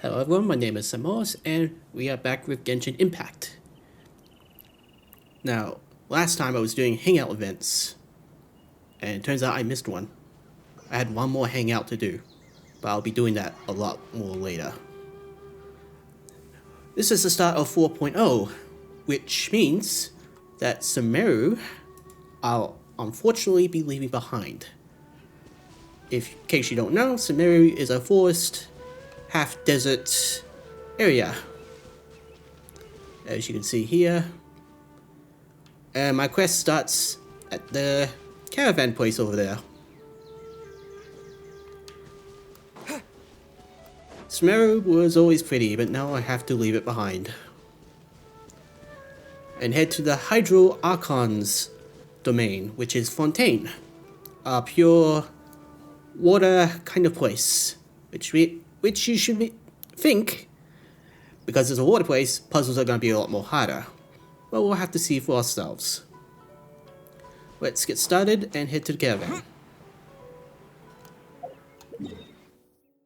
Hello everyone, my name is Xanmoas, and we are back with Genshin Impact. Now, last time I was doing hangout events, and it turns out I missed one. I had one more hangout to do, but I'll be doing that a lot more later. This is the start of 4.0, which means that Sumeru I'll unfortunately be leaving behind. In case you don't know, Sumeru is a forest, half-desert area. As you can see here. And my quest starts at the caravan place over there. Sumeru was always pretty, but now I have to leave it behind. And head to the Hydro Archon's domain, which is Fontaine. A pure water kind of place. Which you should think, because it's a water place, puzzles are going to be a lot more harder. But we'll have to see for ourselves. Let's get started and head to the caravan.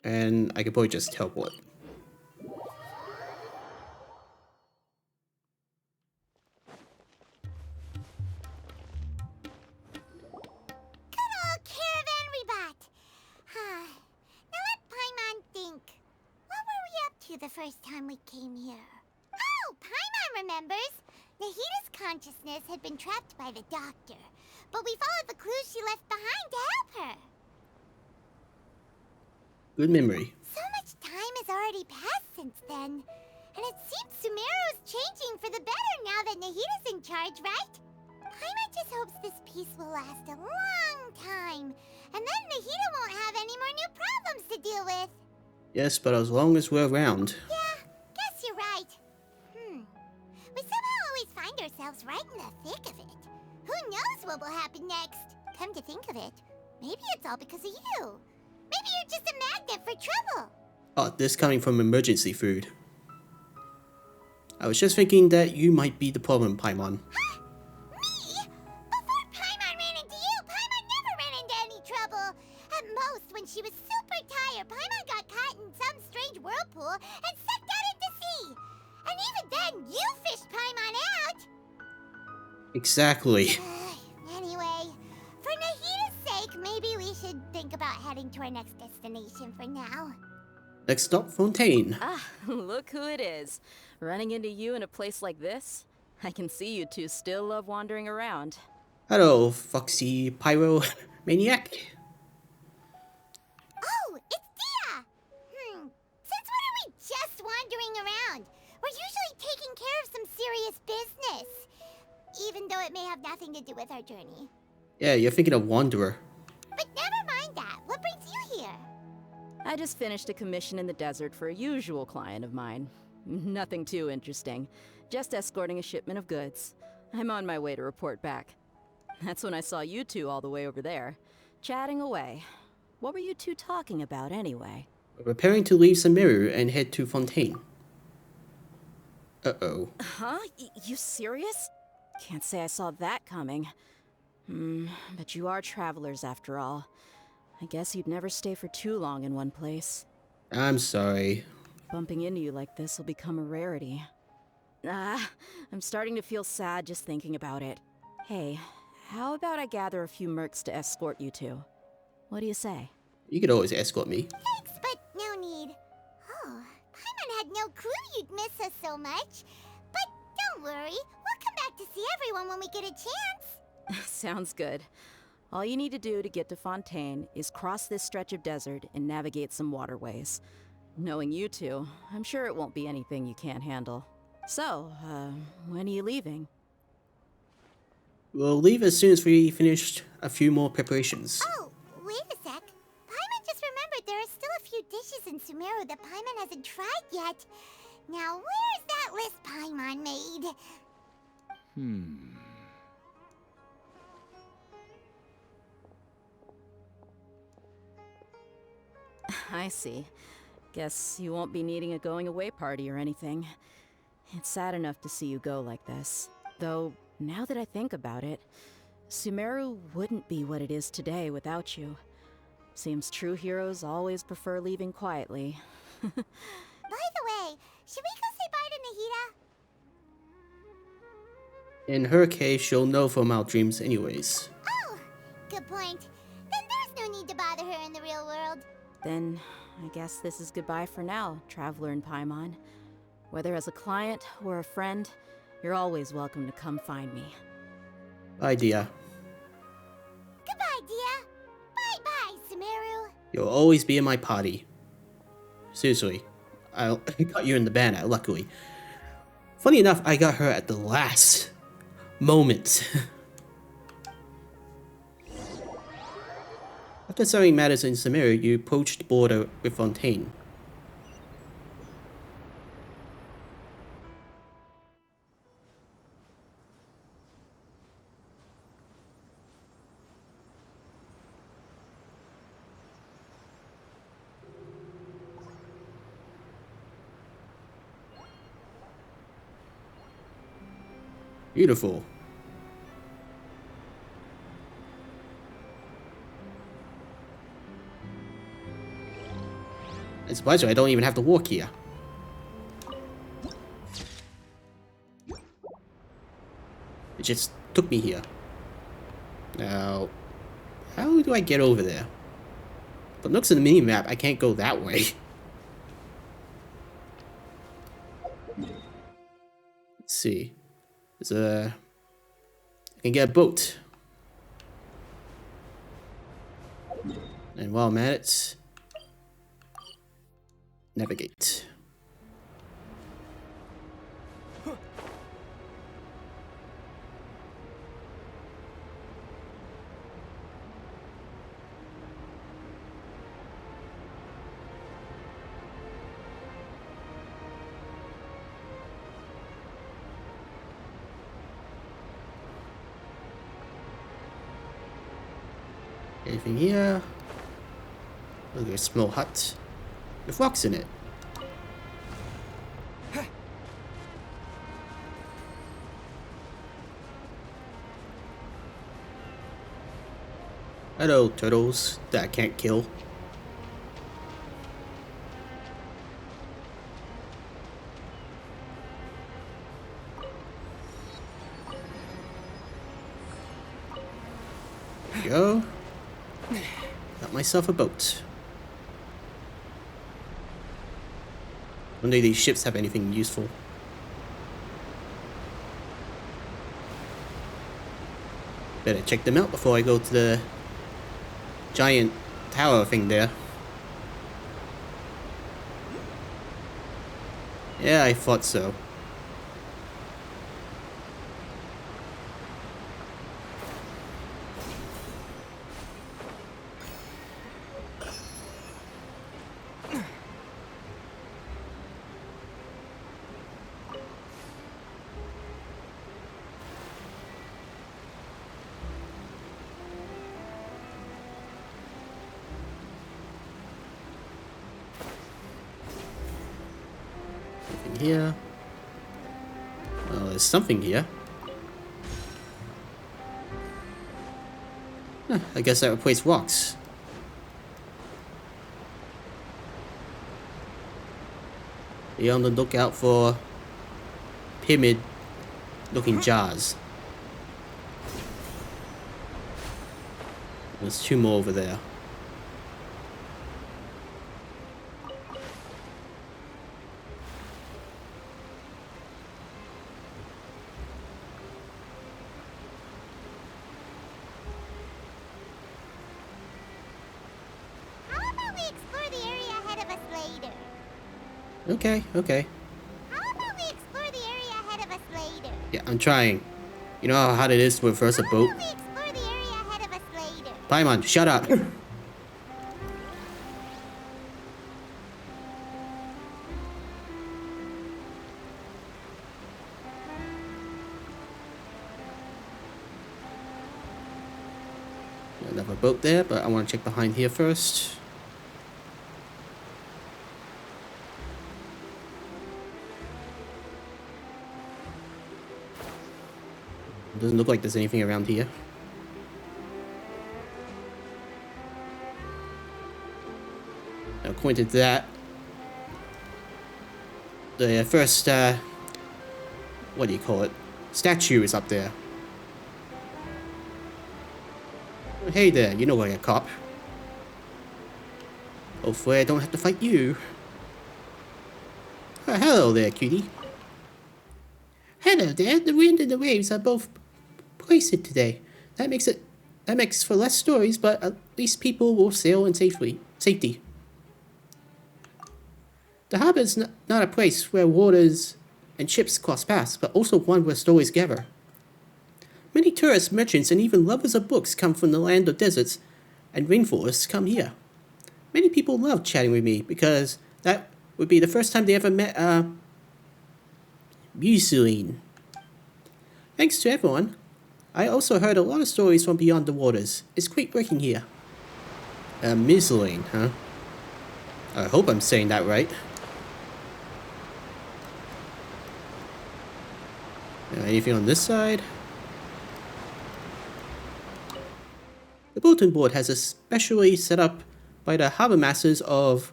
And I could probably just teleport. The first time we came here. Oh, Paimon remembers! Nahita's consciousness had been trapped by the doctor, but we followed the clues she left behind to help her. Good memory. So much time has already passed since then, and it seems Sumeru's changing for the better now that Nahita's in charge, right? Paimon just hopes this peace will last a long time, and then Nahita won't have any more new problems to deal with. Yes, but as long as we're around. Yeah, guess you're right. We somehow always find ourselves right in the thick of it. Who knows what will happen next? Come to think of it, maybe it's all because of you. Maybe you're just a magnet for trouble. Oh, this coming from emergency food. I was just thinking that you might be the problem, Paimon. Huh? Me? Before Paimon ran into you, Paimon never ran into any trouble. At most, when she was super tired, Paimon got caught in some strange whirlpool and sucked out into sea. And even then, you fished Paimon out. Exactly. Anyway, for Nahita's sake, maybe we should think about heading to our next destination for now. Next stop, Fontaine. Ah, look who it is. Running into you in a place like this? I can see you two still love wandering around. Hello, foxy pyro maniac. Oh, it's Dia! Since when are we just wandering around? We're usually taking care of some serious business. Even though it may have nothing to do with our journey. Yeah, you're thinking of Wanderer. But never mind that. What brings you here? I just finished a commission in the desert for a usual client of mine. Nothing too interesting. Just escorting a shipment of goods. I'm on my way to report back. That's when I saw you two all the way over there, chatting away. What were you two talking about anyway? We're preparing to leave Sumeru and head to Fontaine. Uh-oh. Huh? You serious? Can't say I saw that coming. But you are travelers after all. I guess you'd never stay for too long in one place. I'm sorry. Bumping into you like this will become a rarity. I'm starting to feel sad just thinking about it. Hey, how about I gather a few mercs to escort you two? What do you say? You could always escort me. Thanks, but no need. Oh, Paimon had no clue you'd miss us so much. But don't worry, we'll come back to see everyone when we get a chance. Sounds good. All you need to do to get to Fontaine is cross this stretch of desert and navigate some waterways. Knowing you two, I'm sure it won't be anything you can't handle. So, when are you leaving? We'll leave as soon as we finish a few more preparations. Oh, wait a sec. Paimon just remembered there are still a few dishes in Sumeru that Paimon hasn't tried yet. Now, where's that list Paimon made? I see. Guess you won't be needing a going away party or anything. It's sad enough to see you go like this. Though, now that I think about it, Sumeru wouldn't be what it is today without you. Seems true heroes always prefer leaving quietly. By the way, should we go say bye to Nahida? In her case, she'll know from our dreams anyways. Oh, good point. Then there's no need to bother her in the real world. Then, I guess this is goodbye for now, Traveler in Paimon. Whether as a client or a friend, you're always welcome to come find me. Bye, Dia. Goodbye, Dia. Bye-bye, Sumeru. You'll always be in my party. Seriously. I got you in the banner, luckily. Funny enough, I got her at the last moment. After settling matters in Sumeru, you approached the border with Fontaine. Beautiful. It's a pleasure, I don't even have to walk here. It just took me here. Now, how do I get over there? But looks at the mini-map, I can't go that way. Let's see. There's a... I can get a boat. And while I'm at it... navigate. Anything here? Look at a small hut with rocks in it. Hello, turtles that I can't kill. There we go. Got myself a boat. Wonder if these ships have anything useful. Better check them out before I go to the giant tower thing there. Yeah, I thought so. Here. Well, there's something here. Huh, I guess that replaced rocks. Be on the lookout for pyramid-looking jars. There's two more over there. Okay, okay. How about we explore the area ahead of us later? Yeah, I'm trying. You know how hard it is to reverse a boat? How about we explore the area ahead of us later? Paimon, shut up! Another boat there, but I want to check behind here first. Doesn't look like there's anything around here. Now, according to that, the first, what do you call it? Statue is up there. Hey there, you know like a cop. Hopefully I don't have to fight you. Hello there, cutie. Hello there, the wind and the waves are both placid today. That makes for less stories, but at least people will sail in safety. The harbor is not a place where waters and ships cross paths, but also one where stories gather. Many tourists, merchants, and even lovers of books come from the land of deserts and rainforests come here. Many people love chatting with me because that would be the first time they ever met Museline. Thanks to everyone. I also heard a lot of stories from beyond the waters. It's great working here. Museline, huh? I hope I'm saying that right. Anything on this side? The bulletin board has a specially set up by the harbor masters of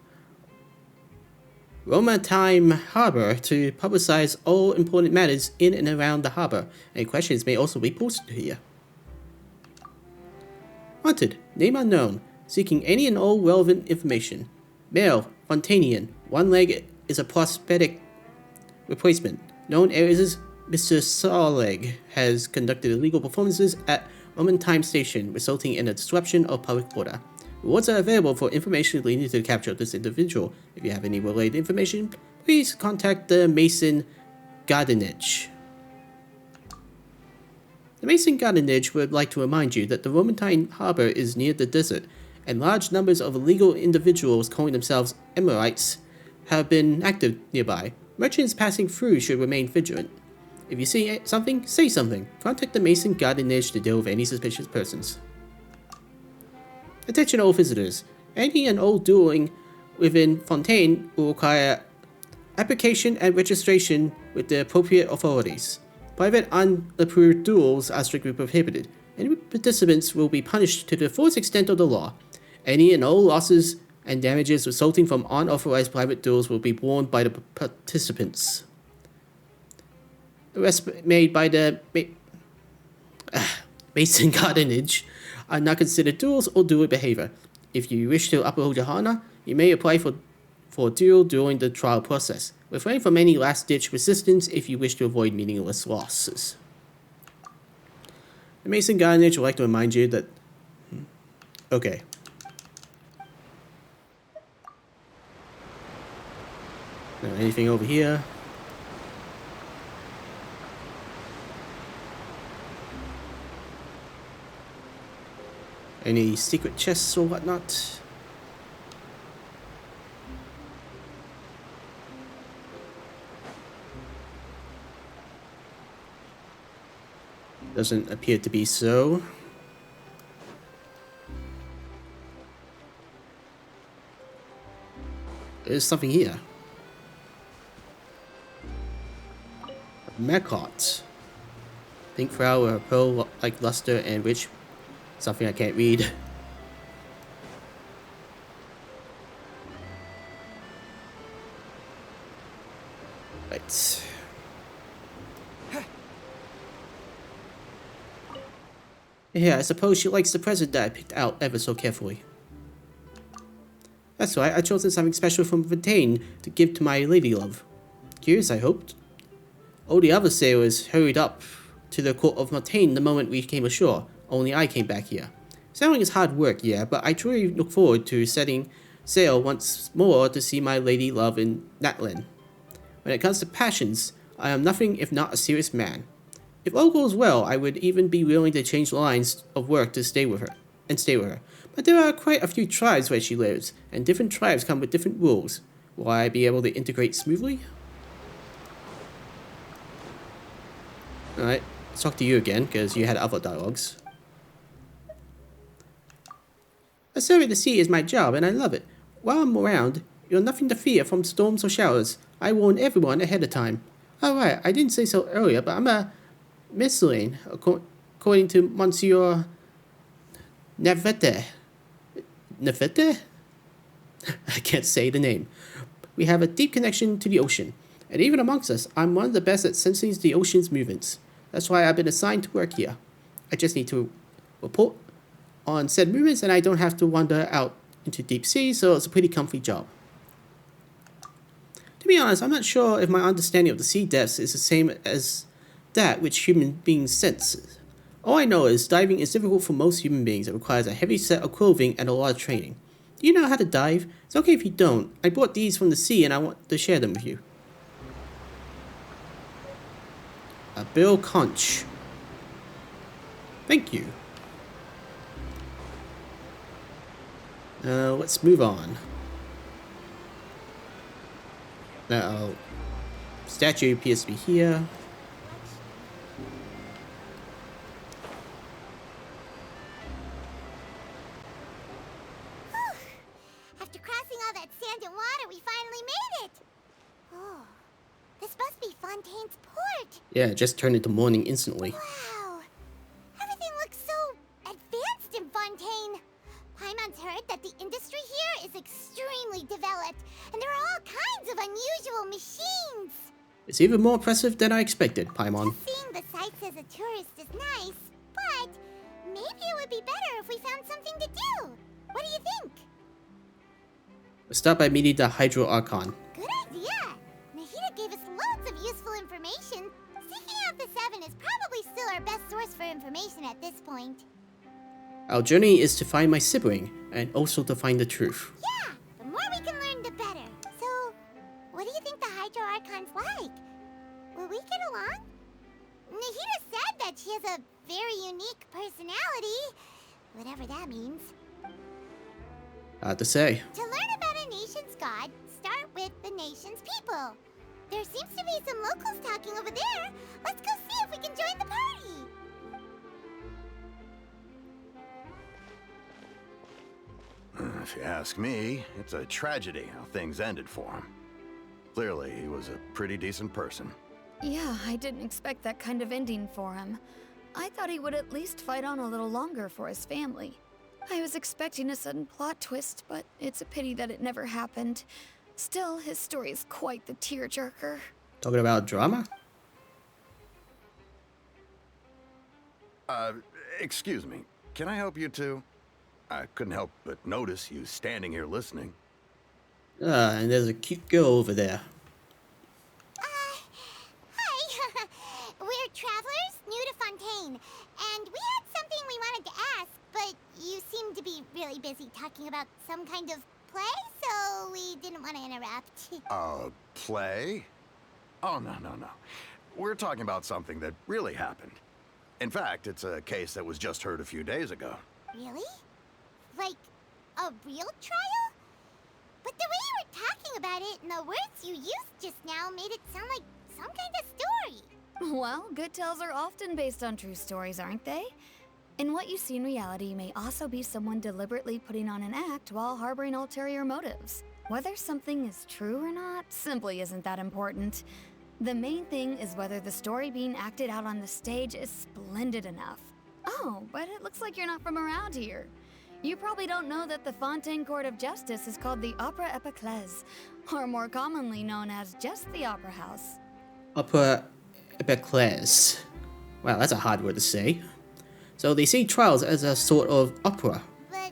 Romatime Harbor to publicize all important matters in and around the harbor, and questions may also be posted here. Wanted, name unknown, seeking any and all relevant information. Male, Fontanian, one leg is a prosthetic replacement. Known areas, Mr. Sawleg has conducted illegal performances at Romatime Station, resulting in a disruption of public order. Rewards are available for information leading to the capture of this individual. If you have any related information, please contact the Mason Gardenage. The Mason Gardenage would like to remind you that the Romatine Harbor is near the desert, and large numbers of illegal individuals calling themselves Emirites have been active nearby. Merchants passing through should remain vigilant. If you see something, say something. Contact the Mason Gardenage to deal with any suspicious persons. Attention all visitors. Any and all dueling within Fontaine will require application and registration with the appropriate authorities. Private unapproved duels are strictly prohibited. Any participants will be punished to the fullest extent of the law. Any and all losses and damages resulting from unauthorized private duels will be borne by the participants. Arrests made by the Mason Gardenage are not considered duels or dual behavior. If you wish to uphold your honor, you may apply for a duel during the trial process. Refrain from any last-ditch resistance if you wish to avoid meaningless losses. The Mason Gardenage would like to remind you that... Okay. Now, anything over here? Any secret chests or whatnot? Doesn't appear to be so. There's something here. Mechot. Pink flower, pearl like luster, and rich. Something I can't read. Right. Yeah, I suppose she likes the present that I picked out ever so carefully. That's right, I chosen something special from Fontaine to give to my lady love. Curious, I hoped. All the other sailors hurried up to the court of Fontaine the moment we came ashore. Only I came back here. Sailing is hard work, yeah, but I truly look forward to setting sail once more to see my lady love in Natlan. When it comes to passions, I am nothing if not a serious man. If all goes well, I would even be willing to change lines of work to stay with her. But there are quite a few tribes where she lives, and different tribes come with different rules. Will I be able to integrate smoothly? Alright, let's talk to you again, because you had other dialogues. A serving the sea is my job, and I love it. While I'm around, you're nothing to fear from storms or showers. I warn everyone ahead of time. Alright, I didn't say so earlier, but I'm a Miscellaneous, according to Monsieur Navete. Navete? I can't say the name. We have a deep connection to the ocean. And even amongst us, I'm one of the best at sensing the ocean's movements. That's why I've been assigned to work here. I just need to report on said movements and I don't have to wander out into deep sea, so it's a pretty comfy job. To be honest, I'm not sure if my understanding of the sea depths is the same as that which human beings sense. All I know is diving is difficult for most human beings. It requires a heavy set of clothing and a lot of training. Do you know how to dive? It's okay if you don't. I brought these from the sea and I want to share them with you. A bill conch. Thank you. Let's move on. Statue appears to be here. After crossing all that sand and water, we finally made it! Oh, this must be Fontaine's port! Yeah, it just turned into morning instantly. Wow! Everything looks so advanced in Fontaine! Paimon's heard that the industry here is extremely developed, and there are all kinds of unusual machines! It's even more impressive than I expected, Paimon. Seeing the sights as a tourist is nice, but maybe it would be better if we found something to do! What do you think? Let's start by meeting the Hydro Archon. Good idea! Nahida gave us loads of useful information. Seeking out the Seven is probably still our best source for information at this point. Our journey is to find my sibling, and also to find the truth. Yeah! The more we can learn, the better. So, what do you think the Hydro Archon's like? Will we get along? Nahida said that she has a very unique personality. Whatever that means. Hard to say. To learn about a nation's god, start with the nation's people. There seems to be some locals talking over there. Let's go see if we can join the party. If you ask me, it's a tragedy how things ended for him. Clearly, he was a pretty decent person. Yeah, I didn't expect that kind of ending for him. I thought he would at least fight on a little longer for his family. I was expecting a sudden plot twist, but it's a pity that it never happened. Still, his story is quite the tearjerker. Talking about drama? Excuse me. Can I help you two? I couldn't help but notice you standing here listening. And there's a cute girl over there. Hi. We're travelers new to Fontaine, and we had something we wanted to ask, but you seem to be really busy talking about some kind of play, so we didn't want to interrupt. Play? Oh, no. We're talking about something that really happened. In fact, it's a case that was just heard a few days ago. Really? Like, a real trial? But the way you were talking about it and the words you used just now made it sound like some kind of story. Well, good tales are often based on true stories, aren't they? And what you see in reality may also be someone deliberately putting on an act while harboring ulterior motives. Whether something is true or not simply isn't that important. The main thing is whether the story being acted out on the stage is splendid enough. Oh, but it looks like you're not from around here. You probably don't know that the Fontaine Court of Justice is called the Opera Epiclese, or more commonly known as just the Opera House. Opera Epiclese. Wow, that's a hard word to say. So they see trials as a sort of opera. But,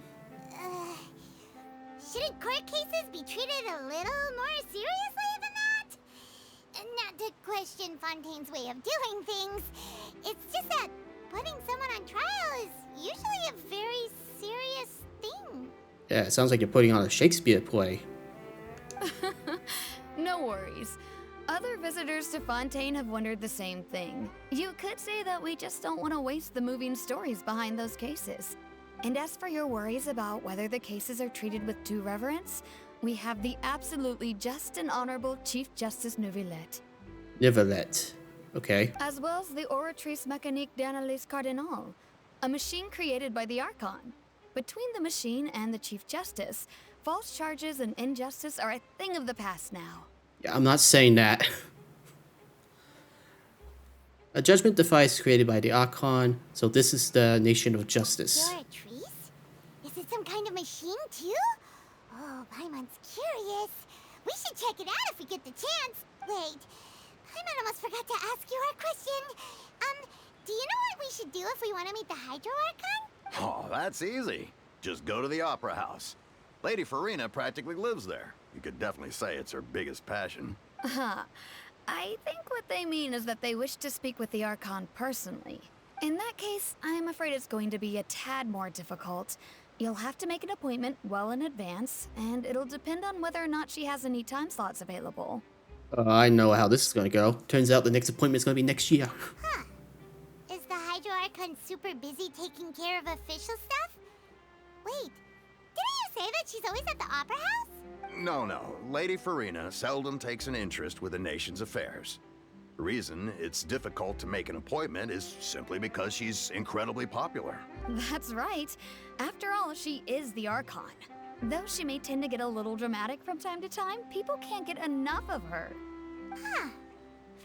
shouldn't court cases be treated a little more seriously than that? Not to question Fontaine's way of doing things. It's just that putting someone on trial is usually a very serious thing. Yeah, it sounds like you're putting on a Shakespeare play. No worries. Other visitors to Fontaine have wondered the same thing. You could say that we just don't want to waste the moving stories behind those cases. And as for your worries about whether the cases are treated with due reverence, we have the absolutely just and honorable Chief Justice Neuvillette. Neuvillette. Okay. As well as the Oratrice Mécanique d'Analyse Cardinal, a machine created by the Archon. Between the machine and the Chief Justice, false charges and injustice are a thing of the past now. Yeah, I'm not saying that. A judgment device created by the Archon, so this is the nation of justice. You're a trees? Is it some kind of machine too? Oh, Paimon's curious. We should check it out if we get the chance. Wait, Paimon almost forgot to ask you our question. Do you know what we should do if we want to meet the Hydro Archon? Oh, that's easy. Just go to the Opera House. Lady Farina practically lives there. You could definitely say it's her biggest passion. I think what they mean is that they wish to speak with the Archon personally. In that case, I'm afraid it's going to be a tad more difficult. You'll have to make an appointment well in advance, and it'll depend on whether or not she has any time slots available. I know how this is gonna go. Turns out the next appointment's gonna be next year. Huh. Is the Hydro Archon super busy taking care of official stuff? Wait, didn't you say that she's always at the Opera House? No. Lady Farina seldom takes an interest with the nation's affairs. The reason it's difficult to make an appointment is simply because she's incredibly popular. That's right. After all, she is the Archon. Though she may tend to get a little dramatic from time to time, people can't get enough of her. Huh.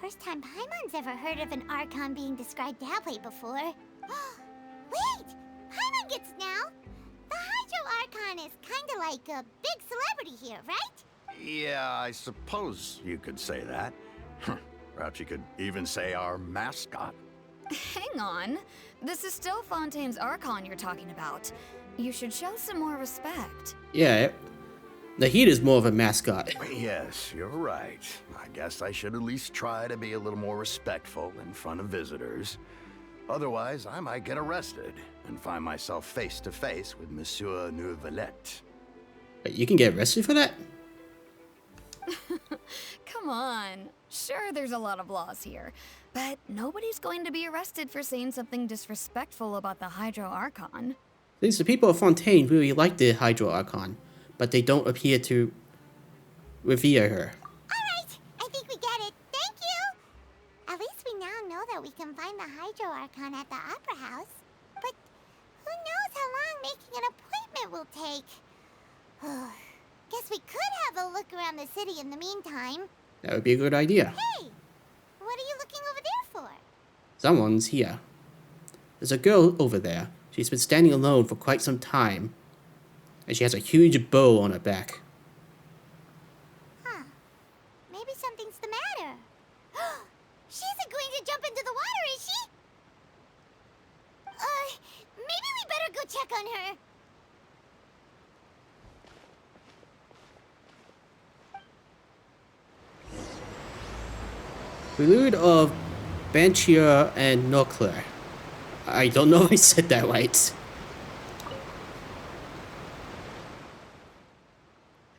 First time Paimon's ever heard of an Archon being described that way before. Wait! Paimon gets now! The Hydro Archon is kinda like a big celebrity here, right? Yeah, I suppose you could say that. Perhaps you could even say our mascot. Hang on. This is still Fontaine's Archon you're talking about. You should show some more respect. Yeah, the Heat is more of a mascot. Yes, you're right. I guess I should at least try to be a little more respectful in front of visitors. Otherwise, I might get arrested and find myself face to face with Monsieur Neuvillette. Wait, you can get arrested for that? Come on. Sure, there's a lot of laws here, but nobody's going to be arrested for saying something disrespectful about the Hydro Archon. These the people of Fontaine really like the Hydro Archon, but they don't appear to revere her. Alright, I think we get it. Thank you! At least we now know that we can find the Hydro Archon at the Opera House. But who knows how long making an appointment will take? Guess we could have a look around the city in the meantime. That would be a good idea. Hey! What are you looking over there for? Someone's here. There's a girl over there. She's been standing alone for quite some time. And she has a huge bow on her back. Huh. Maybe something's the matter. She isn't going to jump into the water, is she? Maybe we better go check on her. Prelude of Banchia and Nocler. I don't know if I said that right.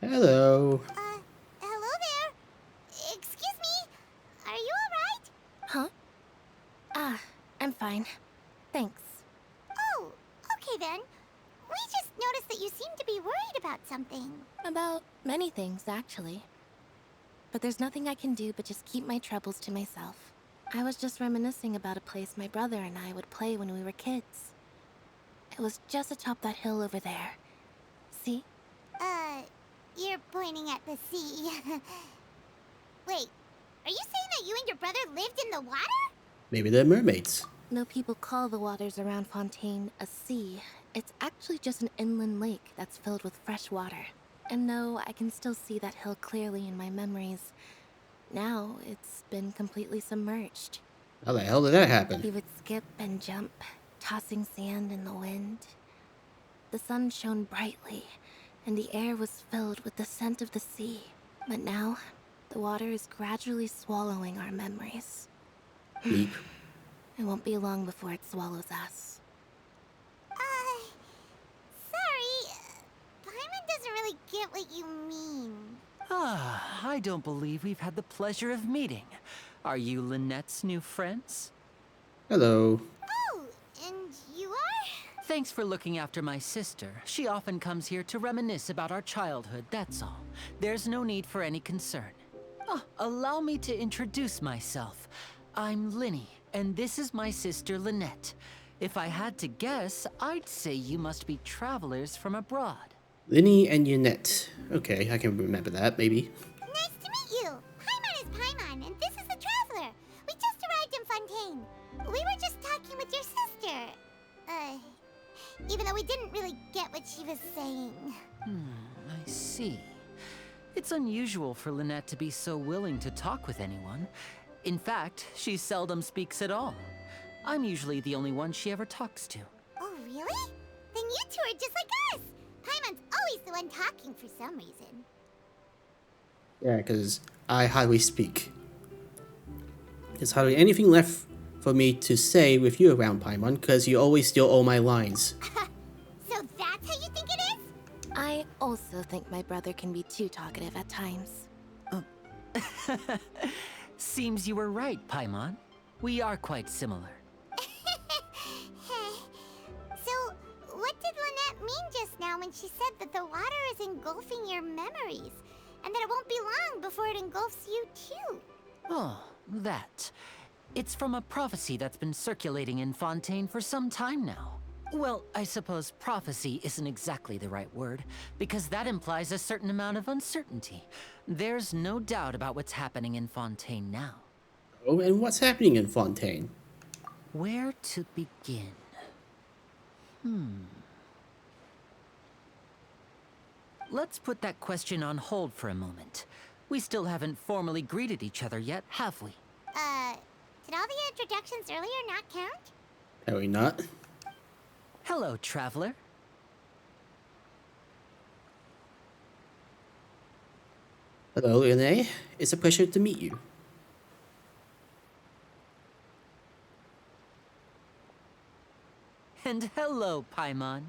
Hello. Hello there. Excuse me. Are you alright? Huh? I'm fine. Thanks. Oh, okay then. We just noticed that you seem to be worried about something. About many things, actually. But there's nothing I can do but just keep my troubles to myself. I was just reminiscing about a place my brother and I would play when we were kids. It was just atop that hill over there. See? You're pointing at the sea. Wait, are you saying that you and your brother lived in the water? Maybe they're mermaids. No people call the waters around Fontaine a sea. It's actually just an inland lake that's filled with fresh water. And no, I can still see that hill clearly in my memories. Now, it's been completely submerged. How the hell did that happen? We would skip and jump, tossing sand in the wind. The sun shone brightly, and the air was filled with the scent of the sea. But now, the water is gradually swallowing our memories. Leap. It won't be long before it swallows us. Sorry. Paimon doesn't really get what you mean. I don't believe we've had the pleasure of meeting. Are you Lynette's new friends? Hello. Oh, and you are? Thanks for looking after my sister. She often comes here to reminisce about our childhood, that's all. There's no need for any concern. Allow me to introduce myself. I'm Linny, and this is my sister Lynette. If I had to guess, I'd say you must be travelers from abroad. Linny and Yannette. Okay, I can remember that, maybe. Nice to meet you. Paimon is Paimon, and this is the Traveler. We just arrived in Fontaine. We were just talking with your sister. Even though we didn't really get what she was saying. I see. It's unusual for Lynette to be so willing to talk with anyone. In fact, she seldom speaks at all. I'm usually the only one she ever talks to. Oh, really? Then you two are just like us! Paimon's always the one talking for some reason. Yeah, because I hardly speak. There's hardly anything left for me to say with you around, Paimon, because you always steal all my lines. So that's how you think it is? I also think my brother can be too talkative at times. Seems you were right, Paimon. We are quite similar. So, what did Lynette mean just now when she said that the water is engulfing your memories? And that it won't be long before it engulfs you too? Oh, that. It's from a prophecy that's been circulating in Fontaine for some time now. Well, I suppose prophecy isn't exactly the right word, because that implies a certain amount of uncertainty. There's no doubt about what's happening in Fontaine now. Oh, and what's happening in Fontaine? Where to begin? Let's put that question on hold for a moment. We still haven't formally greeted each other yet, have we? Did all the introductions earlier not count? Apparently not. Hello, traveler. Hello, Renee. It's a pleasure to meet you. And hello, Paimon.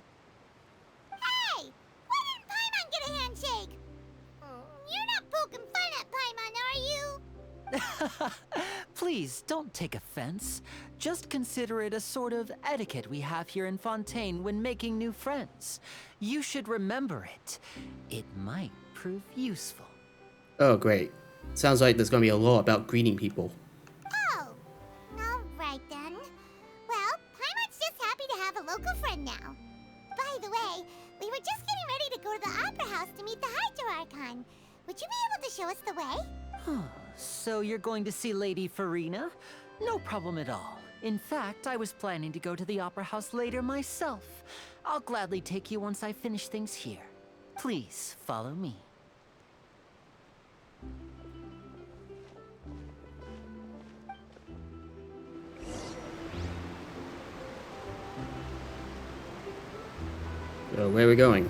Hey! Why didn't Paimon get a handshake? You're not poking fun at Paimon, are you? Please, don't take offense. Just consider it a sort of etiquette we have here in Fontaine when making new friends. You should remember it. It might prove useful. Oh, great. Sounds like there's gonna be a law about greeting people. Oh, alright then. Well, Paimon's just happy to have a local friend now. By the way, we were just getting ready to go to the Opera House to meet the Hydro Archon. Would you be able to show us the way? So you're going to see Lady Farina? No problem at all. In fact, I was planning to go to the Opera House later myself. I'll gladly take you once I finish things here. Please, follow me. So, where are we going?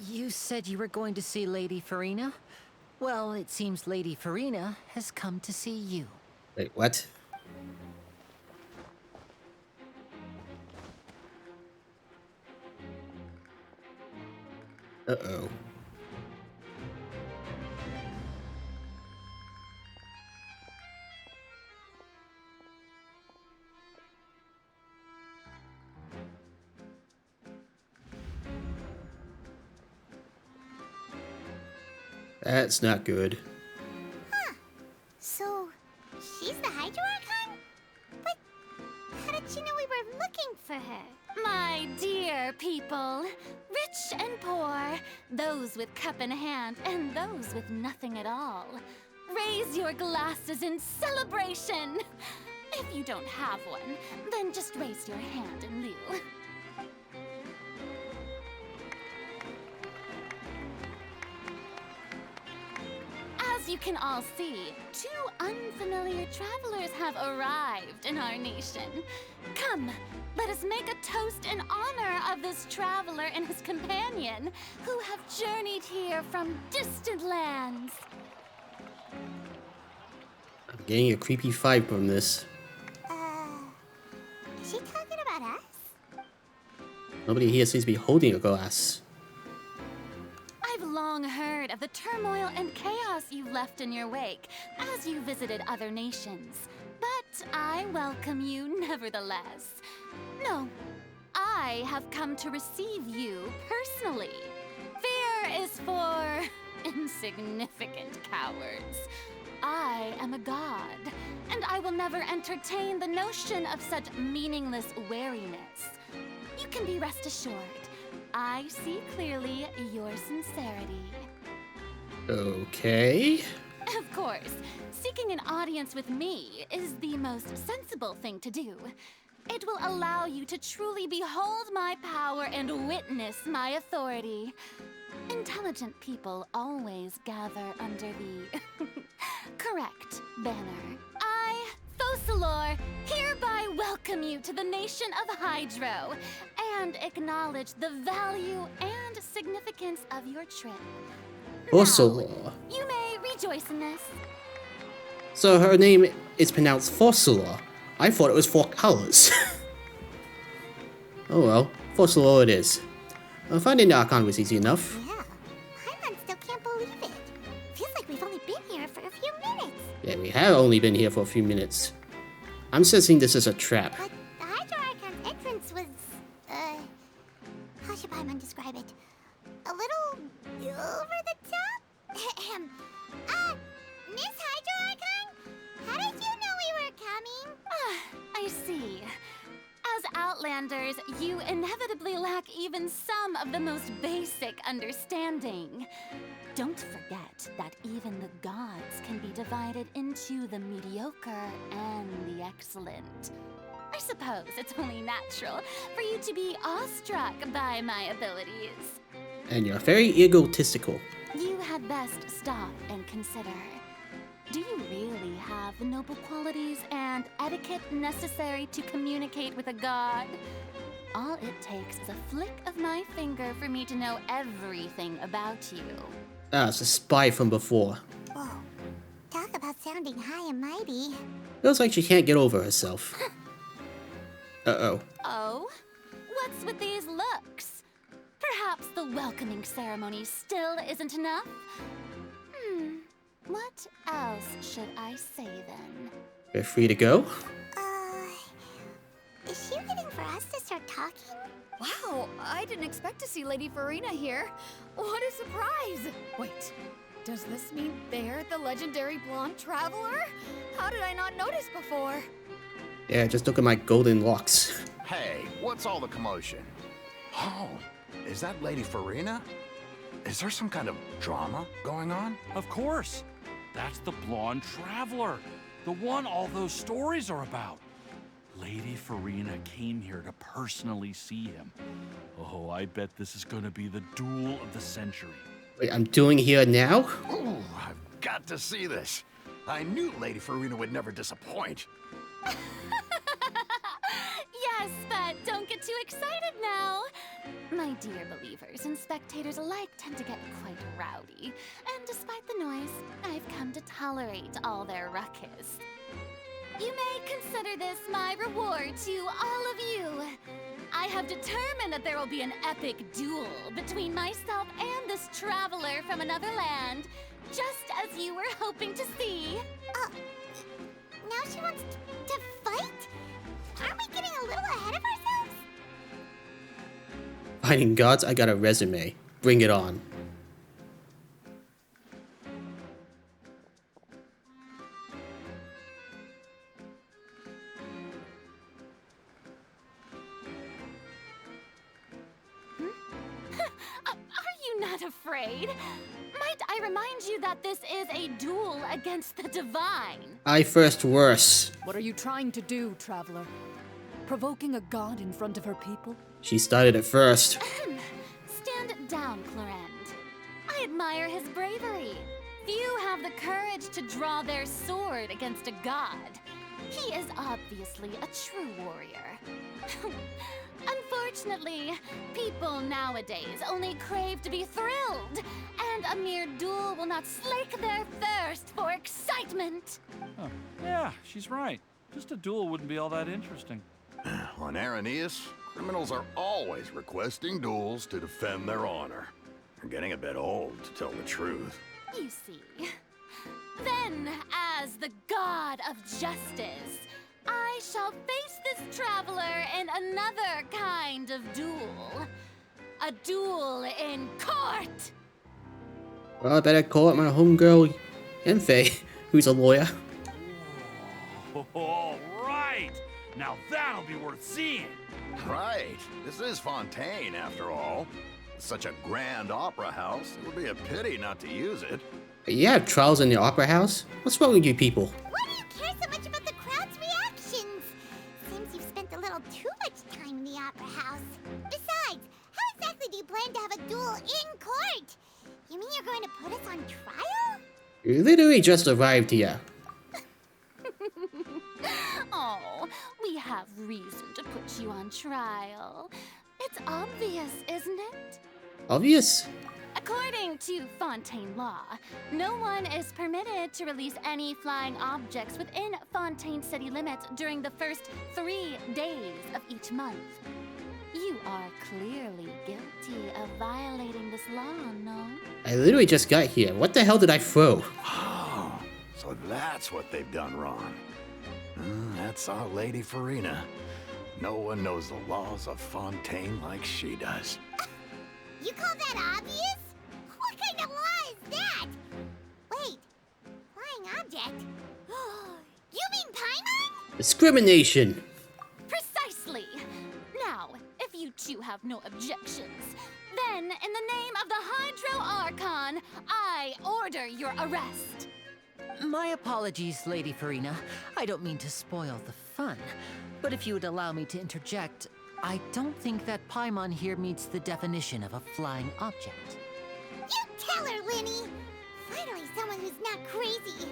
You said you were going to see Lady Farina? Well, it seems Lady Farina has come to see you. Wait, what? Uh-oh. That's not good. So, she's the Hydro Archon? But how did she know we were looking for her? My dear people, rich and poor, those with cup in hand and those with nothing at all, raise your glasses in celebration. If you don't have one, then just raise your hand in lieu. As you can all see, two unfamiliar travelers have arrived in our nation. Come, let us make a toast in honor of this traveler and his companion, who have journeyed here from distant lands. I'm getting a creepy vibe from this. Is she talking about us? Nobody here seems to be holding a glass. I've long heard of the turmoil and chaos you left in your wake as you visited other nations. But I welcome you nevertheless. No, I have come to receive you personally. Fear is for insignificant cowards. I am a god, and I will never entertain the notion of such meaningless wariness. You can be rest assured, I see clearly your sincerity. Okay. Of course, seeking an audience with me is the most sensible thing to do. It will allow you to truly behold my power and witness my authority. Intelligent people always gather under the correct banner. I, Focalor, hereby welcome you to the nation of Hydro and acknowledge the value and significance of your trip. Focalor. Now, you may rejoice in this. So her name is pronounced Focalor. I thought it was 4 colors. Oh well, Focalor it is. Finding the Archon was easy enough. Yeah, Paimon still can't believe it. Feels like we've only been here for a few minutes. Yeah, we have only been here for a few minutes. I'm sensing this is a trap. But the Hydro Archon's entrance was, how should Paimon describe it? A little over the top? Miss Hydro Archon? How did you know we were coming? I see. As Outlanders, you inevitably lack even some of the most basic understanding. Don't forget that even the gods can be divided into the mediocre and the excellent. I suppose it's only natural for you to be awestruck by my abilities. And you're very egotistical. You had best stop and consider. Do you really have the noble qualities and etiquette necessary to communicate with a god? All it takes is a flick of my finger for me to know everything about you. Ah, it's a spy from before. Whoa, talk about sounding high and mighty. Feels like she can't get over herself. Uh-oh. Oh? What's with these looks? Perhaps the welcoming ceremony still isn't enough? What else should I say then? You're free to go. Is she waiting for us to start talking? Wow, I didn't expect to see Lady Farina here. What a surprise! Wait, does this mean they're the legendary blonde traveler? How did I not notice before? Yeah, just look at my golden locks. Hey, what's all the commotion? Oh, is that Lady Farina? Is there some kind of drama going on? Of course. That's the blonde traveler. The one all those stories are about. Lady Farina came here to personally see him. Oh, I bet this is gonna be the duel of the century. Wait, I'm doing here now? Ooh, I've got to see this. I knew Lady Farina would never disappoint. Yes, but don't get too excited now. My dear believers and spectators alike tend to get quite rowdy, and despite the noise, I've come to tolerate all their ruckus. You may consider this my reward to all of you. I have determined that there will be an epic duel between myself and this traveler from another land, just as you were hoping to see. Now she wants to fight? Aren't we getting a little ahead of ourselves? Fighting gods, I got a resume. Bring it on. Are you not afraid? Might I remind you that this is a duel against the divine? I first worse. What are you trying to do, traveler? Provoking a god in front of her people? She started it first. Stand down, Clorend. I admire his bravery. Few have the courage to draw their sword against a god. He is obviously a true warrior. Unfortunately, people nowadays only crave to be thrilled, and a mere duel will not slake their thirst for excitement. Huh. Yeah, she's right. Just a duel wouldn't be all that interesting. On Araneus, criminals are always requesting duels to defend their honor. They're getting a bit old, to tell the truth. You see. Then, as the god of justice, I shall face this traveler in another kind of duel. A duel in court! Well, I better call up my homegirl, Yenfei, who's a lawyer. All right! Now that'll be worth seeing! Right. This is Fontaine, after all. The such a grand opera house. It would be a pity not to use it. You have trials in the opera house? What's wrong with you people? Why do you care so much about the crowd's reactions? Seems you've spent a little too much time in the opera house. Besides, how exactly do you plan to have a duel in court? You mean you're going to put us on trial? You literally just arrived here. Oh, we have reason to put you on trial. It's obvious, isn't it? Obvious? According to Fontaine law, no one is permitted to release any flying objects within Fontaine city limits during the first 3 days of each month. You are clearly guilty of violating this law, no? I literally just got here. What the hell did I throw? Oh, so that's what they've done wrong. That's our Lady Farina. No one knows the laws of Fontaine like she does. You call that obvious? What kind of law is that? Wait, flying object? You mean PAIMON? Discrimination. Precisely! Now, if you two have no objections, then in the name of the Hydro Archon, I order your arrest. My apologies, Lady Farina. I don't mean to spoil the fun. But if you would allow me to interject, I don't think that Paimon here meets the definition of a flying object. You tell her, Linny! Finally someone who's not crazy.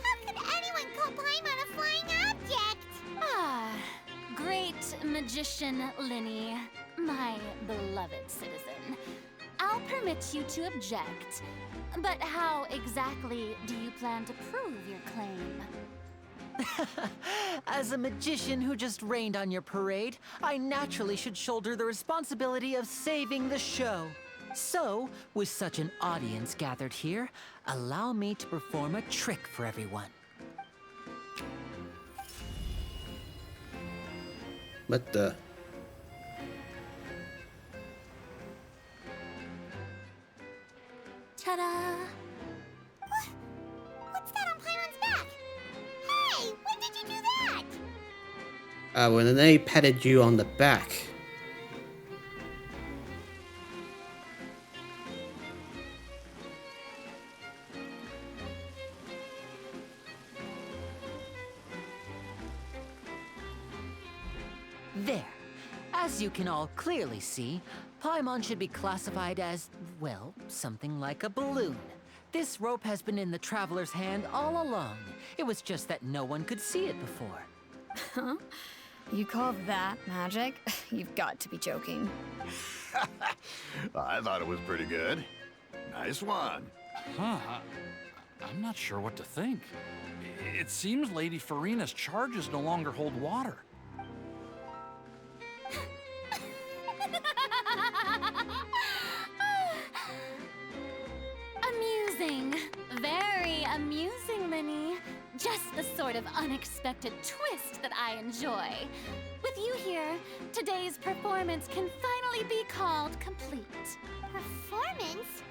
How could anyone call Paimon a flying object? Ah, great magician Linny, my beloved citizen. I'll permit you to object, but how exactly do you plan to prove your claim? As a magician who just rained on your parade, I naturally should shoulder the responsibility of saving the show. So, with such an audience gathered here, allow me to perform a trick for everyone. What the? Ta-da! What's that on Paimon's back? Hey, when did you do that? When they patted you on the back. There. As you can all clearly see, Paimon should be classified as, well, something like a balloon. This rope has been in the traveler's hand all along. It was just that no one could see it before. Huh? You call that magic? You've got to be joking. I thought it was pretty good. Nice one. Huh. I'm not sure what to think. It seems Lady Farina's charges no longer hold water. Amusing. Very amusing, Linny. Just the sort of unexpected twist that I enjoy. With you here, today's performance can finally be called complete. Performance?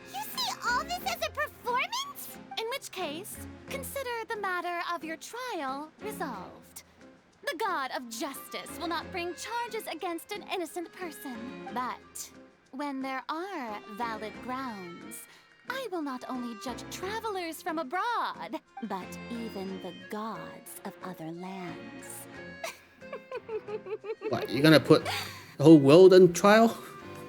You see all this as a performance? In which case, consider the matter of your trial resolved. The god of justice will not bring charges against an innocent person. But when there are valid grounds, I will not only judge travelers from abroad, but even the gods of other lands. What, you're gonna put the whole world on trial?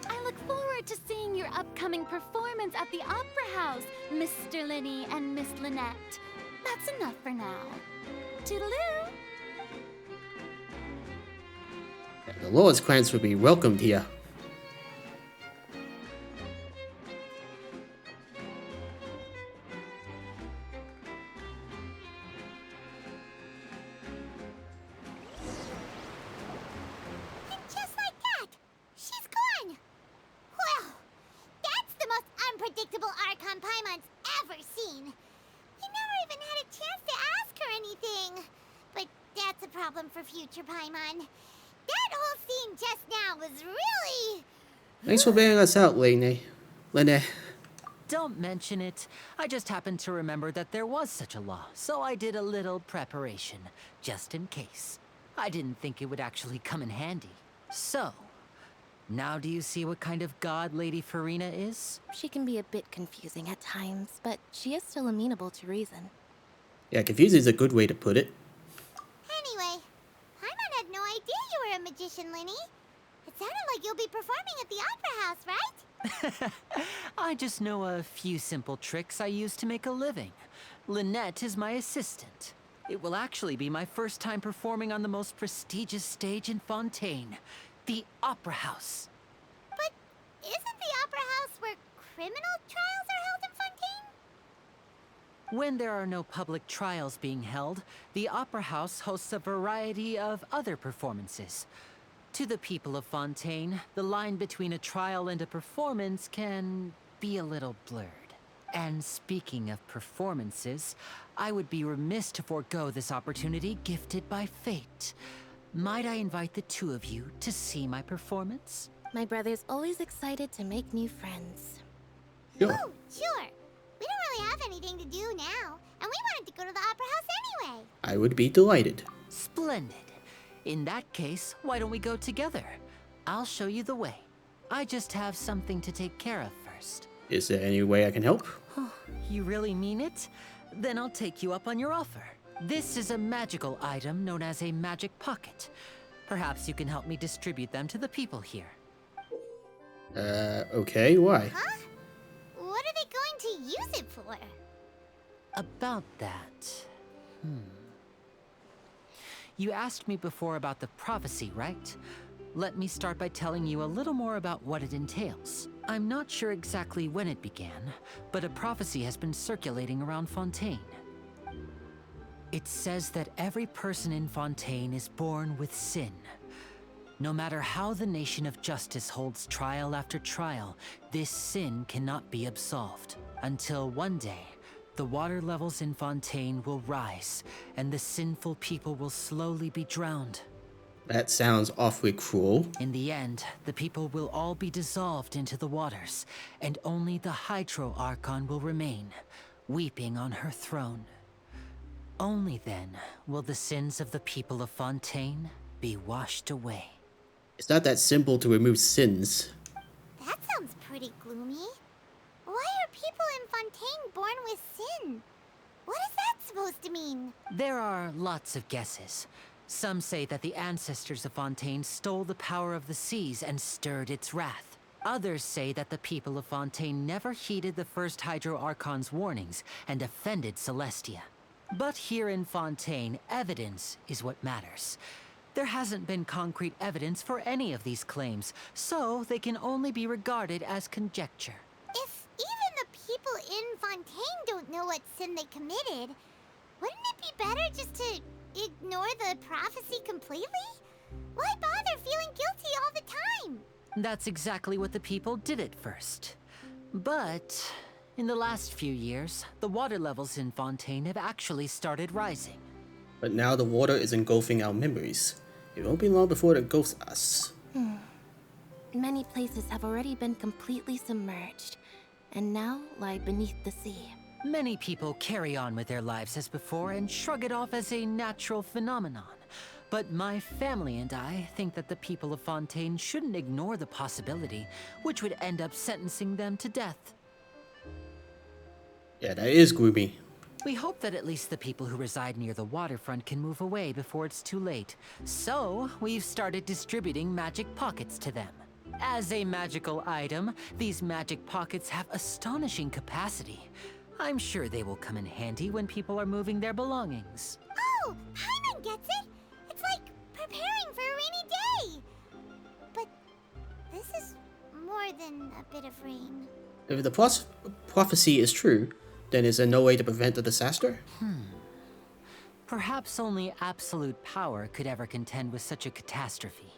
I look forward to seeing your upcoming performance at the Opera House, Mr. Linny and Miss Lynette. That's enough for now. Toodaloo! The Lord's clans would be welcomed here. And just like that, she's gone. Well, that's the most unpredictable Archon Paimon's ever seen. You never even had a chance to ask her anything. But that's a problem for future Paimon. That whole scene just now was really... Thanks for bailing us out, Lenny. Don't mention it. I just happened to remember that there was such a law, so I did a little preparation, just in case. I didn't think it would actually come in handy. So, Now do you see what kind of god Lady Farina is? She can be a bit confusing at times, but she is still amenable to reason. Yeah, confused is a good way to put it. Anyway, Paimon had no idea you were a magician, Linny. It sounded like you'll be performing at the Opera House, right? I just know a few simple tricks I use to make a living. Lynette is my assistant. It will actually be my first time performing on the most prestigious stage in Fontaine, the Opera House. But isn't the Opera House where criminal trials are held in Fontaine? When there are no public trials being held, the Opera House hosts a variety of other performances. To the people of Fontaine, the line between a trial and a performance can be a little blurred. And speaking of performances, I would be remiss to forego this opportunity gifted by fate. Might I invite the two of you to see my performance? My brother's always excited to make new friends. Sure. Oh, sure. We don't really have anything to do now, and we wanted to go to the Opera House anyway. I would be delighted. Splendid. In that case, why don't we go together? I'll show you the way. I just have something to take care of first. Is there any way I can help? You really mean it? Then I'll take you up on your offer. This is a magical item known as a magic pocket. Perhaps you can help me distribute them to the people here. Okay, why? Huh? What are they going to use it for? About that... You asked me before about the prophecy, right? Let me start by telling you a little more about what it entails. I'm not sure exactly when it began, but a prophecy has been circulating around Fontaine. It says that every person in Fontaine is born with sin. No matter how the nation of justice holds trial after trial, this sin cannot be absolved. Until one day, the water levels in Fontaine will rise, and the sinful people will slowly be drowned. That sounds awfully cruel. In the end, the people will all be dissolved into the waters, and only the Hydro Archon will remain, weeping on her throne. Only then will the sins of the people of Fontaine be washed away. It's not that simple to remove sins. That sounds pretty gloomy. Why are people in Fontaine born with sin? What is that supposed to mean? There are lots of guesses. Some say that the ancestors of Fontaine stole the power of the seas and stirred its wrath. Others say that the people of Fontaine never heeded the first Hydro Archon's warnings and offended Celestia. But here in Fontaine, evidence is what matters. There hasn't been concrete evidence for any of these claims, so they can only be regarded as conjecture. If even the people in Fontaine don't know what sin they committed, wouldn't it be better just to ignore the prophecy completely? Why bother feeling guilty all the time? That's exactly what the people did at first. But in the last few years, the water levels in Fontaine have actually started rising. But now the water is engulfing our memories. It won't be long before it engulfs us. Many places have already been completely submerged, and now lie beneath the sea. Many people carry on with their lives as before and shrug it off as a natural phenomenon. But my family and I think that the people of Fontaine shouldn't ignore the possibility, which would end up sentencing them to death. Yeah, that is gloomy. We hope that at least the people who reside near the waterfront can move away before it's too late. So, we've started distributing magic pockets to them. As a magical item, these magic pockets have astonishing capacity. I'm sure they will come in handy when people are moving their belongings. Oh, Paimon gets it! It's like preparing for a rainy day! But this is more than a bit of rain. If the prophecy is true, then is there no way to prevent the disaster? Perhaps only absolute power could ever contend with such a catastrophe.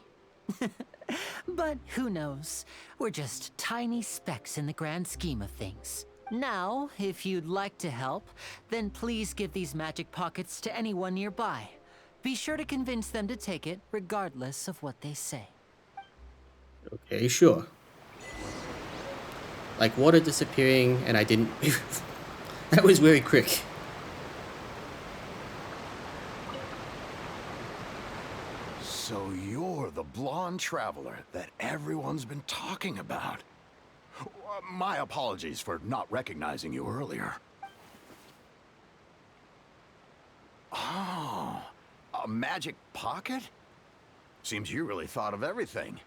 But who knows? We're just tiny specks in the grand scheme of things. Now, if you'd like to help, then please give these magic pockets to anyone nearby. Be sure to convince them to take it, regardless of what they say. Okay, sure. Like water disappearing and I didn't... That was very quick. So you're the blonde traveler that everyone's been talking about. My apologies for not recognizing you earlier. Oh, a magic pocket? Seems you really thought of everything.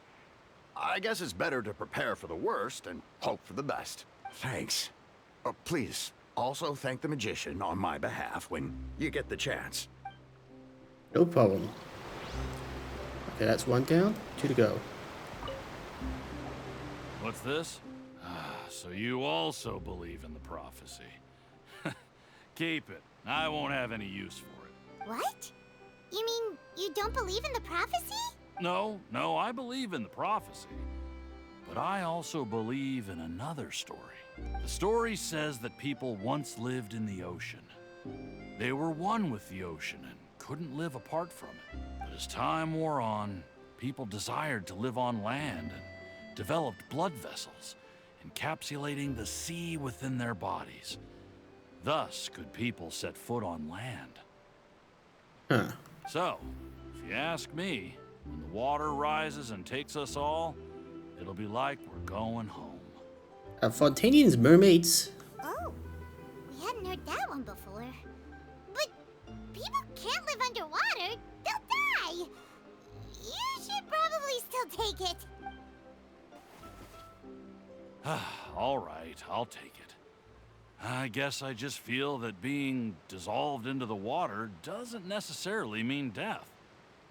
I guess it's better to prepare for the worst and hope for the best. Thanks. Please, also thank the magician on my behalf when you get the chance. No problem. Okay, that's 1 down, 2 to go. What's this? So you also believe in the prophecy. Keep it. I won't have any use for it. What? You mean you don't believe in the prophecy? No, I believe in the prophecy. But I also believe in another story. The story says that people once lived in the ocean. They were one with the ocean and couldn't live apart from it. But as time wore on, people desired to live on land and developed blood vessels, encapsulating the sea within their bodies. Thus could people set foot on land. Huh. So, if you ask me, when the water rises and takes us all, it'll be like we're going home. Fontanians mermaids. Oh, we hadn't heard that one before. But people can't live underwater. They'll die. You should probably still take it. All right, I'll take it. I guess I just feel that being dissolved into the water doesn't necessarily mean death.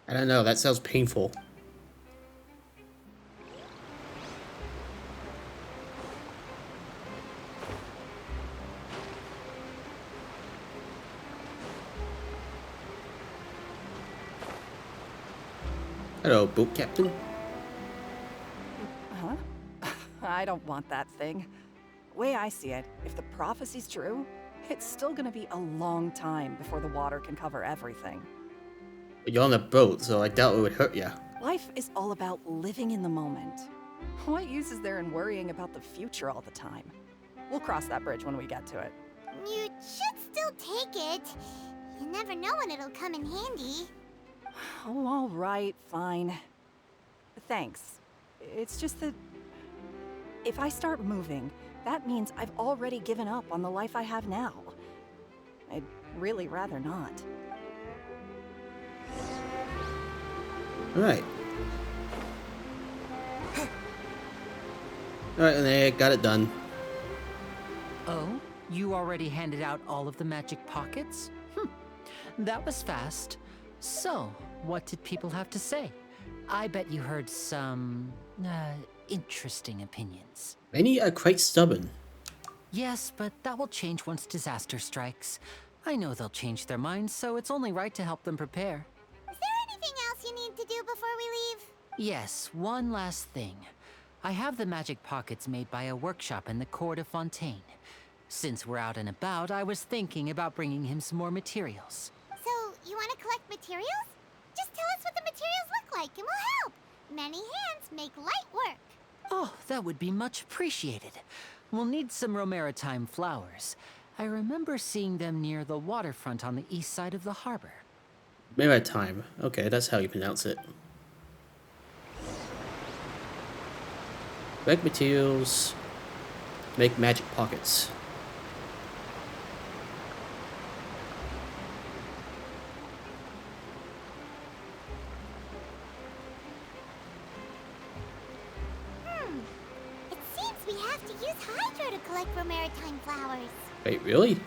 I don't know, that sounds painful. Hello, boat captain. Huh? I don't want that thing. Way I see it, if the prophecy's true, it's still gonna be a long time before the water can cover everything. But you're on a boat, so I doubt it would hurt ya. Life is all about living in the moment. What use is there in worrying about the future all the time? We'll cross that bridge when we get to it. You should still take it. You never know when it'll come in handy. Oh, all right, fine. Thanks. It's just that if I start moving, that means I've already given up on the life I have now. I'd really rather not. Alright. Alright, and they got it done. Oh, you already handed out all of the magic pockets? That was fast. So, what did people have to say? I bet you heard some, interesting opinions. Many are quite stubborn. Yes, but that will change once disaster strikes. I know they'll change their minds, so it's only right to help them prepare. Is there anything else you need to do before we leave? Yes, one last thing. I have the magic pockets made by a workshop in the court of Fontaine. Since we're out and about, I was thinking about bringing him some more materials. So, you want to collect materials? Just tell us what the materials look like and we'll help. Many hands make light work. Oh, that would be much appreciated. We'll need some Romaritime flowers. I remember seeing them near the waterfront on the east side of the harbor. Maritime. Okay, that's how you pronounce it. Make materials. Make magic pockets. It seems we have to use Hydro to collect Romaritime flowers. Wait, really?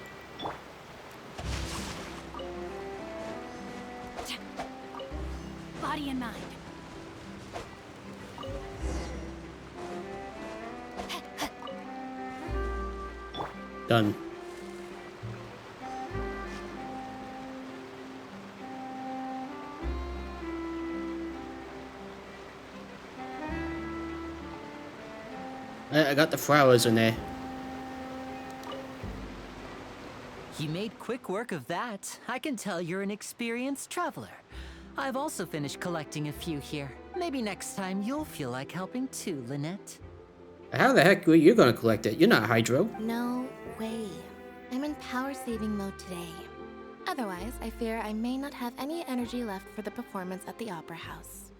Body and mind. Done. I got the flowers in there. You made quick work of that. I can tell you're an experienced traveler. I've also finished collecting a few here. Maybe next time you'll feel like helping too, Lynette. How the heck were you gonna collect it? You're not Hydro. No way. I'm in power saving mode today. Otherwise, I fear I may not have any energy left for the performance at the Opera House.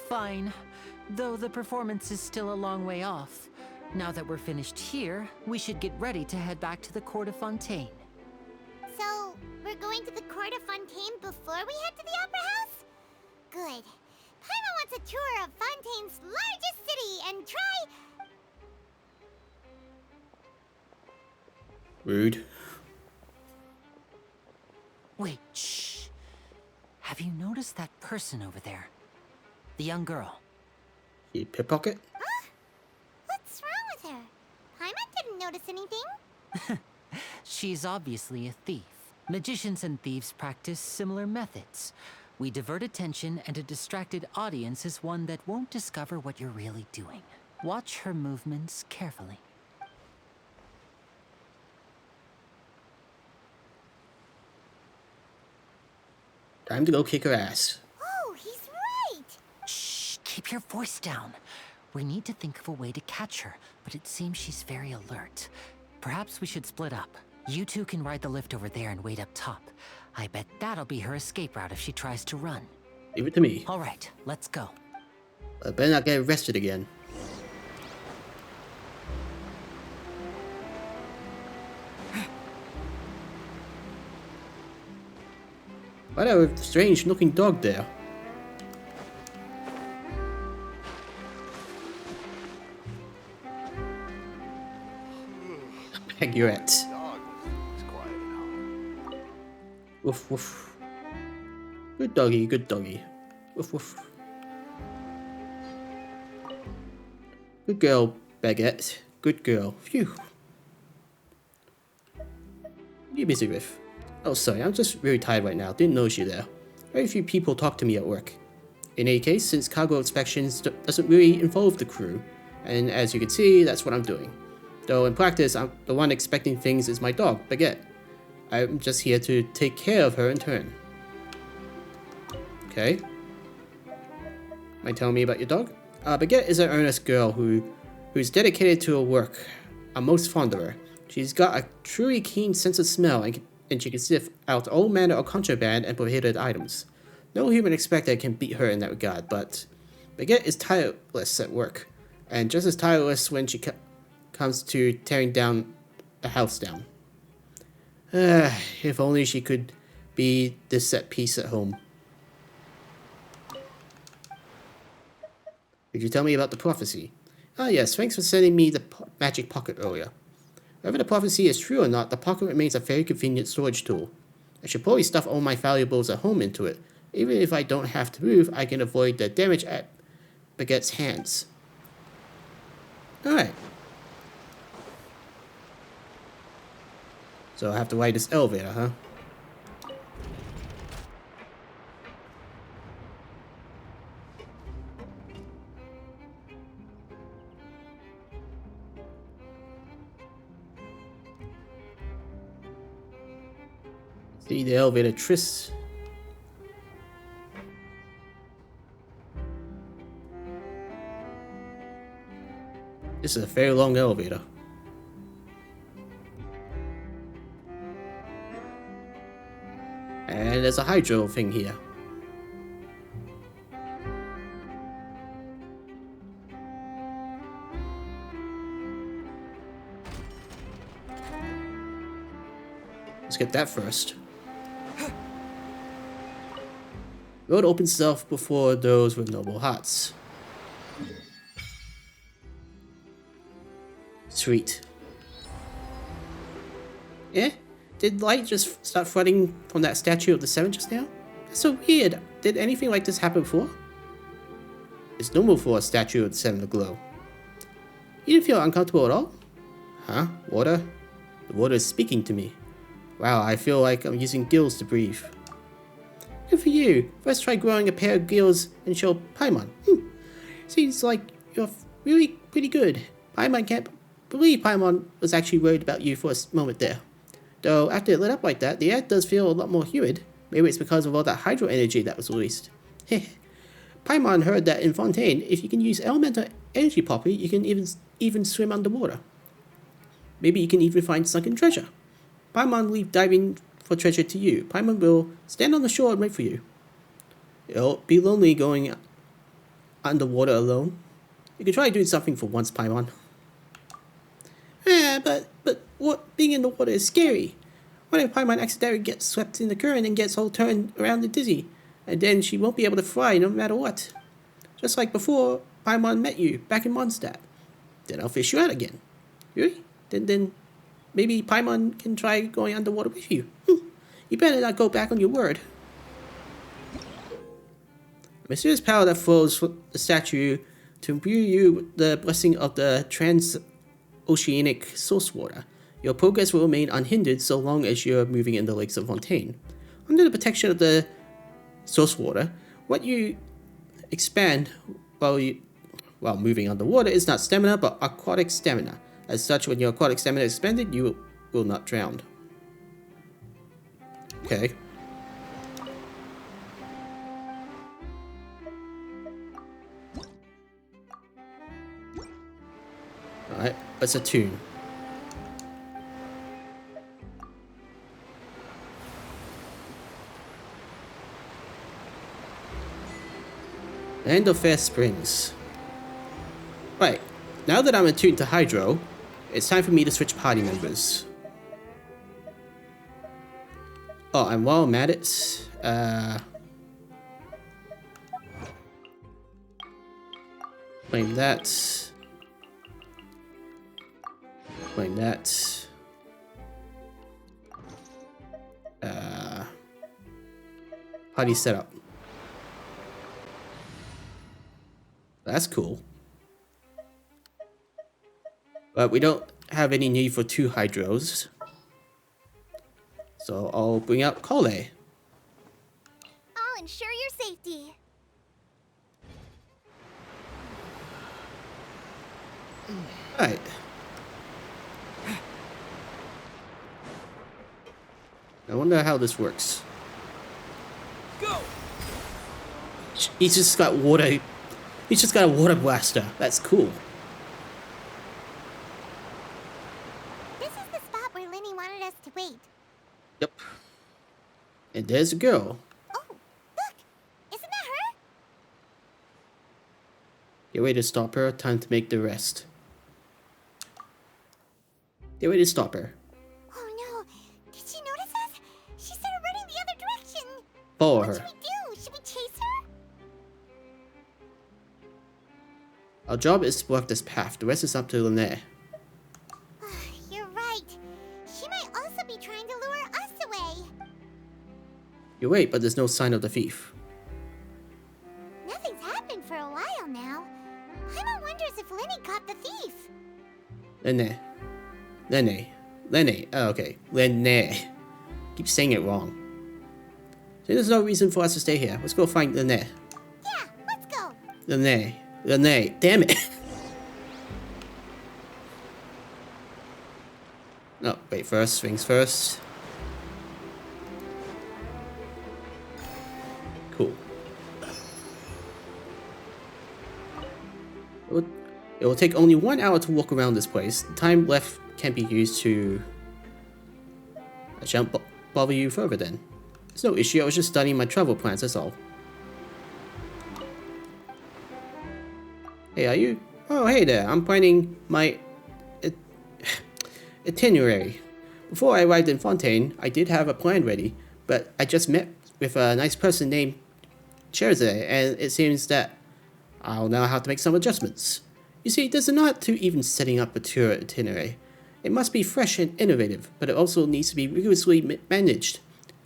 Fine. Though the performance is still a long way off. Now that we're finished here, we should get ready to head back to the Court of Fontaine. So, we're going to the Court of Fontaine before we head to the Opera House? Good. Paimon wants a tour of Fontaine's largest city and try... Rude. Wait, shh. Have you noticed that person over there? The young girl. You pickpocket? Huh? What's wrong with her? Paimon didn't notice anything. She's obviously a thief. Magicians and thieves practice similar methods. We divert attention, and a distracted audience is one that won't discover what you're really doing. Watch her movements carefully. Time to go kick her ass. Oh, he's right! Shh, keep your voice down. We need to think of a way to catch her, but it seems she's very alert. Perhaps we should split up. You two can ride the lift over there and wait up top. I bet that'll be her escape route if she tries to run. Leave it to me. All right, let's go. I better not get arrested again. Why do I have a strange looking dog there? Accurate. Dog was quiet now. Woof woof. Good doggy, good doggy. Woof woof. Good girl, Baguette. Good girl. Phew. What are you busy with? Oh, sorry, I'm just really tired right now. Didn't notice you there. Very few people talk to me at work. In any case, since cargo inspections doesn't really involve the crew, and as you can see, that's what I'm doing. Though in practice, the one expecting things is my dog, Baguette. I'm just here to take care of her in turn. Okay. Mind telling me about your dog? Baguette is an earnest girl who's dedicated to her work. I'm most fond of her. She's got a truly keen sense of smell and she can sniff out all manner of contraband and prohibited items. No human expected can beat her in that regard, but Baguette is tireless at work, and just as tireless when she comes to tearing down a house down. If only she could be this set piece at home. Could you tell me about the prophecy? Ah yes, thanks for sending me the magic pocket earlier. Whether the prophecy is true or not, the pocket remains a very convenient storage tool. I should probably stuff all my valuables at home into it. Even if I don't have to move, I can avoid the damage at Baguette's hands. Alright. So I have to ride this elevator, huh? See the elevator tris. This is a very long elevator. And there's a hydro thing here. Let's get that first. Road opens itself before those with noble hearts. Sweet. Eh? Did light just start flooding from that statue of the Seven just now? That's so weird. Did anything like this happen before? It's normal for a statue of the Seven to glow. You didn't feel uncomfortable at all? Huh? Water? The water is speaking to me. Wow, I feel like I'm using gills to breathe. Good for you. First try growing a pair of gills and show Paimon. Seems like you're really pretty good. Paimon can't believe Paimon was actually worried about you for a moment there. Though after it lit up like that, the air does feel a lot more humid. Maybe it's because of all that hydro energy that was released. Paimon heard that in Fontaine, if you can use elemental energy properly, you can even swim underwater. Maybe you can even find sunken treasure. Paimon believed diving for treasure to you. Paimon will stand on the shore and wait for you. It'll be lonely going underwater alone. You could try doing something for once, Paimon. But what being in the water is scary. What if Paimon accidentally gets swept in the current and gets all turned around and dizzy? And then she won't be able to fly no matter what. Just like before Paimon met you back in Mondstadt. Then I'll fish you out again. Really? Then maybe Paimon can try going underwater with you. You better not go back on your word. A mysterious power that flows from the statue to imbue you with the blessing of the transoceanic source water. Your progress will remain unhindered so long as you're moving in the lakes of Fontaine. Under the protection of the source water, what you expand while moving underwater is not stamina but aquatic stamina. As such, when your aquatic stamina is expended, you will not drown. Okay. Alright, let's attune. Land of Fair Springs. Right, now that I'm attuned to Hydro, it's time for me to switch party members. Oh, and while I'm at it, claim that. Claim that. Party setup. That's cool. But we don't have any need for 2 Hydros. So I'll bring out Kole. I'll ensure your safety. Alright. I wonder how this works. Go! He's just got water. He's just got a water blaster. That's cool. This is the spot where Linny wanted us to wait. Yep. And there's a girl. Oh, look! Isn't that her? Get ready to stop her. Time to make the rest. Get ready to stop her. Oh no! Did she notice us? She started running the other direction. Follow her. What should we do? Should we chase her? Our job is to block this path. The rest is up to Lene. You're right. She might also be trying to lure us away. You're right, but there's no sign of the thief. Nothing's happened for a while now. Paimon wonders if Linny caught the thief. Lene. Oh, okay. Lene. Keep saying it wrong. So there's no reason for us to stay here. Let's go find Lene. Yeah, let's go. Lene. Damn it. No, wait, first things first. Cool. It will take only 1 hour to walk around this place. The time left can't be used to... I shan't bother you further then. It's no issue, I was just studying my travel plans, that's all. Hey, are you? Oh, hey there, I'm planning my... itinerary. Before I arrived in Fontaine, I did have a plan ready, but I just met with a nice person named Cherzay, and it seems that I'll now have to make some adjustments. You see, there's an art to even setting up a tour itinerary. It must be fresh and innovative, but it also needs to be rigorously managed,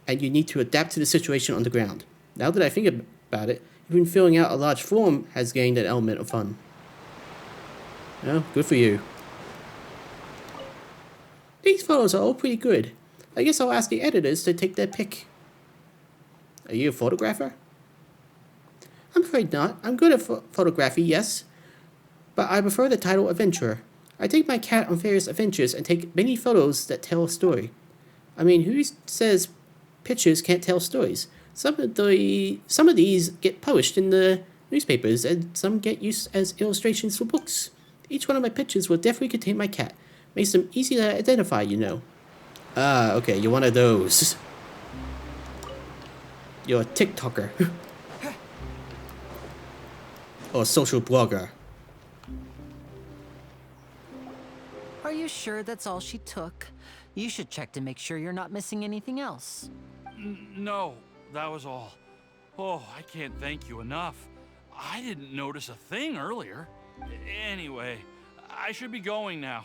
and you need to adapt to the situation on the ground. Now that I think about it, even filling out a large form has gained an element of fun. Well, good for you. These photos are all pretty good. I guess I'll ask the editors to take their pick. Are you a photographer? I'm afraid not. I'm good at photography, yes. But I prefer the title adventurer. I take my cat on various adventures and take many photos that tell a story. I mean, who says pictures can't tell stories? Some of these get published in the newspapers, and some get used as illustrations for books. Each one of my pictures will definitely contain my cat. Makes them easy to identify, you know. Ah, okay, you're one of those. You're a TikToker. Or a social blogger. Are you sure that's all she took? You should check to make sure you're not missing anything else. No, that was all. Oh, I can't thank you enough. I didn't notice a thing earlier. Anyway, I should be going now.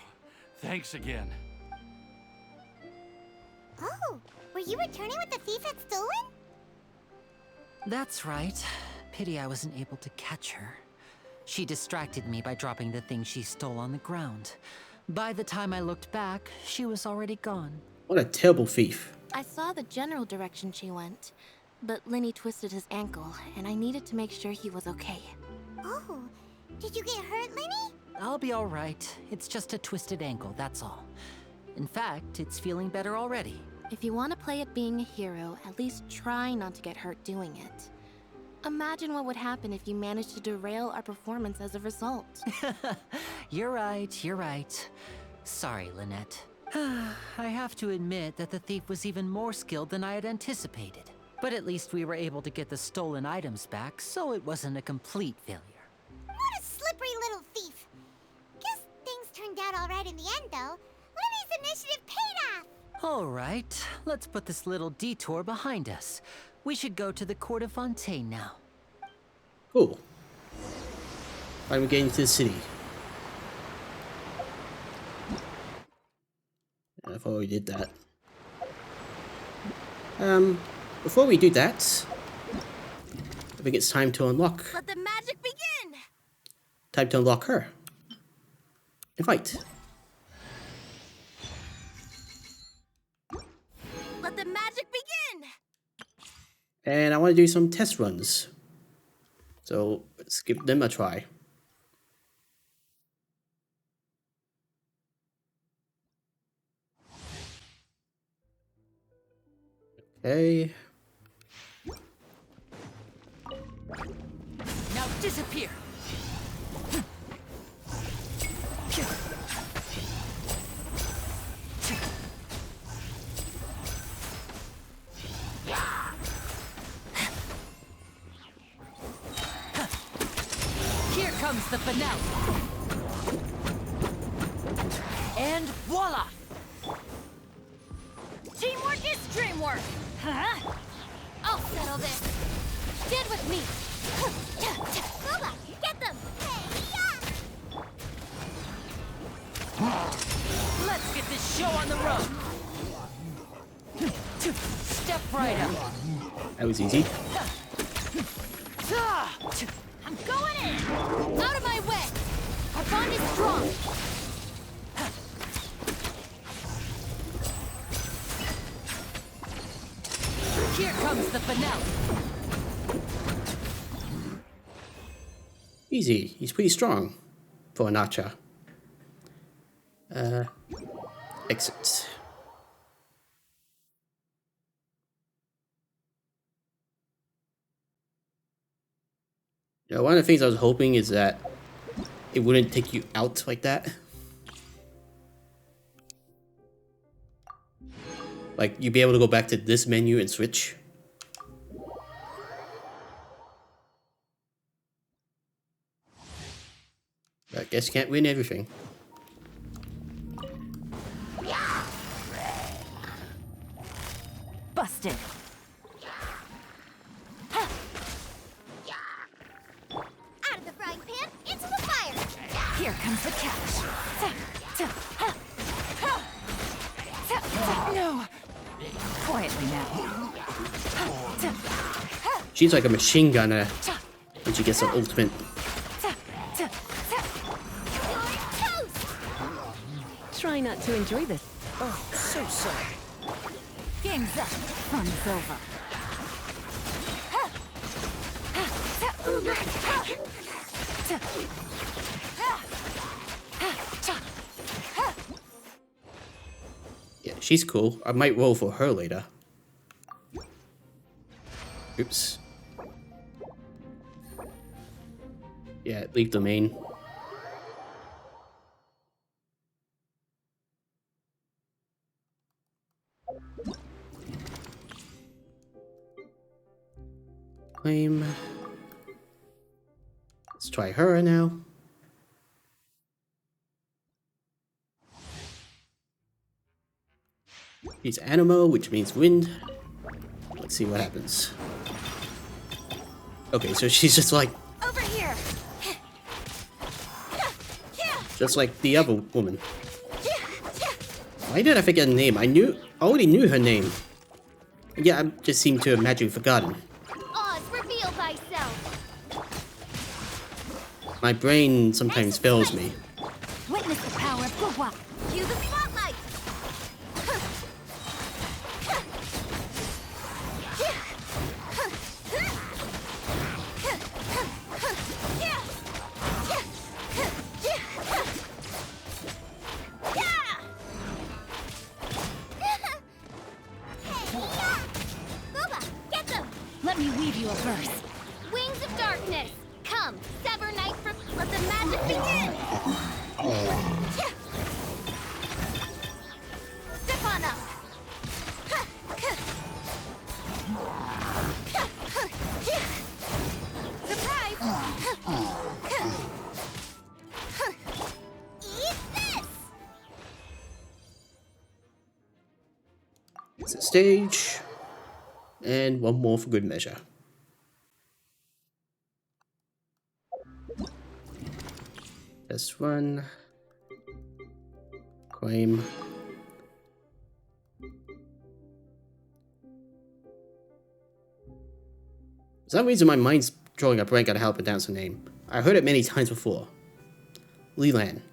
Thanks again. Oh, were you returning what the thief had stolen? That's right. Pity I wasn't able to catch her. She distracted me by dropping the thing she stole on the ground. By the time I looked back, she was already gone. What a terrible thief. I saw the general direction she went, but Lenny twisted his ankle, and I needed to make sure he was okay. Oh, did you get hurt, Lenny? I'll be all right. It's just a twisted ankle, that's all. In fact, it's feeling better already. If you want to play at being a hero, at least try not to get hurt doing it. Imagine what would happen if you managed to derail our performance as a result. You're right, you're right. Sorry, Lynette. I have to admit that the thief was even more skilled than I had anticipated. But at least we were able to get the stolen items back, so it wasn't a complete failure. What a slippery little thief. Guess things turned out all right in the end, though. Lenny's initiative paid off. All right, let's put this little detour behind us. We should go to the Court of Fontaine now. Cool. Finally getting to the city. I thought we did that. Before we do that, I think it's time to unlock. Let the magic begin! Time to unlock her. Invite. Let the magic begin! And I want to do some test runs. So let's give them a try. Okay. Now disappear! Here comes the finale! And voila! Teamwork is dreamwork! Huh? I'll settle this. Stand with me. Boba, get them. Let's get this show on the road! Step right up! That was easy. I'm going in. Out of my way. Our bond is strong. Here comes the finale! Easy. He's pretty strong for an archer. Exit. You know, one of the things I was hoping is that it wouldn't take you out like that. Like, you'd be able to go back to this menu and switch. I guess you can't win everything. Busted! Out of the frying pan, into the fire. Here comes the catch! No! Quietly now. She's like a machine gunner when she gets her ultimate. Try not to enjoy this. Oh, so sorry. Game's up. Fun's over. Yeah, she's cool. I might roll for her later. Oops. Yeah, leave domain. Claim. Let's try her now. She's Animo, which means wind. Let's see what happens. Okay, so she's just like... Over here. Just like the other woman. Why did I forget her name? I already knew her name. Yeah, I just seem to have magically forgotten. Oz, reveal thyself. My brain sometimes fails me. Witness the power of Gugwa. Cue the spotlight. Let me weave you a verse. Wings of darkness, come, sever night from. Let the magic begin. Step on up. Surprise! Eat this. It's a stage. And one more for good measure. Test run. Claim. For some reason my mind's drawing a blank on how to pronounce her name. I heard it many times before. Leland.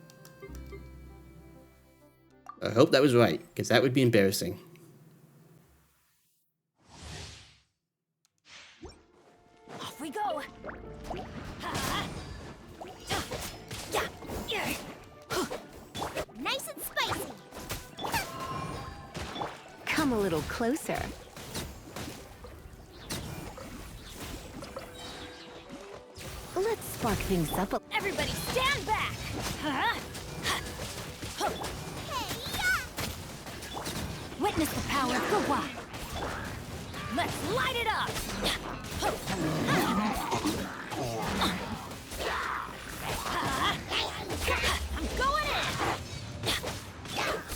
I hope that was right, because that would be embarrassing. Off we go. Nice and spicy. Come a little closer. Let's spark things up. Everybody stand back. Witness the power of Gugwa. Let's light it up. I'm going in.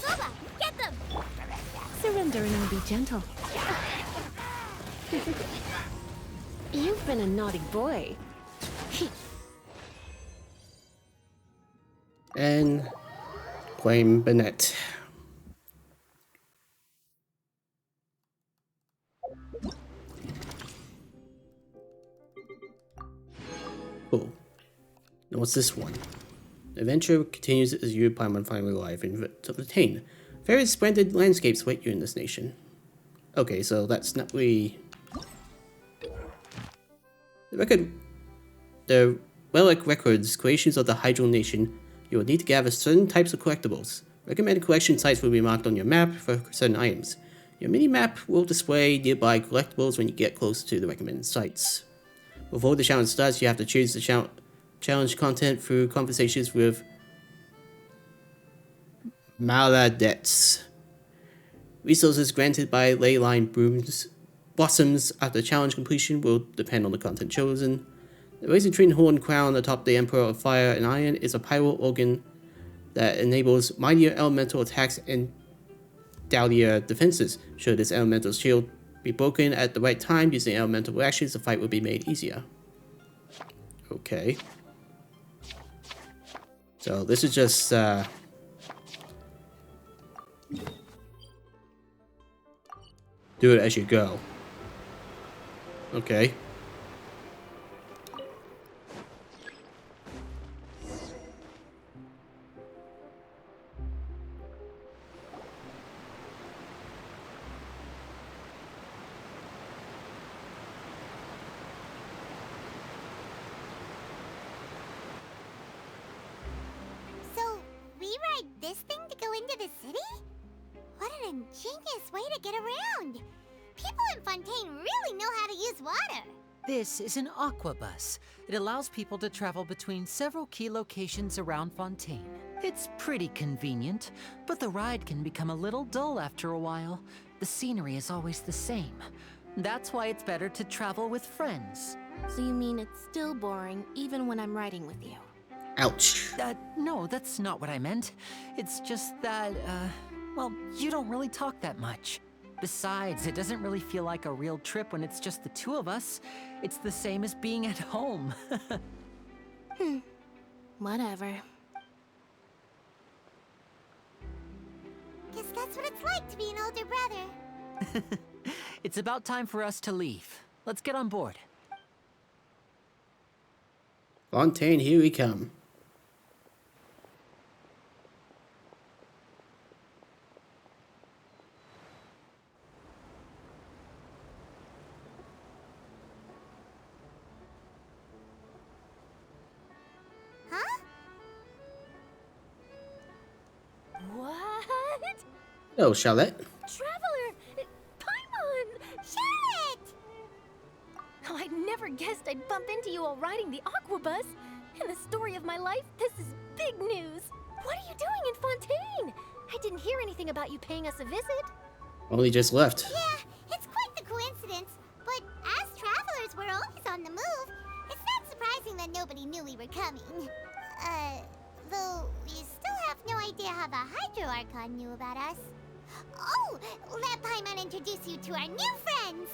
Gugwa, get them. Surrender and be gentle. You've been a naughty boy. And claim Bennett. Cool. Now what's this one? Adventure continues as you, PAIMON, finally arrive in Fontaine. Various splendid landscapes await you in this nation. Okay, so that's not really... The relic records creations of the Hydro Nation. You will need to gather certain types of collectibles. Recommended collection sites will be marked on your map for certain items. Your mini-map will display nearby collectibles when you get close to the recommended sites. Before the challenge starts, you have to choose the challenge content through conversations with Maladets. Resources granted by Leyline Blossoms after challenge completion will depend on the content chosen. The Razor Twin Horn crown atop the Emperor of Fire and Iron is a pyro organ that enables mightier elemental attacks and doughtier defenses. Should this elemental shield be broken at the right time using elemental reactions, the fight will be made easier. Okay. So this is just do it as you go. Okay. So, we ride this thing to go into the city? What an ingenious way to get around! People in Fontaine really know how to use water! This is an aqua bus. It allows people to travel between several key locations around Fontaine. It's pretty convenient, but the ride can become a little dull after a while. The scenery is always the same. That's why it's better to travel with friends. So you mean it's still boring even when I'm riding with you? Ouch. No, that's not what I meant. It's just that, well, you don't really talk that much. Besides, it doesn't really feel like a real trip when it's just the two of us. It's the same as being at home. Whatever. Guess that's what it's like to be an older brother. It's about time for us to leave. Let's get on board. Fontaine, here we come. Huh? What? Hello, Charlotte. Traveler! Paimon! Charlotte! Oh, I never guessed I'd bump into you while riding the Aquabus. In the story of my life, this is big news. What are you doing in Fontaine? I didn't hear anything about you paying us a visit. Only just left. Yeah, it's quite the coincidence. But as travelers, we're always on the move. It's not surprising that nobody knew we were coming. Though we still have no idea how the Hydro Archon knew about us. Oh, let Paimon introduce you to our new friends.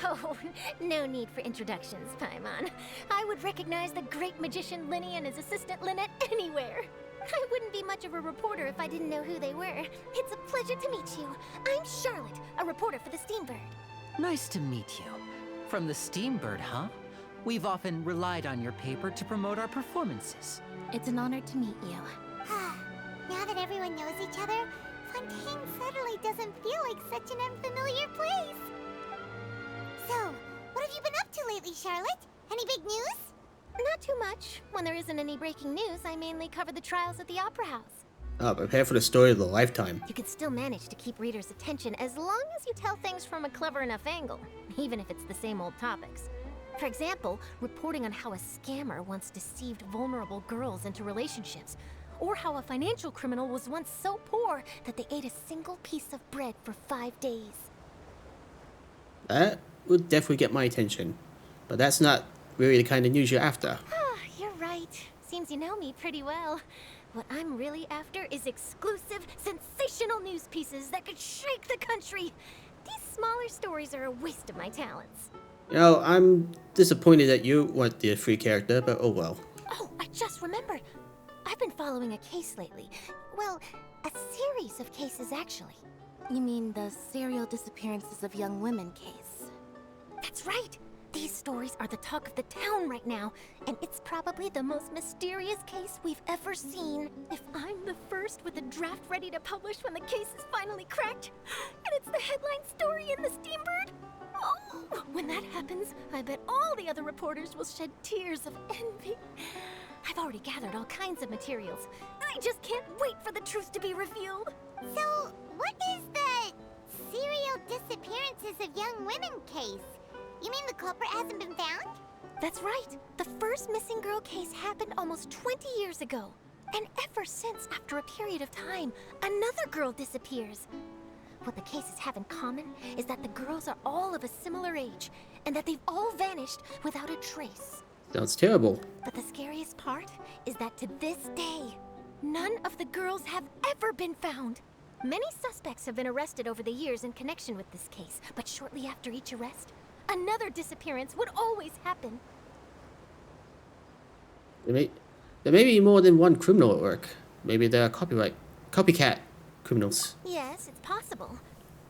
Oh, no need for introductions, Paimon. I would recognize the great magician Linny and his assistant Lynette anywhere. I wouldn't be much of a reporter if I didn't know who they were. It's a pleasure to meet you. I'm Charlotte, a reporter for the Steambird. Nice to meet you. From the Steambird, huh? We've often relied on your paper to promote our performances. It's an honor to meet you. Now that everyone knows each other, Fontaine suddenly doesn't feel like such an unfamiliar place. So, what have you been up to lately, Charlotte? Any big news? Not too much. When there isn't any breaking news, I mainly cover the trials at the Opera House. Prepare for the story of the lifetime. You can still manage to keep readers' attention as long as you tell things from a clever enough angle, even if it's the same old topics. For example, reporting on how a scammer once deceived vulnerable girls into relationships, or how a financial criminal was once so poor that they ate a single piece of bread for 5 days. That would definitely get my attention. But that's not really the kind of news you're after. Ah, you're right. Seems you know me pretty well. What I'm really after is exclusive, sensational news pieces that could shake the country. These smaller stories are a waste of my talents. You know, I'm disappointed that you weren't the free character, but oh well. Oh, I just remembered. I've been following a case lately. Well, a series of cases, actually. You mean the serial disappearances of young women case? That's right. These stories are the talk of the town right now, and it's probably the most mysterious case we've ever seen. If I'm the first with a draft ready to publish when the case is finally cracked, and it's the headline story in the Steambird, oh, when that happens, I bet all the other reporters will shed tears of envy. I've already gathered all kinds of materials. I just can't wait for the truth to be revealed. So, what is the serial disappearances of young women case? You mean the culprit hasn't been found? That's right. The first missing girl case happened almost 20 years ago. And ever since, after a period of time, another girl disappears. What the cases have in common is that the girls are all of a similar age, and that they've all vanished without a trace. Sounds terrible. But the scariest part is that to this day, none of the girls have ever been found. Many suspects have been arrested over the years in connection with this case, but shortly after each arrest, another disappearance would always happen. There may be more than one criminal at work. Maybe they're copycat criminals. Yes, it's possible.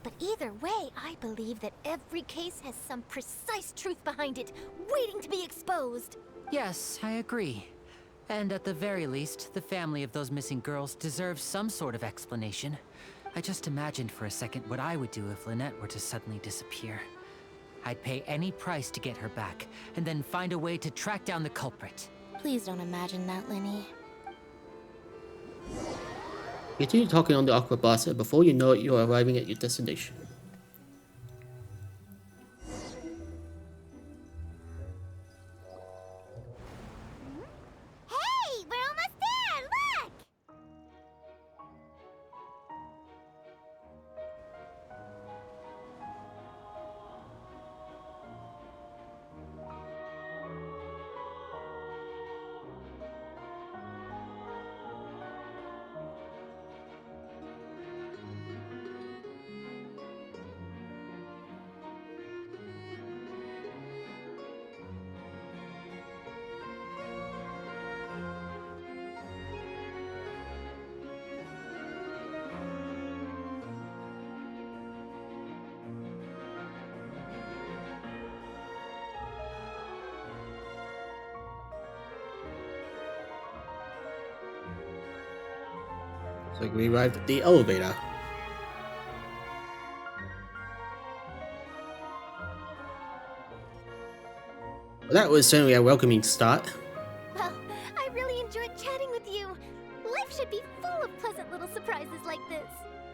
But either way, I believe that every case has some precise truth behind it, waiting to be exposed. Yes, I agree. And at the very least, the family of those missing girls deserves some sort of explanation. I just imagined for a second what I would do if Lynette were to suddenly disappear. I'd pay any price to get her back, and then find a way to track down the culprit. Please don't imagine that, Linny. Continue talking on the aqua bus, and before you know it, you're arriving at your destination. Hey, we're almost there! Look! Looks like we arrived at the elevator. Well, that was certainly a welcoming start. Well, I really enjoyed chatting with you. Life should be full of pleasant little surprises like this.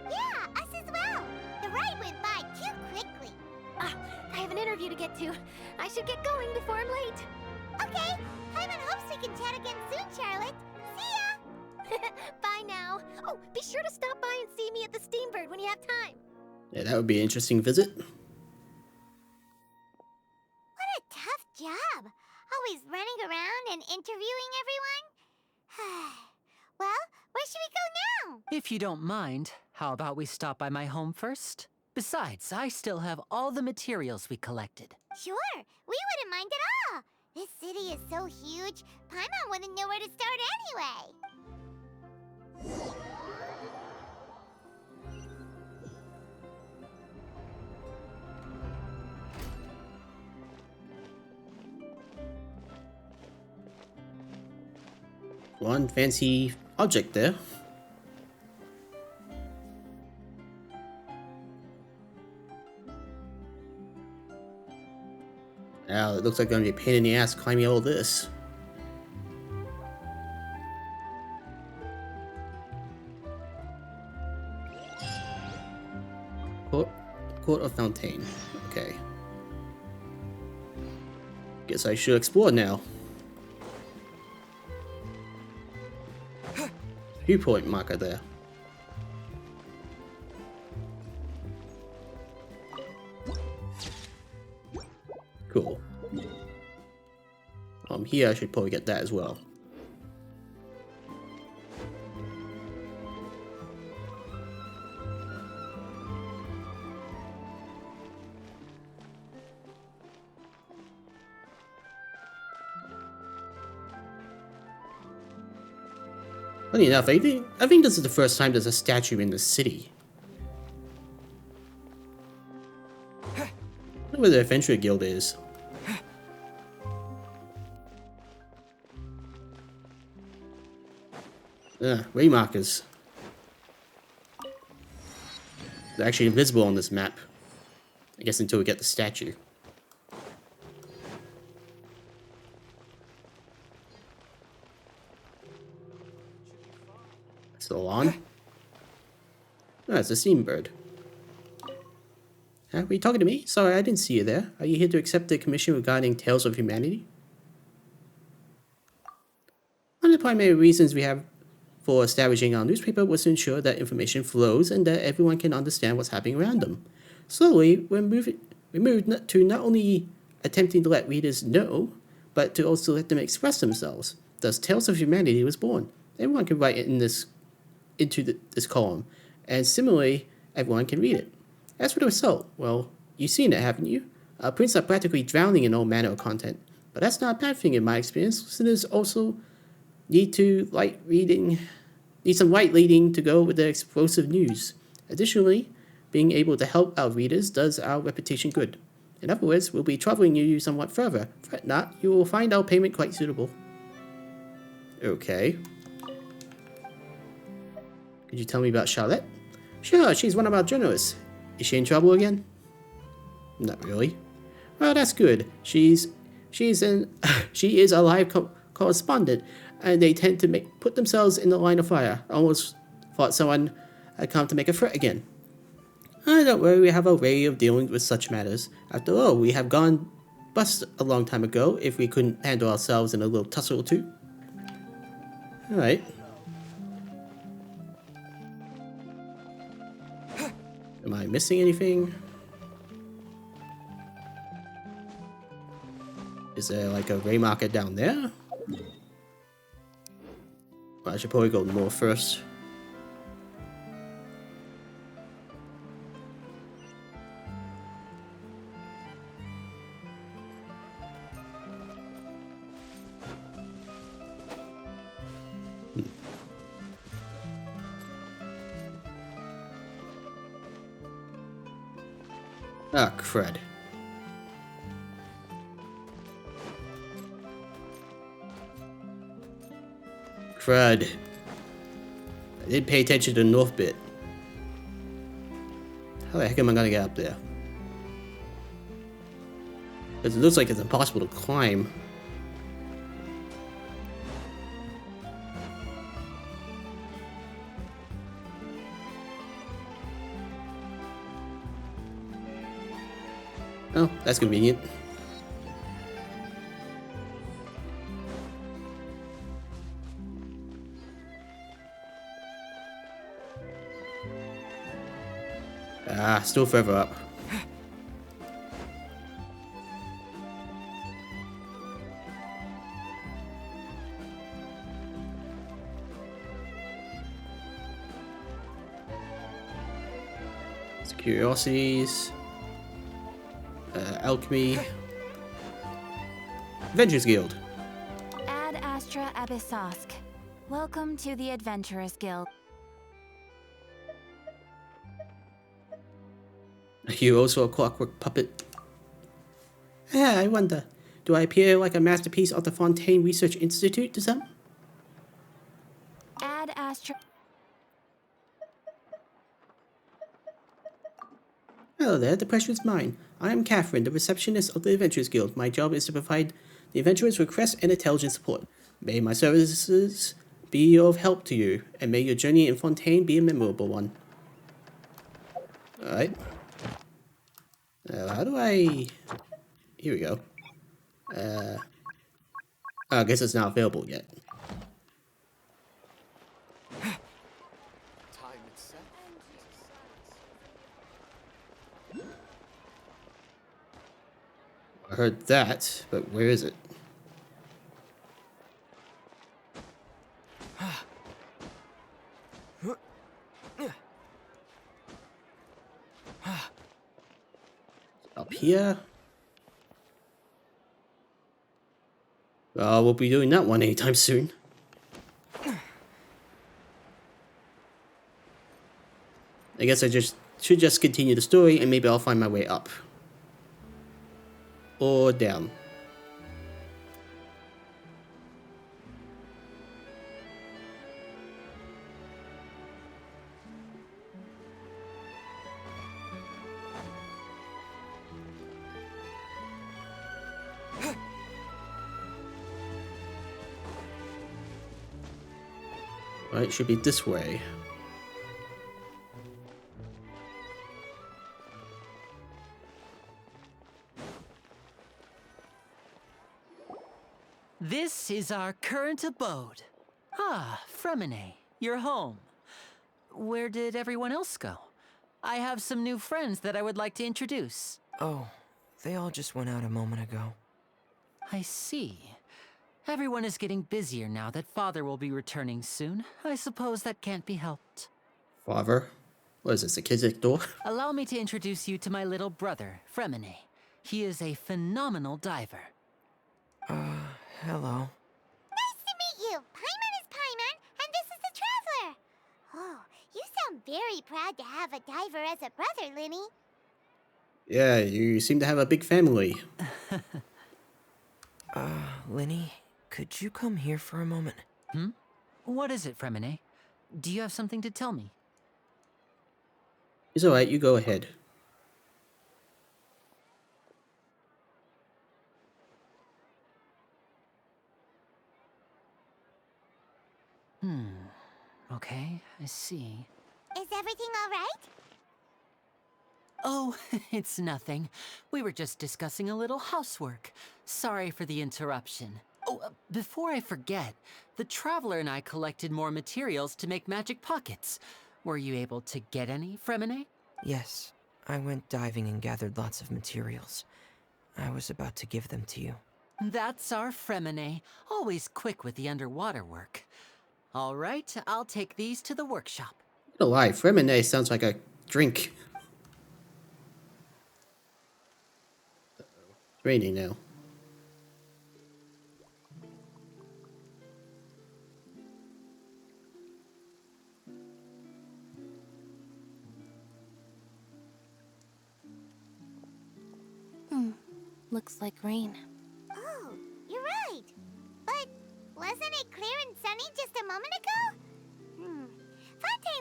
Yeah, us as well. The ride went by too quickly. Ah, I have an interview to get to. I should get going before I'm late. Okay, Paimon hopes we can chat again soon, Charlotte. See ya! Bye now. Oh, be sure to stop by and see me at the Steambird when you have time. Yeah, that would be an interesting visit. What a tough job. Always running around and interviewing everyone. Well, where should we go now? If you don't mind, how about we stop by my home first? Besides, I still have all the materials we collected. Sure, we wouldn't mind at all. This city is so huge, Paimon wouldn't know where to start anyway. One fancy object there. Now it looks like going to be a pain in the ass climbing all this. Court of Fontaine. Okay. Guess I should explore now. Viewpoint marker there. Cool. Here I should probably get that as well. Funny enough, I think this is the first time there's a statue in the city. I wonder where the Adventure Guild is. Way markers. They're actually invisible on this map. I guess until we get the statue. Still on? Oh, it's a Steambird. Were you talking to me? Sorry, I didn't see you there. Are you here to accept the commission regarding Tales of Humanity? One of the primary reasons we have for establishing our newspaper was to ensure that information flows and that everyone can understand what's happening around them. Slowly, we moved to not only attempting to let readers know, but to also let them express themselves. Thus, Tales of Humanity was born. Everyone can write in this column, and similarly, everyone can read it. As for the result, well, you've seen it, haven't you? Our prints are practically drowning in all manner of content, but that's not a bad thing in my experience. Listeners also need some light reading to go with the explosive news. Additionally, being able to help our readers does our reputation good. In other words, we'll be troubling you somewhat further. Fret not, you will find our payment quite suitable. Okay. Could you tell me about Charlotte? Sure, she's one of our journalists. Is she in trouble again? Not really. Well, that's good. She is a live correspondent, and they tend to put themselves in the line of fire. I almost thought someone had come to make a threat again. Don't worry, we have a way of dealing with such matters. After all, we have gone bust a long time ago if we couldn't handle ourselves in a little tussle or two. Alright. Am I missing anything? Is there like a ray marker down there? Well, I should probably go north first. Ah, crud. Crud. I did pay attention to the north bit. How the heck am I gonna get up there? Because it looks like it's impossible to climb. Oh, that's convenient. Ah, still further up. Curiosities. Alchemy. Adventurers Guild. Ad Astra Abyssosk. Welcome to the Adventurers Guild. Are you also a clockwork puppet? Ah, I wonder, do I appear like a masterpiece of the Fontaine Research Institute to some? Ad Astra. Hello there, the pleasure is mine. I am Catherine, the receptionist of the Adventurers Guild. My job is to provide the adventurers with quest and intelligence support. May my services be of help to you, and may your journey in Fontaine be a memorable one. Alright. How do I... Here we go. Oh, I guess it's not available yet. I heard that, but where is it? Up here? We'll be doing that one anytime soon. I guess I should just continue the story and maybe I'll find my way up. Or down. Right, it should be this way. This is our current abode. Ah, Fremine, you're home. Where did everyone else go? I have some new friends that I would like to introduce. Oh, they all just went out a moment ago. I see. Everyone is getting busier now that Father will be returning soon. I suppose that can't be helped. Father? What is this, the kids next door? Allow me to introduce you to my little brother, Fremine. He is a phenomenal diver. Hello. Nice to meet you. Paimon is Paimon, and this is the Traveler. Oh, you sound very proud to have a diver as a brother, Linny. Yeah, you seem to have a big family. Linny, could you come here for a moment? What is it, Fremine? Do you have something to tell me? It's alright, you go ahead. Okay, I see. Is everything all right? Oh, it's nothing. We were just discussing a little housework. Sorry for the interruption. Oh, before I forget, the Traveler and I collected more materials to make magic pockets. Were you able to get any, Fremine? Yes, I went diving and gathered lots of materials. I was about to give them to you. That's our Fremine, always quick with the underwater work. All right, I'll take these to the workshop. Not a lie, Fremine sounds like a drink. It's raining now. Looks like rain. Oh, you're right. But wasn't it clear and sunny just a moment ago?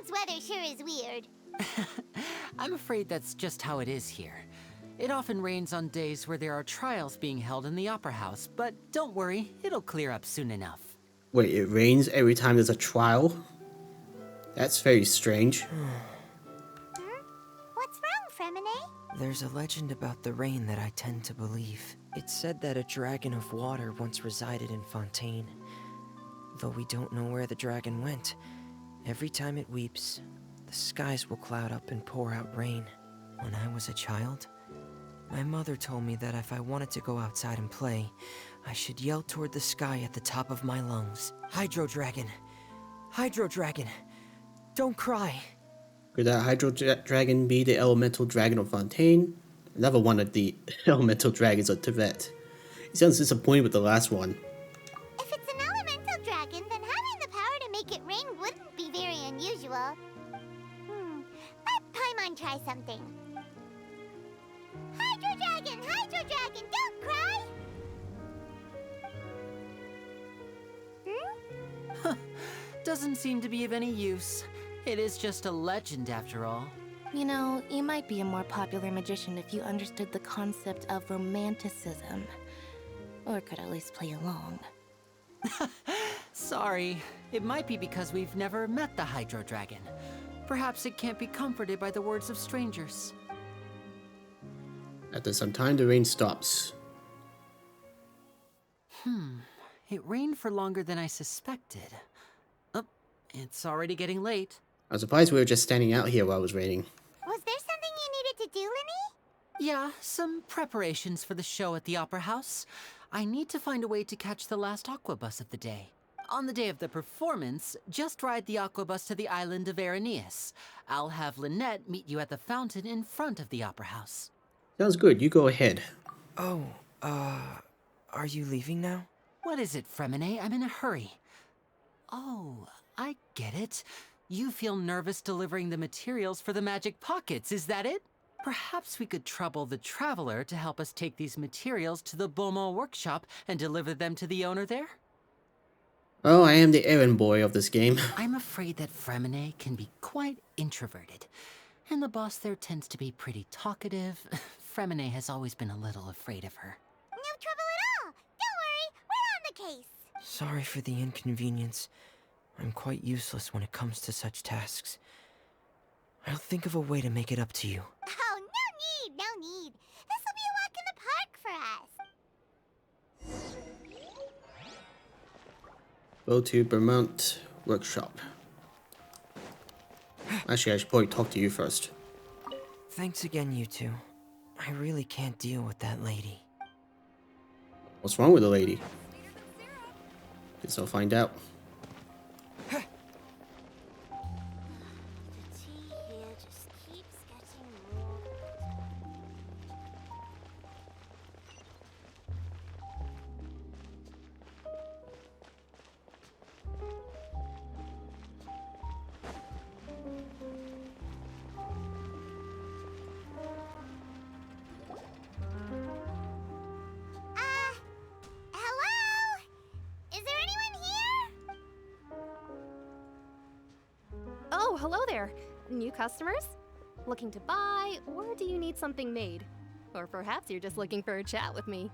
Giants weather sure is weird. I'm afraid that's just how it is here. It often rains on days where there are trials being held in the Opera House, but don't worry, it'll clear up soon enough. Wait, it rains every time there's a trial? That's very strange. What's wrong, Fremine? There's a legend about the rain that I tend to believe. It's said that a dragon of water once resided in Fontaine. Though we don't know where the dragon went, every time it weeps, the skies will cloud up and pour out rain. When I was a child, my mother told me that if I wanted to go outside and play, I should yell toward the sky at the top of my lungs. Hydro Dragon! Hydro Dragon! Don't cry! Could that Hydro Dragon be the elemental dragon of Fontaine? Another one of the elemental dragons of Tibet. He sounds disappointed with the last one. If it's an elemental dragon, then having the power to make it rain wouldn't be very unusual. Let Paimon try something. Hydro Dragon, don't cry! Doesn't seem to be of any use. It is just a legend after all. You know, you might be a more popular magician if you understood the concept of romanticism. Or could at least play along. Sorry, it might be because we've never met the Hydro Dragon. Perhaps it can't be comforted by the words of strangers. After some time, the rain stops. It rained for longer than I suspected. Oh, it's already getting late. I was surprised we were just standing out here while it was raining. Was there something you needed to do, Linny? Yeah, some preparations for the show at the Opera House. I need to find a way to catch the last aqua bus of the day. On the day of the performance, just ride the aqua bus to the island of Aranias. I'll have Lynette meet you at the fountain in front of the Opera House. Sounds good, you go ahead. Oh, are you leaving now? What is it, Fremine? I'm in a hurry. Oh, I get it. You feel nervous delivering the materials for the magic pockets, is that it? Perhaps we could trouble the Traveler to help us take these materials to the Beaumont workshop and deliver them to the owner there? Oh, I am the errand boy of this game. I'm afraid that Fremine can be quite introverted, and the boss there tends to be pretty talkative. Fremine has always been a little afraid of her. No trouble at all! Don't worry, we're on the case! Sorry for the inconvenience. I'm quite useless when it comes to such tasks. I'll think of a way to make it up to you. Oh, no need! This will be a walk in the park for us! Go to Beaumont workshop. Actually, I should probably talk to you first. Thanks again, you two. I really can't deal with that lady. What's wrong with the lady? Guess I'll find out. The tea here just keeps getting more. Hello? Is there anyone here? Oh, hello there. New customers? Looking to buy, or do you need something made? Or perhaps you're just looking for a chat with me.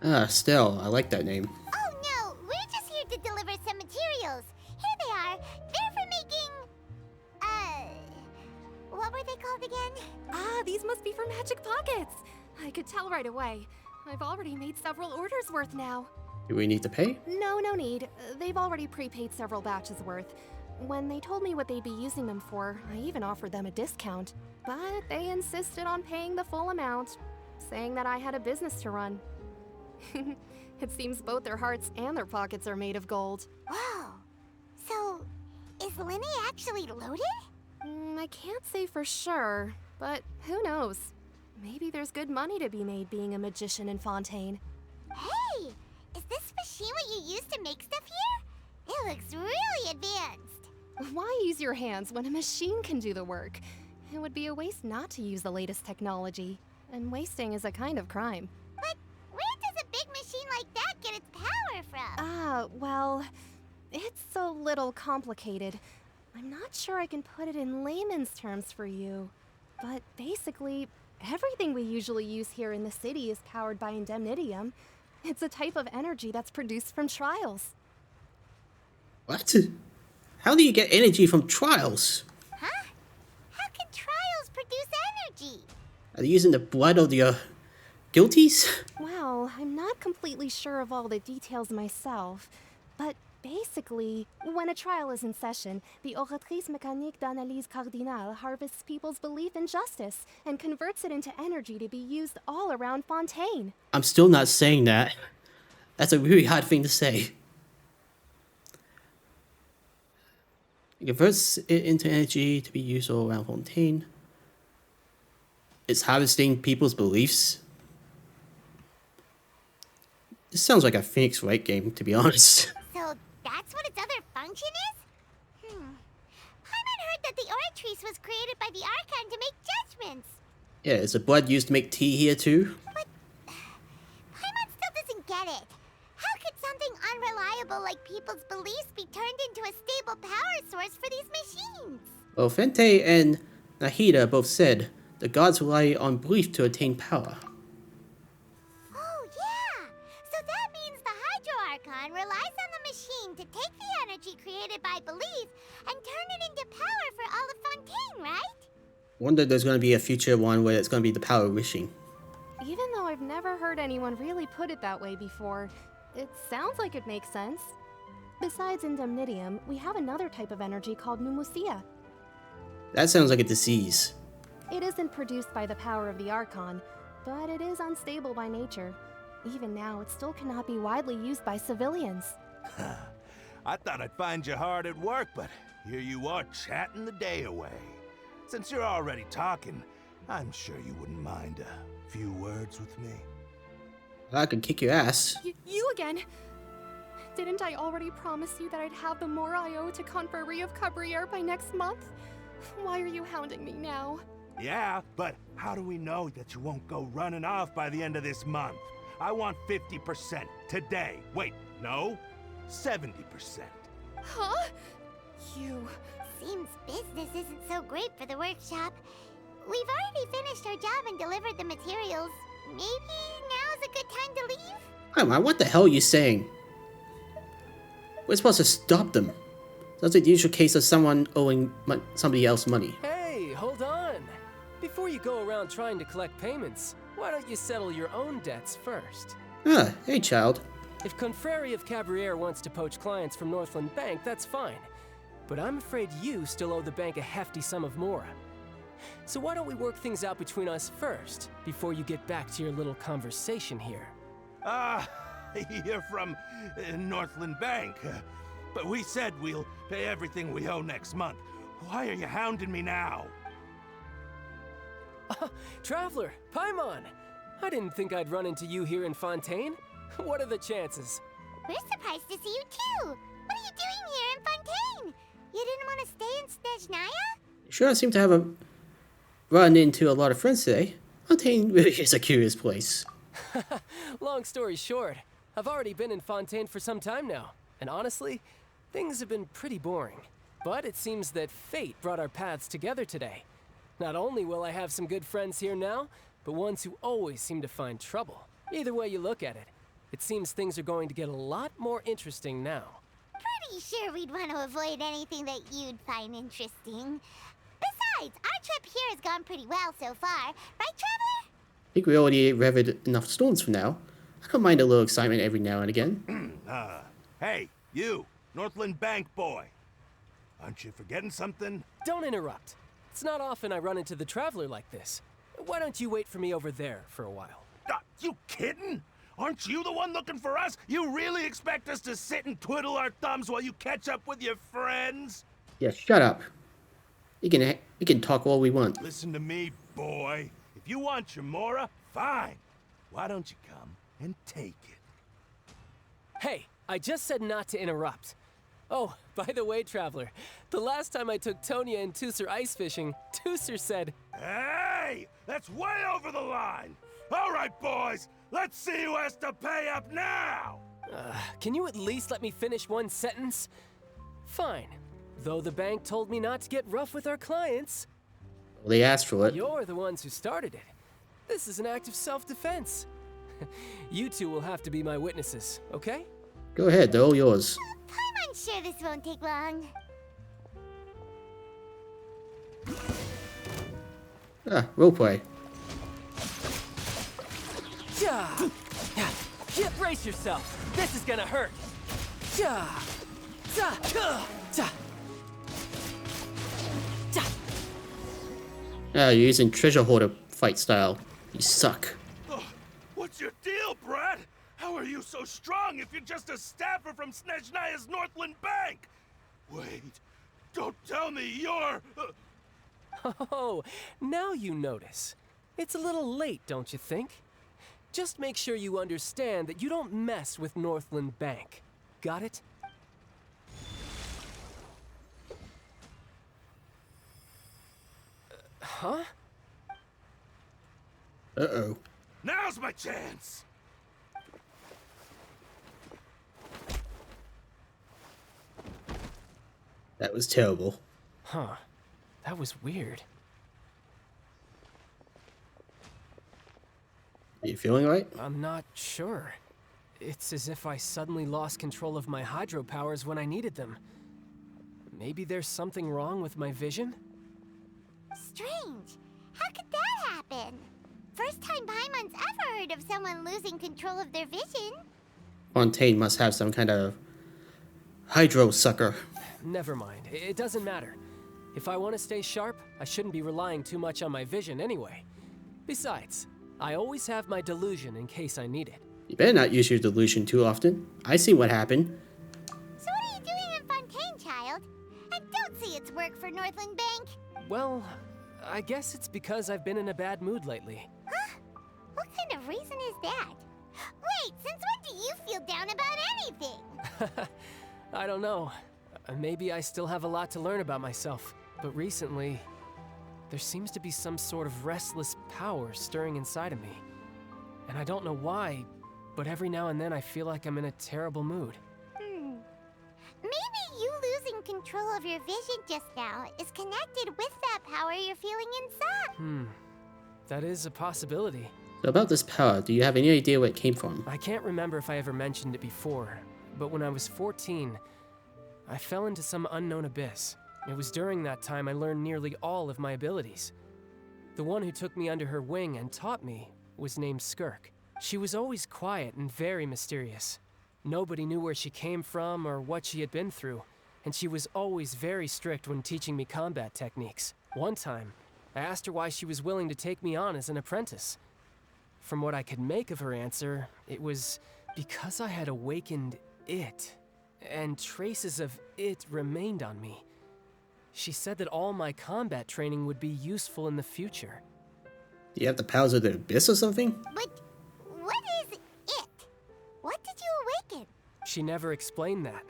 Ah, Stell, I like that name. Oh no, we're just here to deliver some materials. Here they are. They're for making... what were they called again? Ah, these must be for magic pockets. I could tell right away. I've already made several orders worth now. Do we need to pay? No need. They've already prepaid several batches worth. When they told me what they'd be using them for, I even offered them a discount. But they insisted on paying the full amount, saying that I had a business to run. It seems both their hearts and their pockets are made of gold. Wow. So, is Linny actually loaded? I can't say for sure, but who knows? Maybe there's good money to be made being a magician in Fontaine. Hey! Is this machine what you use to make stuff here? It looks really advanced. Why use your hands when a machine can do the work? It would be a waste not to use the latest technology, and wasting is a kind of crime. But where does a big machine like that get its power from? Well, it's a little complicated. I'm not sure I can put it in layman's terms for you, but basically, everything we usually use here in the city is powered by indemnitium. It's a type of energy that's produced from trials. What? How do you get energy from trials? Huh? How can trials produce energy? Are you using the blood of your guilties? Well, I'm not completely sure of all the details myself, but basically, when a trial is in session, the Oratrice Mécanique d'Analyse Cardinale harvests people's belief in justice and converts it into energy to be used all around Fontaine. I'm still not saying that. That's a really hard thing to say. It converts it into energy to be used all around Fontaine. It's harvesting people's beliefs. This sounds like a Phoenix Wright game, to be honest. So that's what its other function is? Paimon heard that the Oratrice was created by the Archon to make judgments. Yeah, is the blood used to make tea here too? But Paimon still doesn't get it. How could something unreliable like people's beliefs be turned into a stable power source for these machines? Well, Fente and Nahida both said the gods rely on belief to attain power. Oh, yeah! So that means the Hydro Archon relies on the machine to take the energy created by belief and turn it into power for all of Fontaine, right? Wonder there's going to be a future one where it's going to be the power of wishing. Even though I've never heard anyone really put it that way before, it sounds like it makes sense. Besides indemnitium, we have another type of energy called pneumosia. That sounds like a disease. It isn't produced by the power of the Archon, but it is unstable by nature. Even now, it still cannot be widely used by civilians. I thought I'd find you hard at work, but here you are chatting the day away. Since you're already talking, I'm sure you wouldn't mind a few words with me. I could kick your ass. You again? Didn't I already promise you that I'd have the more I owe to Confrérie of Cabriere by next month? Why are you hounding me now? Yeah, but how do we know that you won't go running off by the end of this month? I want 50% today. Wait, no, 70%. Huh? You... Seems business isn't so great for the workshop. We've already finished our job and delivered the materials. Maybe now's a good time to leave? Hey man, what the hell are you saying? We're supposed to stop them. That's the usual case of someone owing somebody else money. Hey, hold on. Before you go around trying to collect payments, why don't you settle your own debts first? Ah, hey child. If Confrérie of Cabriere wants to poach clients from Northland Bank, that's fine. But I'm afraid you still owe the bank a hefty sum of mora. So why don't we work things out between us first, before you get back to your little conversation here? You're from Northland Bank. But we said we'll pay everything we owe next month. Why are you hounding me now? Traveler, Paimon! I didn't think I'd run into you here in Fontaine. What are the chances? We're surprised to see you too. What are you doing here in Fontaine? You didn't want to stay in Snezhnaya? Sure, I seem to have run into a lot of friends today. Fontaine really is a curious place. Long story short, I've already been in Fontaine for some time now, and honestly, things have been pretty boring. But it seems that fate brought our paths together today. Not only will I have some good friends here now, but ones who always seem to find trouble. Either way you look at it, it seems things are going to get a lot more interesting now. Pretty sure we'd want to avoid anything that you'd find interesting. Besides, our trip here has gone pretty well so far, right, Traveler? I think we already revered enough storms for now. I don't mind a little excitement every now and again. Hey, you, Northland Bank boy. Aren't you forgetting something? Don't interrupt. It's not often I run into the Traveler like this. Why don't you wait for me over there for a while? You kidding? Aren't you the one looking for us? You really expect us to sit and twiddle our thumbs while you catch up with your friends? Yeah, shut up. We can talk all we want. Listen to me, boy. If you want your mora, fine. Why don't you come and take it? Hey, I just said not to interrupt. Oh, by the way, Traveler, the last time I took Tonya and Tusser ice fishing, Tusser said, "Hey, that's way over the line. All right, boys, let's see who has to pay up now." Can you at least let me finish one sentence? Fine. Though the bank told me not to get rough with our clients. Well, they asked for it. You're the ones who started it. This is an act of self-defense. You two will have to be my witnesses, okay? Go ahead, they're all yours. I'm sure this won't take long. Roleplay. Yeah. Brace yourself. This is gonna hurt. You're using treasure hoarder fight style. You suck. What's your deal, Brad? How are you so strong if you're just a staffer from Snezhnaya's Northland Bank? Wait, don't tell me you're... Oh, now you notice. It's a little late, don't you think? Just make sure you understand that you don't mess with Northland Bank. Got it? Huh? Uh-oh. Now's my chance! That was terrible. Huh. That was weird. Are you feeling right? I'm not sure. It's as if I suddenly lost control of my hydro powers when I needed them. Maybe there's something wrong with my vision? Strange. How could that happen? First time Paimon's ever heard of someone losing control of their vision. Fontaine must have some kind of hydro sucker. Never mind. It doesn't matter. If I want to stay sharp, I shouldn't be relying too much on my vision anyway. Besides, I always have my delusion in case I need it. You better not use your delusion too often. I see what happened. So what are you doing in Fontaine, child? I don't see it's work for Northland Bank. Well, I guess it's because I've been in a bad mood lately. Huh? What kind of reason is that? Wait, since when do you feel down about anything? I don't know. Maybe I still have a lot to learn about myself. But recently, there seems to be some sort of restless power stirring inside of me. And I don't know why, but every now and then I feel like I'm in a terrible mood. Maybe you losing control of your vision just now is connected with that power you're feeling inside. That is a possibility. So about this power, do you have any idea where it came from? I can't remember if I ever mentioned it before, but when I was 14, I fell into some unknown abyss. It was during that time I learned nearly all of my abilities. The one who took me under her wing and taught me was named Skirk. She was always quiet and very mysterious. Nobody knew where she came from or what she had been through, and she was always very strict when teaching me combat techniques. One time, I asked her why she was willing to take me on as an apprentice. From what I could make of her answer, it was because I had awakened it, and traces of it remained on me. She said that all my combat training would be useful in the future. Do you have the powers of the abyss or something? But what is it? What did you awaken? She never explained that.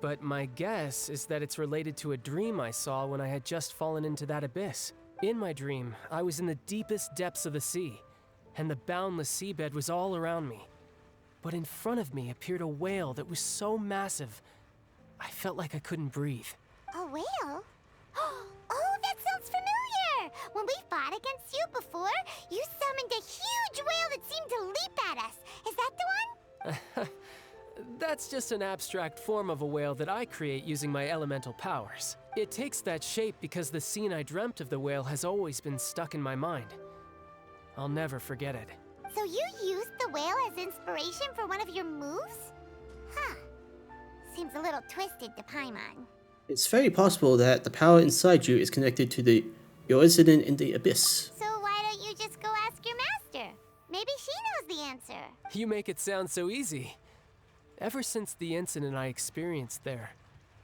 But my guess is that it's related to a dream I saw when I had just fallen into that abyss. In my dream, I was in the deepest depths of the sea, and the boundless seabed was all around me. But in front of me appeared a whale that was so massive, I felt like I couldn't breathe. A whale? Oh, that sounds familiar! When we fought against you before, you summoned a huge whale that seemed to leap at us. Is that the one? That's just an abstract form of a whale that I create using my elemental powers. It takes that shape because the scene I dreamt of the whale has always been stuck in my mind. I'll never forget it. So you used the whale as inspiration for one of your moves? Huh. Seems a little twisted to Paimon. It's very possible that the power inside you is connected to your incident in the abyss. So why don't you just go ask your master? Maybe she knows the answer. You make it sound so easy. Ever since the incident I experienced there,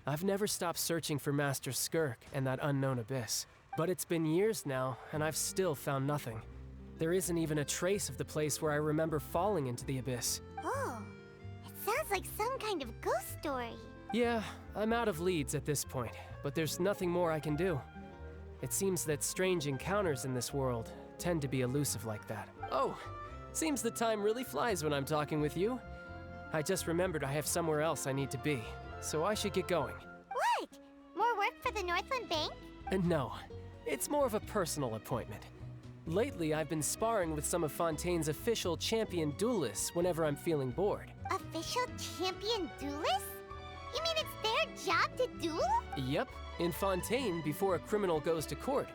I've never stopped searching for Master Skirk and that unknown abyss. But it's been years now, and I've still found nothing. There isn't even a trace of the place where I remember falling into the abyss. Oh, it sounds like some kind of ghost story. Yeah, I'm out of leads at this point, but there's nothing more I can do. It seems that strange encounters in this world tend to be elusive like that. Oh, seems the time really flies when I'm talking with you. I just remembered I have somewhere else I need to be, so I should get going. What? More work for the Northland Bank? No, it's more of a personal appointment. Lately, I've been sparring with some of Fontaine's official champion duelists whenever I'm feeling bored. Official champion duelists? You mean it's their job to duel? Yep, in Fontaine, before a criminal goes to court,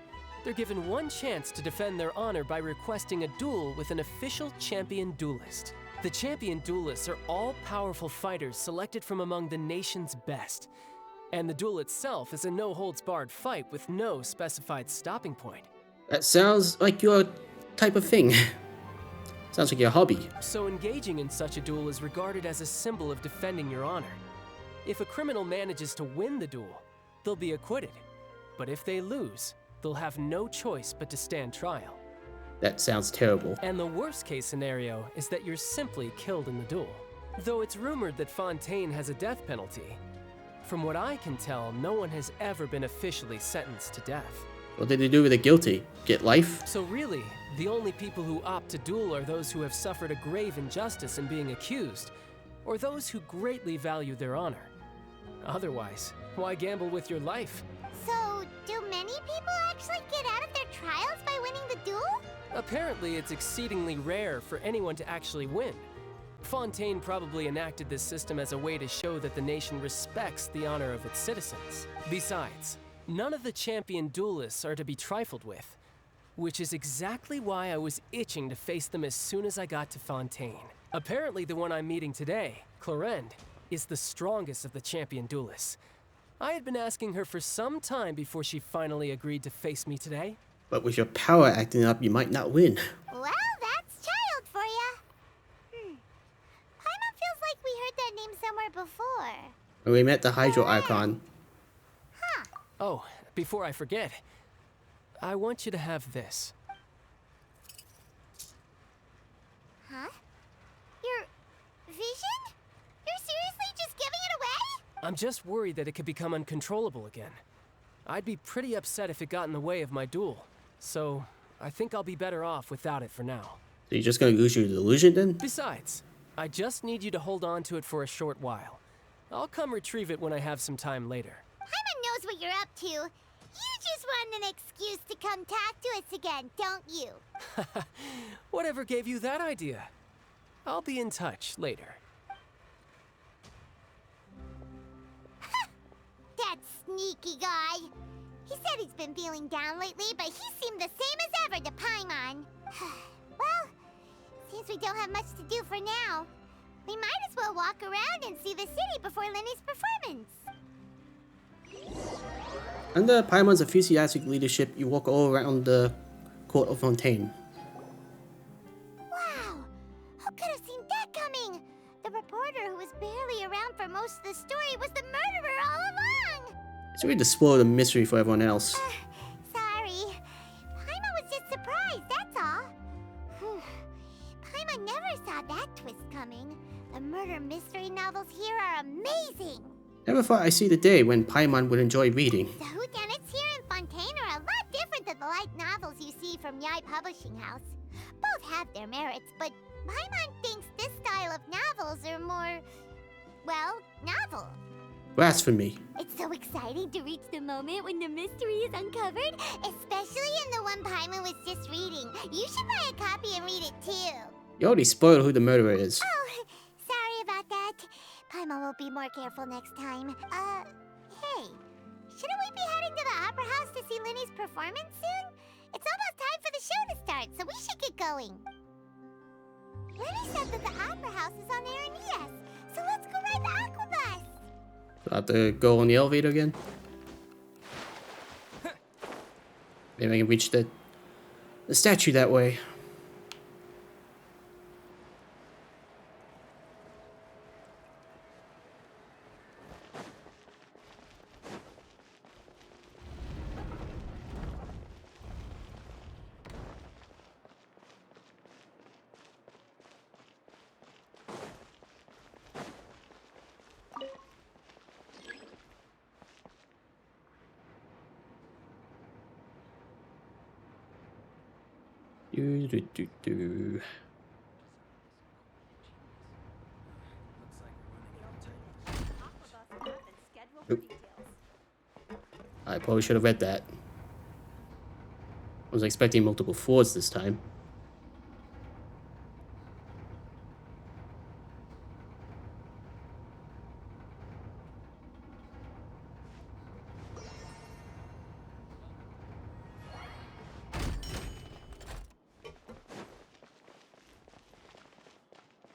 they're given one chance to defend their honor by requesting a duel with an official champion duelist. The champion duelists are all powerful fighters selected from among the nation's best. And the duel itself is a no-holds-barred fight with no specified stopping point. That sounds like your type of thing. Sounds like your hobby. So engaging in such a duel is regarded as a symbol of defending your honor. If a criminal manages to win the duel, they'll be acquitted. But if they lose, they'll have no choice but to stand trial. That sounds terrible. And the worst case scenario is that you're simply killed in the duel. Though it's rumored that Fontaine has a death penalty, from what I can tell, no one has ever been officially sentenced to death. What did they do with the guilty? Get life? So really, the only people who opt to duel are those who have suffered a grave injustice in being accused, or those who greatly value their honor. Otherwise, why gamble with your life? So, do many people actually get out of their trials by winning the duel? Apparently, it's exceedingly rare for anyone to actually win. Fontaine probably enacted this system as a way to show that the nation respects the honor of its citizens. Besides, none of the champion duelists are to be trifled with, which is exactly why I was itching to face them as soon as I got to Fontaine. Apparently, the one I'm meeting today, Clorinde, is the strongest of the champion duelists. I had been asking her for some time before she finally agreed to face me today. But with your power acting up, you might not win. Well, that's child for ya. Paimon feels like we heard that name somewhere before. When we met the Hydro Icon. Oh, before I forget, I want you to have this. Huh? Your vision? You're seriously just giving it away? I'm just worried that it could become uncontrollable again. I'd be pretty upset if it got in the way of my duel, so I think I'll be better off without it for now. So you're just gonna lose your delusion then? Besides, I just need you to hold on to it for a short while. I'll come retrieve it when I have some time later. Paimon knows what you're up to. You just want an excuse to come talk to us again, don't you? Whatever gave you that idea? I'll be in touch later. That sneaky guy. He said he's been feeling down lately, but he seemed the same as ever to Paimon. Well, since we don't have much to do for now, we might as well walk around and see the city before Lenny's performance. Under Paimon's enthusiastic leadership, you walk all around the court of Fontaine. Wow! Who could have seen that coming? The reporter who was barely around for most of the story was the murderer all along! It's really to spoil the mystery for everyone else. Sorry. Paimon was just surprised, that's all. Paimon never saw that twist coming. The murder mystery novels here are amazing! Never thought I'd see the day when Paimon would enjoy reading. The whodunits here in Fontaine are a lot different than the light novels you see from Yai Publishing House. Both have their merits, but Paimon thinks this style of novels are more, well, novel. Blasphemy. It's so exciting to reach the moment when the mystery is uncovered, especially in the one Paimon was just reading. You should buy a copy and read it too. You already spoiled who the murderer is. Oh, sorry about that. Paimon will be more careful next time. Hey, shouldn't we be heading to the Opera House to see Lenny's performance soon? It's almost time for the show to start, so we should get going. Lenny said that the Opera House is on Aranias, so let's go ride the Aqua Bus. Do I have to go on the elevator again? Maybe I can reach the statue that way. Do. Nope. I probably should have read that. I was expecting multiple 4s this time.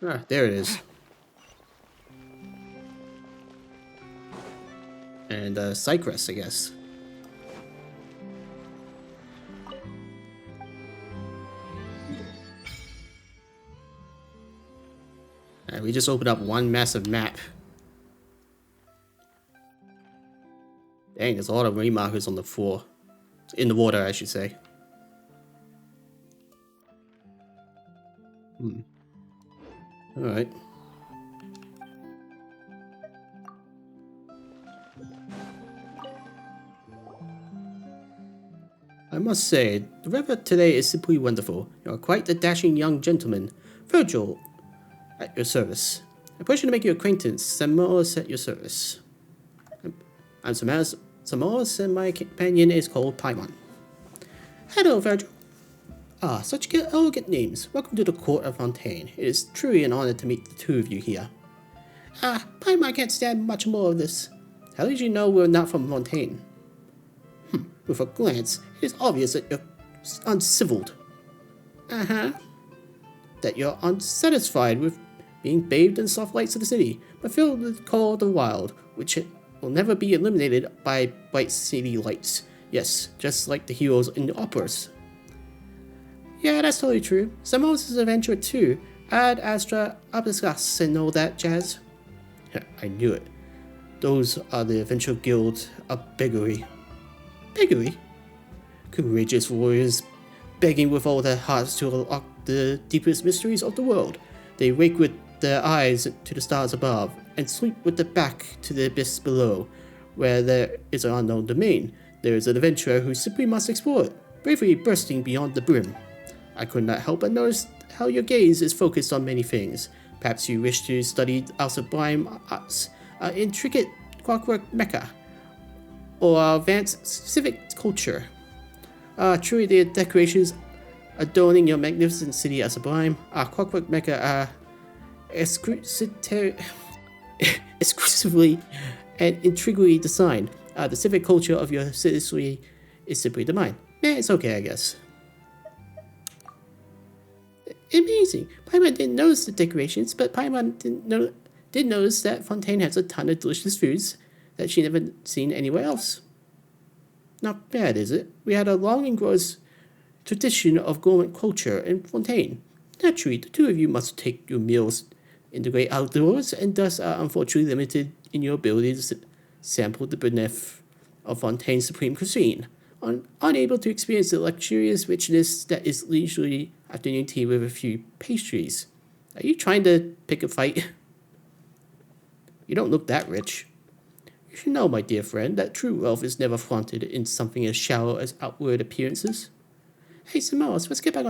Ah, there it is. And Cypress, I guess. Alright, we just opened up one massive map. Dang, there's a lot of marine markers on the floor. In the water, I should say. Alright. I must say, the weather today is simply wonderful. You are quite the dashing young gentleman. Virgil, at your service. A pleasure to make your acquaintance. Xanmoas at your service. I'm Xanmoas, and my companion is called PAIMON. Hello, Virgil. Ah, such elegant names. Welcome to the court of Fontaine. It is truly an honor to meet the two of you here. Ah, PAIMON can't stand much more of this. How did you know we're not from Fontaine? With a glance, it is obvious that you're unciviled. That you're unsatisfied with being bathed in the soft lights of the city, but filled with the call of the wild, which will never be eliminated by bright city lights. Yes, just like the heroes in the operas. Yeah, that's totally true. Xanmoas is an adventurer too. Ad Astra Abiscus and all that jazz. I knew it. Those are the Adventure Guild of Beggary. Beggary? Courageous warriors begging with all their hearts to unlock the deepest mysteries of the world. They wake with their eyes to the stars above and sleep with their back to the abyss below. Where there is an unknown domain, there is an adventurer who simply must explore it, bravely bursting beyond the brim. I could not help but notice how your gaze is focused on many things. Perhaps you wish to study our sublime arts, our intricate clockwork mecha, or our advanced civic culture. Truly the decorations adorning your magnificent city are sublime. Our clockwork mecha are exclusively and intriguingly designed. The civic culture of your city is simply divine. It's okay, I guess. Amazing! Paimon didn't notice the decorations, but Paimon did notice that Fontaine has a ton of delicious foods that she never seen anywhere else. Not bad, is it? We had a long and gross tradition of gourmet culture in Fontaine. Naturally, the two of you must take your meals in the great outdoors, and thus are unfortunately limited in your ability to sample the benefit of Fontaine's supreme cuisine, unable to experience the luxurious richness that is leisurely afternoon tea with a few pastries. Are you trying to pick a fight? You don't look that rich. You should know, my dear friend, that true wealth is never flaunted in something as shallow as outward appearances. Hey, Xanmoas, let's get back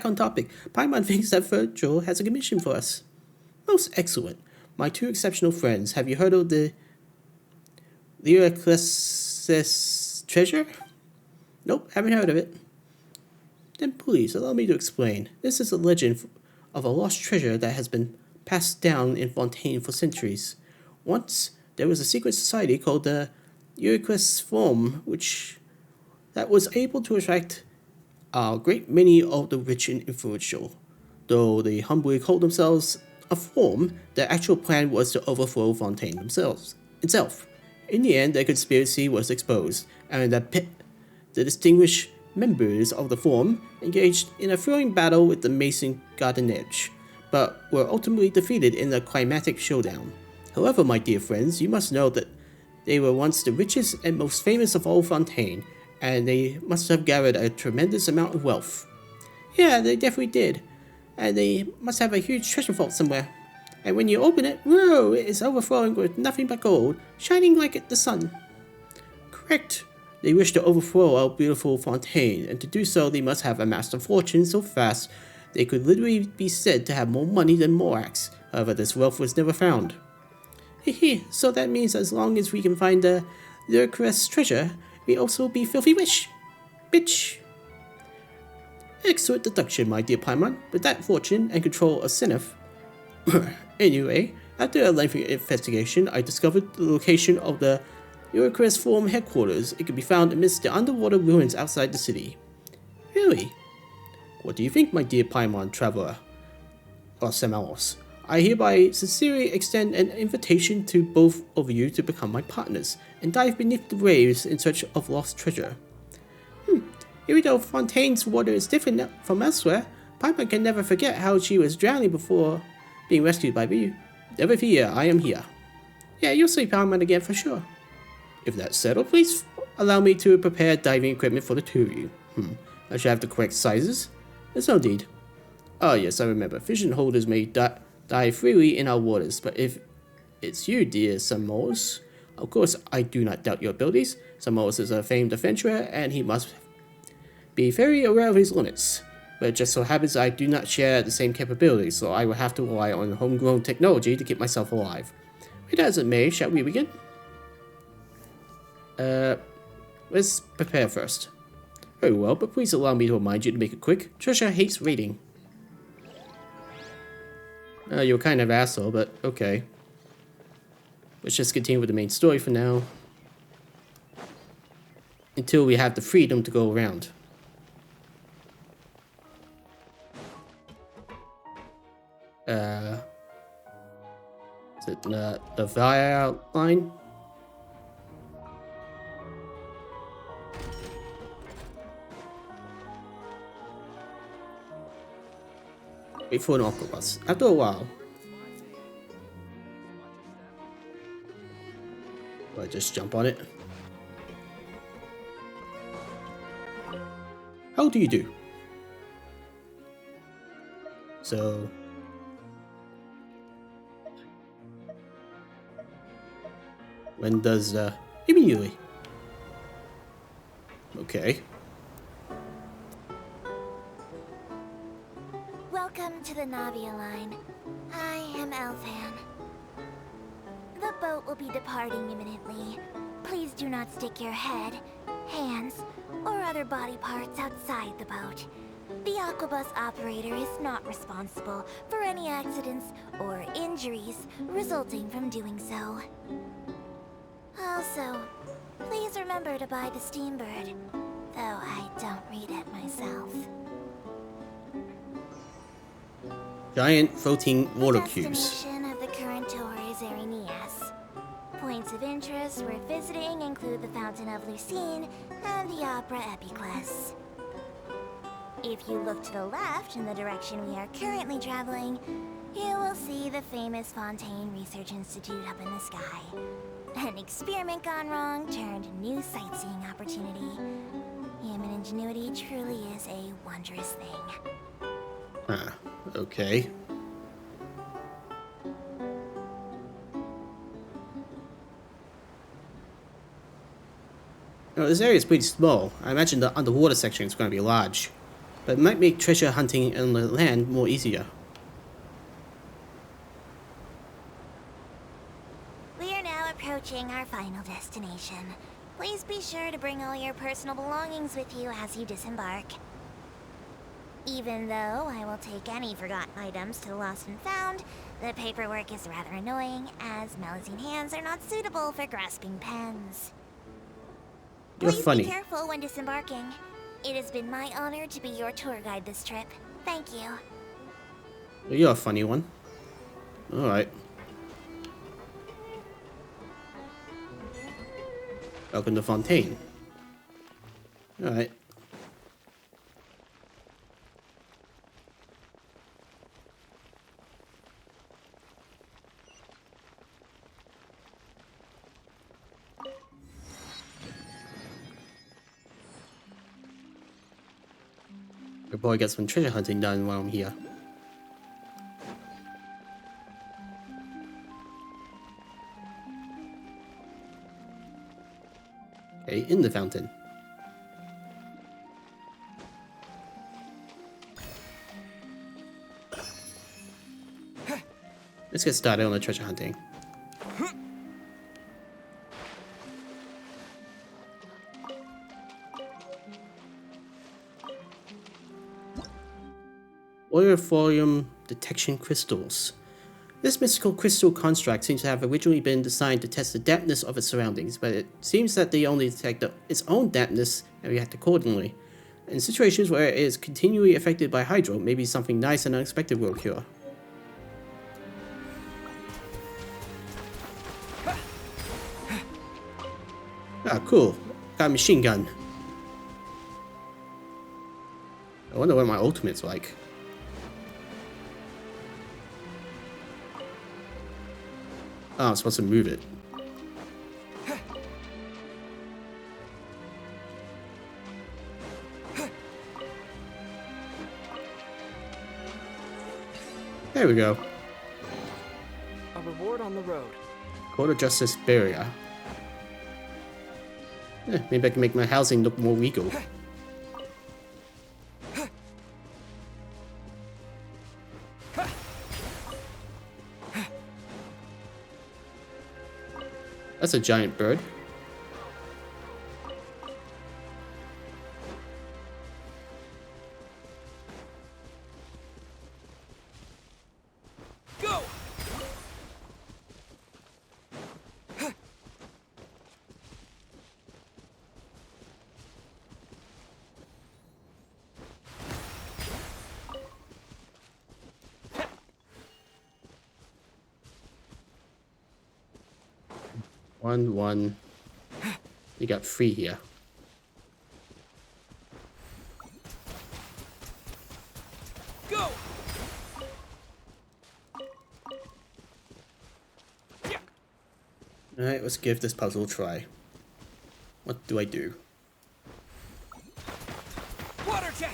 on topic. Paimon thinks that Virgil has a commission for us. Most excellent. My two exceptional friends, have you heard of the Lyricles's treasure? Nope, haven't heard of it. Then please, allow me to explain. This is a legend of a lost treasure that has been passed down in Fontaine for centuries. Once, there was a secret society called the Lyricles Forum, that was able to attract a great many of the rich and influential. Though they humbly called themselves a forum, their actual plan was to overthrow Fontaine itself. In the end, their conspiracy was exposed, and the distinguished members of the forum engaged in a thrilling battle with the Mason Gardenedge, but were ultimately defeated in a climatic showdown. However, my dear friends, you must know that they were once the richest and most famous of all Fontaine, and they must have gathered a tremendous amount of wealth. Yeah, they definitely did. And they must have a huge treasure vault somewhere. And when you open it, whoa, it is overflowing with nothing but gold, shining like the sun. Correct. They wish to overthrow our beautiful Fontaine, and to do so they must have amassed a fortune so fast they could literally be said to have more money than Morax. However, this wealth was never found. Hehe, so that means as long as we can find the Lurkerous treasure, we also be filthy rich. Bitch. Excellent deduction, my dear Paimon. With that fortune and control of Senef. Anyway, after a lengthy investigation, I discovered the location of the Lurkerous Forum headquarters. It can be found amidst the underwater ruins outside the city. Really? What do you think, my dear Paimon traveler? Xanmoas. I hereby sincerely extend an invitation to both of you to become my partners and dive beneath the waves in search of lost treasure. Even though Fontaine's water is different from elsewhere, Paimon can never forget how she was drowning before being rescued by me. Never fear, I am here. Yeah, you'll see Paimon again for sure. If that's settled, please allow me to prepare diving equipment for the two of you. I should have the correct sizes. There's no need. Oh yes, I remember. Vision holders may dive freely in our waters, but if it's you, dear Xanmoas, of course I do not doubt your abilities. Xanmoas is a famed adventurer, and he must be very aware of his limits. But it just so happens I do not share the same capabilities, so I will have to rely on homegrown technology to keep myself alive. Be that as it may, shall we begin? Let's prepare first. Very well, but please allow me to remind you to make it quick. Trisha hates reading. You're kind of asshole, but okay. Let's just continue with the main story for now. Until we have the freedom to go around. Is it the via line? Wait for an octopus. After a while. I just jump on it. How do you do? So when does immediately? Okay. Welcome to the Navia line. I am Elfan. The boat will be departing imminently. Please do not stick your head, hands, or other body parts outside the boat. The Aquabus operator is not responsible for any accidents or injuries resulting from doing so. Also, please remember to buy the Steambird, though I don't read it myself. Giant floating water The cubes. destination of the current tour is Erinias. Points of interest worth visiting include the Fountain of Lucine and the Opera Epiclese. If you look to the left in the direction we are currently traveling, you will see the famous Fontaine Research Institute up in the sky. An experiment gone wrong turned new sightseeing opportunity. Human ingenuity truly is a wondrous thing. Ah, okay. Now, this area is pretty small. I imagine the underwater section is going to be large, but it might make treasure hunting on the land more easier. We are now approaching our final destination. Please be sure to bring all your personal belongings with you as you disembark. Even though I will take any forgotten items to the lost and found, the paperwork is rather annoying, as Melusine hands are not suitable for grasping pens. You're Please funny. be careful when disembarking. It has been my honor to be your tour guide this trip. Thank you. You're a funny one. Alright. Welcome to Fontaine. Alright. We'll probably get some treasure hunting done while I'm here. Okay, in the fountain. Let's get started on the treasure hunting. Auriform detection crystals. This mystical crystal construct seems to have originally been designed to test the dampness of its surroundings, but it seems that they only detect its own dampness and react accordingly. In situations where it is continually affected by hydro, maybe something nice and unexpected will occur. Ah, cool. Got a machine gun. I wonder what my ultimate's like. Oh, I'm supposed to move it. There we go. A reward on the road. Court of Justice Barrier. Maybe I can make my housing look more regal. That's a giant bird. Go! One. You got 3 here. Go! Alright, let's give this puzzle a try. What do I do? Water jet!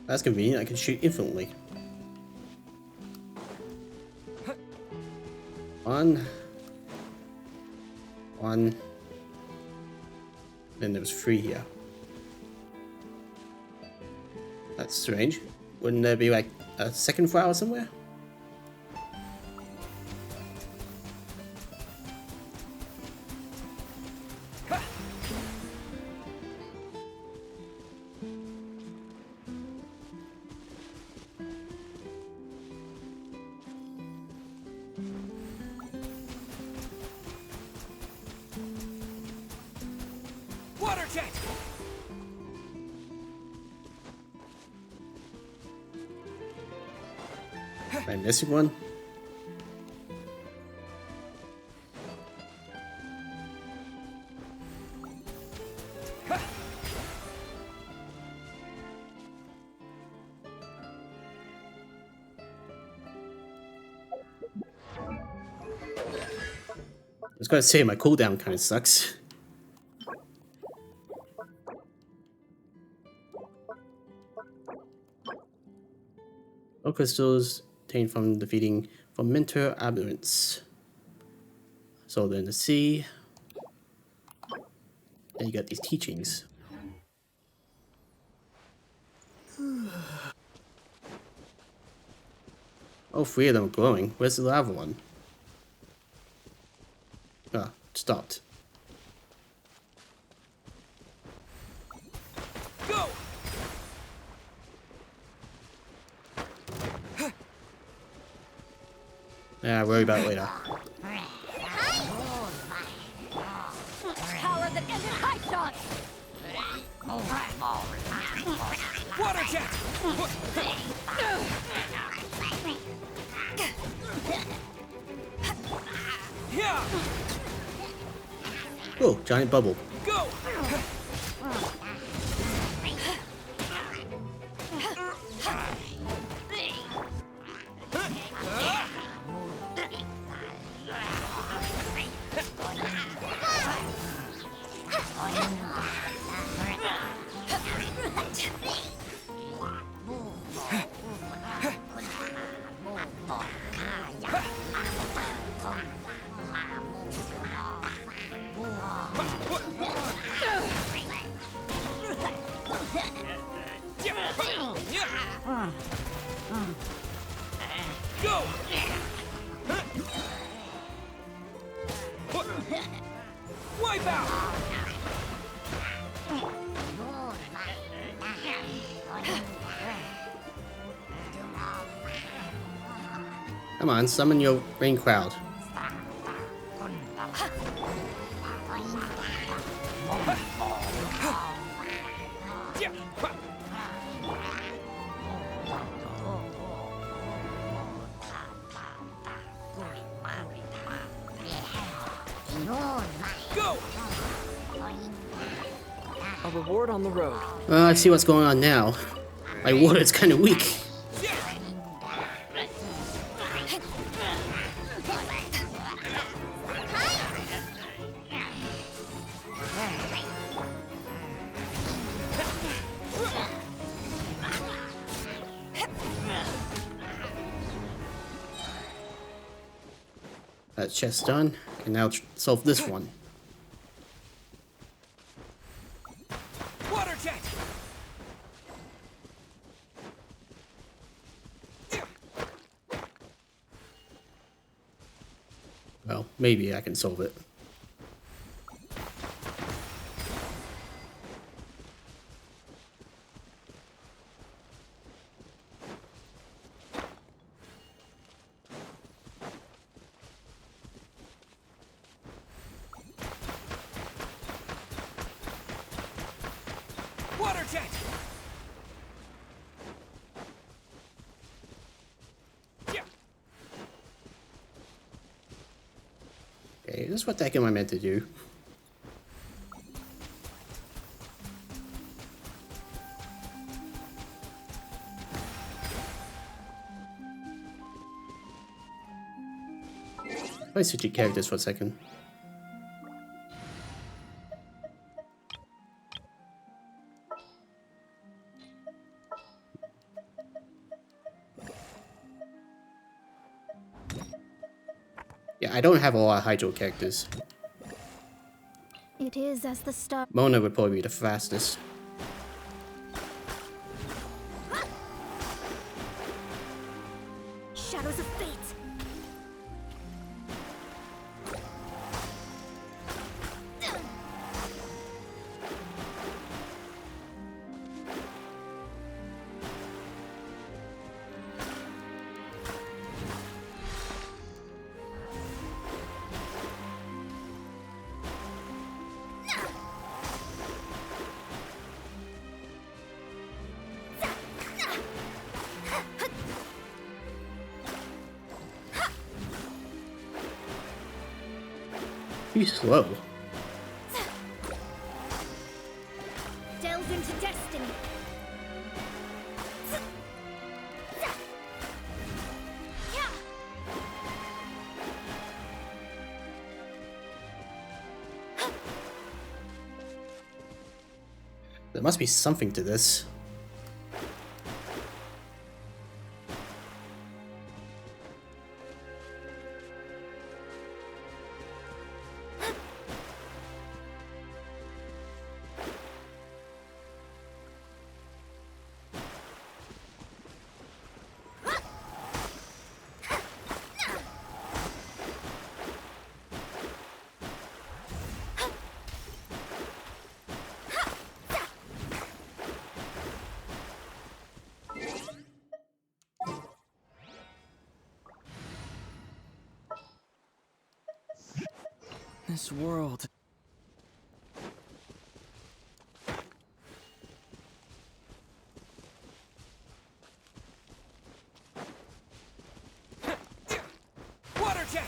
That's convenient, I can shoot infinitely. 1. Then there was 3 here. That's strange. Wouldn't there be like a second flower somewhere? Water jet! Am I missing one? I was gonna say my cooldown kind of sucks. All crystals obtained from defeating fermenter aberrants. So then the sea. And you got these teachings. Oh, 3 of them are glowing. Where's the lava one? Ah, stopped. Go! Yeah, worry about it later. Power that ended high shots! Water jet! Yeah! Oh, giant bubble. Go! Go! Wipe out! Come on, summon your rain crowd. Go! A reward on the road. I see what's going on now. My water is kind of weak. That chest done. And now solve this one. Water jet! Well, maybe I can solve it. Water jet! Okay, this is what the heck am I meant to do? Let's switch characters for a second. Yeah, I don't have a lot of Hydro characters. It is as the star. Mona would probably be the fastest. Shadows of fate. He's slow. Delve into destiny. There must be something to this. This world. Water jet!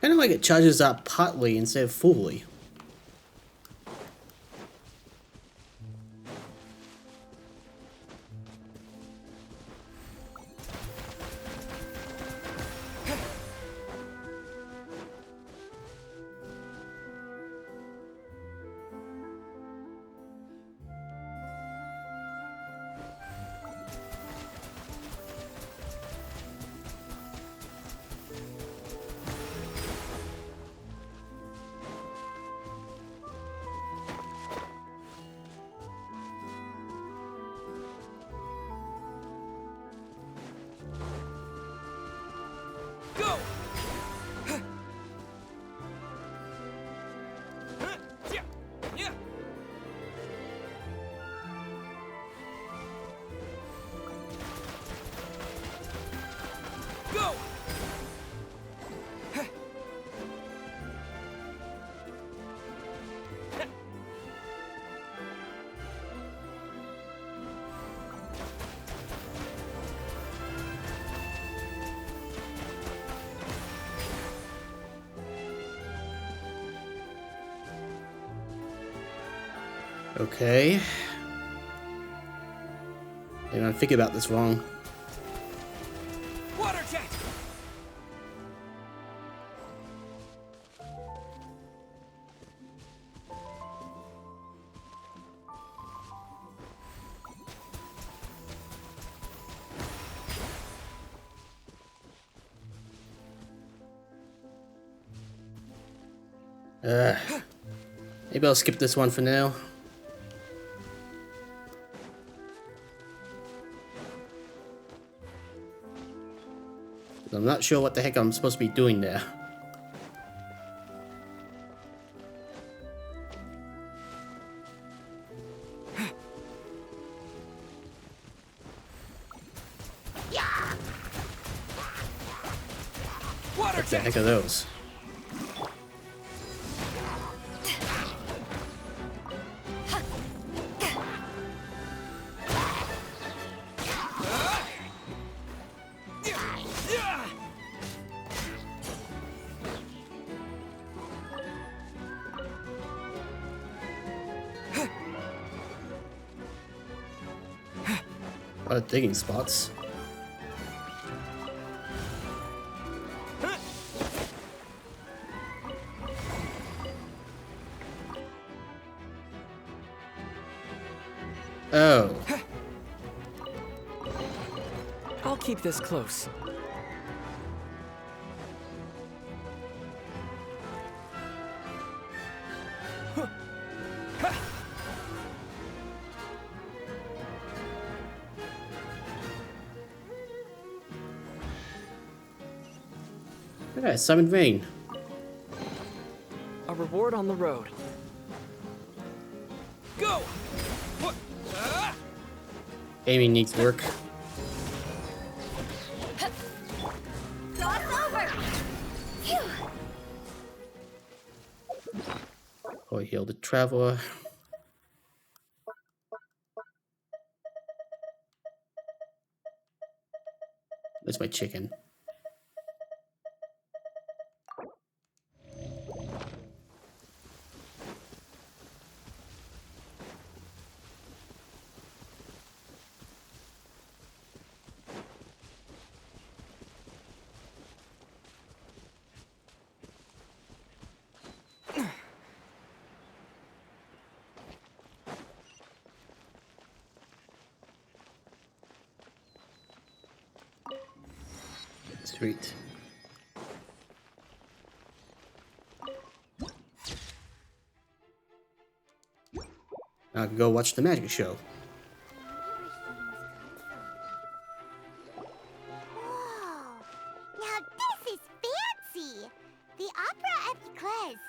Kind of like it charges up partly instead of fully. Okay. Maybe I'm thinking about this wrong. Water jet! Maybe I'll skip this one for now. I'm not sure what the heck I'm supposed to be doing there. What the heck are those? A lot of digging spots. Oh. I'll keep this close. Okay, Simon Vane. A reward on the road. Go! What? Aiming needs work. Cross over! Phew! Oh, heal the traveler. Where's my chicken? Sweet. Now I can go watch the magic show. Whoa! Now this is fancy! The Opera Epiclese.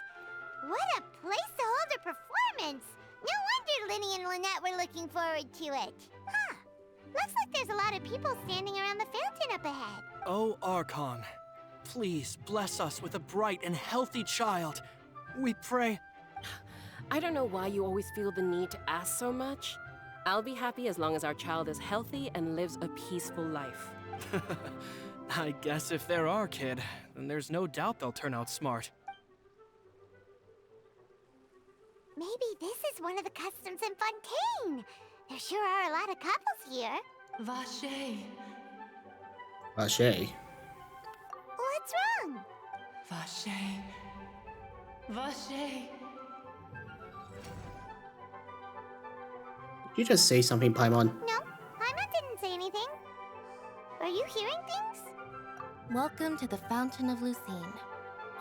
What a place to hold a performance! No wonder Linny and Lynette were looking forward to it. Huh. Looks like there's a lot of people standing around the fountain up ahead. Oh, Archon, please bless us with a bright and healthy child. We pray. I don't know why you always feel the need to ask so much. I'll be happy as long as our child is healthy and lives a peaceful life. I guess if they're our kid, then there's no doubt they'll turn out smart. Maybe this is one of the customs in Fontaine. There sure are a lot of couples here. Vache. Vache. What's wrong? Vache. Vache. Did you just say something, Paimon? No, Paimon didn't say anything. Are you hearing things? Welcome to the Fountain of Lucine.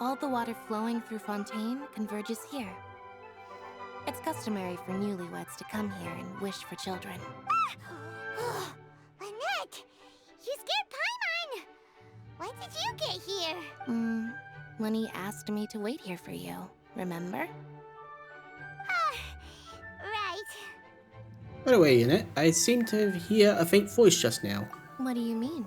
All the water flowing through Fontaine converges here. It's customary for newlyweds to come here and wish for children. Ah! Lynette! You scared Paimon! When did you get here? Lenny asked me to wait here for you, remember? Right. By the way, Annette, I seem to hear a faint voice just now. What do you mean?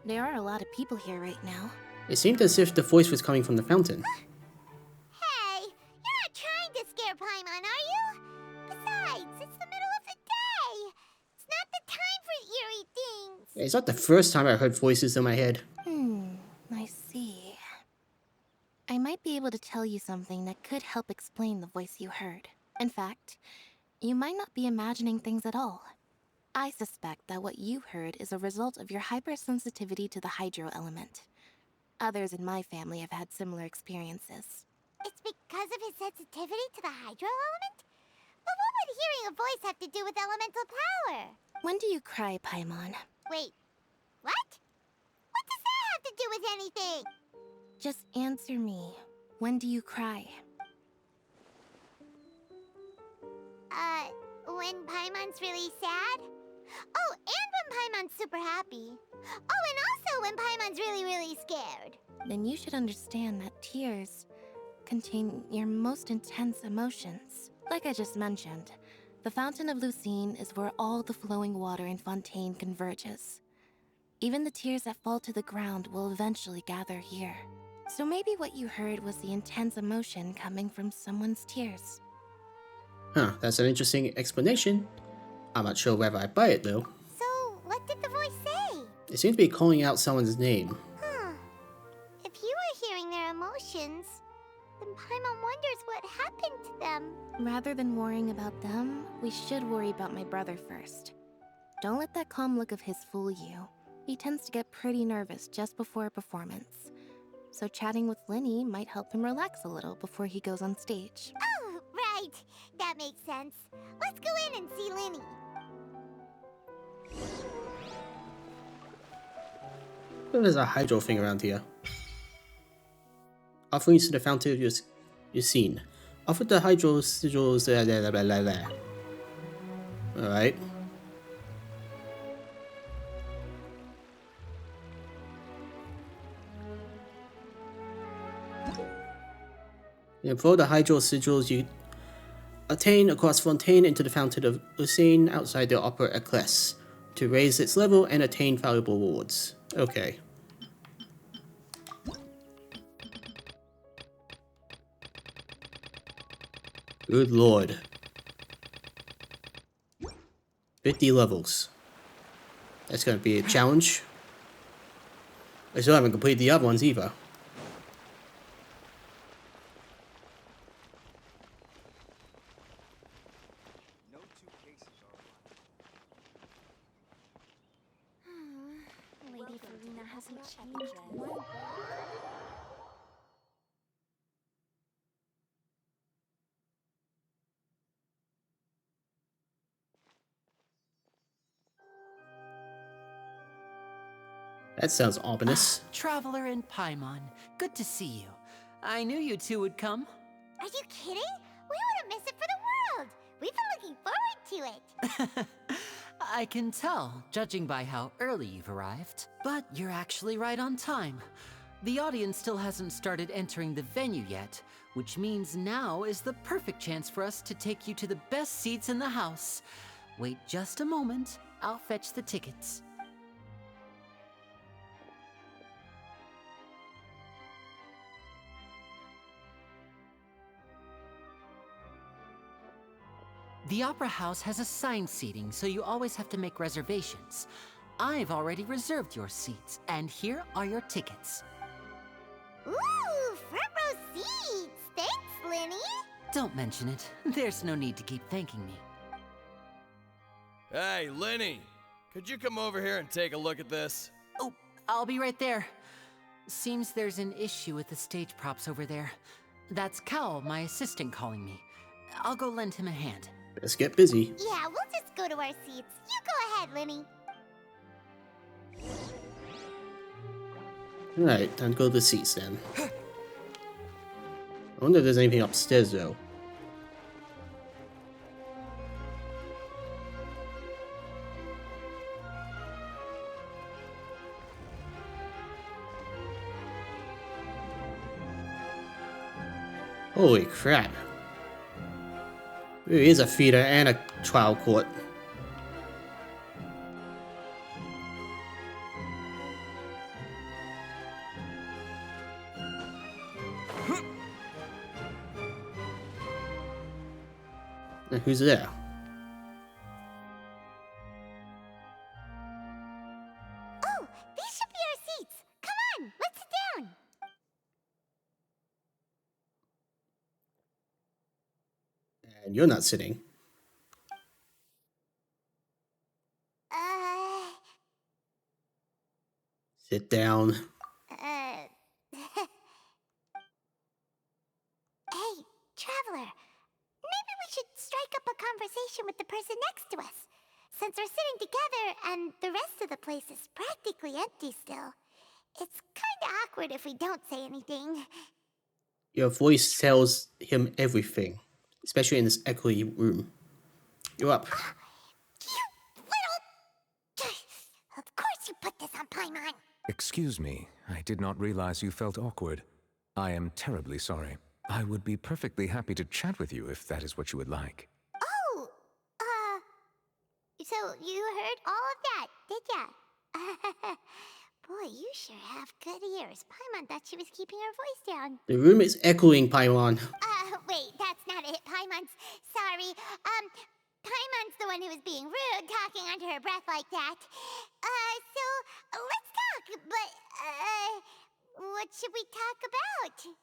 There are a lot of people here right now. It seemed as if the voice was coming from the fountain. Hey, you're not trying to scare Paimon, are you? Besides, it's the middle of the day. It's not the time for eerie things. It's not the first time I heard voices in my head. I see. I might be able to tell you something that could help explain the voice you heard. In fact, You might not be imagining things at all. I suspect that what you heard is a result of your hypersensitivity to the hydro element. Others in my family have had similar experiences. It's because of his sensitivity to the hydro element? But what would hearing a voice have to do with elemental power? When do you cry, Paimon? Wait, what? What does that have to do with anything? Just answer me. When do you cry? When Paimon's really sad? Oh, and when Paimon's super happy. Oh, and also when Paimon's really, really scared. Then you should understand that tears contain your most intense emotions. Like I just mentioned, the Fountain of Lucine is where all the flowing water in Fontaine converges. Even the tears that fall to the ground will eventually gather here. So maybe what you heard was the intense emotion coming from someone's tears. Huh, that's an interesting explanation. I'm not sure whether I buy it though. So, what did the voice say? It seems to be calling out someone's name. Huh. If you were hearing their emotions, then Paimon wonders what happened to them. Rather than worrying about them, we should worry about my brother first. Don't let that calm look of his fool you. He tends to get pretty nervous just before a performance. So chatting with Linny might help him relax a little before he goes on stage. Oh, right. That makes sense. Let's go in and see Linny. There's a hydro thing around here. Offering to the fountain of your scene. Offer the hydro sigils. Alright. You throw the hydro sigils you attain across Fontaine into the Fountain of Lucine outside the Upper Eclese to raise its level and attain valuable rewards. Okay. Good lord. 50 levels. That's gonna be a challenge. I still haven't completed the other ones either. Lady Farina hasn't changed one. That sounds ominous. Traveler in Paimon, good to see you. I knew you two would come. Are you kidding? We wouldn't miss it for the world. We've been looking forward to it. I can tell, judging by how early you've arrived. But you're actually right on time. The audience still hasn't started entering the venue yet, which means now is the perfect chance for us to take you to the best seats in the house. Wait just a moment, I'll fetch the tickets. The Opera House has assigned seating, so you always have to make reservations. I've already reserved your seats, and here are your tickets. Ooh, front row seats! Thanks, Linny! Don't mention it. There's no need to keep thanking me. Hey, Linny! Could you come over here and take a look at this? Oh, I'll be right there. Seems there's an issue with the stage props over there. That's Cal, my assistant, calling me. I'll go lend him a hand. Let's get busy. Yeah, we'll just go to our seats. You go ahead, Linny. Alright, time to go to the seats then. I wonder if there's anything upstairs though. Holy crap. There is a theater and a trial court. And who's there? Oh, these should be our seats. Come on, let's sit down. And you're not sitting. Sit down. Hey, Traveler. Maybe we should strike up a conversation with the person next to us. Since we're sitting together and the rest of the place is practically empty still, it's kinda awkward if we don't say anything. Your voice tells him everything, especially in this echoey room. You're up. Of course you put this on Paimon. Excuse me, I did not realize you felt awkward. I am terribly sorry. I would be perfectly happy to chat with you if that is what you would like. Oh, so you heard all of that, did ya? Boy, you sure have good ears. Paimon thought she was keeping her voice down. The room is echoing, Paimon. Wait, that's not it. Paimon's sorry. Paimon's the one who was being rude, talking under her breath like that. So let's talk, but, what should we talk about?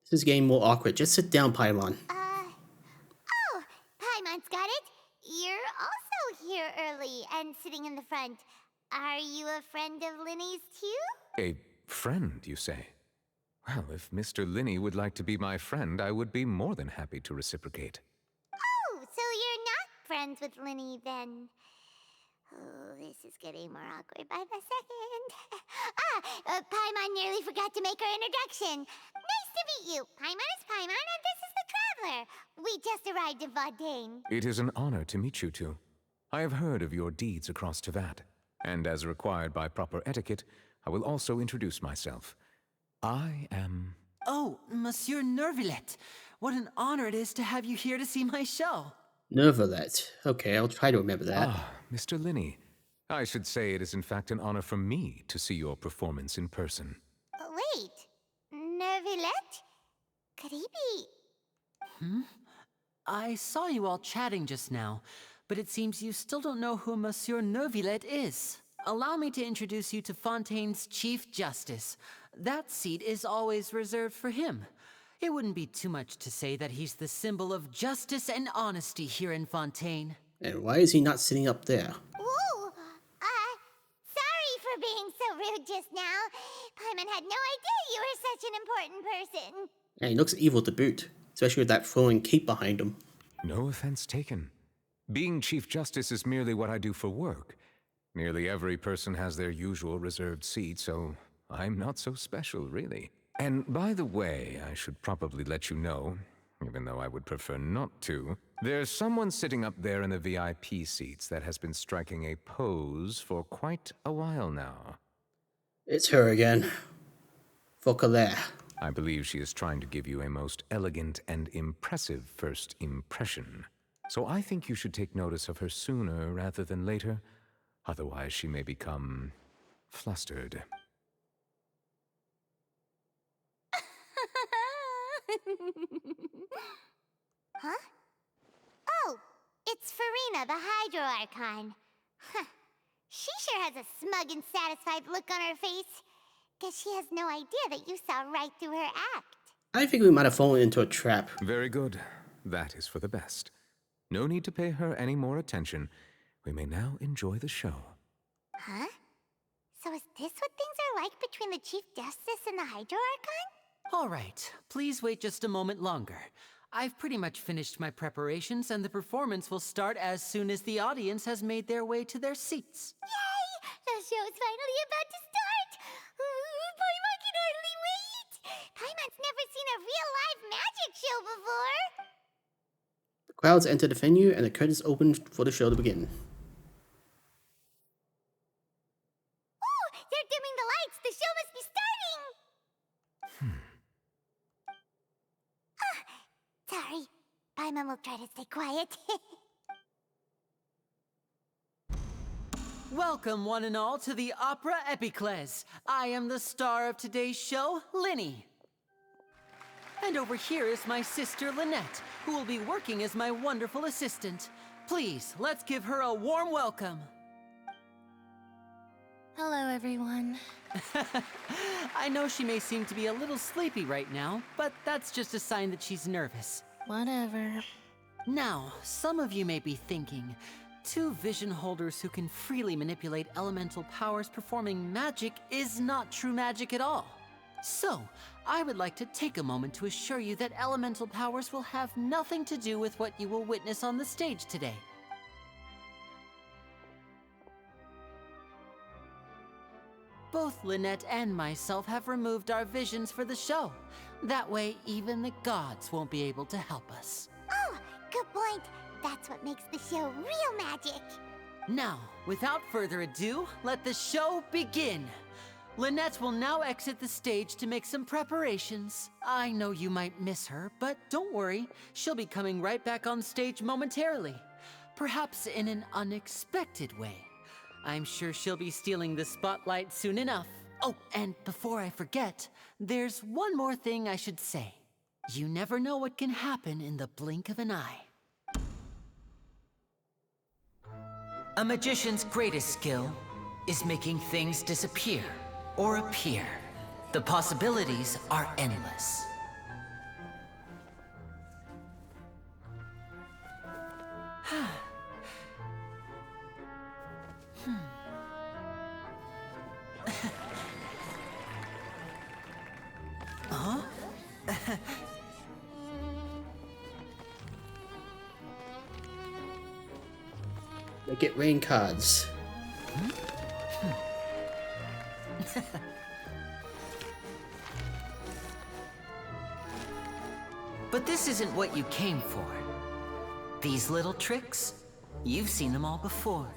This is getting more awkward. Just sit down, Paimon. Oh, Paimon's got it. You're also here early and sitting in the front. Are you a friend of Linny's too? A friend, you say? Well, if Mr. Linney would like to be my friend, I would be more than happy to reciprocate. Oh, so you're not friends with Linny then? Oh, this is getting more awkward by the second. Paimon nearly forgot to make her introduction. Nice to meet you. Paimon is Paimon, and this is the Traveler. We just arrived in Fontaine. It is an honor to meet you two. I have heard of your deeds across Tevat, and as required by proper etiquette, I will also introduce myself. I am... Oh, Monsieur Nervillet. What an honor it is to have you here to see my show. Nervillet. Okay, I'll try to remember that. Ah, Mr. Linney. I should say it is in fact an honor for me to see your performance in person. Wait, Nervillet? Could he be... I saw you all chatting just now, but it seems you still don't know who Monsieur Nervillet is. Allow me to introduce you to Fontaine's Chief Justice. That seat is always reserved for him. It wouldn't be too much to say that he's the symbol of justice and honesty here in Fontaine. And why is he not sitting up there? Ooh, sorry for being so rude just now. Paimon had no idea you were such an important person. And he looks evil to boot, especially with that flowing cape behind him. No offense taken. Being Chief Justice is merely what I do for work. Nearly every person has their usual reserved seat, so I'm not so special, really. And by the way, I should probably let you know, even though I would prefer not to, there's someone sitting up there in the VIP seats that has been striking a pose for quite a while now. It's her again. Faucalaire. I believe she is trying to give you a most elegant and impressive first impression. So I think you should take notice of her sooner rather than later. Otherwise, she may become flustered. Huh? Oh, it's Farina, the Hydro Archon. Huh. She sure has a smug and satisfied look on her face. Guess she has no idea that you saw right through her act. I think we might have fallen into a trap. Very good. That is for the best. No need to pay her any more attention. We may now enjoy the show. Huh? So is this what things are like between the Chief Justice and the Hydro Archon? All right, please wait just a moment longer. I've pretty much finished my preparations, and the performance will start as soon as the audience has made their way to their seats. Yay! The show's finally about to start! Paimon can hardly wait! Paimon's never seen a real live magic show before! The crowds enter the venue, and the curtains open for the show to begin. Ooh! They're dimming the lights! The show must be starting! Sorry. Paimon will try to stay quiet. Welcome, one and all, to the Opera Epiclese. I am the star of today's show, Linny. And over here is my sister, Lynette, who will be working as my wonderful assistant. Please, let's give her a warm welcome. Hello, everyone. I know she may seem to be a little sleepy right now, but that's just a sign that she's nervous. Whatever. Now, some of you may be thinking, two vision holders who can freely manipulate elemental powers performing magic is not true magic at all. So, I would like to take a moment to assure you that elemental powers will have nothing to do with what you will witness on the stage today. Both Lynette and myself have removed our visions for the show. That way, even the gods won't be able to help us. Oh, good point. That's what makes the show real magic. Now, without further ado, let the show begin. Lynette will now exit the stage to make some preparations. I know you might miss her, but don't worry. She'll be coming right back on stage momentarily. Perhaps in an unexpected way. I'm sure she'll be stealing the spotlight soon enough. Oh, and before I forget, there's one more thing I should say. You never know what can happen in the blink of an eye. A magician's greatest skill is making things disappear or appear. The possibilities are endless. Huh? They get rain cards. But this isn't what you came for. These little tricks, you've seen them all before.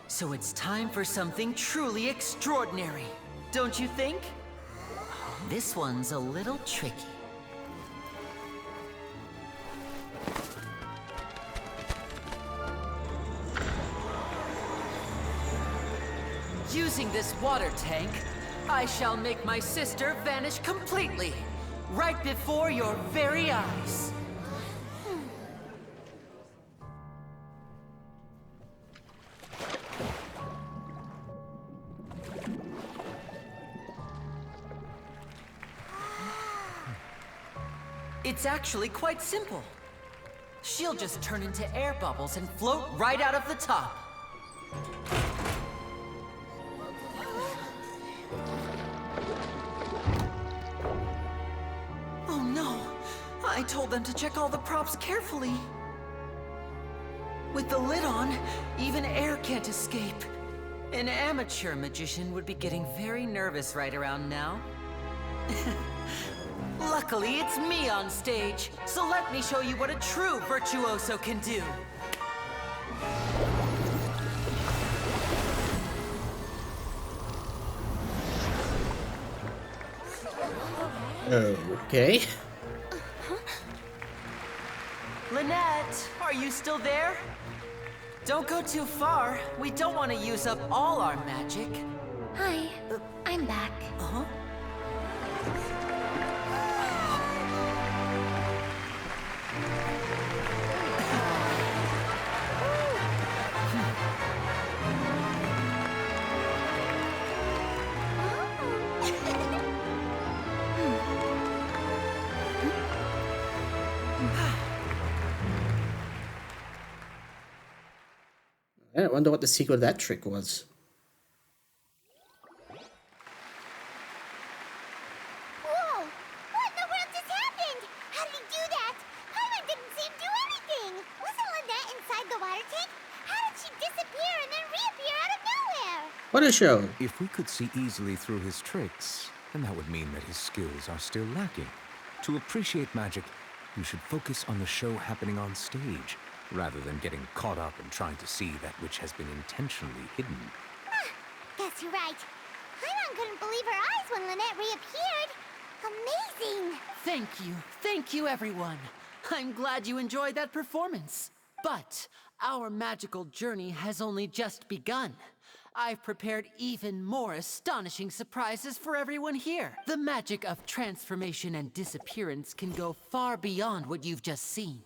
So it's time for something truly extraordinary, don't you think? This one's a little tricky. Using this water tank, I shall make my sister vanish completely, right before your very eyes. It's actually quite simple. She'll just turn into air bubbles and float right out of the top. Oh no! I told them to check all the props carefully. With the lid on, even air can't escape. An amateur magician would be getting very nervous right around now. Luckily, it's me on stage, so let me show you what a true virtuoso can do. Okay. Lynette, are you still there? Don't go too far. We don't want to use up all our magic. Hi, I'm back. Uh-huh. I wonder what the secret of that trick was. Whoa! What in the world just happened? How did he do that? Paimon didn't see him do anything! Wasn't Lynette inside the water tank? How did she disappear and then reappear out of nowhere? What a show. If we could see easily through his tricks, then that would mean that his skills are still lacking. To appreciate magic, you should focus on the show happening on stage, rather than getting caught up in trying to see that which has been intentionally hidden. Guess you're right. Paimon couldn't believe her eyes when Lynette reappeared. Amazing! Thank you everyone. I'm glad you enjoyed that performance. But our magical journey has only just begun. I've prepared even more astonishing surprises for everyone here. The magic of transformation and disappearance can go far beyond what you've just seen.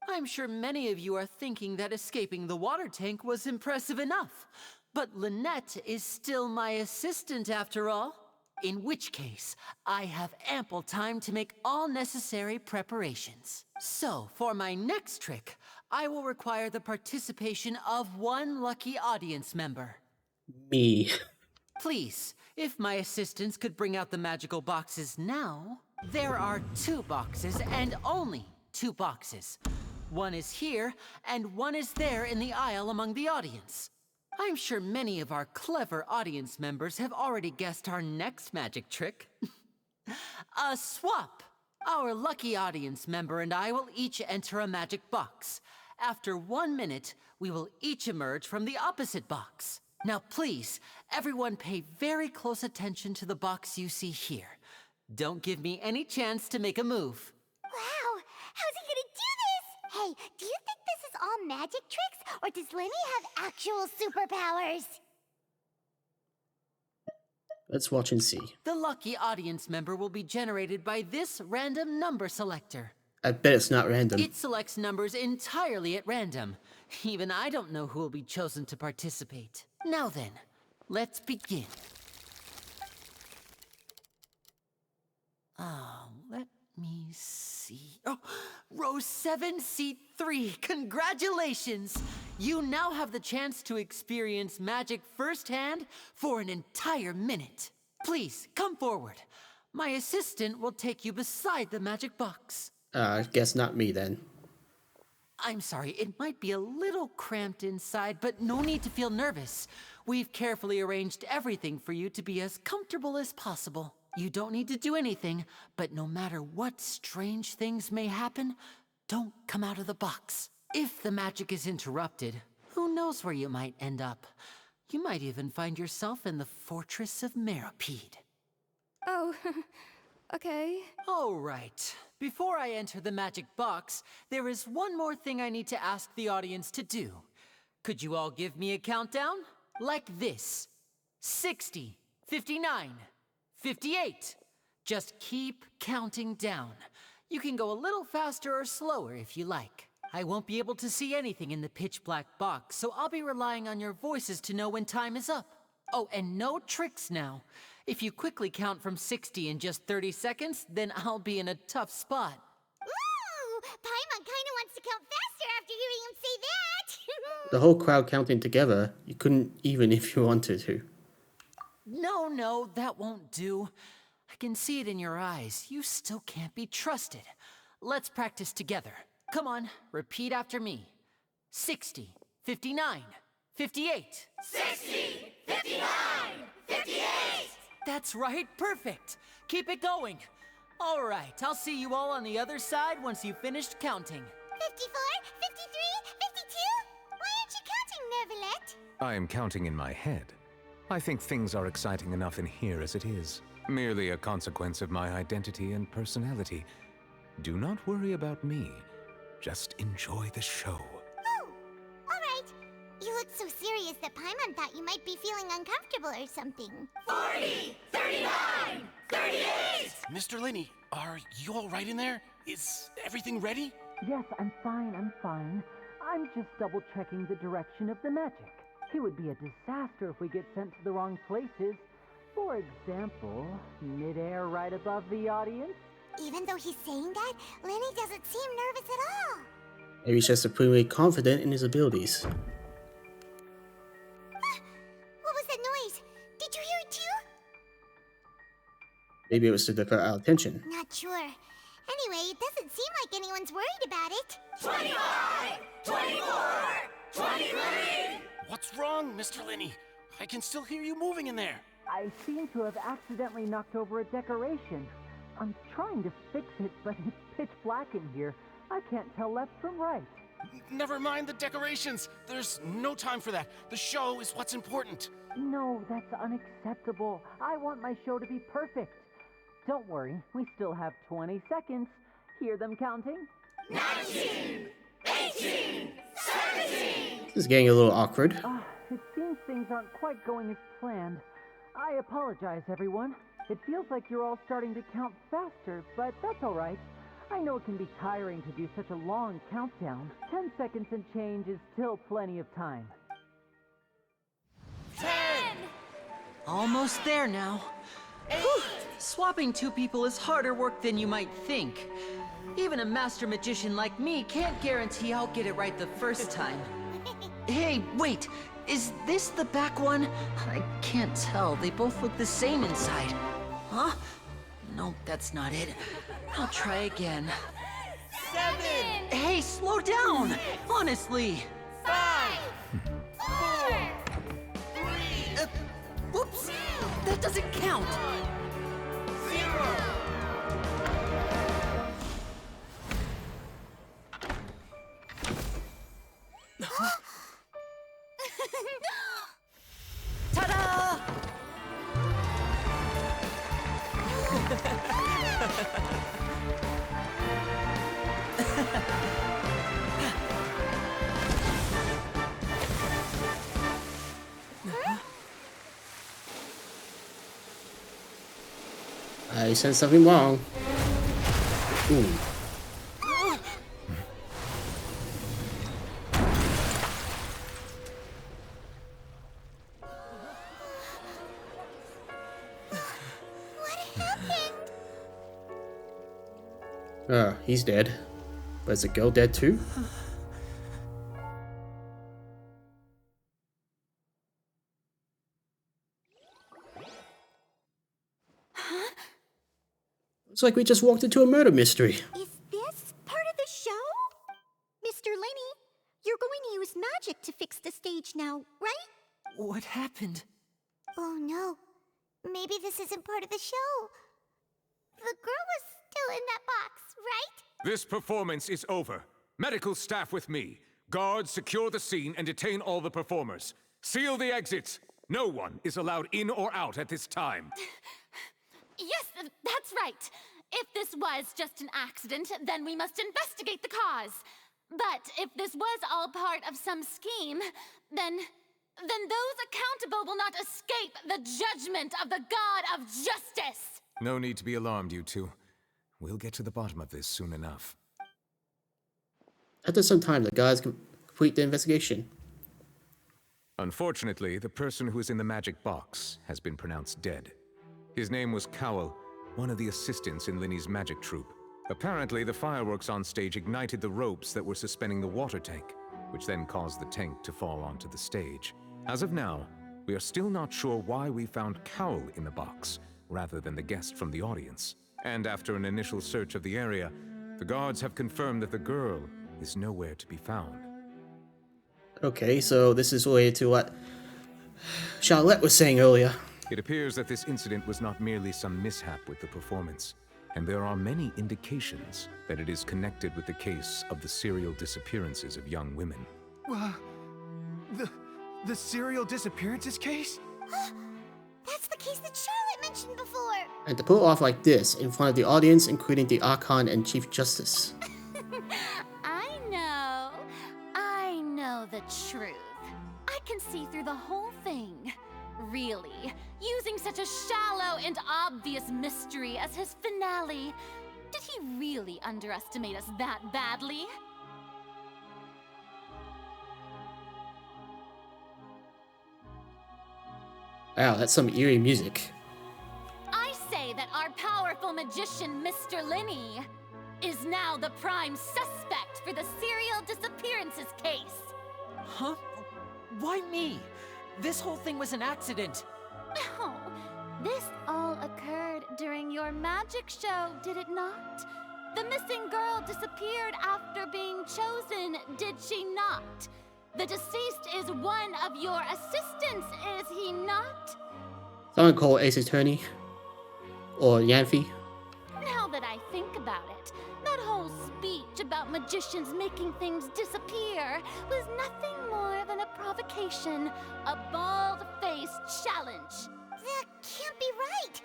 I'm sure many of you are thinking that escaping the water tank was impressive enough. But Lynette is still my assistant after all. In which case, I have ample time to make all necessary preparations. So, for my next trick, I will require the participation of one lucky audience member. Me. Please, if my assistants could bring out the magical boxes now. There are 2 boxes and only 2 boxes. One is here and one is there in the aisle among the audience. I'm sure many of our clever audience members have already guessed our next magic trick. A swap! Our lucky audience member and I will each enter a magic box. After 1 minute, we will each emerge from the opposite box. Now please, everyone pay very close attention to the box you see here. Don't give me any chance to make a move. Wow, how's he gonna do this? Hey, do you think this is all magic tricks, or does Lenny have actual superpowers? Let's watch and see. The lucky audience member will be generated by this random number selector. I bet it's not random. It selects numbers entirely at random. Even I don't know who will be chosen to participate. Now then, let's begin. Let me see. Oh, row 7, seat 3. Congratulations! You now have the chance to experience magic firsthand for an entire minute. Please, come forward. My assistant will take you beside the magic box. I guess not me then. I'm sorry, it might be a little cramped inside, but no need to feel nervous. We've carefully arranged everything for you to be as comfortable as possible. You don't need to do anything, but no matter what strange things may happen, don't come out of the box. If the magic is interrupted, who knows where you might end up? You might even find yourself in the Fortress of Meropide. Oh, okay. All right. Before I enter the magic box, there is one more thing I need to ask the audience to do. Could you all give me a countdown? Like this. 60, 59, 58. Just keep counting down. You can go a little faster or slower if you like. I won't be able to see anything in the pitch black box, so I'll be relying on your voices to know when time is up. Oh, and no tricks now. If you quickly count from 60 in just 30 seconds, then I'll be in a tough spot. Ooh, Paimon kinda wants to count faster after hearing him say that. The whole crowd counting together, you couldn't even if you wanted to. No, that won't do. I can see it in your eyes. You still can't be trusted. Let's practice together. Come on, repeat after me. 60, 59, 58. 60, 59, 58! That's right, perfect. Keep it going. All right, I'll see you all on the other side once you've finished counting. 54, 53, 52? Why aren't you counting, Nervalet? I am counting in my head. I think things are exciting enough in here as it is. Merely a consequence of my identity and personality. Do not worry about me. Just enjoy the show. Oh, alright. You look so serious that Paimon thought you might be feeling uncomfortable or something. 40, 39, 38! Mr. Linney, are you all right in there? Is everything ready? Yes, I'm fine. I'm just double-checking the direction of the magic. It would be a disaster if we get sent to the wrong places. For example, mid-air right above the audience. Even though he's saying that, Lenny doesn't seem nervous at all. Maybe he's just supremely confident in his abilities. What was that noise? Did you hear it too? Maybe it was to divert our attention. Not sure. Anyway, it doesn't seem like anyone's worried about it. 25, 24, 23! What's wrong, Mr. Linney? I can still hear you moving in there. I seem to have accidentally knocked over a decoration. I'm trying to fix it, but it's pitch black in here. I can't tell left from right. Never mind the decorations. There's no time for that. The show is what's important. No, that's unacceptable. I want my show to be perfect. Don't worry, we still have 20 seconds. Hear them counting? 19, 18, 17! This is getting a little awkward. It seems things aren't quite going as planned. I apologize, everyone. It feels like you're all starting to count faster, but that's all right. I know it can be tiring to do such a long countdown. 10 seconds and change is still plenty of time. 10! Almost there now. Swapping two people is harder work than you might think. Even a master magician like me can't guarantee I'll get it right the first time. Hey, wait! Is this the back one? I can't tell. They both look the same inside. Huh? No, that's not it. I'll try again. 7! Hey, slow down! Honestly! 5! 4! 3! Whoops! That doesn't count! 0! Ta-da! I said something wrong. Ooh. He's dead. But is the girl dead too? Looks like we just walked into a murder mystery. Is this part of the show? Mr. Lenny, you're going to use magic to fix the stage now, right? What happened? Oh no. Maybe this isn't part of the show. The girl was still in that box, right? This performance is over. Medical staff with me. Guards, secure the scene and detain all the performers. Seal the exits. No one is allowed in or out at this time. Yes, that's right. If this was just an accident, then we must investigate the cause. But if this was all part of some scheme, then those accountable will not escape the judgment of the God of Justice. No need to be alarmed, you two. We'll get to the bottom of this soon enough. After some time, the guards complete the investigation. Unfortunately, the person who is in the magic box has been pronounced dead. His name was Cowell, one of the assistants in Linny's magic troupe. Apparently, the fireworks on stage ignited the ropes that were suspending the water tank, which then caused the tank to fall onto the stage. As of now, we are still not sure why we found Cowell in the box, rather than the guest from the audience. And after an initial search of the area, the guards have confirmed that the girl is nowhere to be found. Okay, so this is related to what Charlotte was saying earlier. It appears that this incident was not merely some mishap with the performance, and there are many indications that it is connected with the case of the serial disappearances of young women. The serial disappearances case? That's the case that Charlotte mentioned before. And to pull it off like this, in front of the audience, including the Archon and Chief Justice. I know the truth. I can see through the whole thing. Really, using such a shallow and obvious mystery as his finale. Did he really underestimate us that badly? Wow, that's some eerie music. I say that our powerful magician, Mr. Lenny, is now the prime suspect for the serial disappearances case. Huh? Why me? This whole thing was an accident. Oh, this all occurred during your magic show, did it not? The missing girl disappeared after being chosen, did she not? The deceased is one of your assistants, is he not? Someone call Ace Attorney. Or Yanfi. Now that I think about it, that whole speech about magicians making things disappear was nothing more than a provocation, a bald-faced challenge. That can't be right.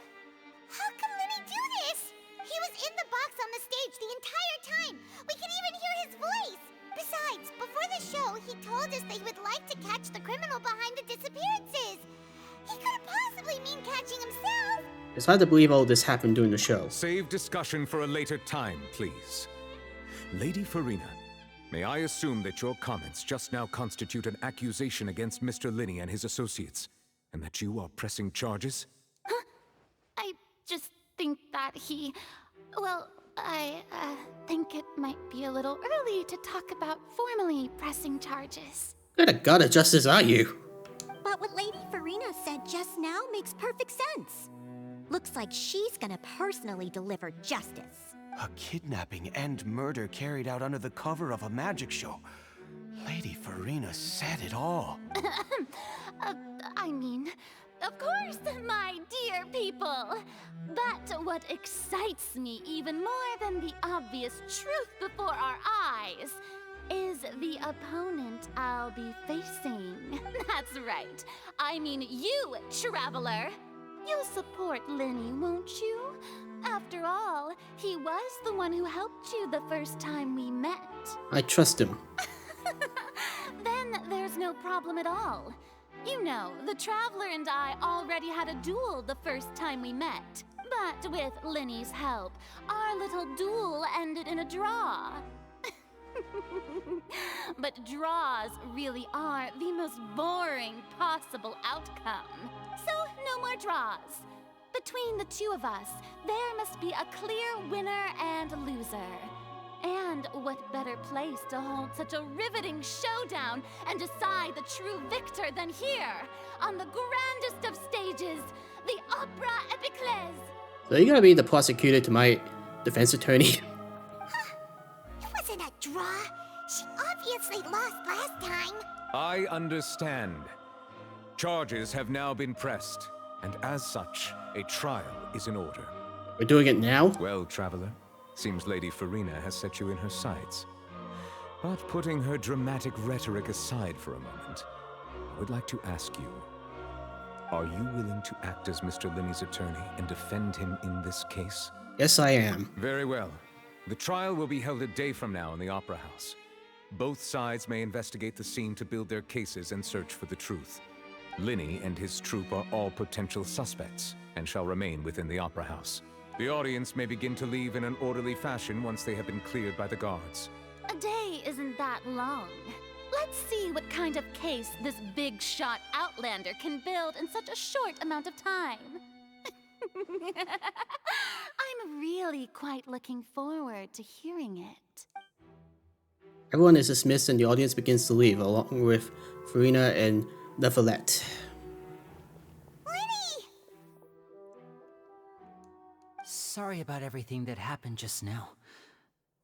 How can Lenny do this? He was in the box on the stage the entire time. We could even hear his voice. Besides, before the show, he told us that he would like to catch the criminal behind the disappearances. He couldn't possibly mean catching himself. It's hard to believe all this happened during the show. Save discussion for a later time, please. Lady Farina, may I assume that your comments just now constitute an accusation against Mr. Lenny and his associates, and that you are pressing charges? I think that he... Well, I think it might be a little early to talk about formally pressing charges. What kind of god of justice are you? But what Lady Farina said just now makes perfect sense. Looks like she's gonna personally deliver justice. A kidnapping and murder carried out under the cover of a magic show. Lady Farina said it all. I mean, of course, my dear people. But what excites me even more than the obvious truth before our eyes is the opponent I'll be facing. That's right. I mean you, Traveler. You'll support Lenny, won't you? After all, he was the one who helped you the first time we met. I trust him. Then there's no problem at all. You know, the Traveler and I already had a duel the first time we met. But with Lenny's help, our little duel ended in a draw. But draws really are the most boring possible outcome. So, no more draws. Between the two of us, there must be a clear winner and loser. And what better place to hold such a riveting showdown and decide the true victor than here, on the grandest of stages, the Opera Epiclese. So you're gonna be the prosecutor to my defense attorney? It wasn't a draw. She obviously lost last time. I understand. Charges have now been pressed, and as such, a trial is in order. We're doing it now? Well, Traveler, seems Lady Farina has set you in her sights. But putting her dramatic rhetoric aside for a moment, I would like to ask you, are you willing to act as Mr. Linney's attorney and defend him in this case? Yes, I am. Very well. The trial will be held a day from now in the Opera House. Both sides may investigate the scene to build their cases and search for the truth. Linney and his troupe are all potential suspects and shall remain within the Opera House. The audience may begin to leave in an orderly fashion once they have been cleared by the guards. A day isn't that long. Let's see what kind of case this big shot Outlander can build in such a short amount of time. I'm really quite looking forward to hearing it. Everyone is dismissed and the audience begins to leave, along with Farina and Neverlet. Sorry about everything that happened just now.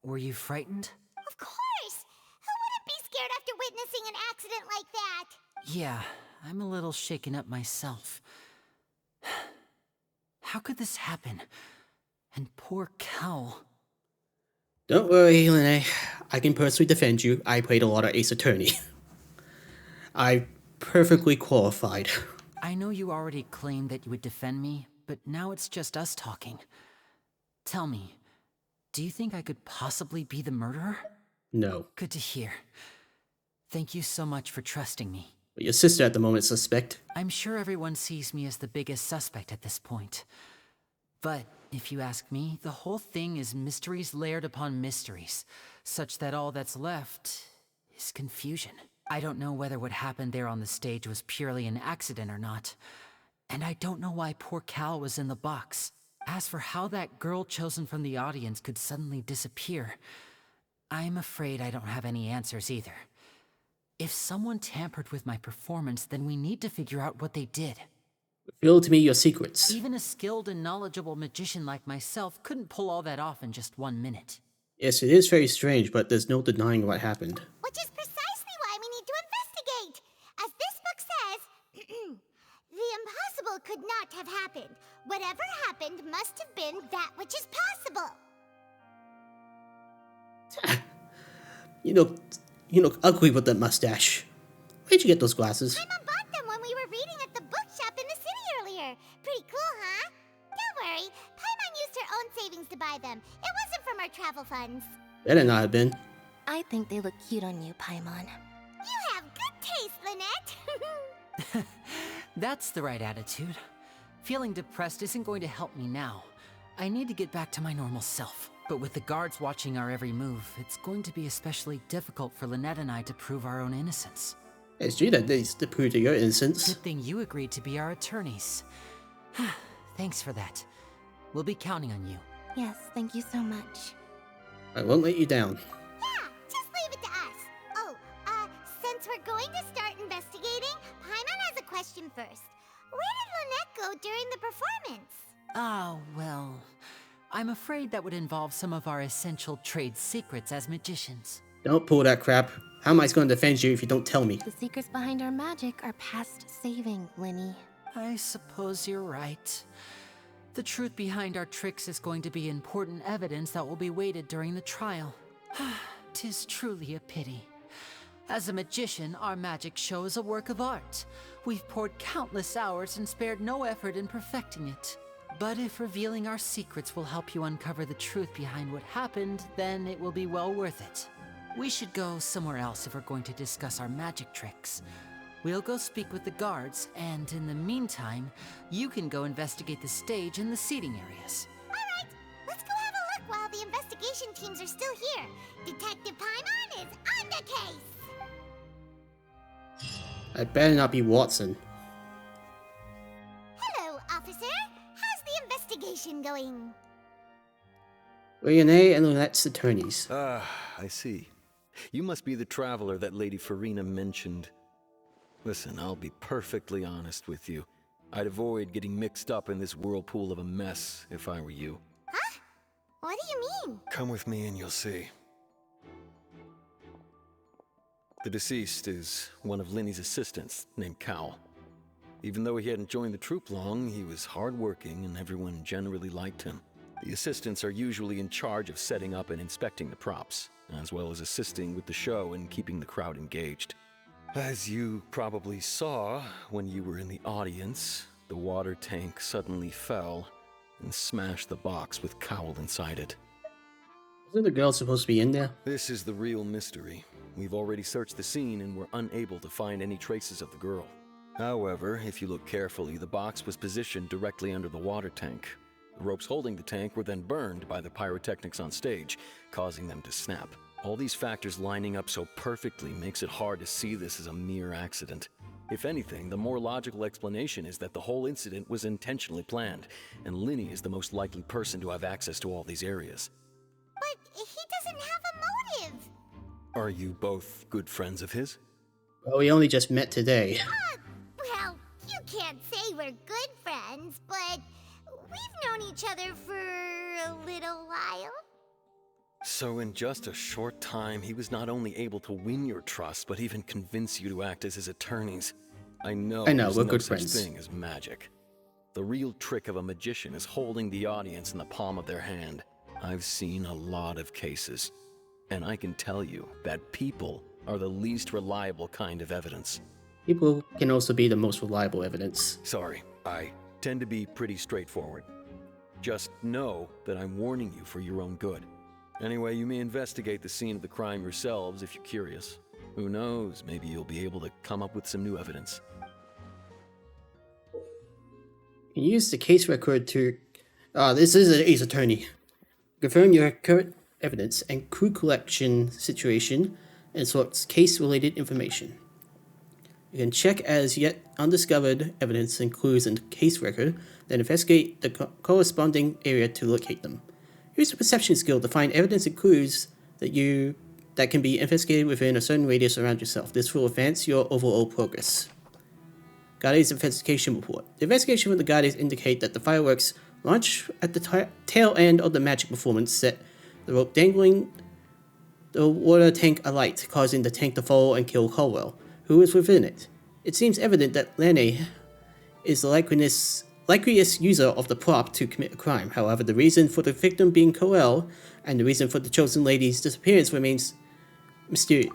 Were you frightened? Of course! Who wouldn't be scared after witnessing an accident like that? Yeah, I'm a little shaken up myself. How could this happen? And poor Cal. Don't worry, Lene. I can personally defend you. I played a lot of Ace Attorney. I'm perfectly qualified. I know you already claimed that you would defend me, but now it's just us talking. Tell me, do you think I could possibly be the murderer? No. Good to hear. Thank you so much for trusting me. But your sister at the moment is suspect. I'm sure everyone sees me as the biggest suspect at this point. But if you ask me, the whole thing is mysteries layered upon mysteries, such that all that's left is confusion. I don't know whether what happened there on the stage was purely an accident or not. And I don't know why poor Cal was in the box. As for how that girl chosen from the audience could suddenly disappear, I'm afraid I don't have any answers either. If someone tampered with my performance, then we need to figure out what they did. Reveal to me your secrets. Even a skilled and knowledgeable magician like myself couldn't pull all that off in just 1 minute. Yes, it is very strange, but there's no denying what happened. Which is precisely why we need to investigate. As this book says, the impossible could not have happened. Whatever happened must have been that which is possible. You look ugly with that mustache. Where'd you get those glasses? Paimon bought them when we were reading at the bookshop in the city earlier. Pretty cool, huh? Don't worry, Paimon used her own savings to buy them. It wasn't from our travel funds. Better not have been. I think they look cute on you, Paimon. You have good taste, Lynette. That's the right attitude. Feeling depressed isn't going to help me now. I need to get back to my normal self. But with the guards watching our every move, it's going to be especially difficult for Lynette and I to prove our own innocence. It's true that needs to prove to your innocence. Good thing you agreed to be our attorneys. Thanks for that. We'll be counting on you. Yes, thank you so much. I won't let you down. Yeah, just leave it to us. Oh, since we're going to start investigating, Paimon has a question first. Where did Lynette go during the performance? Ah, well, I'm afraid that would involve some of our essential trade secrets as magicians. Don't pull that crap. How am I going to defend you if you don't tell me? The secrets behind our magic are past saving, Linny. I suppose you're right. The truth behind our tricks is going to be important evidence that will be weighted during the trial. 'Tis truly a pity. As a magician, our magic show is a work of art. We've poured countless hours and spared no effort in perfecting it. But if revealing our secrets will help you uncover the truth behind what happened, then it will be well worth it. We should go somewhere else if we're going to discuss our magic tricks. We'll go speak with the guards, and in the meantime, you can go investigate the stage and the seating areas. Alright, let's go have a look while the investigation teams are still here. Detective Paimon is on the case! I better not be Watson. Hello, officer. How's the investigation going? Renee and Lynette's attorneys. Ah, I see. You must be the traveler that Lady Farina mentioned. Listen, I'll be perfectly honest with you. I'd avoid getting mixed up in this whirlpool of a mess if I were you. Huh? What do you mean? Come with me and you'll see. The deceased is one of Linny's assistants, named Cal. Even though he hadn't joined the troupe long, he was hardworking and everyone generally liked him. The assistants are usually in charge of setting up and inspecting the props, as well as assisting with the show and keeping the crowd engaged. As you probably saw when you were in the audience, the water tank suddenly fell and smashed the box with Cowl inside it. Wasn't the girl supposed to be in there? This is the real mystery. We've already searched the scene and were unable to find any traces of the girl. However, if you look carefully, the box was positioned directly under the water tank. The ropes holding the tank were then burned by the pyrotechnics on stage, causing them to snap. All these factors lining up so perfectly makes it hard to see this as a mere accident. If anything, the more logical explanation is that the whole incident was intentionally planned, and Linny is the most likely person to have access to all these areas. But he doesn't have a motive! Are you both good friends of his? Well, we only just met today. Well, you can't say we're good friends, but we've known each other for a little while. So in just a short time, he was not only able to win your trust, but even convince you to act as his attorneys. I know there's we're no good such friends. thing as magic. The real trick of a magician is holding the audience in the palm of their hand. I've seen a lot of cases, and I can tell you that people are the least reliable kind of evidence. People can also be the most reliable evidence. Sorry, I tend to be pretty straightforward. Just know that I'm warning you for your own good. Anyway, you may investigate the scene of the crime yourselves if you're curious. Who knows, maybe you'll be able to come up with some new evidence. You can use the case record to... this is an ace attorney. Confirm your current evidence and clue collection situation and sorts case-related information. You can check as yet undiscovered evidence and clues in the case record, then investigate the corresponding area to locate them. Use the perception skill to find evidence and clues that can be investigated within a certain radius around yourself. This will advance your overall progress. Guardian's investigation report. The investigation from the Guardians indicate that the fireworks launched at the tail end of the magic performance set the rope dangling the water tank alight, causing the tank to fall and kill Caldwell, who is within it. It seems evident that Lene is the likeliest user of the prop to commit a crime. However, the reason for the victim being Coel and the reason for the chosen lady's disappearance remains mysterious.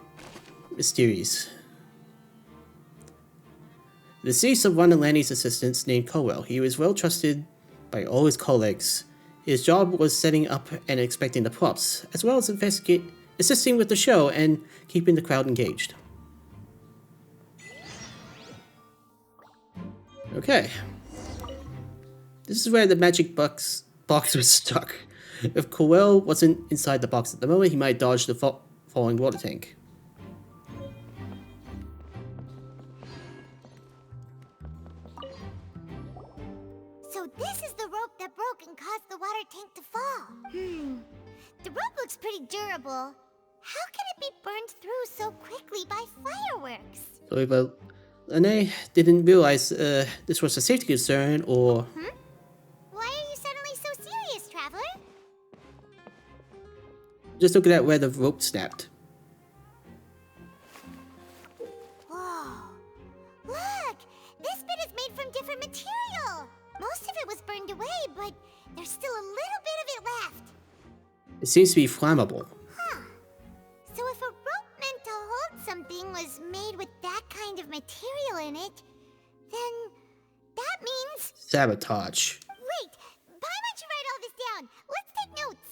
The deceased of one of Lanny's assistants named Coel. He was well trusted by all his colleagues. His job was setting up and inspecting the props, as well as assisting with the show and keeping the crowd engaged. Okay. This is where the magic box was stuck. If Coel wasn't inside the box at the moment, he might dodge the falling water tank. So this is the rope that broke in cause the water tank to fall. The rope looks pretty durable. How can it be burned through so quickly by fireworks? So either Lene didn't realize this was a safety concern, or... Why are you suddenly so serious, Traveler? Just looking at where the rope snapped. Whoa. Look! This bit is made from different material. Most of it was burned away, but there's still a little bit of it left. It seems to be flammable. So if a rope meant to hold something was made with that kind of material in it, then that means... Sabotage. Wait! Paimon should write all this down. Let's take notes.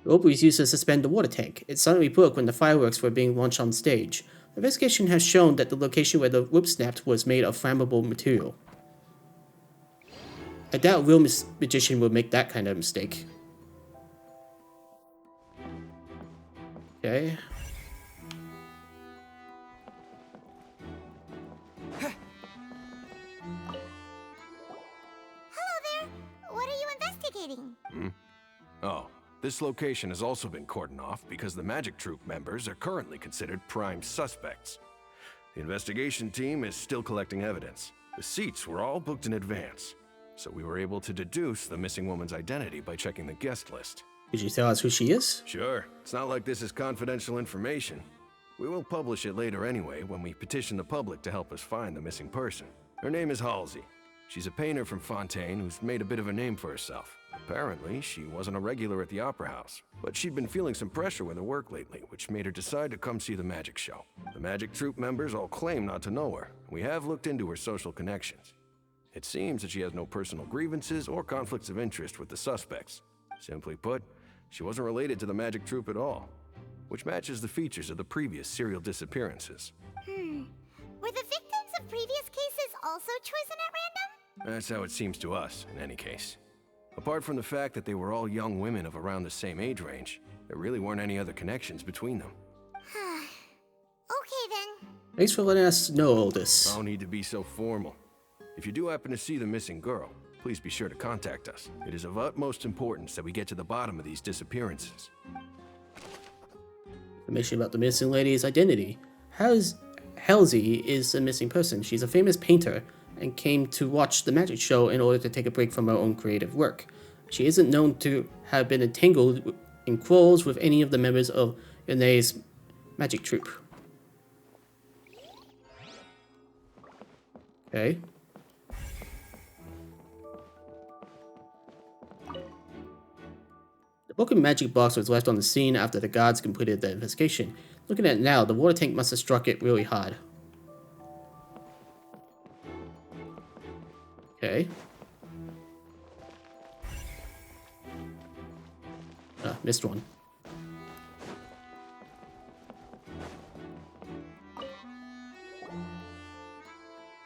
The rope was used to suspend the water tank. It suddenly broke when the fireworks were being launched on stage. The investigation has shown that the location where the rope snapped was made of flammable material. I doubt a real magician would make that kind of mistake. Okay. Hello there. What are you investigating? Oh, this location has also been cordoned off because the Magic Troop members are currently considered prime suspects. The investigation team is still collecting evidence. The seats were all booked in advance, so we were able to deduce the missing woman's identity by checking the guest list. Could you tell us who she is? Sure. It's not like this is confidential information. We will publish it later anyway when we petition the public to help us find the missing person. Her name is Halsey. She's a painter from Fontaine who's made a bit of a name for herself. Apparently, she wasn't a regular at the Opera House, but she'd been feeling some pressure with her work lately, which made her decide to come see the magic show. The Magic Troop members all claim not to know her. We have looked into her social connections. It seems that she has no personal grievances or conflicts of interest with the suspects. Simply put, she wasn't related to the Magic Troop at all, which matches the features of the previous serial disappearances. Were the victims of previous cases also chosen at random? That's how it seems to us, in any case. Apart from the fact that they were all young women of around the same age range, there really weren't any other connections between them. Okay then. Thanks for letting us know all this. No need to be so formal. If you do happen to see the missing girl, please be sure to contact us. It is of utmost importance that we get to the bottom of these disappearances. Information about the missing lady's identity. Halsey is a missing person. She's a famous painter and came to watch the magic show in order to take a break from her own creative work. She isn't known to have been entangled in quarrels with any of the members of Renee's magic troupe. Okay. The broken magic box was left on the scene after the guards completed the investigation. Looking at it now, the water tank must have struck it really hard. Okay. Missed one.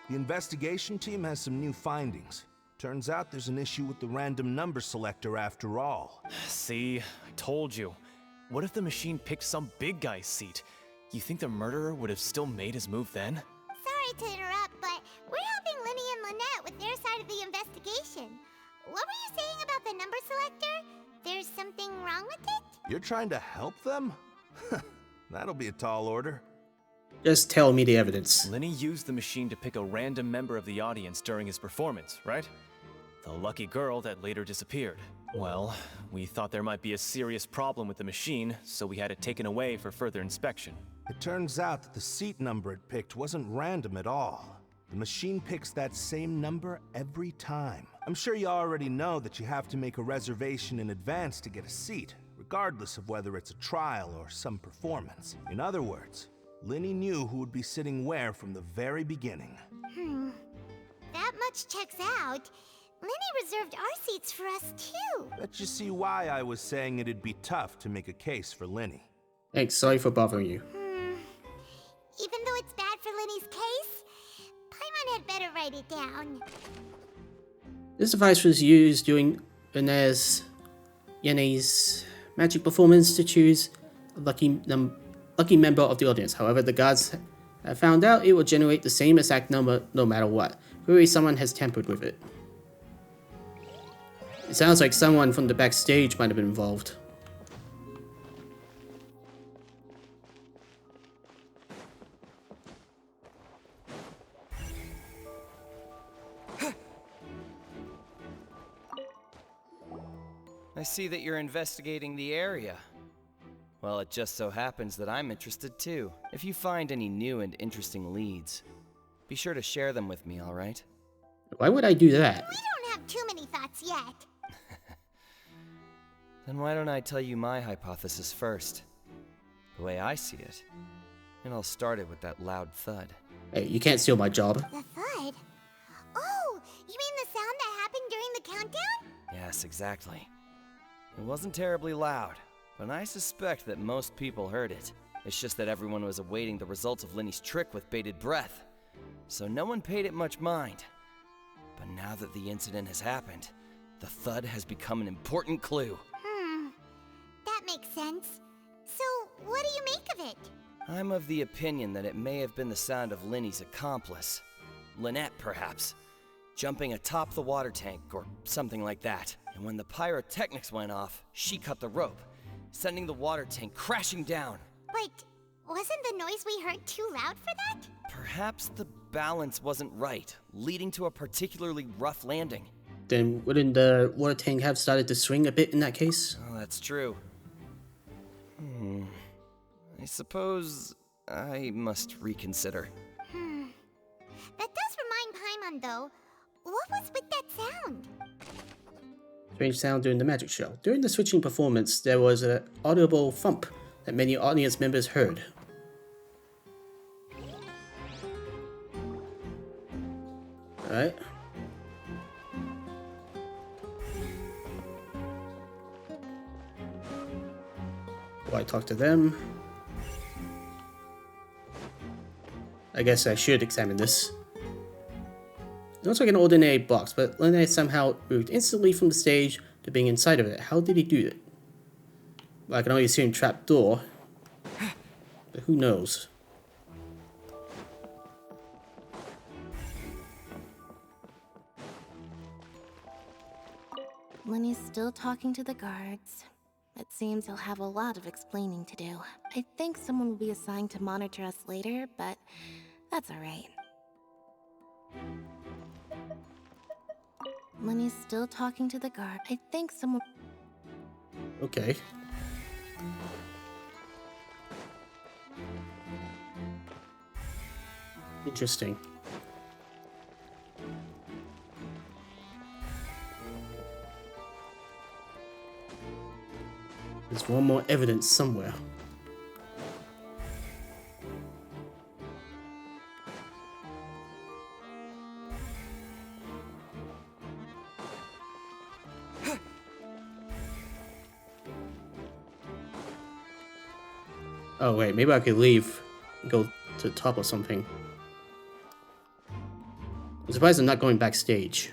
The investigation team has some new findings. Turns out there's an issue with the random number selector after all. See, I told you. What if the machine picked some big guy's seat? You think the murderer would have still made his move then? Sorry to interrupt, but we're helping Linny and Lynette with their side of the investigation. What were you saying about the number selector? There's something wrong with it? You're trying to help them? That'll be a tall order. Just tell me the evidence. Linny used the machine to pick a random member of the audience during his performance, right? The lucky girl that later disappeared. Well, we thought there might be a serious problem with the machine, so we had it taken away for further inspection. It turns out that the seat number it picked wasn't random at all. The machine picks that same number every time. I'm sure you already know that you have to make a reservation in advance to get a seat, regardless of whether it's a trial or some performance. In other words, Linny knew who would be sitting where from the very beginning. That much checks out. Linny reserved our seats for us too. Bet you see why I was saying it'd be tough to make a case for Linny. Thanks, sorry for bothering you. Even though it's bad for Linny's case, Paimon had better write it down. This device was used during Yene's magic performance to choose a lucky member of the audience. However, the guards have found out it will generate the same exact number no matter what. Clearly, someone has tampered with it. It sounds like someone from the backstage might have been involved. I see that you're investigating the area. Well, it just so happens that I'm interested too. If you find any new and interesting leads, be sure to share them with me, alright? Why would I do that? We don't have too many thoughts yet. Then why don't I tell you my hypothesis first? The way I see it. And I'll start it with that loud thud. Hey, you can't steal my job. The thud? Oh, you mean the sound that happened during the countdown? Yes, exactly. It wasn't terribly loud, but I suspect that most people heard it. It's just that everyone was awaiting the results of Linny's trick with bated breath, so no one paid it much mind. But now that the incident has happened, the thud has become an important clue. That makes sense. So, what do you make of it? I'm of the opinion that it may have been the sound of Linny's accomplice. Lynette, perhaps. Jumping atop the water tank, or something like that. And when the pyrotechnics went off, she cut the rope, sending the water tank crashing down. But wasn't the noise we heard too loud for that? Perhaps the balance wasn't right, leading to a particularly rough landing. Then wouldn't the water tank have started to swing a bit in that case? Oh, that's true. I suppose I must reconsider. That does remind Paimon, though. What was with that sound? Strange sound during the magic show. During the switching performance, there was an audible thump that many audience members heard. Alright. Will I talk to them? I guess I should examine this. It looks like an ordinary box, but Lynette somehow moved instantly from the stage to being inside of it. How did he do it? Well, I can only assume trapdoor, but who knows? Lenny's still talking to the guards. It seems he'll have a lot of explaining to do. I think someone will be assigned to monitor us later, but that's alright. Lenny's still talking to the guard. I think someone... Okay. Interesting. There's one more evidence somewhere. Oh wait, maybe I could leave and go to the top or something. I'm surprised I'm not going backstage.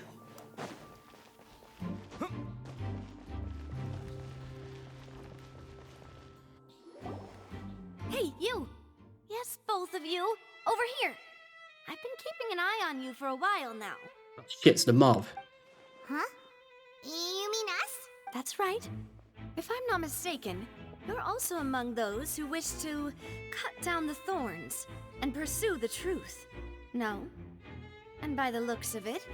Hey, you! Yes, both of you! Over here! I've been keeping an eye on you for a while now. Shit, it's the mob. Huh? You mean us? That's right. If I'm not mistaken, you're also among those who wish to cut down the thorns and pursue the truth. No? And by the looks of it,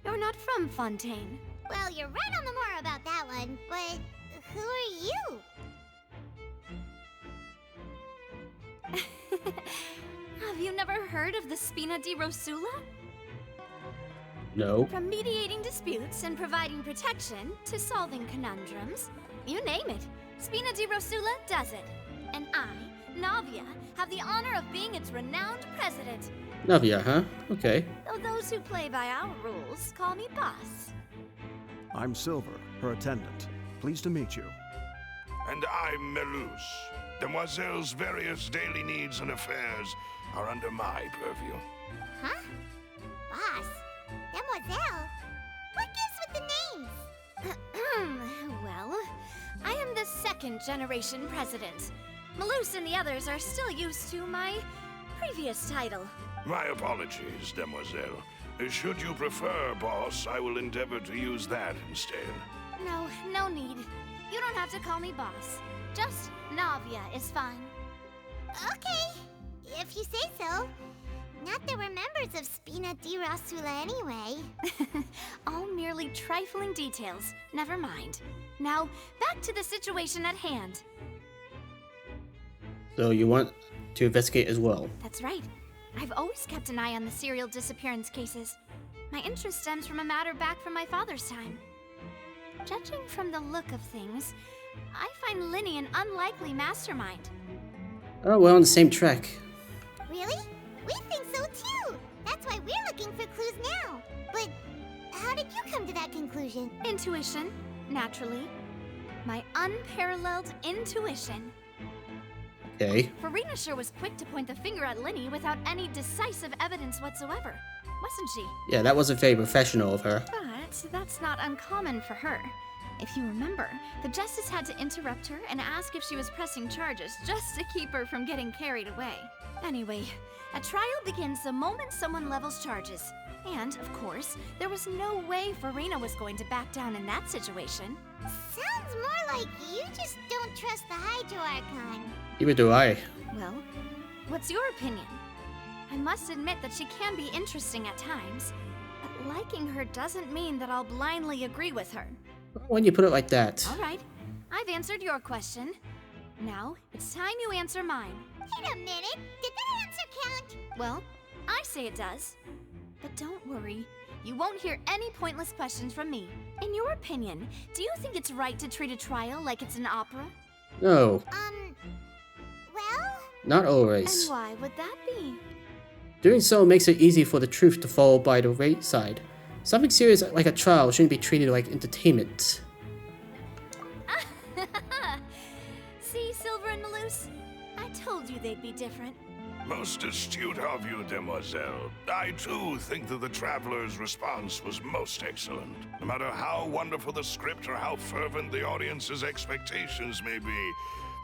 you're not from Fontaine. Well, you're right on the mark about that one, but who are you? Have you never heard of the Spina di Rosula? No. From mediating disputes and providing protection to solving conundrums, you name it, Spina di Rosula does it. And I, Navia, have the honor of being its renowned president. Navia, huh? Okay. Though those who play by our rules call me boss. I'm Silver, her attendant. Pleased to meet you. And I'm Melus. Demoiselle's various daily needs and affairs are under my purview. Huh? Boss? Demoiselle? What gives with the names? Well, I am the second generation president. Malus and the others are still used to my previous title. My apologies, Demoiselle. Should you prefer, boss, I will endeavor to use that instead. No, no need. You don't have to call me boss. Just Navia is fine. Okay, if you say so. Not that we're members of Spina di Rasula anyway. All merely trifling details. Never mind. Now, back to the situation at hand. So you want to investigate as well? That's right. I've always kept an eye on the serial disappearance cases. My interest stems from a matter back from my father's time. Judging from the look of things, I find Linny an unlikely mastermind. Oh, we're on the same track. Really? We think so too! That's why we're looking for clues now. But how did you come to that conclusion? Intuition, naturally. My unparalleled intuition. Okay. Farina sure was quick to point the finger at Linny without any decisive evidence whatsoever, wasn't she? Yeah, that wasn't very professional of her. But that's not uncommon for her. If you remember, the Justice had to interrupt her and ask if she was pressing charges just to keep her from getting carried away. Anyway, a trial begins the moment someone levels charges. And, of course, there was no way Farina was going to back down in that situation. Sounds more like you just don't trust the Hydro Archon. Neither do I. Well, what's your opinion? I must admit that she can be interesting at times, but liking her doesn't mean that I'll blindly agree with her. When you put it like that. All right, I've answered your question. Now, it's time you answer mine. Wait a minute, did that answer count? Well, I say it does. But don't worry, you won't hear any pointless questions from me. In your opinion, do you think it's right to treat a trial like it's an opera? No. Well? Not always. And why would that be? Doing so makes it easy for the truth to fall by the wayside. Something serious like a trial shouldn't be treated like entertainment. See, Silver and Malus? I told you they'd be different. Most astute of you, demoiselle. I too think that the Traveler's response was most excellent. No matter how wonderful the script or how fervent the audience's expectations may be,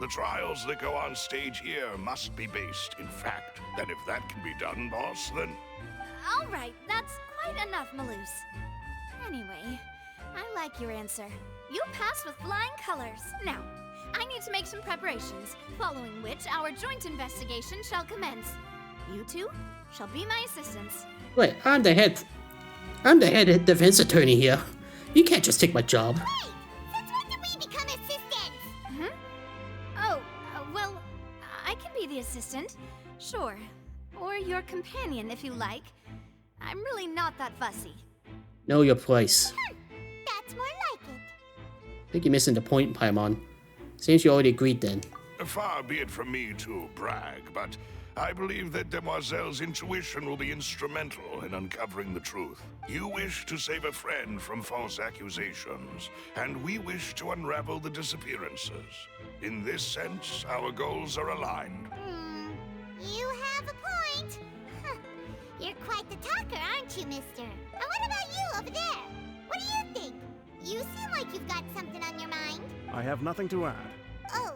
the trials that go on stage here must be based in fact. And if that can be done, boss, then... All right, that's quite enough, Malus. Anyway, I like your answer. You passed with flying colors. Now, I need to make some preparations, following which our joint investigation shall commence. You two shall be my assistants. Wait, I'm the head defense attorney here. You can't just take my job. Wait! Since when did we become assistants? Oh, well, I can be the assistant, sure. Or your companion, if you like. I'm really not that fussy. Know your place. That's more like it. I think you're missing the point, Paimon. Seems you already agreed then. Far be it from me to brag, but I believe that Demoiselle's intuition will be instrumental in uncovering the truth. You wish to save a friend from false accusations, and we wish to unravel the disappearances. In this sense, our goals are aligned. You have a point. You're quite the talker, aren't you, mister? And what about you over there? What do you think? You seem like you've got something on your mind. I have nothing to add. Oh,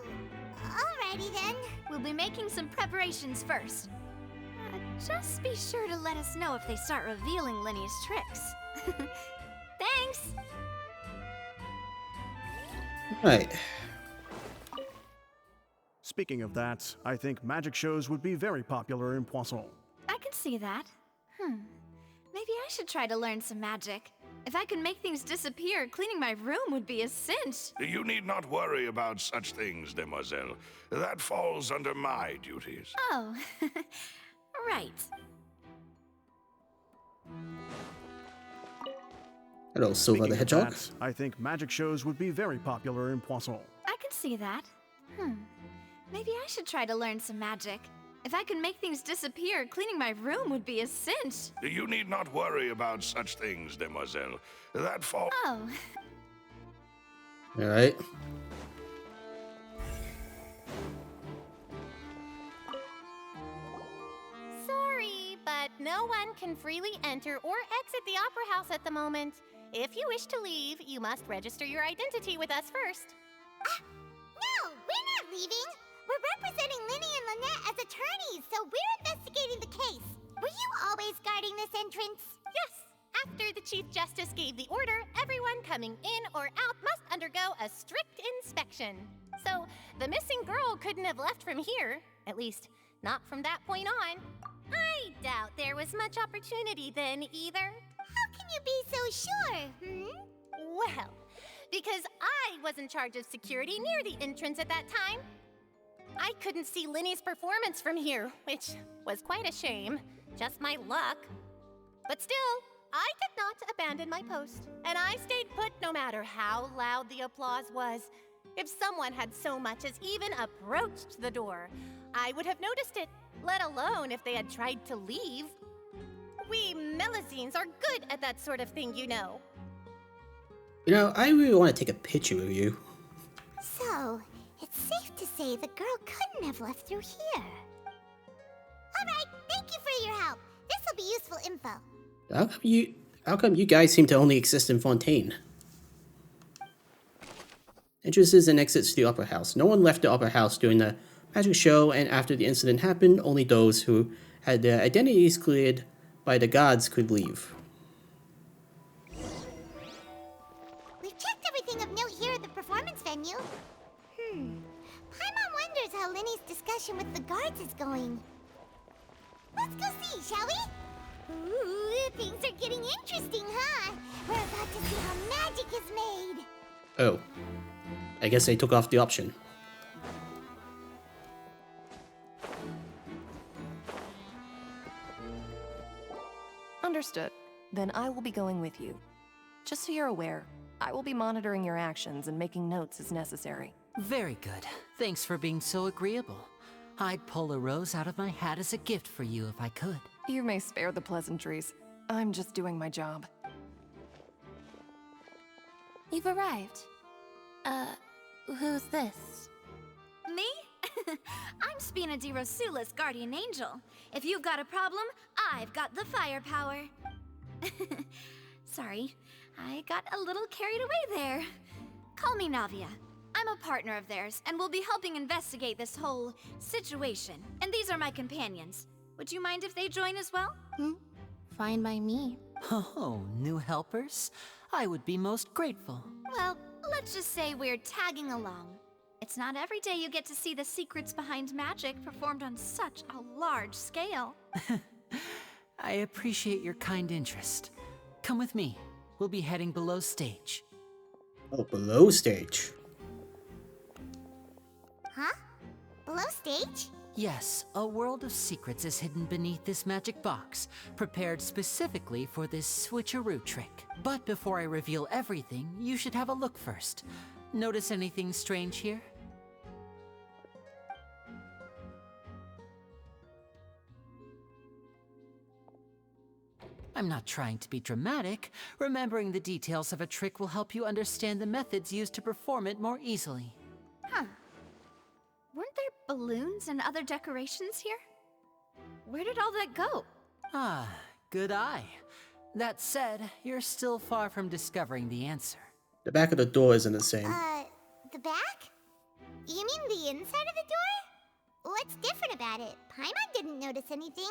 alrighty then. We'll be making some preparations first. Just be sure to let us know if they start revealing Linny's tricks. Thanks! Right. Speaking of that, I think magic shows would be very popular in Poisson. I can see that. Maybe I should try to learn some magic. If I could make things disappear, cleaning my room would be a cinch. You need not worry about such things, demoiselle. That falls under my duties. Oh, right. Hello, Silver Speaking the of Hedgehog. that, I think magic shows would be very popular in Poisson. I can see that. Maybe I should try to learn some magic. If I could make things disappear, cleaning my room would be a cinch. You need not worry about such things, demoiselle. That falls... Oh. Alright. Sorry, but no one can freely enter or exit the Opera House at the moment. If you wish to leave, you must register your identity with us first. No, we're not leaving. We're representing Linny and Lynette as attorneys, so we're investigating the case. Were you always guarding this entrance? Yes. After the Chief Justice gave the order, everyone coming in or out must undergo a strict inspection. So, the missing girl couldn't have left from here. At least, not from that point on. I doubt there was much opportunity then, either. How can you be so sure, Well, because I was in charge of security near the entrance at that time. I couldn't see Linny's performance from here, which was quite a shame. Just my luck. But still, I did not abandon my post, and I stayed put no matter how loud the applause was. If someone had so much as even approached the door, I would have noticed it, let alone if they had tried to leave. We Melusines are good at that sort of thing, you know. You know, I really want to take a picture of you. So, it's safe to say the girl couldn't have left through here. Alright, thank you for your help. This'll be useful info. How come you guys seem to only exist in Fontaine? Entrances and exits to the Opera House. No one left the Opera House during the magic show, and after the incident happened, only those who had their identities cleared by the gods could leave. We've checked everything of note here at the performance venue. Paimon wonders how Linny's discussion with the guards is going. Let's go see, shall we? Ooh, things are getting interesting, huh? We're about to see how magic is made. Oh. I guess they took off the option. Understood. Then I will be going with you. Just so you're aware, I will be monitoring your actions and making notes as necessary. Very good. Thanks for being so agreeable. I'd pull a rose out of my hat as a gift for you if I could. You may spare the pleasantries. I'm just doing my job. You've arrived. Who's this? Me? I'm Spina di Rosula's guardian angel. If you've got a problem, I've got the firepower. Sorry, I got a little carried away there. Call me Navia. I'm a partner of theirs, and will be helping investigate this whole situation. And these are my companions. Would you mind if they join as well? Fine by me. Oh, new helpers? I would be most grateful. Well, let's just say we're tagging along. It's not every day you get to see the secrets behind magic performed on such a large scale. I appreciate your kind interest. Come with me. We'll be heading below stage. Oh, below stage. Huh? Below stage? Yes, a world of secrets is hidden beneath this magic box, prepared specifically for this switcheroo trick. But before I reveal everything, you should have a look first. Notice anything strange here? I'm not trying to be dramatic. Remembering the details of a trick will help you understand the methods used to perform it more easily. Huh. Weren't there balloons and other decorations here? Where did all that go? Ah, good eye. That said, you're still far from discovering the answer. The back of the door isn't the same. The back? You mean the inside of the door? What's different about it? Paimon didn't notice anything.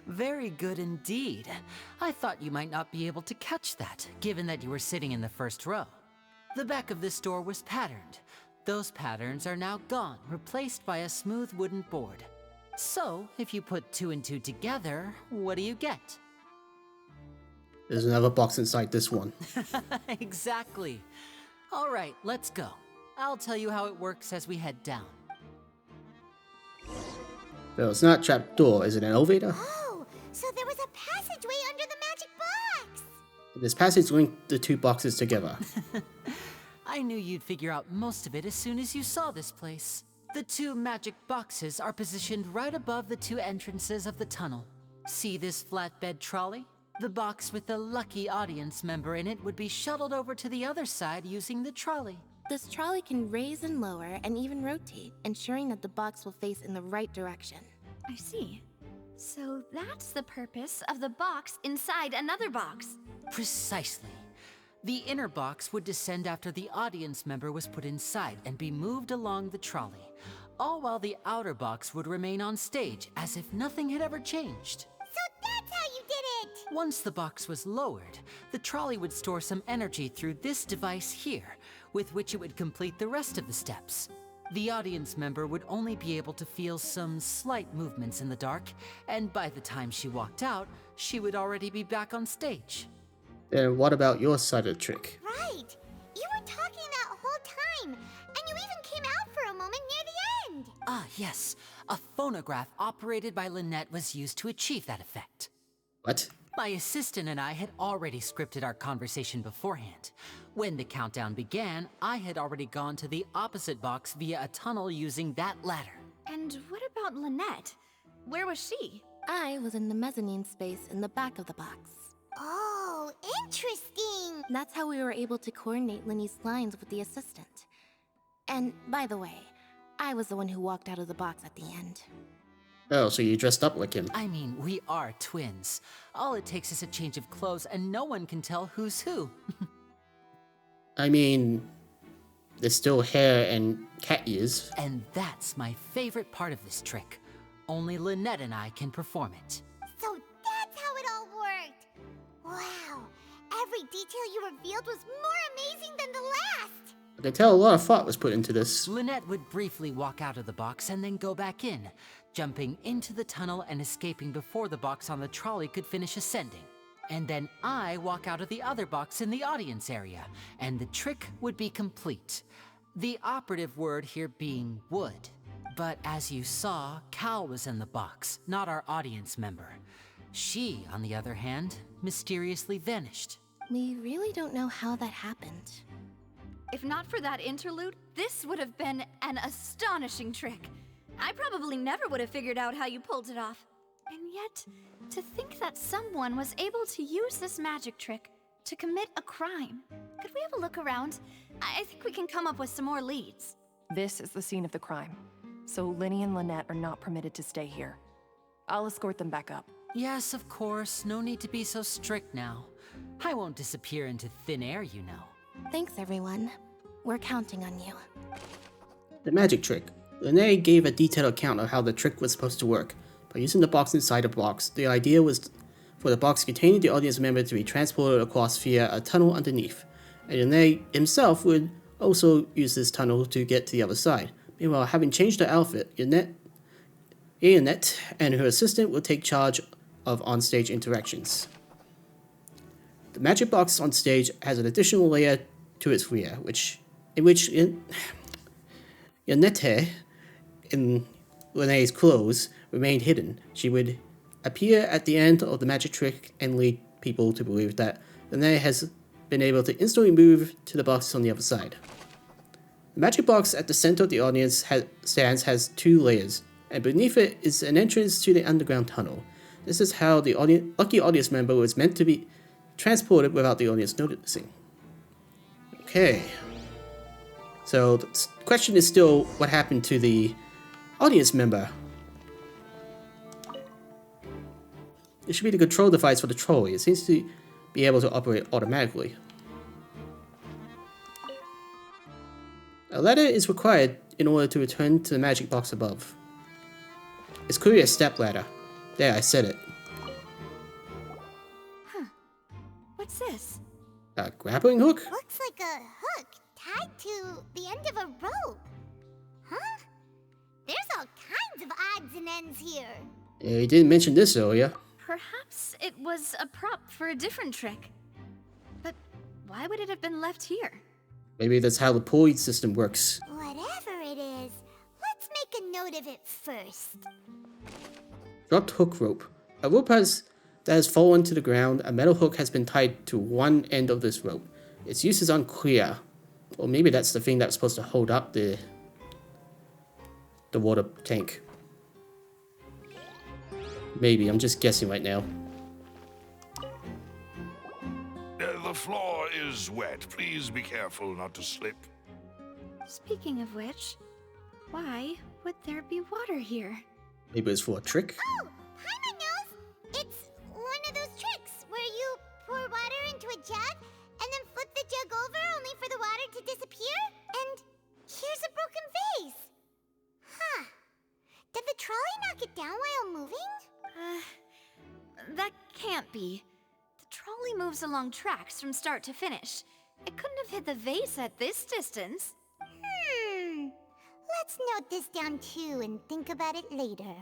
Very good indeed. I thought you might not be able to catch that, given that you were sitting in the first row. The back of this door was patterned. Those patterns are now gone, replaced by a smooth wooden board. So, if you put 2 and 2 together, what do you get? There's another box inside this one. Exactly. All right, let's go. I'll tell you how it works as we head down. No, it's not a trap door. Is it an elevator? Oh, so there was a passageway under the magic box. This passage linked the two boxes together. I knew you'd figure out most of it as soon as you saw this place. The 2 magic boxes are positioned right above the 2 entrances of the tunnel. See this flatbed trolley? The box with the lucky audience member in it would be shuttled over to the other side using the trolley. This trolley can raise and lower and even rotate, ensuring that the box will face in the right direction. I see. So that's the purpose of the box inside another box. Precisely. The inner box would descend after the audience member was put inside and be moved along the trolley, all while the outer box would remain on stage as if nothing had ever changed. So that's how you did it! Once the box was lowered, the trolley would store some energy through this device here, with which it would complete the rest of the steps. The audience member would only be able to feel some slight movements in the dark, and by the time she walked out, she would already be back on stage. Then what about your side of the trick? Right! You were talking that whole time, and you even came out for a moment near the end! Ah, yes. A phonograph operated by Lynette was used to achieve that effect. What? My assistant and I had already scripted our conversation beforehand. When the countdown began, I had already gone to the opposite box via a tunnel using that ladder. And what about Lynette? Where was she? I was in the mezzanine space in the back of the box. Oh, interesting! That's how we were able to coordinate Linny's lines with the assistant. And by the way, I was the one who walked out of the box at the end. Oh, so you dressed up like him. I mean, we are twins. All it takes is a change of clothes and no one can tell who's who. I mean, there's still hair and cat ears. And that's my favorite part of this trick. Only Lynette and I can perform it. So that's how it all worked! Wow! Every detail you revealed was more amazing than the last! I can tell a lot of thought was put into this. Lynette would briefly walk out of the box and then go back in, jumping into the tunnel and escaping before the box on the trolley could finish ascending. And then I walk out of the other box in the audience area, and the trick would be complete. The operative word here being would. But as you saw, Cal was in the box, not our audience member. She, on the other hand, mysteriously vanished. We really don't know how that happened. If not for that interlude, this would have been an astonishing trick. I probably never would have figured out how you pulled it off. And yet, to think that someone was able to use this magic trick to commit a crime. Could we have a look around? I think we can come up with some more leads. This is the scene of the crime, so Linny and Lynette are not permitted to stay here. I'll escort them back up. Yes, of course. No need to be so strict now. I won't disappear into thin air, you know. Thanks, everyone. We're counting on you. The magic trick. Lene gave a detailed account of how the trick was supposed to work. By using the box inside a box, the idea was for the box containing the audience member to be transported across via a tunnel underneath, and Lene himself would also use this tunnel to get to the other side. Meanwhile, having changed her outfit, Annette and her assistant would take charge of on-stage interactions. The magic box on stage has an additional layer to its rear, in which Annette, in Lene's clothes, remained hidden. She would appear at the end of the magic trick and lead people to believe that Lene has been able to instantly move to the box on the other side. The magic box at the center of the audience stands has two layers, and beneath it is an entrance to the underground tunnel. This is how the lucky audience member was meant to be transported without the audience noticing. Okay. So the question is still what happened to the audience member. There should be the control device for the trolley. It seems to be able to operate automatically. A ladder is required in order to return to the magic box above. It's clearly a step ladder. There, I said it. Huh. What's this? A grappling hook? Looks like a hook tied to the end of a rope. Huh? There's all kinds of odds and ends here. Yeah, you didn't mention this earlier. Perhaps it was a prop for a different trick. But why would it have been left here? Maybe that's how the pulley system works. Whatever it is, let's make a note of it first. Dropped hook rope. A rope that has fallen to the ground. A metal hook has been tied to one end of this rope. Its use is unclear. Or maybe that's the thing that's supposed to hold up the water tank. Maybe, I'm just guessing right now. The floor is wet. Please be careful not to slip. Speaking of which, why would there be water here? Maybe it's for a trick? Oh, Paimon knows! It's one of those tricks where you pour water into a jug and then flip the jug over only for the water to disappear. And here's a broken vase. Huh. Did the trolley knock it down while moving? That can't be. smoothly moves along tracks from start to finish. It couldn't have hit the vase at this distance. Let's note this down too and think about it later.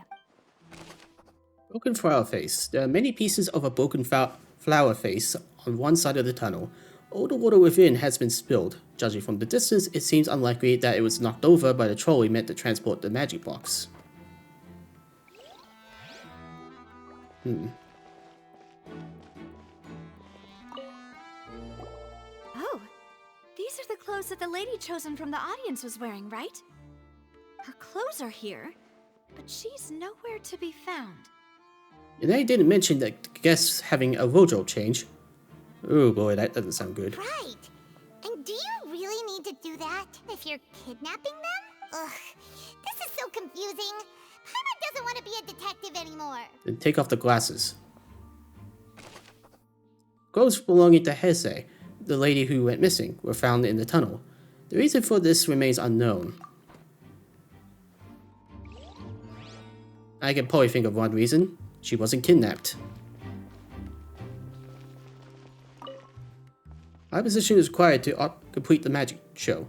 Broken flower face. There are many pieces of a broken flower face on one side of the tunnel. All the water within has been spilled. Judging from the distance, it seems unlikely that it was knocked over by the trolley meant to transport the magic box. Oh, these are the clothes that the lady chosen from the audience was wearing, right? Her clothes are here, but she's nowhere to be found. And they didn't mention that guests having a wardrobe change. Oh boy, that doesn't sound good. Right. And do you really need to do that if you're kidnapping them? Ugh, this is so confusing. Paimon doesn't want to be a detective anymore. Then take off the glasses. Clothes belonging to Hesse, the lady who went missing, were found in the tunnel. The reason for this remains unknown. I can probably think of one reason. She wasn't kidnapped. My position is required to complete the magic show.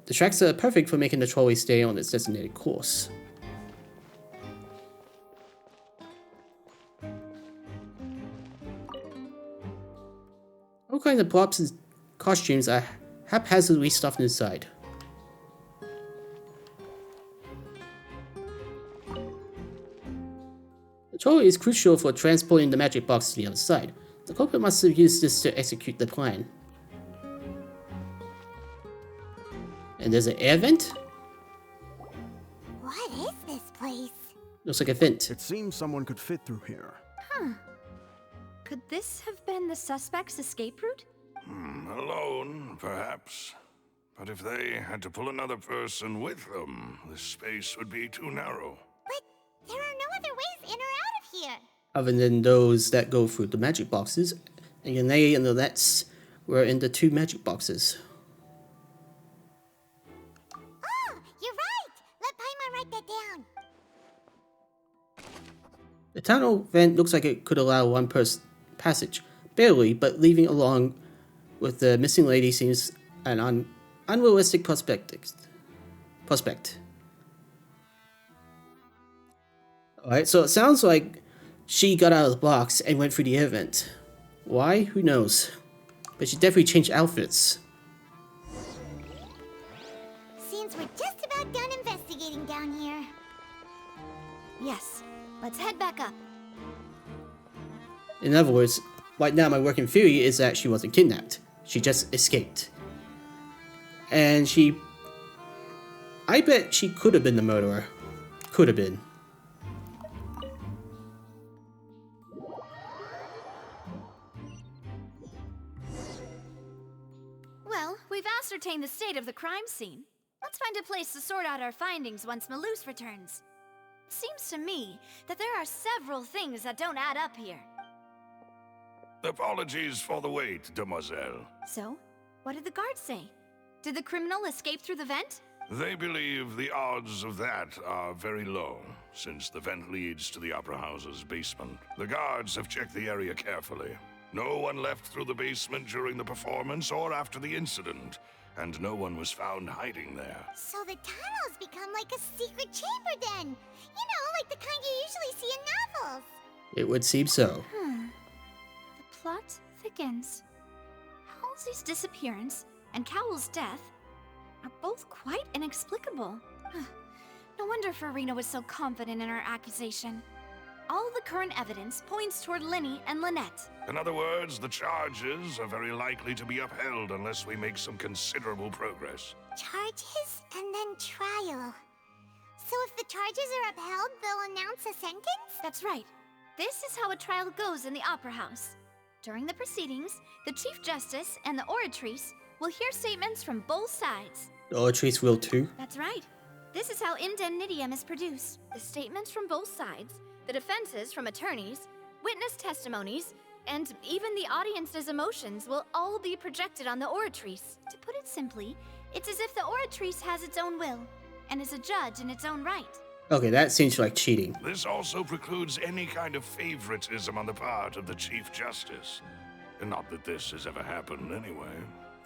The tracks are perfect for making the trolley stay on its designated course. All kinds of props and costumes are haphazardly stuffed inside. The trolley is crucial for transporting the magic box to the other side. The culprit must have used this to execute the plan. And there's an air vent? What is this place? Looks like a vent. It seems someone could fit through here. Could this have been the suspect's escape route? Alone, perhaps. But if they had to pull another person with them, the space would be too narrow. But there are no other ways in or out of here. Other than those that go through the magic boxes, and Yanei and the Let's were in the 2 magic boxes. Oh, you're right. Let Paimon write that down. The tunnel vent looks like it could allow one person passage, barely, but leaving along with the missing lady seems an unrealistic prospect. Alright, so it sounds like she got out of the box and went through the air vent. Why? Who knows? But she definitely changed outfits. Seems we're just about done investigating down here. Yes, let's head back up. In other words, right now my working theory is that she wasn't kidnapped. She just escaped. And I bet she could have been the murderer. Could have been. Well, we've ascertained the state of the crime scene. Let's find a place to sort out our findings once Malus returns. It seems to me that there are several things that don't add up here. Apologies for the wait, demoiselle. So, what did the guards say? Did the criminal escape through the vent? They believe the odds of that are very low, since the vent leads to the Opera House's basement. The guards have checked the area carefully. No one left through the basement during the performance or after the incident, and no one was found hiding there. So the tunnel's become like a secret chamber then. You know, like the kind you usually see in novels. It would seem so. The plot thickens. Halsey's disappearance and Cowell's death are both quite inexplicable. No wonder Farina was so confident in her accusation. All the current evidence points toward Linny and Lynette. In other words, the charges are very likely to be upheld unless we make some considerable progress. Charges and then trial. So if the charges are upheld, they'll announce a sentence? That's right. This is how a trial goes in the Opera House. During the proceedings, the Chief Justice and the Oratrice will hear statements from both sides. The Oratrice will too? That's right. This is how indemnitium is produced. The statements from both sides, the defenses from attorneys, witness testimonies, and even the audience's emotions will all be projected on the Oratrice. To put it simply, it's as if the Oratrice has its own will, and is a judge in its own right. Okay, that seems like cheating. This also precludes any kind of favoritism on the part of the Chief Justice. Not that this has ever happened anyway.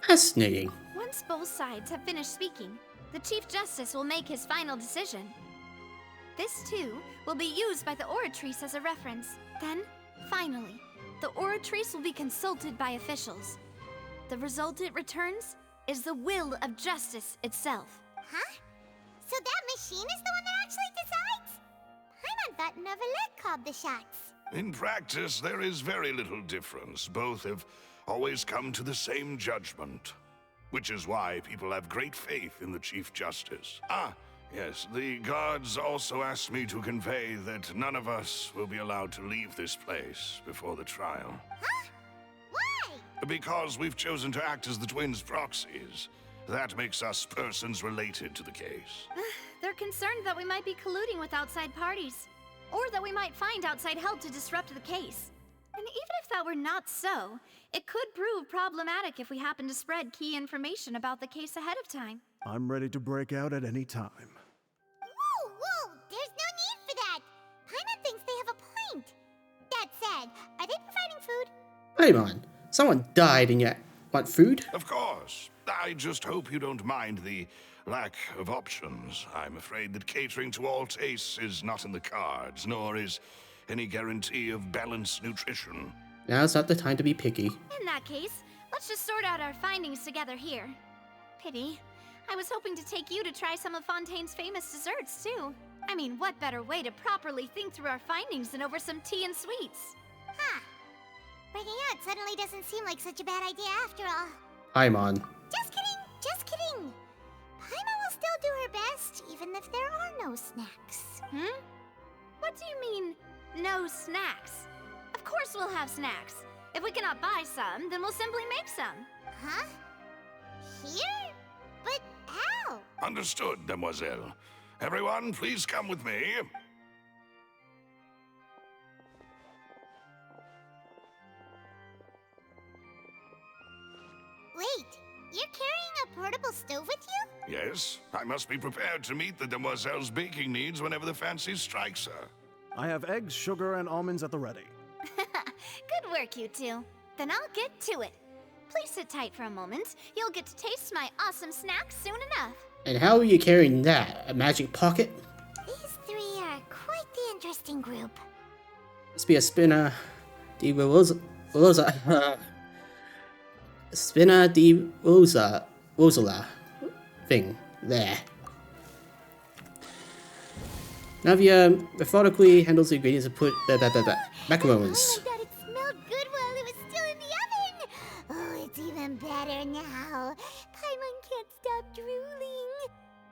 Fascinating. Once both sides have finished speaking, the Chief Justice will make his final decision. This, too, will be used by the Oratrice as a reference. Then, finally, the Oratrice will be consulted by officials. The result it returns is the will of justice itself. Huh? So that machine is the one that actually decides? Paimon thought Neverlet called the shots. In practice, there is very little difference. Both have always come to the same judgment. Which is why people have great faith in the Chief Justice. Ah, yes, the guards also asked me to convey that none of us will be allowed to leave this place before the trial. Huh? Why? Because we've chosen to act as the twins' proxies. That makes us persons related to the case. They're concerned that we might be colluding with outside parties, or that we might find outside help to disrupt the case. And even if that were not so, it could prove problematic if we happen to spread key information about the case ahead of time. I'm ready to break out at any time. Whoa, whoa! There's no need for that! Paimon thinks they have a point. That said, are they providing food? Paimon, someone died and yet want food? Of course. I just hope you don't mind the lack of options. I'm afraid that catering to all tastes is not in the cards, nor is any guarantee of balanced nutrition. Now's not the time to be picky. In that case, let's just sort out our findings together here. Pity. I was hoping to take you to try some of Fontaine's famous desserts, too. I mean, what better way to properly think through our findings than over some tea and sweets? Huh. Breaking out suddenly doesn't seem like such a bad idea after all. Paimon. Just kidding, just kidding. Paimon will still do her best, even if there are no snacks. What do you mean, no snacks? Of course we'll have snacks. If we cannot buy some, then we'll simply make some. Huh? Here? But how? Understood, demoiselle. Everyone, please come with me. Wait, you're carrying a portable stove with you? Yes, I must be prepared to meet the demoiselle's baking needs whenever the fancy strikes her. I have eggs, sugar, and almonds at the ready. Good work, you two. Then I'll get to it. Please sit tight for a moment. You'll get to taste my awesome snacks soon enough. And how are you carrying that? A magic pocket? These three are quite the interesting group. Must be a spinner. Spinner di Rosala thing there. Navia methodically handles the ingredients and put macarons. Oh my god, it smelled good while it was still in the oven! Oh, it's even better now. Paimon can't stop drooling.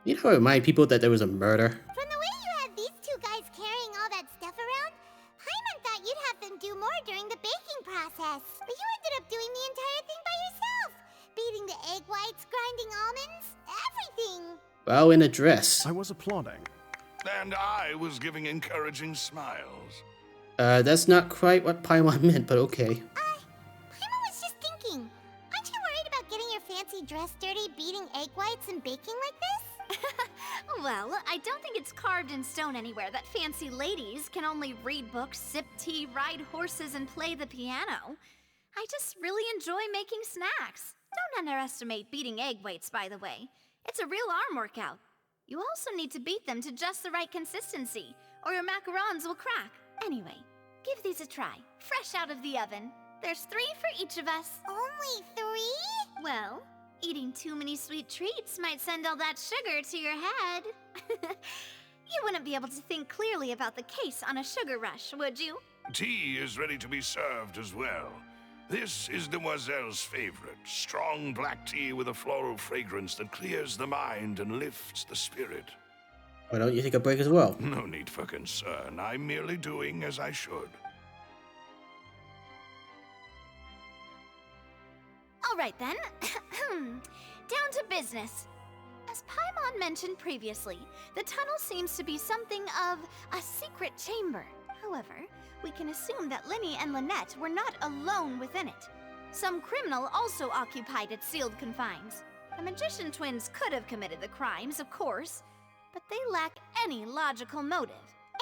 You know how to remind people that there was a murder? From the way you had these two guys carrying all that stuff around, Paimon thought you'd have them do more during the baking process. But you ended up doing the entire thing by yourself. Beating the egg whites, grinding almonds, everything. Well, in a dress. I was applauding. And I was giving encouraging smiles. That's not quite what Paimon meant, but okay. Paimon was just thinking. Aren't you worried about getting your fancy dress dirty, beating egg whites and baking like this? Well, I don't think it's carved in stone anywhere that fancy ladies can only read books, sip tea, ride horses, and play the piano. I just really enjoy making snacks. Don't underestimate beating egg whites, by the way. It's a real arm workout. You also need to beat them to just the right consistency, or your macarons will crack. Anyway, give these a try, fresh out of the oven. There's 3 for each of us. Only 3? Well, eating too many sweet treats might send all that sugar to your head. You wouldn't be able to think clearly about the case on a sugar rush, would you? Tea is ready to be served as well. This is Demoiselle's favorite, strong black tea with a floral fragrance that clears the mind and lifts the spirit. Why don't you take a break as well? No need for concern. I'm merely doing as I should. All right then. Down to business. As Paimon mentioned previously, the tunnel seems to be something of a secret chamber. However, we can assume that Linny and Lynette were not alone within it. Some criminal also occupied its sealed confines. The magician twins could have committed the crimes, of course, but they lack any logical motive.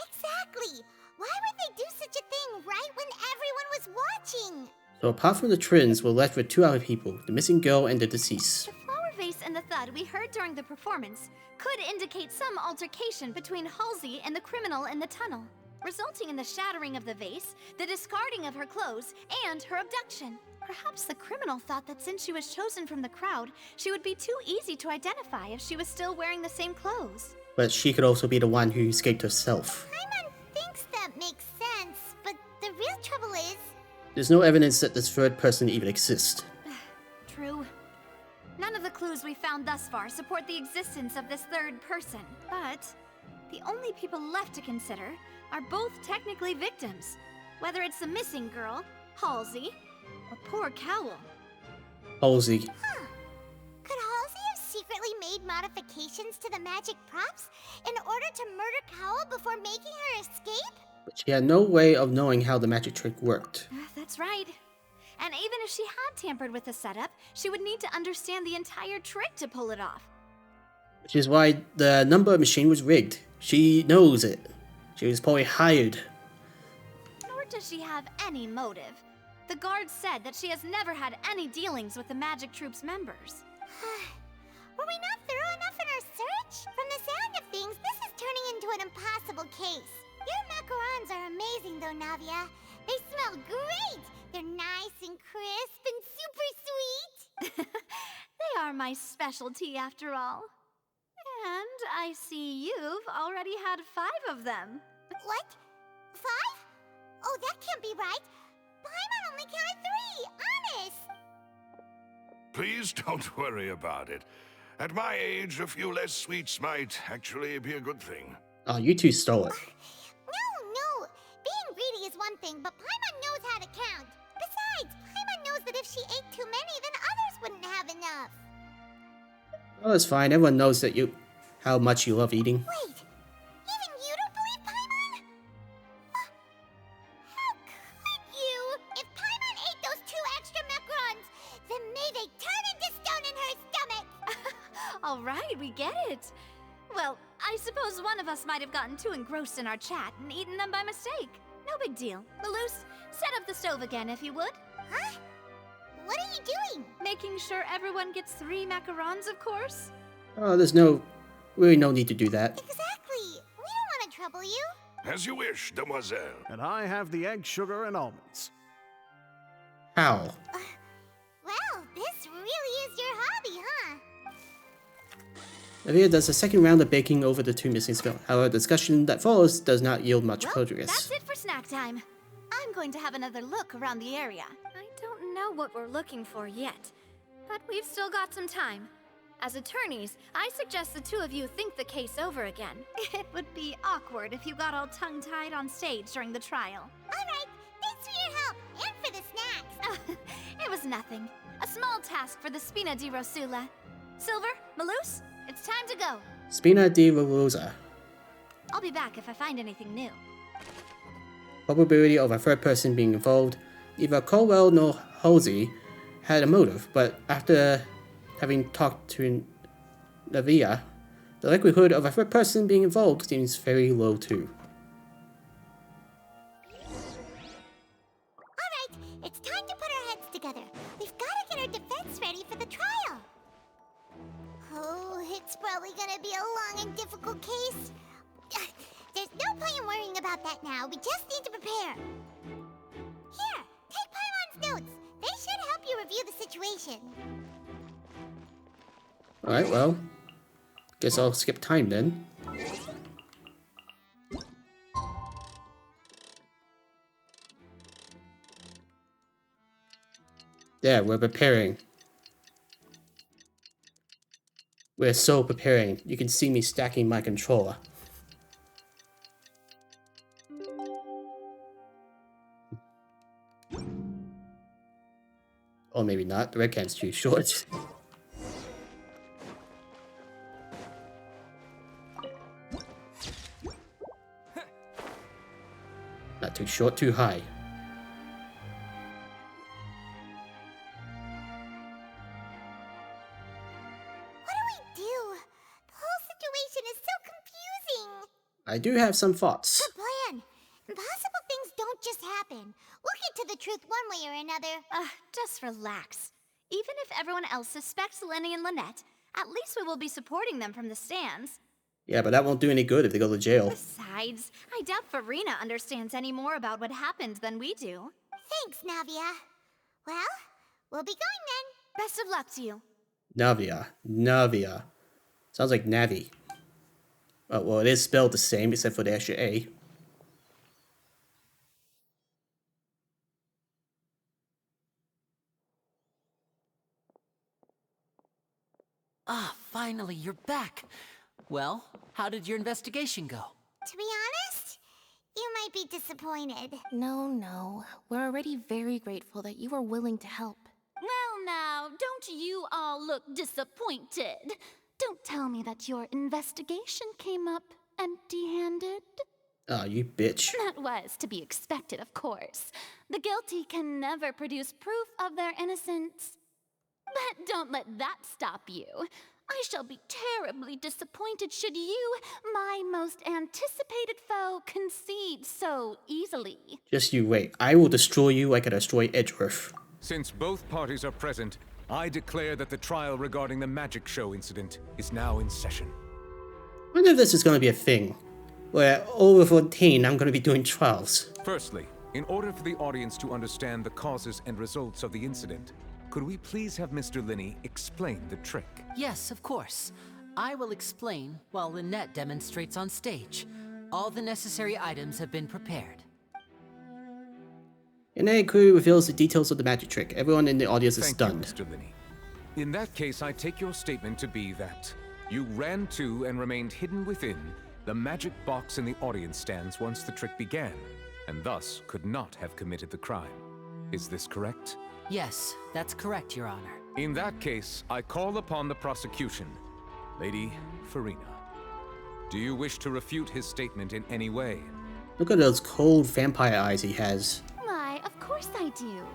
Exactly! Why would they do such a thing right when everyone was watching? So apart from the twins, we're left with 2 other people, the missing girl and the deceased. The flower vase and the thud we heard during the performance could indicate some altercation between Halsey and the criminal in the tunnel, resulting in the shattering of the vase, the discarding of her clothes, and her abduction. Perhaps the criminal thought that since she was chosen from the crowd, she would be too easy to identify if she was still wearing the same clothes. But she could also be the one who escaped herself. Paimon thinks that makes sense, but the real trouble is... There's no evidence that this third person even exists. True. None of the clues we found thus far support the existence of this third person, but the only people left to consider are both technically victims, whether it's the missing girl, Halsey, or poor Cowl. Halsey. Huh. Could Halsey have secretly made modifications to the magic props in order to murder Cowl before making her escape? But she had no way of knowing how the magic trick worked. That's right. And even if she had tampered with the setup, she would need to understand the entire trick to pull it off. Which is why the number machine was rigged. She knows it. She was probably hired. Nor does she have any motive. The guard said that she has never had any dealings with the Magic Troop's members. Were we not thorough enough in our search? From the sound of things, this is turning into an impossible case. Your macarons are amazing though, Navia. They smell great! They're nice and crisp and super sweet! They are my specialty after all. And I see you've already had 5 of them. What? 5? Oh, that can't be right. Paimon only counted 3, honest! Please don't worry about it. At my age, a few less sweets might actually be a good thing. Oh, you two stole it. No. Being greedy is one thing, but Paimon knows how to count. Besides, Paimon knows that if she ate too many, then others wouldn't have enough. Well, that's fine. Everyone knows that how much you love eating. Wait, even you don't believe Paimon? How could you? If Paimon ate those 2 extra macarons, then may they turn into stone in her stomach! All right, we get it. Well, I suppose one of us might have gotten too engrossed in our chat and eaten them by mistake. No big deal. Malus, set up the stove again if you would. Huh? What are you doing? Making sure everyone gets 3 macarons, of course. Oh, there's really no need to do that. Exactly. We don't want to trouble you. As you wish, demoiselle. And I have the egg, sugar, and almonds. How? Well, this really is your hobby, huh? Navia does a second round of baking over the 2 missing spells. However, the discussion that follows does not yield much progress. That's it for snack time. I'm going to have another look around the area. I don't know what we're looking for yet, but we've still got some time. As attorneys, I suggest the 2 of you think the case over again. It would be awkward if you got all tongue-tied on stage during the trial. All right, thanks for your help and for the snacks. It was nothing. A small task for the Spina di Rosula. Silver, Malus, it's time to go. Spina di Rosa. I'll be back if I find anything new. Probability of a third person being involved. Neither Colwell nor Halsey had a motive, but after having talked to Navia, the likelihood of a third person being involved seems very low too. Alright, it's time to put our heads together. We've got to get our defense ready for the trial. Oh, it's probably gonna be a long and difficult case. There's no point in worrying about that now. We just need to prepare. Here, take Paimon's notes. They should help you review the situation. Alright, well, guess I'll skip time then. Yeah, we're preparing. We're so preparing. You can see me stacking my controller. Or maybe not. The webcam's too short. Not too short, too high. What do we do? The whole situation is so confusing. I do have some thoughts. Good plan. Impossible things don't just happen. We'll get to the truth one way or another. Just relax. Even if everyone else suspects Lenny and Lynette, at least we will be supporting them from the stands. Yeah, but that won't do any good if they go to jail. Besides, I doubt Farina understands any more about what happened than we do. Thanks, Navia. Well, we'll be going then. Best of luck to you. Navia. Sounds like Navi. Oh, well, it is spelled the same except for the extra A. Finally, you're back. Well, how did your investigation go? To be honest, you might be disappointed. No. We're already very grateful that you were willing to help. Well now, don't you all look disappointed. Don't tell me that your investigation came up empty-handed. Oh, you bitch. That was to be expected, of course. The guilty can never produce proof of their innocence. But don't let that stop you. I shall be terribly disappointed should you, my most anticipated foe, concede so easily. Just you wait. I will destroy you like I destroy Edgeworth. Since both parties are present, I declare that the trial regarding the magic show incident is now in session. I wonder if this is going to be a thing, where over 14 I'm going to be doing trials. Firstly, in order for the audience to understand the causes and results of the incident, could we please have Mr. Linney explain the trick? Yes, of course. I will explain while Lynette demonstrates on stage. All the necessary items have been prepared. And then Crew reveals the details of the magic trick. Everyone in the audience is stunned. Thank you, Mr. Linney. In that case, I take your statement to be that you ran to and remained hidden within the magic box in the audience stands once the trick began, and thus could not have committed the crime. Is this correct? Yes, that's correct, Your Honor. In that case, I call upon the prosecution. Lady Farina, do you wish to refute his statement in any way? Look at those cold vampire eyes he has. Why, of course I do.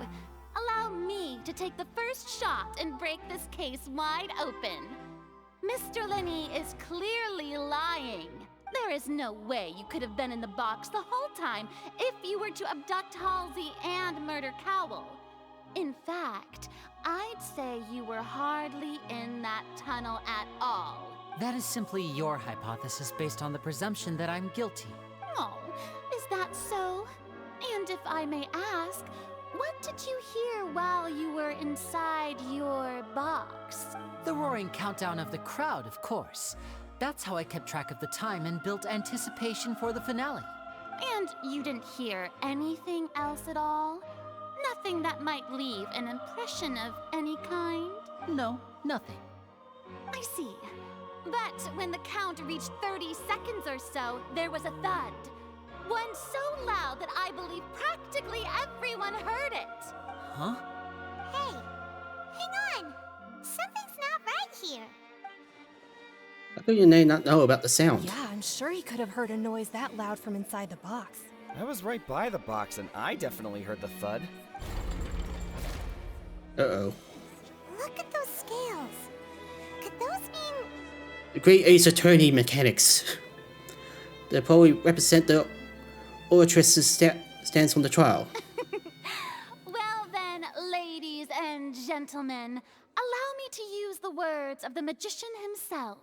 Allow me to take the first shot and break this case wide open. Mr. Linney is clearly lying. There is no way you could have been in the box the whole time if you were to abduct Halsey and murder Cowell. In fact, I'd say you were hardly in that tunnel at all. That is simply your hypothesis based on the presumption that I'm guilty. Oh, is that so? And if I may ask, what did you hear while you were inside your box? The roaring countdown of the crowd, of course. That's how I kept track of the time and built anticipation for the finale. And you didn't hear anything else at all? Nothing that might leave an impression of any kind? No, nothing. I see. But when the count reached 30 seconds or so, there was a thud. One so loud that I believe practically everyone heard it. Huh? Hey, hang on. Something's not right here. How could your name not know about the sound? Yeah, I'm sure he could have heard a noise that loud from inside the box. I was right by the box, and I definitely heard the thud. Uh-oh. Look at those scales. Could those mean... The Great Ace Attorney mechanics. They probably represent the oratress's stance on the trial. Well then, ladies and gentlemen, allow me to use the words of the magician himself.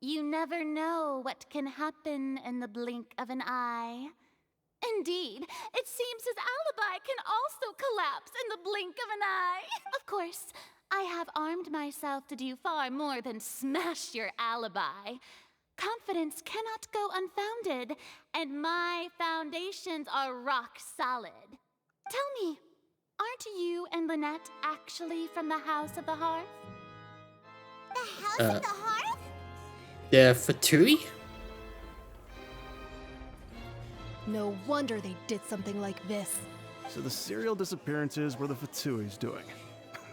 You never know what can happen in the blink of an eye. Indeed, it seems his alibi can also collapse in the blink of an eye. Of course, I have armed myself to do far more than smash your alibi. Confidence cannot go unfounded, and my foundations are rock solid. Tell me, aren't you and Lynette actually from the House of the Hearth? The House of the Hearth? The Fatui? No wonder they did something like this. So the serial disappearances were the Fatui's doing.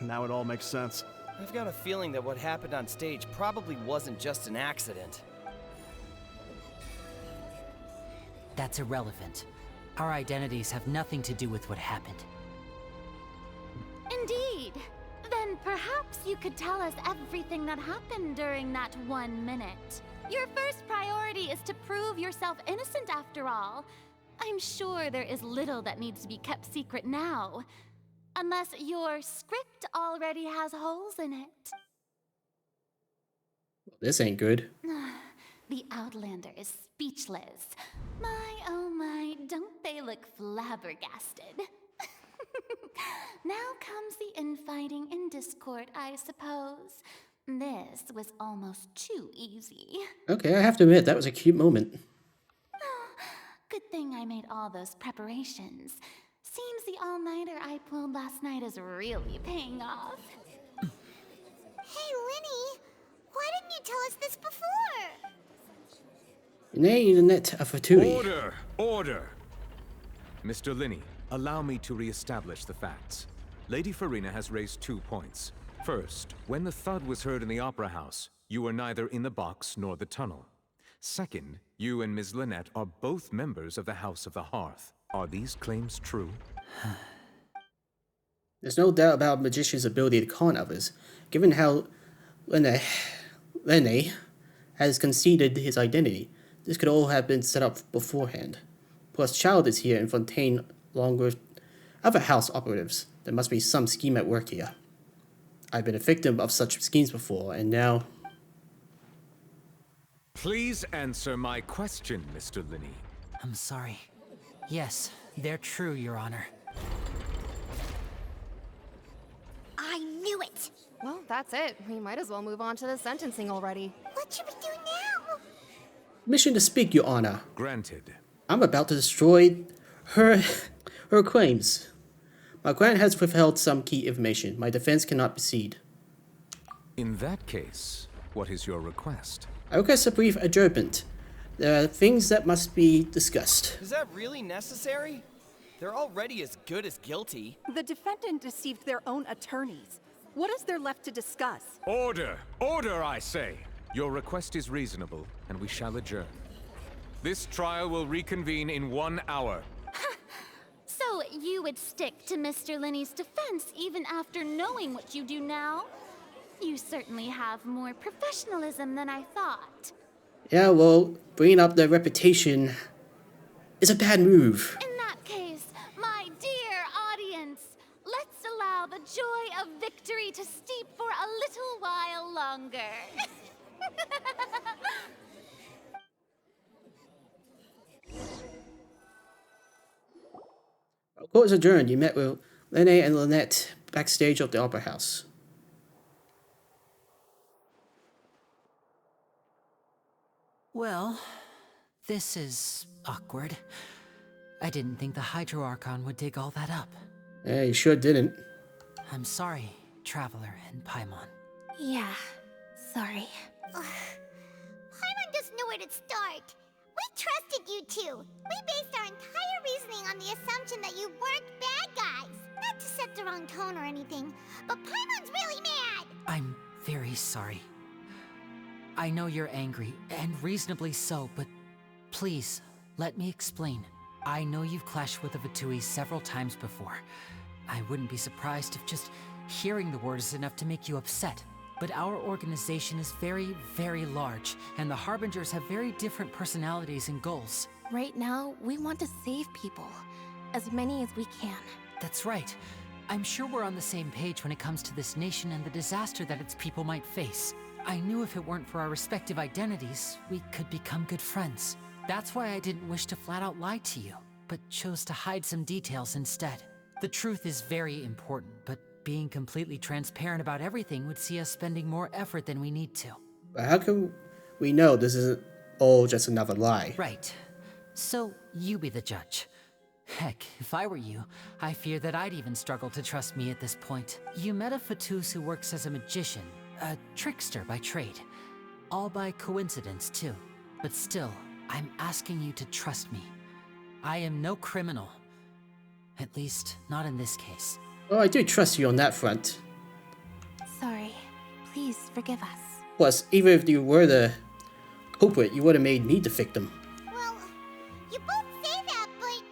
Now it all makes sense. I've got a feeling that what happened on stage probably wasn't just an accident. That's irrelevant. Our identities have nothing to do with what happened. Indeed. Then perhaps you could tell us everything that happened during that 1 minute. Your first priority is to prove yourself innocent after all. I'm sure there is little that needs to be kept secret now. Unless your script already has holes in it. This ain't good. The Outlander is speechless. My, oh my, don't they look flabbergasted? Now comes the infighting and discord, I suppose. This was almost too easy. Okay, I have to admit, that was a cute moment. Good thing I made all those preparations. Seems the all-nighter I pulled last night is really paying off. Hey, Linny, why didn't you tell us this before? Nay, the net of Fatui. Order! Order! Mr. Linney, allow me to re-establish the facts. Lady Farina has raised 2 points. First, when the thud was heard in the Opera House, you were neither in the box nor the tunnel. Second, you and Ms. Lynette are both members of the House of the Hearth. Are these claims true? There's no doubt about a magician's ability to con others, given how Lene has conceded his identity. This could all have been set up beforehand. Plus, Child is here and Fontaine along with other house operatives. There must be some scheme at work here. I've been a victim of such schemes before, and now... Please answer my question, Mr. Linney. I'm sorry. Yes, they're true, Your Honor. I knew it! Well, that's it. We might as well move on to the sentencing already. What should we do now? Mission to speak, Your Honor. Granted. I'm about to destroy her claims. My client has withheld some key information. My defense cannot proceed. In that case, what is your request? I request a brief adjournment. There are things that must be discussed. Is that really necessary? They're already as good as guilty. The defendant deceived their own attorneys. What is there left to discuss? Order! Order, I say! Your request is reasonable, and we shall adjourn. This trial will reconvene in 1 hour. So you would stick to Mr. Linney's defense even after knowing what you do now? You certainly have more professionalism than I thought. Yeah, well, bringing up their reputation is a bad move. In that case, my dear audience, let's allow the joy of victory to steep for a little while longer. Court is adjourned. You met with Lene and Lynette backstage of the Opera House. Well, this is awkward. I didn't think the Hydro Archon would dig all that up. Yeah, you sure didn't. I'm sorry, Traveler and Paimon. Yeah, sorry. Paimon doesn't know where to start. We trusted you two. We based our entire reasoning on the assumption that you weren't bad guys. Not to set the wrong tone or anything, but Paimon's really mad. I'm very sorry. I know you're angry, and reasonably so, but please, let me explain. I know you've clashed with the Vatui several times before. I wouldn't be surprised if just hearing the word is enough to make you upset. But our organization is very, very large, and the Harbingers have very different personalities and goals. Right now, we want to save people. As many as we can. That's right. I'm sure we're on the same page when it comes to this nation and the disaster that its people might face. I knew if it weren't for our respective identities, we could become good friends. That's why I didn't wish to flat out lie to you, but chose to hide some details instead. The truth is very important, but being completely transparent about everything would see us spending more effort than we need to. But how can we know this isn't all just another lie? Right. So, you be the judge. Heck, if I were you, I fear that I'd even struggle to trust me at this point. You met a Fatus who works as a magician, a trickster by trade. All by coincidence, too. But still, I'm asking you to trust me. I am no criminal. At least, not in this case. Oh, I do trust you on that front. Sorry. Please forgive us. Plus, even if you were the culprit, you would have made me the victim. Well, you both say that, but...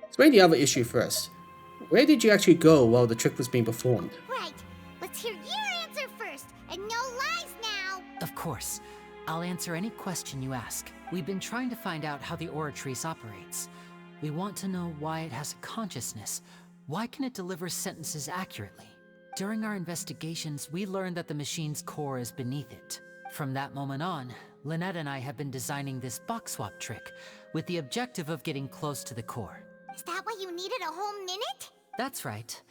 Explain the other issue first. Where did you actually go while the trick was being performed? Right. Let's hear your answer first, and no lies now. Of course. I'll answer any question you ask. We've been trying to find out how the Oratrice operates. We want to know why it has a consciousness. Why can it deliver sentences accurately? During our investigations, we learned that the machine's core is beneath it. From that moment on, Lynette and I have been designing this box swap trick with the objective of getting close to the core. Is that why you needed a whole minute? That's right.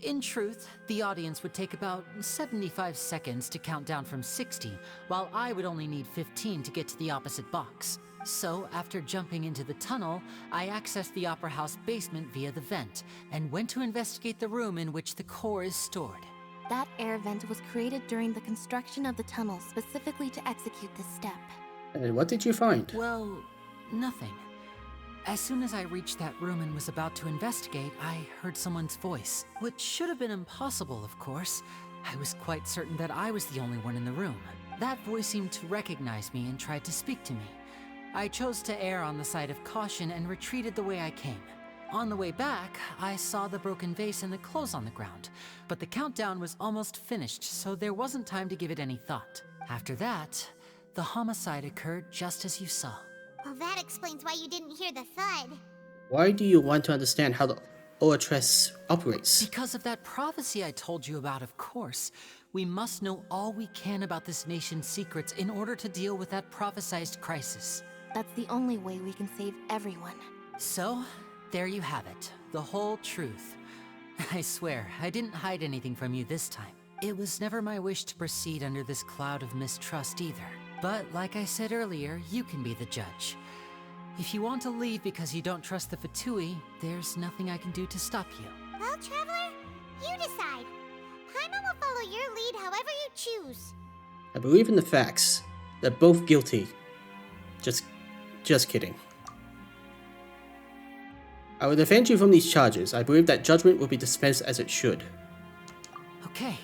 In truth, the audience would take about 75 seconds to count down from 60, while I would only need 15 to get to the opposite box. So, after jumping into the tunnel, I accessed the Opera House basement via the vent, and went to investigate the room in which the core is stored. That air vent was created during the construction of the tunnel specifically to execute this step. And what did you find? Well, nothing. As soon as I reached that room and was about to investigate, I heard someone's voice, which should have been impossible, of course. I was quite certain that I was the only one in the room. That voice seemed to recognize me and tried to speak to me. I chose to err on the side of caution and retreated the way I came. On the way back, I saw the broken vase and the clothes on the ground, but the countdown was almost finished, so there wasn't time to give it any thought. After that, the homicide occurred just as you saw. Well, that explains why you didn't hear the thud. Why do you want to understand how the Oratrice operates? Because of that prophecy I told you about, of course. We must know all we can about this nation's secrets in order to deal with that prophesized crisis. That's the only way we can save everyone. So, there you have it. The whole truth. I swear, I didn't hide anything from you this time. It was never my wish to proceed under this cloud of mistrust either. But like I said earlier, you can be the judge. If you want to leave because you don't trust the Fatui, there's nothing I can do to stop you. Well, Traveler, you decide. Paimon will follow your lead however you choose. I believe in the facts. They're both guilty. Just kidding. I will defend you from these charges. I believe that judgment will be dispensed as it should. Okay,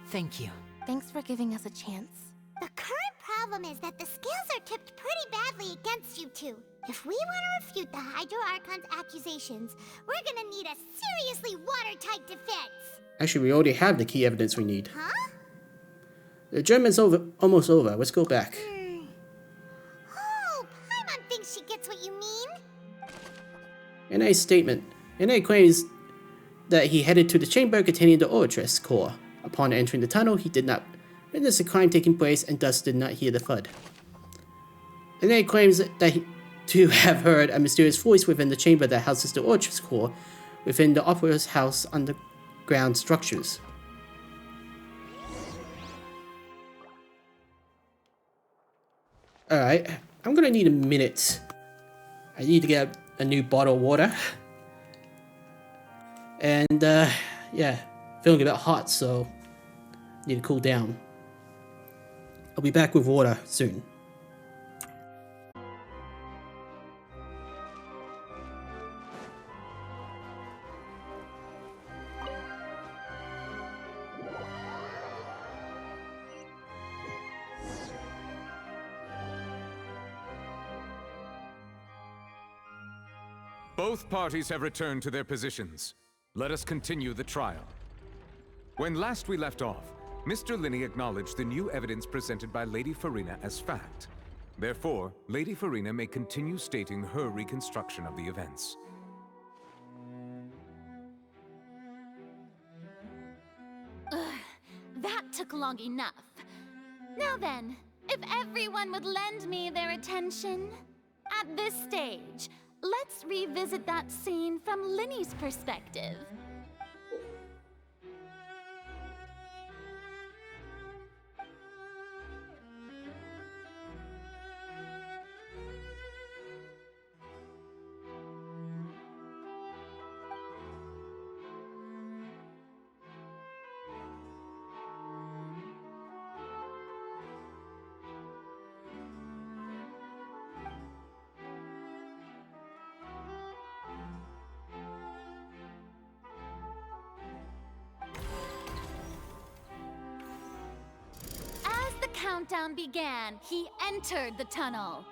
thank you. Thanks for giving us a chance. The current problem is that the scales are tipped pretty badly against you two. If we want to refute the Hydro Archon's accusations, we're gonna need a seriously watertight defense. Actually, we already have the key evidence we need. Huh? The adjournment's almost over. Let's go back. Oh, Paimon thinks she gets what you mean. In a statement, Ine claims that he headed to the chamber containing the Oratrice core. Upon entering the tunnel, he did not witness a crime taking place and thus did not hear the thud. Ine claims to have heard a mysterious voice within the chamber that houses the Oratrice core within the Opera House underground structures. Alright, I'm gonna need a minute. I need to get a new bottle of water. And, yeah, feeling a bit hot, so need to cool down. I'll be back with water soon. Both parties have returned to their positions. Let us continue the trial. When last we left off, Mr. Linney acknowledged the new evidence presented by Lady Farina as fact. Therefore, Lady Farina may continue stating her reconstruction of the events. That took long enough. Now then, if everyone would lend me their attention. At this stage, let's revisit that scene from Linney's perspective. Countdown began, he entered the tunnel.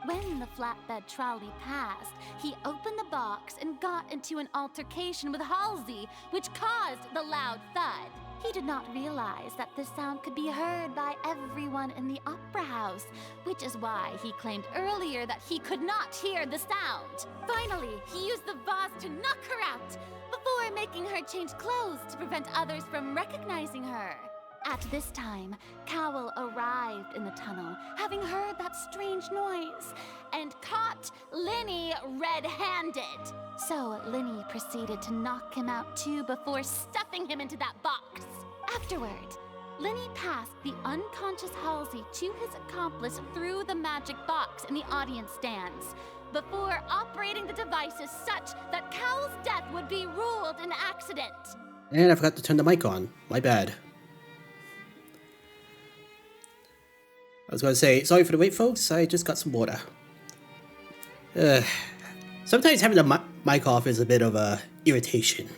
When the flatbed trolley passed, he opened the box and got into an altercation with Halsey, which caused the loud thud. He did not realize that this sound could be heard by everyone in the opera house, which is why he claimed earlier that he could not hear the sound. Finally, he used the vase to knock her out, before making her change clothes to prevent others from recognizing her. At this time, Cowell arrived in the tunnel, having heard that strange noise, and caught Linny red-handed. So Linny proceeded to knock him out too before stuffing him into that box. Afterward, Linny passed the unconscious Halsey to his accomplice through the magic box in the audience stands, before operating the devices such that Cowell's death would be ruled an accident. And I forgot to turn the mic on. My bad. I was going to say, sorry for the wait, folks. I just got some water. Sometimes having the mic off is a bit of a irritation.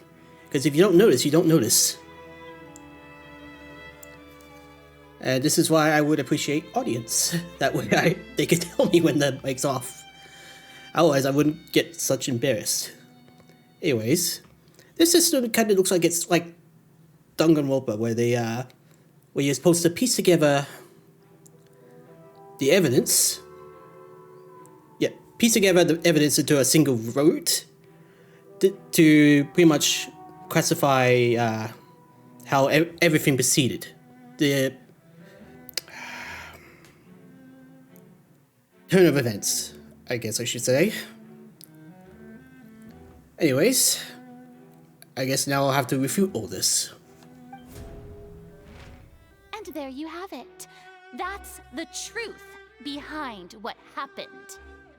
Because if you don't notice, you don't notice. And this is why I would appreciate audience. That way they could tell me when the mic's off. Otherwise, I wouldn't get such embarrassed. Anyways, this system kind of looks like it's like Danganronpa, where where you're supposed to piece together the evidence. Yeah, piece together the evidence into a single road to pretty much classify how everything proceeded. The turn of events, I guess I should say. Anyways, I guess now I'll have to refute all this. And there you have it. That's the truth behind what happened.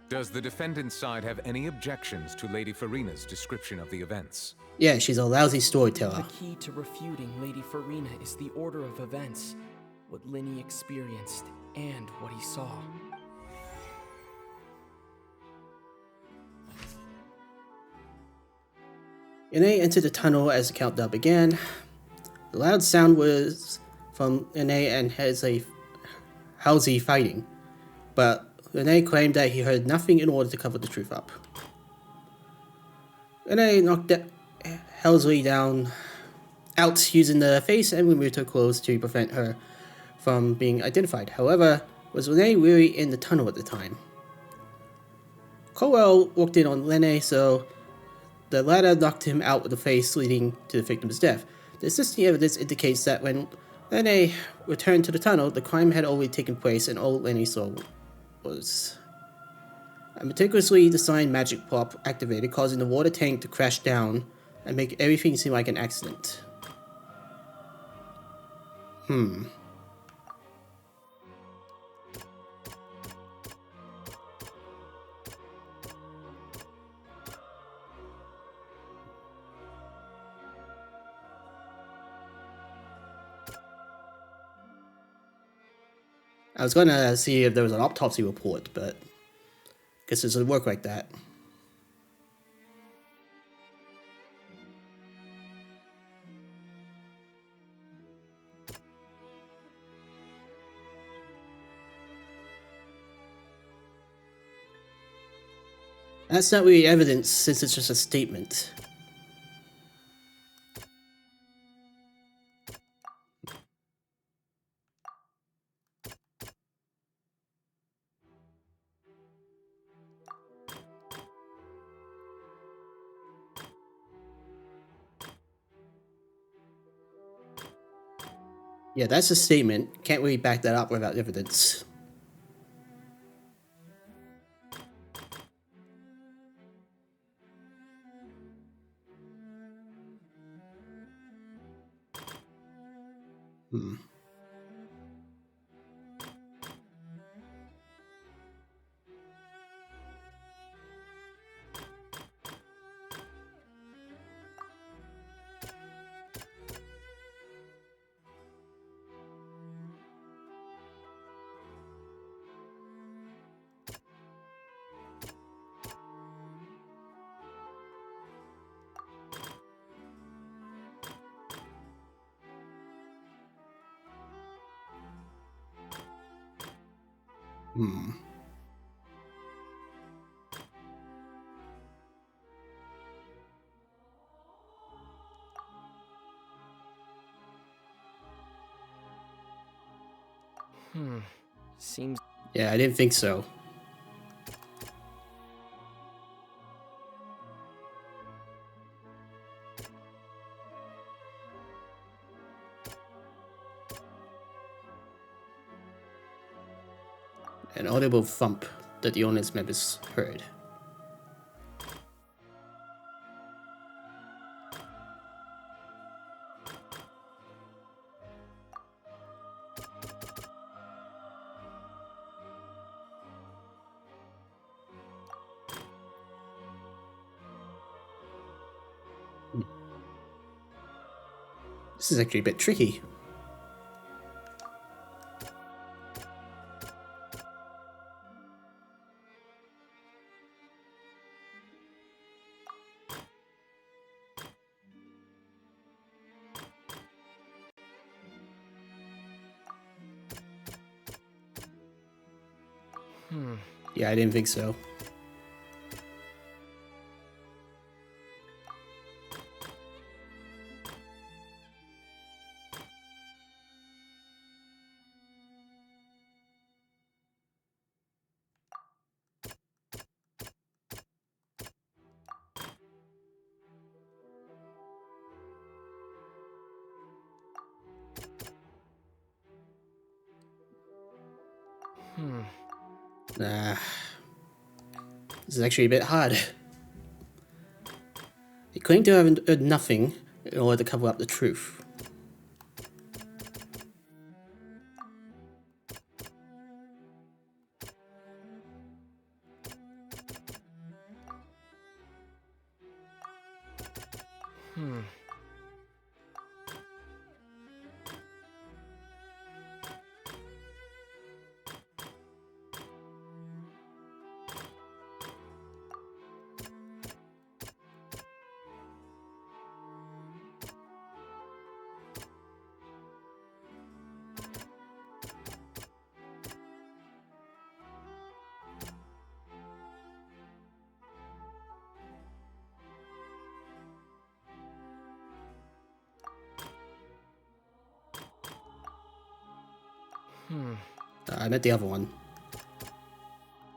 Does the defendant's side have any objections to Lady Farina's description of the events? Yeah, she's a lousy storyteller. The key to refuting Lady Farina is the order of events, what Linny experienced, and what he saw. Ine entered the tunnel as the countdown began. The loud sound was from Ine and Halsey fighting, but Ine claimed that he heard nothing in order to cover the truth up. Ine knocked Halsey out using the face and removed her clothes to prevent her from being identified. However, was Ine really in the tunnel at the time? Colwell walked in on Ine, so the latter knocked him out with the face, leading to the victim's death. The existing evidence indicates that when Ine returned to the tunnel, the crime had already taken place, and all Ine saw was a meticulously designed magic prop activated, causing the water tank to crash down and make everything seem like an accident. I was gonna see if there was an autopsy report, but I guess it doesn't work like that. That's not really evidence, since it's just a statement. Yeah, that's a statement. Can't really back that up without evidence. Seems... Yeah, I didn't think so. An audible thump that the audience members heard. This is actually a bit tricky. Yeah, I didn't think so. Nah. This is actually a bit hard. They claim to have heard nothing in order to cover up the truth. I meant the other one.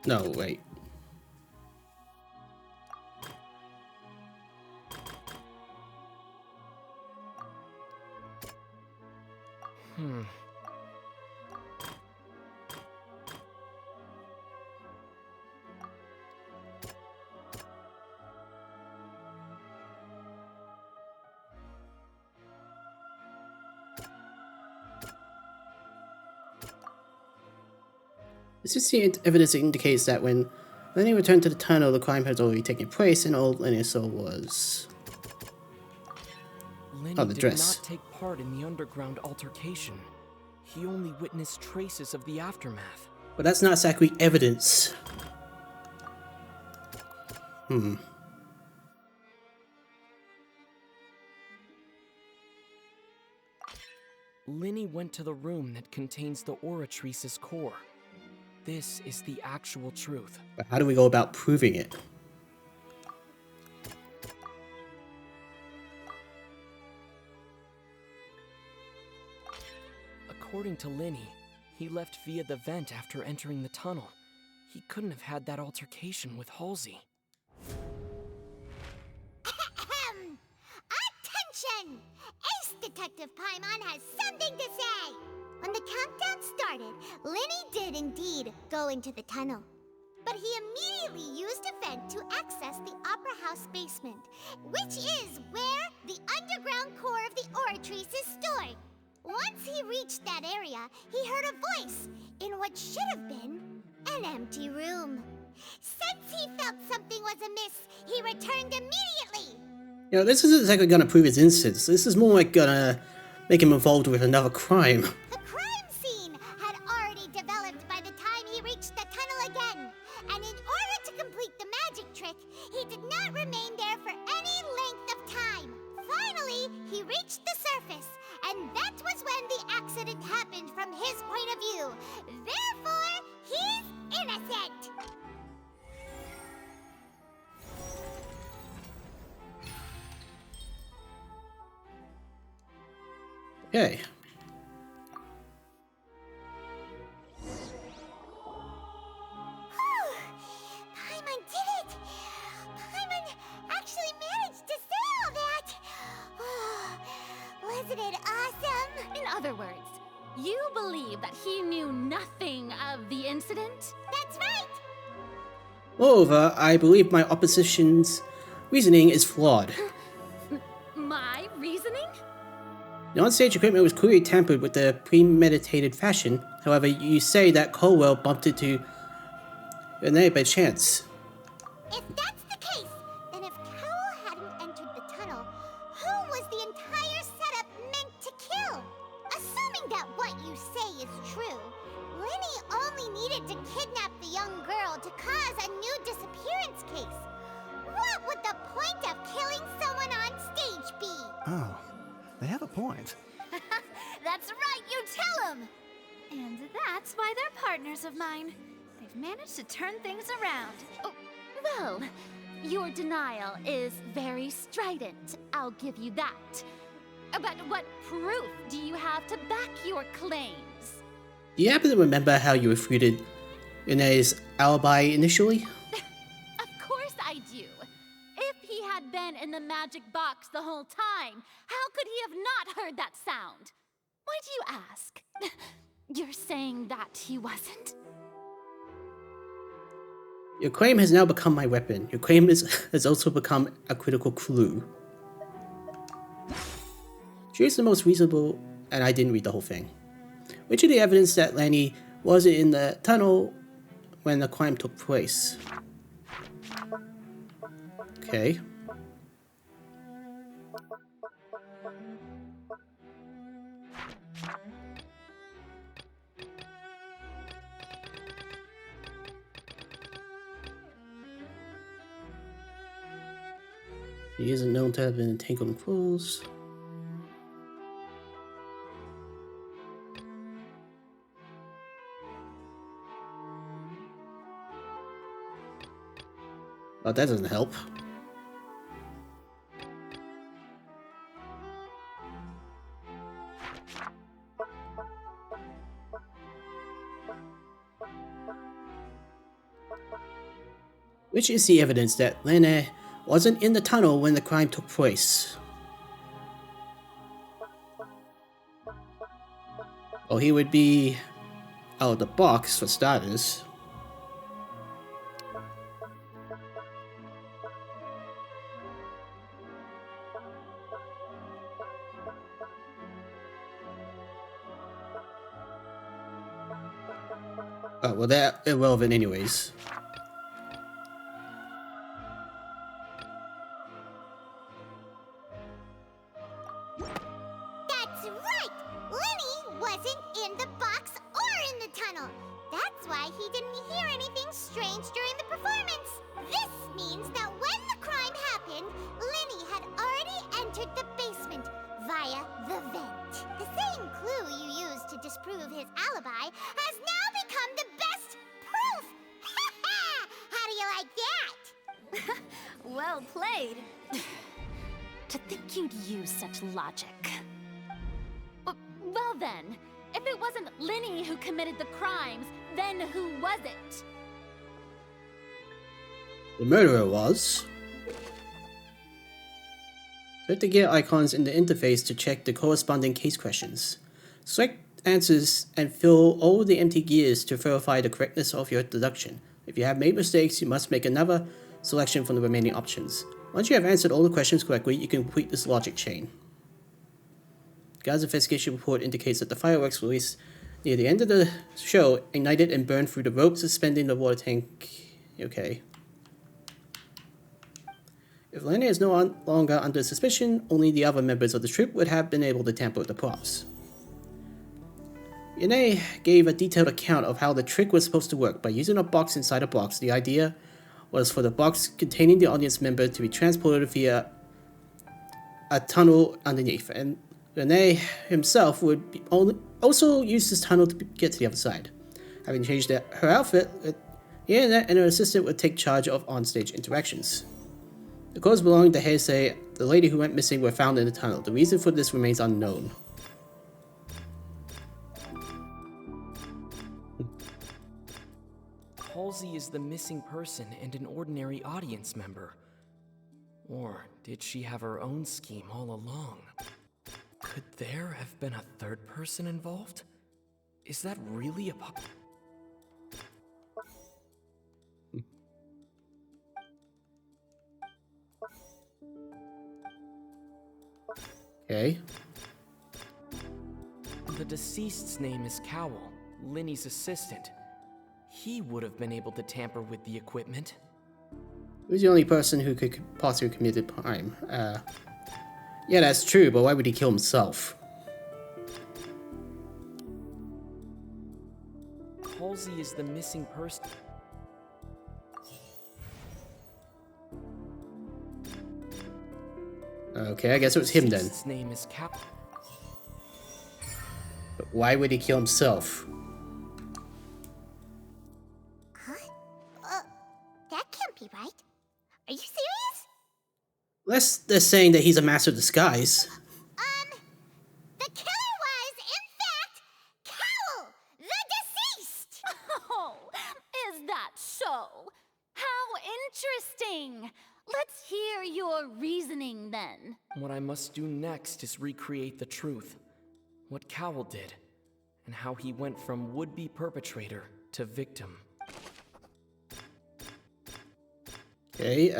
No, wait. This is the evidence that indicates that when Lenny returned to the tunnel, the crime had already taken place, and all Lenny saw was... Lenny the did dress. not take part in the underground altercation. He only witnessed traces of the aftermath. But that's not exactly evidence. Lenny went to the room that contains the Oratrice's core. This is the actual truth. But how do we go about proving it? According to Lenny, he left via the vent after entering the tunnel. He couldn't have had that altercation with Halsey. Attention! Ace Detective Paimon has something to say! When the countdown started, Lenny did indeed go into the tunnel. But he immediately used a vent to access the Opera House basement, which is where the underground core of the Oratrice is stored. Once he reached that area, he heard a voice in what should have been an empty room. Since he felt something was amiss, he returned immediately. You know, this isn't exactly gonna prove his innocence. This is more like gonna make him involved with another crime. The crime scene had already developed by the time he reached the tunnel again. And in order to complete the magic trick, he did not remain there for any length of time. Finally, he reached the surface, and that was when the accident happened from his point of view. Therefore, he's innocent. Okay. other words, you believe that he knew nothing of the incident? That's right! Moreover, I believe my opposition's reasoning is flawed. My reasoning? The onstage equipment was clearly tampered with in a premeditated fashion. However, you say that Colwell bumped into Renee by chance. If that's the case, then if Cowell hadn't entered the tunnel, who was the entire setup meant to kill? Assuming that what you say is true, Linny only needed to kidnap the young girl to cause a new disappearance case. What would the point of killing someone on stage be? Oh, they have a point. That's right, you tell him! And that's why they're partners of mine. They've managed to turn things around. Oh, well, your denial is very strident, I'll give you that. But what proof do you have to back your claims? Do you happen to remember how you refuted Renee's alibi initially? Of course I do. If he had been in the magic box the whole time, how could he have not heard that sound? Why do you ask? You're saying that he wasn't? Your claim has now become my weapon. Your claim has also become a critical clue. Choose the most reasonable, and I didn't read the whole thing. Which of the evidence that Lanny wasn't in the tunnel when the crime took place? Okay. He isn't known to have been entangled in clothes. Oh, that doesn't help. Which is the evidence that Lena wasn't in the tunnel when the crime took place? Well, he would be out of the box for starters. Oh, well, they're irrelevant anyways. That's right! Linny wasn't in the box or in the tunnel. That's why he didn't hear anything strange during the performance. This means that when the crime happened, Linny had already entered the basement via the vent. The same clue you used to disprove his alibi has now become the best proof! How do you like that? Well played. To think you'd use such logic. Well then, if it wasn't Linny who committed the crimes, then who was it? The murderer was. Select the gear icons in the interface to check the corresponding case questions. Select answers and fill all the empty gears to verify the correctness of your deduction. If you have made mistakes, you must make another selection from the remaining options. Once you have answered all the questions correctly, you can complete this logic chain. Guard's investigation report indicates that the fireworks released near the end of the show ignited and burned through the rope suspending the water tank. Okay. If Lena is no longer under suspicion, only the other members of the troupe would have been able to tamper with the props. Yane gave a detailed account of how the trick was supposed to work. By using a box inside a box, the idea was for the box containing the audience member to be transported via a tunnel underneath, and Renee himself would be also use this tunnel to get to the other side. Having changed her outfit, Yana and her assistant would take charge of onstage interactions. The clothes belonging to Heisei, the lady who went missing, were found in the tunnel. The reason for this remains unknown. Halsey is the missing person and an ordinary audience member. Or did she have her own scheme all along? Could there have been a third person involved? Is that really a Okay. The deceased's name is Cowell, Linny's assistant. He would have been able to tamper with the equipment. Who's the only person who could possibly commit a crime? Yeah, that's true, but why would he kill himself? Halsey is the missing person. Okay, I guess it was him then. His name is Cap. But why would he kill himself? That can't be right. Are you serious? Unless they're saying that he's a master of disguise. The killer was, in fact, Cowell, the deceased! Oh, is that so? How interesting! Let's hear your reasoning then. What I must do next is recreate the truth. What Cowell did, and how he went from would-be perpetrator to victim. Okay,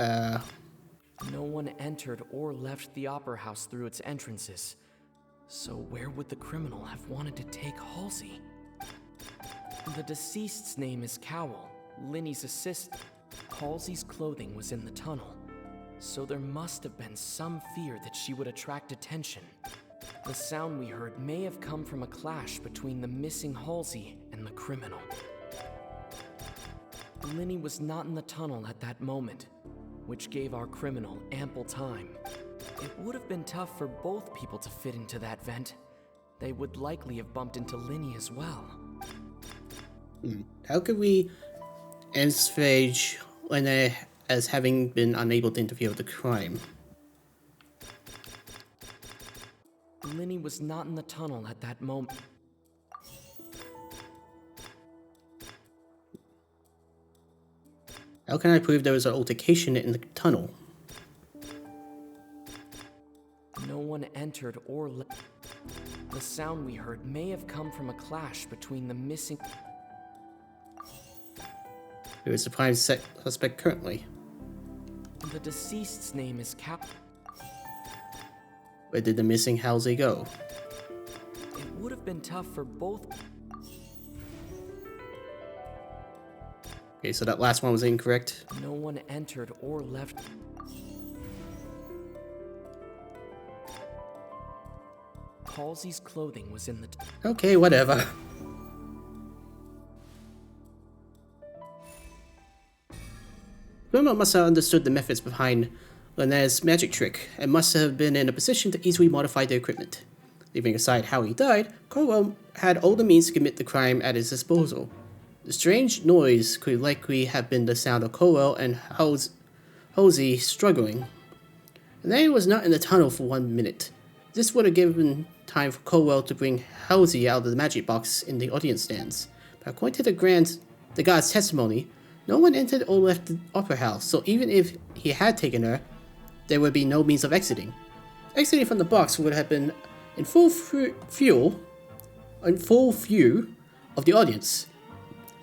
No one entered or left the Opera House through its entrances. So where would the criminal have wanted to take Halsey? The deceased's name is Cowell, Linny's assistant. Halsey's clothing was in the tunnel, so there must have been some fear that she would attract attention. The sound we heard may have come from a clash between the missing Halsey and the criminal. Linny was not in the tunnel at that moment, which gave our criminal ample time. It would have been tough for both people to fit into that vent. They would likely have bumped into Linny as well. How could we envisage Lena as having been unable to interfere with the crime? Linny was not in the tunnel at that moment. How can I prove there was an altercation in the tunnel? No one entered or left. The sound we heard may have come from a clash between the missing... Who is the prime suspect currently? The deceased's name is Cap... Where did the missing Halsey go? It would have been tough for both... Okay, so that last one was incorrect. No one entered or left... Halsey's clothing was in the... Okay, whatever. Bruno must have understood the methods behind Lena's magic trick and must have been in a position to easily modify the equipment. Leaving aside how he died, Corwell had all the means to commit the crime at his disposal. The strange noise could likely have been the sound of Corwell and Halsey struggling. Lena was not in the tunnel for 1 minute. This would have given time for Corwell to bring Halsey out of the magic box in the audience stands. But according to the god's testimony, no one entered or left the opera house, so even if he had taken her, there would be no means of exiting. Exiting from the box would have been in full view of the audience,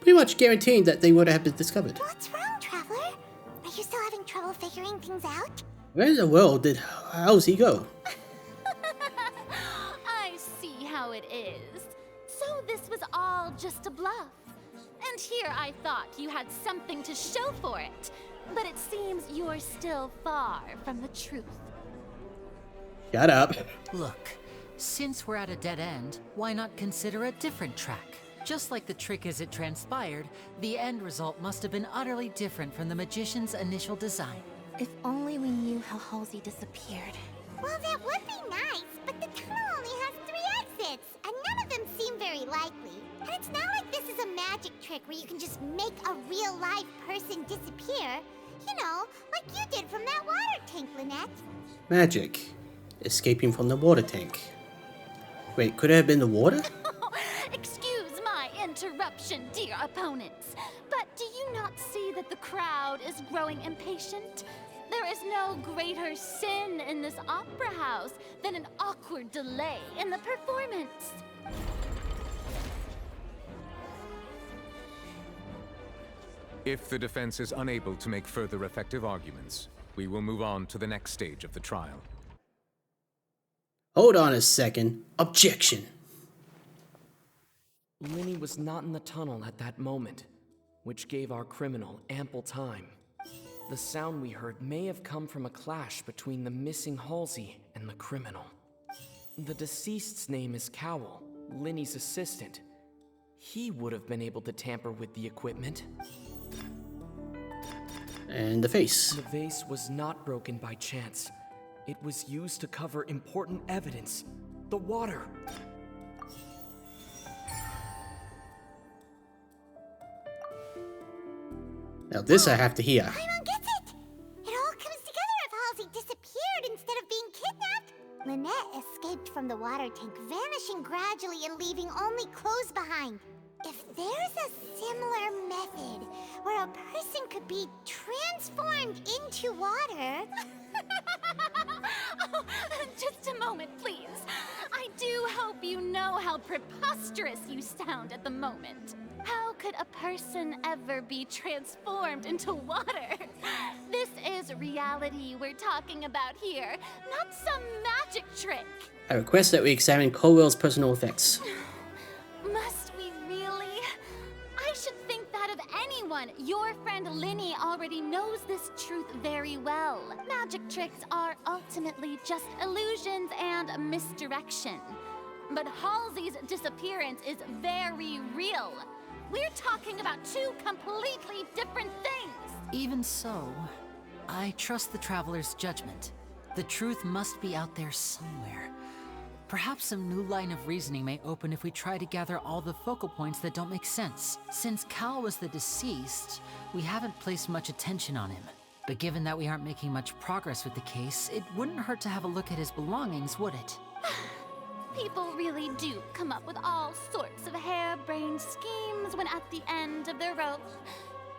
pretty much guaranteeing that they would have been discovered. What's wrong, Traveler? Are you still having trouble figuring things out? Where in the world did Halsey go? I see how it is. So this was all just a bluff. And here I thought you had something to show for it. But it seems you're still far from the truth. Shut up. Look, since we're at a dead end, why not consider a different track? Just like the trick as it transpired, the end result must have been utterly different from the magician's initial design. If only we knew how Halsey disappeared. Well, that would be nice, but the tunnel only has 3 exits, and none of them seem very likely. And it's not like this is a magic trick where you can just make a real live person disappear. You know, like you did from that water tank, Lynette. Magic. Escaping from the water tank. Wait, could it have been the water? Excuse my interruption, dear opponents. But do you not see that the crowd is growing impatient? There is no greater sin in this opera house than an awkward delay in the performance. If the defense is unable to make further effective arguments, we will move on to the next stage of the trial. Hold on a second. Objection. Linny was not in the tunnel at that moment, which gave our criminal ample time. The sound we heard may have come from a clash between the missing Halsey and the criminal. The deceased's name is Cowell, Linny's assistant. He would have been able to tamper with the equipment. And the face. The vase was not broken by chance. It was used to cover important evidence. The water. Now this I have to hear. Paimon gets it! It all comes together if Halsey disappeared instead of being kidnapped. Lynette escaped from the water tank, vanishing gradually and leaving only clothes behind. If there's a similar method where a person could be transformed into water... Oh, just a moment, please. I do hope you know how preposterous you sound at the moment. How could a person ever be transformed into water? This is reality we're talking about here, not some magic trick. I request that we examine Colwell's personal effects. Must we really? I should think that of anyone. Your friend Linny already knows this truth very well. Magic tricks are ultimately just illusions and misdirection. But Halsey's disappearance is very real. We're talking about two completely different things. Even so, I trust the Traveler's judgment. The truth must be out there somewhere. Perhaps some new line of reasoning may open if we try to gather all the focal points that don't make sense. Since Cal was the deceased, we haven't placed much attention on him. But given that we aren't making much progress with the case, it wouldn't hurt to have a look at his belongings, would it? People really do come up with all sorts of harebrained schemes when at the end of their rope.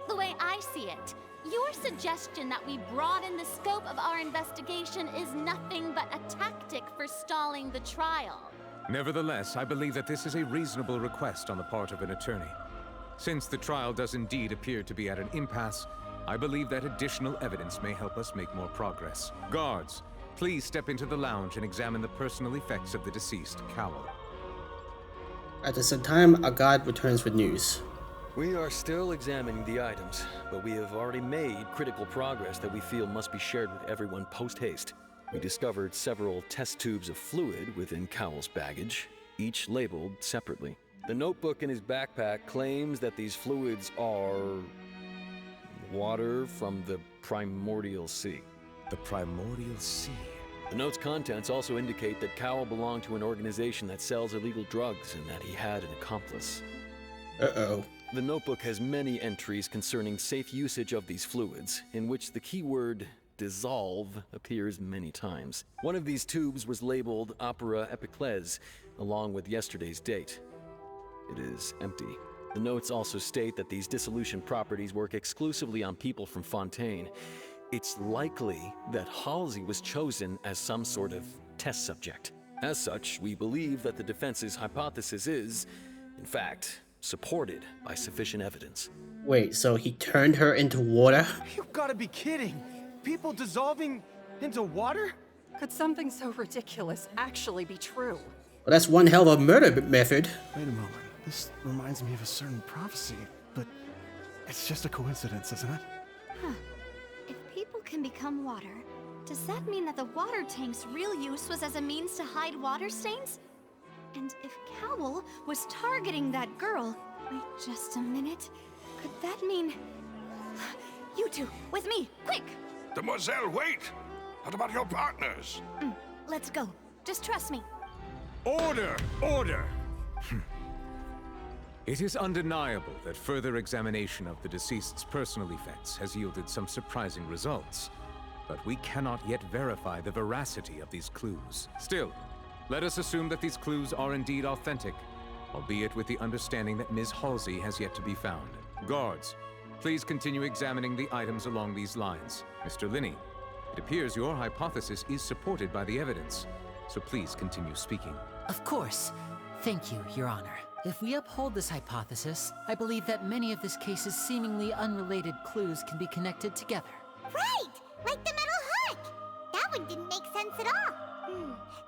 The way I see it, your suggestion that we broaden the scope of our investigation is nothing but a tactic for stalling the trial. Nevertheless, I believe that this is a reasonable request on the part of an attorney. Since the trial does indeed appear to be at an impasse, I believe that additional evidence may help us make more progress. Guards, please step into the lounge and examine the personal effects of the deceased Cowell. At the same time, a guard returns with news. We are still examining the items, but we have already made critical progress that we feel must be shared with everyone post-haste. We discovered several test tubes of fluid within Cowell's baggage, each labeled separately. The notebook in his backpack claims that these fluids are... water from the Primordial Sea. The Primordial Sea? The note's contents also indicate that Cowell belonged to an organization that sells illegal drugs and that he had an accomplice. Uh-oh. The notebook has many entries concerning safe usage of these fluids, in which the keyword dissolve appears many times. One of these tubes was labeled Opera Epiclese, along with yesterday's date. It is empty. The notes also state that these dissolution properties work exclusively on people from Fontaine. It's likely that Halsey was chosen as some sort of test subject. As such, we believe that the defense's hypothesis is, in fact, supported by sufficient evidence. Wait, so he turned her into water? You gotta be kidding! People dissolving into water? Could something so ridiculous actually be true? Well, that's one hell of a murder method. Wait a moment. This reminds me of a certain prophecy, but it's just a coincidence, isn't it? Huh. If people can become water, does that mean that the water tank's real use was as a means to hide water stains? And if Cowell was targeting that girl... Wait just a minute. Could that mean... You two, with me, quick! Demoiselle, wait! What about your partners? Let's go. Just trust me. Order! Order! It is undeniable that further examination of the deceased's personal effects has yielded some surprising results. But we cannot yet verify the veracity of these clues. Still, let us assume that these clues are indeed authentic, albeit with the understanding that Ms. Halsey has yet to be found. Guards, please continue examining the items along these lines. Mr. Linny, It appears your hypothesis is supported by the evidence, so please continue speaking. Of course. Thank you, Your Honor. If we uphold this hypothesis, I believe that many of this case's seemingly unrelated clues can be connected together. Right! Like the metal hook! That one didn't make sense at all.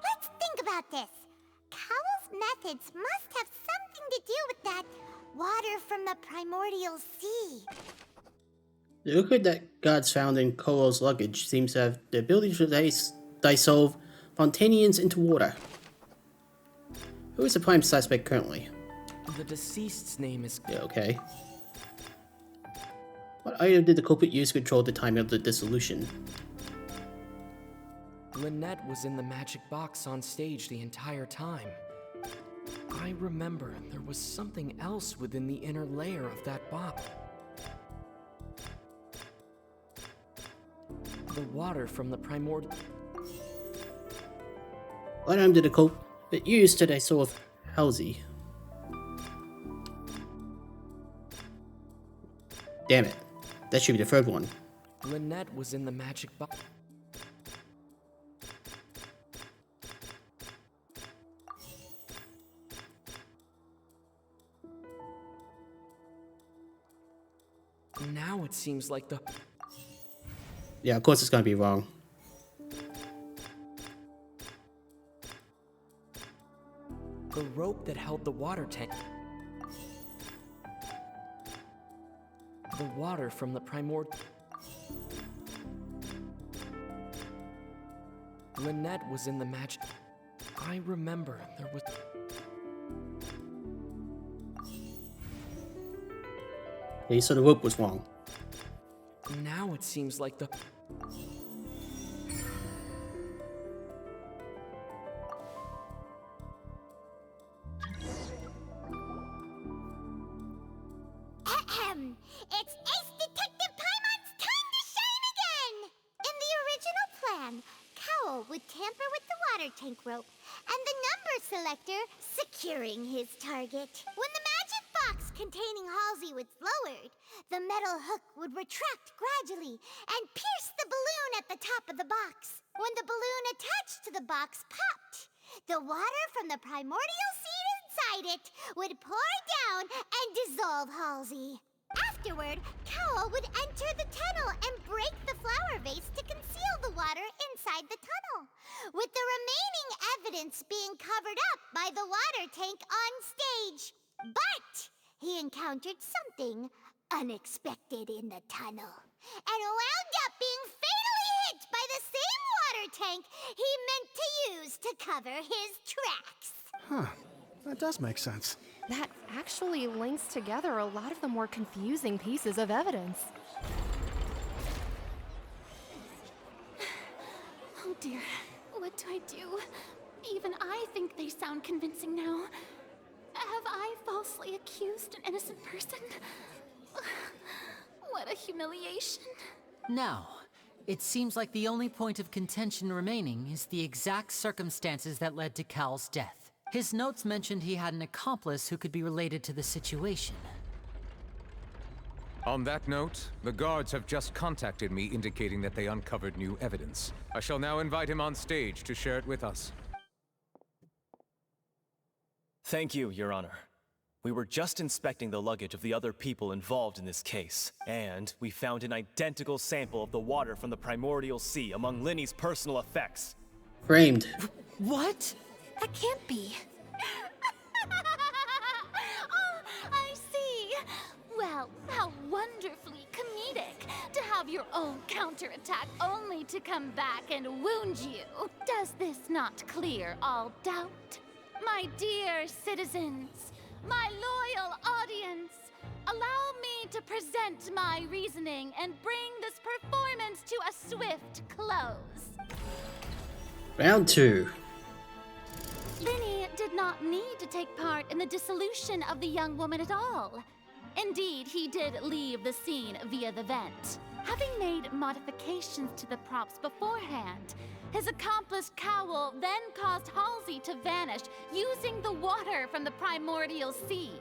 Let's think about this. Cowell's methods must have something to do with that water from the primordial sea. The liquid that guards found in Cowell's luggage seems to have the ability to dissolve Fontanians into water. Who is the prime suspect currently? The deceased's name is... Yeah, okay. What item did the culprit use to control the time of the dissolution? Lynette was in the magic box on stage the entire time. I remember there was something else within the inner layer of that box. The water from the primordial... What item did the culprit use to dissolve Halsey? Damn it. That should be the third one. Lynette was in the magic box. Now it seems like the... Yeah, of course it's gonna be wrong. The rope that held the water tank. The water from the primordial... Lynette was in the magic... I remember there was... Yeah, so the rope was wrong. Now it seems like the... It's Ace Detective Paimon's time to shine again! In the original plan, Cowell would tamper with the water tank rope and the number selector securing his target. When the magic box containing Halsey was lowered, the metal hook would retract gradually and pierce the balloon at the top of the box. When the balloon attached to the box popped, the water from the primordial seed inside it would pour down and dissolve Halsey. Afterward, Cowell would enter the tunnel and break the flower vase to conceal the water inside the tunnel, with the remaining evidence being covered up by the water tank on stage. But he encountered something unexpected in the tunnel, and wound up being fatally hit by the same water tank he meant to use to cover his tracks. Huh. That does make sense. That actually links together a lot of the more confusing pieces of evidence. Oh dear, what do I do? Even I think they sound convincing now. Have I falsely accused an innocent person? What a humiliation. Now, it seems like the only point of contention remaining is the exact circumstances that led to Cal's death. His notes mentioned he had an accomplice who could be related to the situation. On that note, the guards have just contacted me indicating that they uncovered new evidence. I shall now invite him on stage to share it with us. Thank you, Your Honor. We were just inspecting the luggage of the other people involved in this case, and we found an identical sample of the water from the primordial sea among Linny's personal effects. Framed. What? That can't be. Oh, I see. Well, how wonderfully comedic to have your own counterattack only to come back and wound you. Does this not clear all doubt? My dear citizens, my loyal audience, allow me to present my reasoning and bring this performance to a swift close. Round 2. Linny did not need to take part in the dissolution of the young woman at all. Indeed, he did leave the scene via the vent. Having made modifications to the props beforehand, his accomplice Cowell then caused Halsey to vanish using the water from the primordial sea.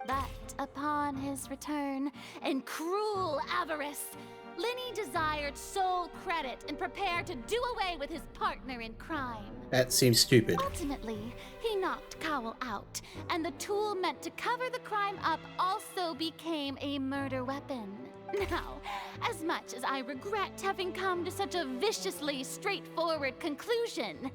But upon his return, in cruel avarice, Linny desired sole credit and prepared to do away with his partner in crime. That seems stupid. Ultimately, he knocked Cowell out, and the tool meant to cover the crime up also became a murder weapon. Now, as much as I regret having come to such a viciously straightforward conclusion,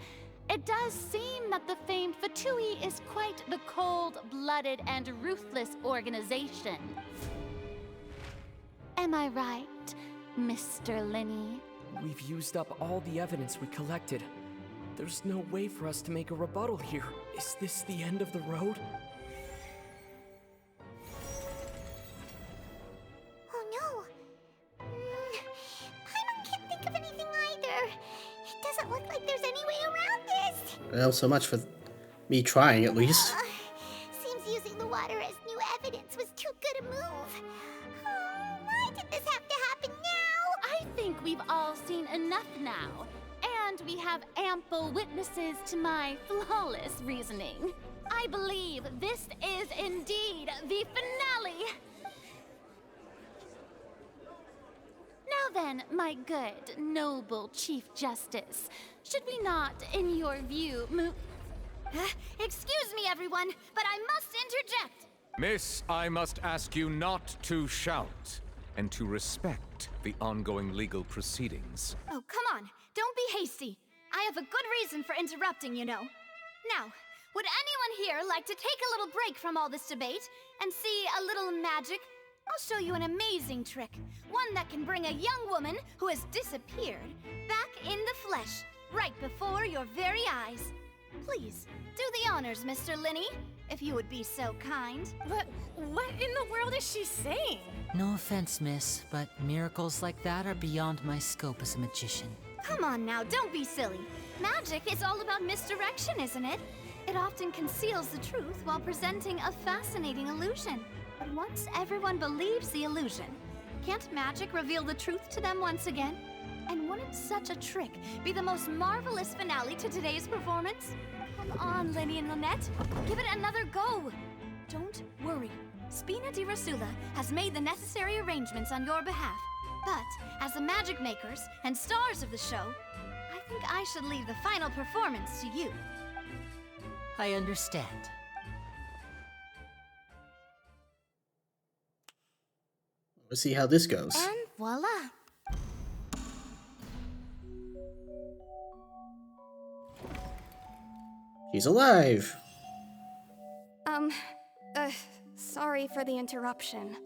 it does seem that the famed Fatui is quite the cold-blooded and ruthless organization. Am I right, Mr. Linny? We've used up all the evidence we collected. There's no way for us to make a rebuttal here. Is this the end of the road? Oh no. Paimon can't think of anything either. It doesn't look like there's any way around this. Well, so much for me trying, at least. Seems using the water as new evidence was too good a move. Oh, why did this have to happen now? I think we've all seen enough now. And we have ample witnesses to my flawless reasoning. I believe this is indeed the finale. Now then, my good, noble Chief Justice, should we not, in your view, move... Excuse me, everyone, but I must interject. Miss, I must ask you not to shout, and to respect the ongoing legal proceedings. Oh, come on. Don't be hasty. I have a good reason for interrupting, you know. Now, would anyone here like to take a little break from all this debate and see a little magic? I'll show you an amazing trick. One that can bring a young woman who has disappeared back in the flesh, right before your very eyes. Please, do the honors, Mr. Linny, if you would be so kind. What in the world is she saying? No offense, miss, but miracles like that are beyond my scope as a magician. Come on now, don't be silly. Magic is all about misdirection, isn't it? It often conceals the truth while presenting a fascinating illusion. But once everyone believes the illusion, can't magic reveal the truth to them once again? And wouldn't such a trick be the most marvelous finale to today's performance? Come on, Linny and Lynette, give it another go. Don't worry, Spina di Rasula has made the necessary arrangements on your behalf. But as the magic makers and stars of the show, I think I should leave the final performance to you. I understand. Let's see how this goes. And voila. She's alive. Sorry for the interruption.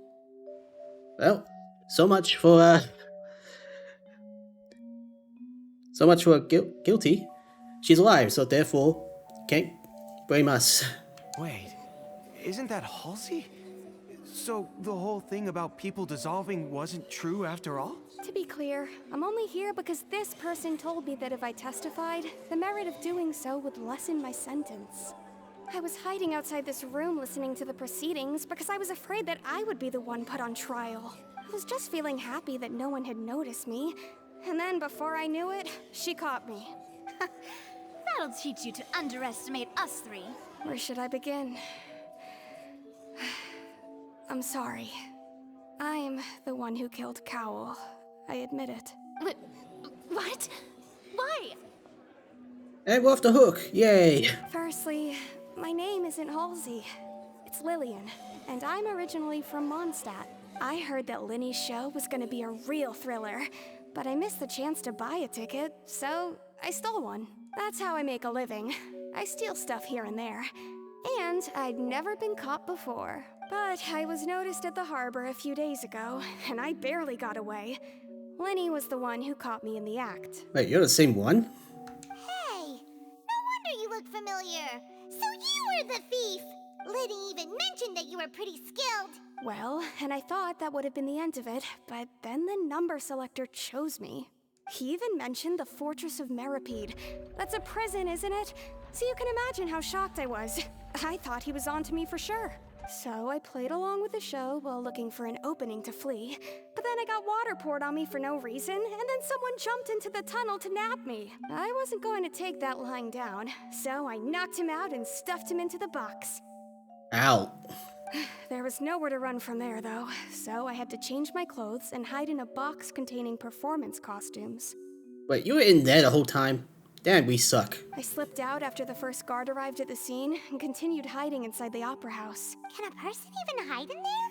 Well, so much for guilty. She's alive, so therefore can't blame us. Wait, isn't that Halsey? So the whole thing about people dissolving wasn't true after all? To be clear, I'm only here because this person told me that if I testified, the merit of doing so would lessen my sentence. I was hiding outside this room listening to the proceedings because I was afraid that I would be the one put on trial. I was just feeling happy that no one had noticed me. And then before I knew it, she caught me. That'll teach you to underestimate us three. Where should I begin? I'm sorry. I'm the one who killed Cowell. I admit it. What? Why? And we're off the hook. Yay. Firstly, my name isn't Halsey. It's Lillian, and I'm originally from Mondstadt. I heard that Linny's show was gonna be a real thriller, but I missed the chance to buy a ticket, so I stole one. That's how I make a living. I steal stuff here and there. And I'd never been caught before. But I was noticed at the harbor a few days ago, and I barely got away. Linny was the one who caught me in the act. Wait, you're the same one? Hey, no wonder you look familiar. So you were the thief. Liddy even mentioned that you were pretty skilled. Well, and I thought that would have been the end of it, but then the number selector chose me. He even mentioned the Fortress of Meripede. That's a prison, isn't it? So you can imagine how shocked I was. I thought he was on to me for sure. So I played along with the show while looking for an opening to flee. But then I got water poured on me for no reason, and then someone jumped into the tunnel to nab me. I wasn't going to take that lying down, so I knocked him out and stuffed him into the box. Ow. There was nowhere to run from there, though, so I had to change my clothes and hide in a box containing performance costumes. Wait, you were in there the whole time? Damn, we suck. I slipped out after the first guard arrived at the scene and continued hiding inside the opera house. Can a person even hide in there?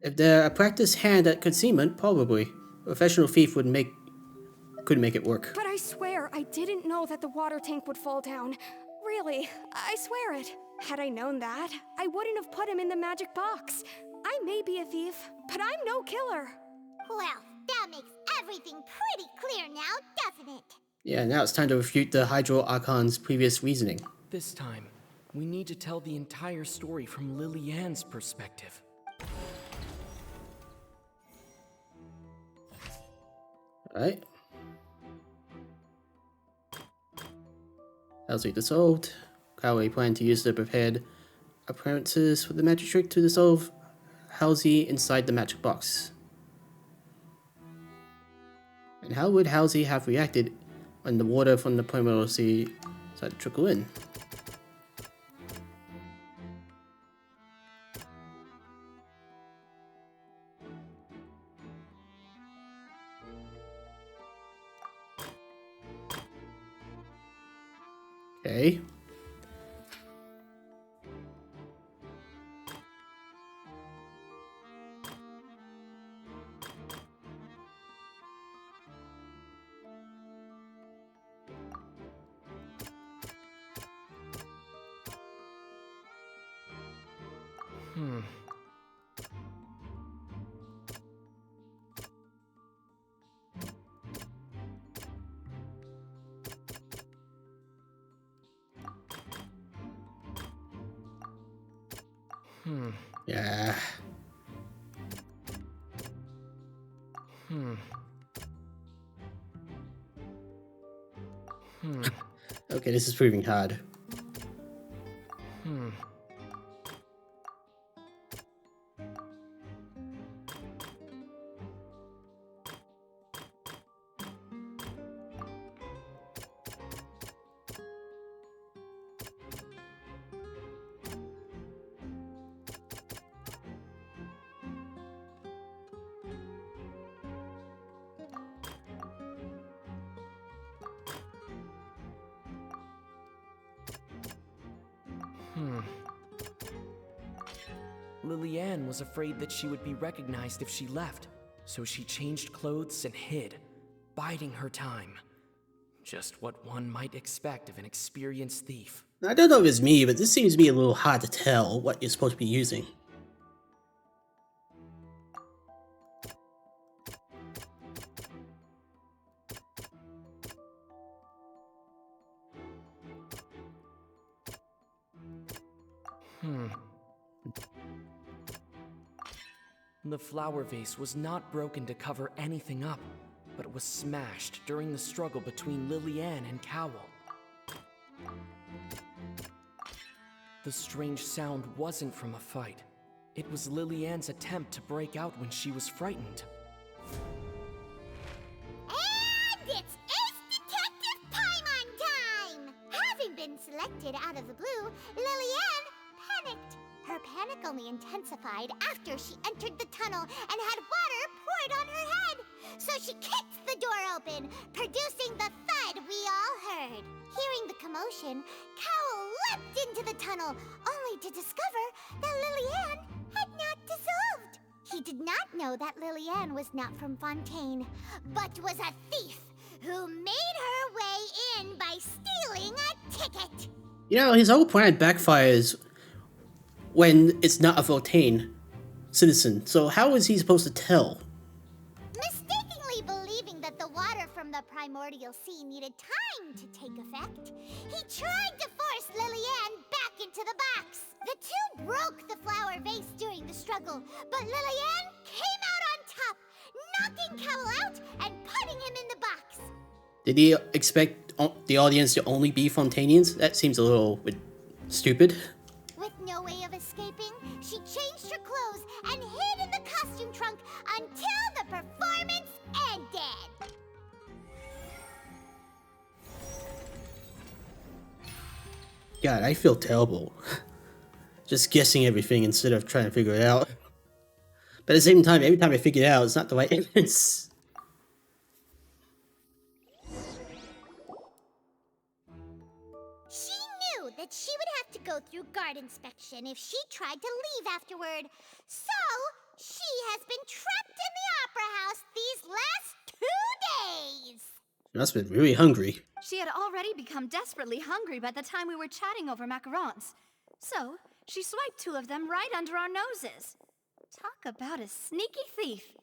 If they're a practiced hand at concealment, probably. A professional thief couldn't make it work. But I swear, I didn't know that the water tank would fall down. Really, I swear it. Had I known that, I wouldn't have put him in the magic box. I may be a thief, but I'm no killer. Well, that makes everything pretty clear now, doesn't it? Yeah, now it's time to refute the Hydro Archon's previous reasoning. This time, we need to tell the entire story from Lily-Ann's perspective. Alright. Halsey dissolved. Crowley planned to use the prepared appearances for the magic trick to dissolve Halsey inside the magic box. And how would Halsey have reacted when the water from the primordial sea started to trickle in? Okay. Yeah. Okay, this is proving hard. Lily-Ann was afraid that she would be recognized if she left, so she changed clothes and hid, biding her time. Just what one might expect of an experienced thief. I don't know if it's me, but this seems to be a little hard to tell what you're supposed to be using. The flower vase was not broken to cover anything up, but it was smashed during the struggle between Lily-Ann and Cowell. The strange sound wasn't from a fight. It was Lily-Ann's attempt to break out when she was frightened. And it's Ace Detective Paimon time! Having been selected out of the blue, Lily-Ann panicked. Her panic only intensified after she entered the tunnel and had water poured on her head. So she kicked the door open, producing the thud we all heard. Hearing the commotion, Cowell leapt into the tunnel, only to discover that Lily-Ann had not dissolved. He did not know that Lily-Ann was not from Fontaine, but was a thief who made her way in by stealing a ticket. You know, his whole plan backfires when it's not a Fontaine citizen, so how is he supposed to tell? Mistakenly believing that the water from the primordial sea needed time to take effect, he tried to force Lily-Ann back into the box. The two broke the flower vase during the struggle, but Lily-Ann came out on top, knocking Cowell out and putting him in the box. Did he expect the audience to only be Fontainians? That seems a little bit stupid. With no way of escaping, she changed her clothes and hid in the costume trunk until the performance ended. God, I feel terrible. just guessing everything instead of trying to figure it out. But at the same time, every time I figure it out, it's not the right evidence. She knew that she would have to go through guard inspection if she tried to leave afterward. So, she has been trapped in the Opera House these last 2 days. She must have been really hungry. She had already become desperately hungry by the time we were chatting over macarons. So, she swiped 2 of them right under our noses. Talk about a sneaky thief.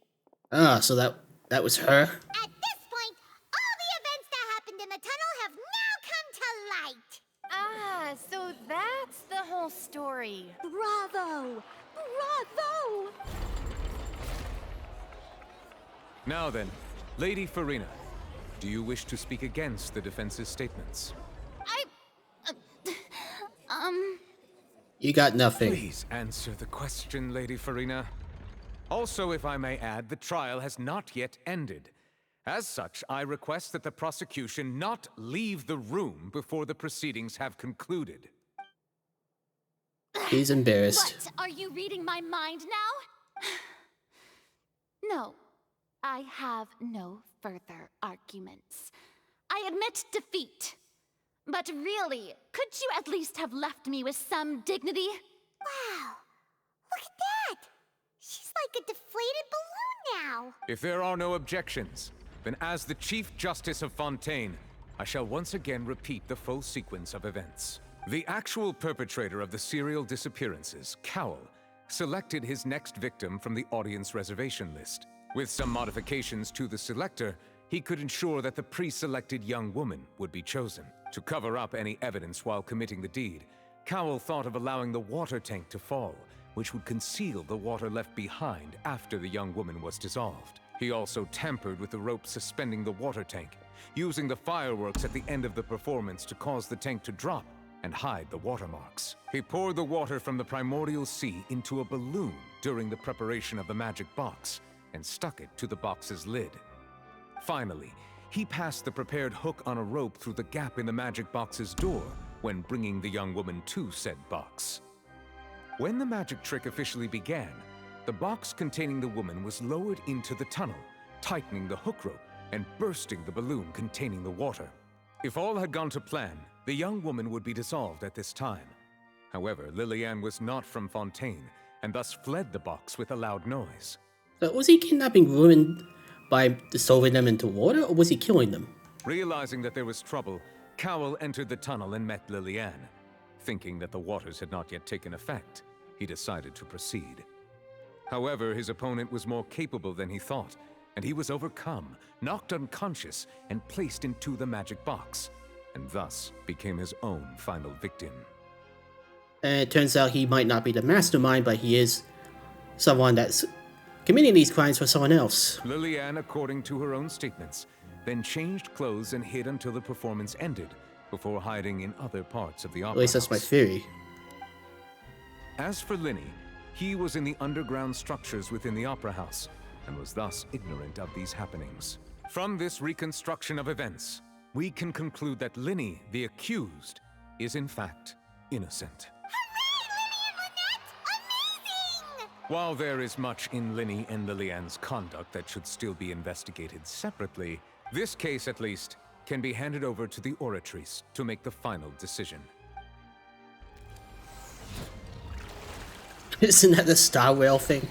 Ah, so that was her? At this point, all the events that happened in the tunnel have now come to light. Ah, so that's the whole story. Bravo! Bravo! Now then, Lady Farina, do you wish to speak against the defense's statements? You got nothing. Please answer the question, Lady Farina. Also, if I may add, the trial has not yet ended. As such, I request that the prosecution not leave the room before the proceedings have concluded. He's embarrassed. What? Are you reading my mind now? No, I have no further arguments. I admit defeat. But really, could you at least have left me with some dignity? Wow, look at that! She's like a deflated balloon now. If there are no objections, then as the Chief Justice of Fontaine, I shall once again repeat the full sequence of events. The actual perpetrator of the serial disappearances, Cowell, selected his next victim from the audience reservation list. With some modifications to the selector, he could ensure that the pre-selected young woman would be chosen. To cover up any evidence while committing the deed, Cowell thought of allowing the water tank to fall, which would conceal the water left behind after the young woman was dissolved. He also tampered with the rope suspending the water tank, using the fireworks at the end of the performance to cause the tank to drop and hide the watermarks. He poured the water from the primordial sea into a balloon during the preparation of the magic box and stuck it to the box's lid. Finally, he passed the prepared hook on a rope through the gap in the magic box's door when bringing the young woman to said box. When the magic trick officially began, the box containing the woman was lowered into the tunnel, tightening the hook rope and bursting the balloon containing the water. If all had gone to plan, the young woman would be dissolved at this time. However, Lillian was not from Fontaine and thus fled the box with a loud noise. So was he kidnapping women by dissolving them into water, or was he killing them? Realizing that there was trouble, Cowell entered the tunnel and met Lillian. Thinking that the waters had not yet taken effect, he decided to proceed. However, his opponent was more capable than he thought, and he was overcome, knocked unconscious, and placed into the magic box, and thus became his own final victim. And it turns out he might not be the mastermind, but he is someone that's committing these crimes for someone else. Lillian, according to her own statements, then changed clothes and hid until the performance ended, before hiding in other parts of the opera At least that's my theory. As for Linny, he was in the underground structures within the opera house, and was thus ignorant of these happenings. From this reconstruction of events, we can conclude that Linny, the accused, is in fact innocent. While there is much in Linny and Lillian's conduct that should still be investigated separately, this case at least can be handed over to the Oratrice to make the final decision. Isn't that the Star Whale thing?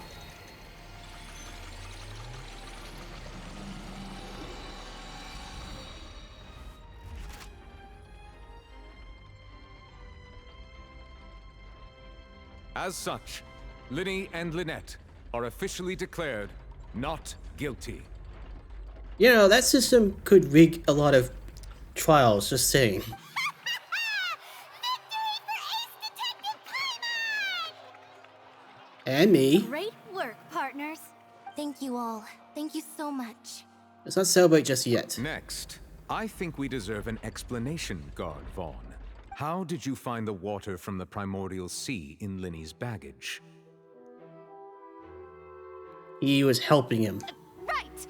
As such, Linny and Lynette are officially declared not guilty. You know, that system could rig a lot of trials, just saying. And me. Great work, partners. Thank you all. Thank you so much. Let's not celebrate just yet. Next, I think we deserve an explanation, Guard Vaughn. How did you find the water from the primordial sea in Linny's baggage? He was helping him. Right!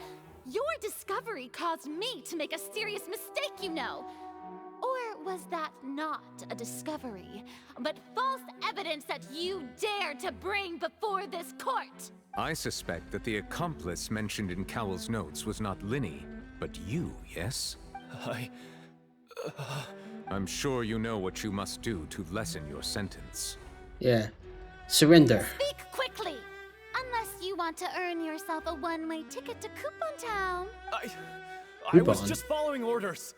Your discovery caused me to make a serious mistake, you know. Or was that not a discovery, but false evidence that you dare to bring before this court? I suspect that the accomplice mentioned in Cowell's notes was not Linny, but you, yes? I'm sure you know what you must do to lessen your sentence. Yeah. Surrender. Speak quickly! Unless you want to earn yourself a one-way ticket to Coupon Town. I was just following orders.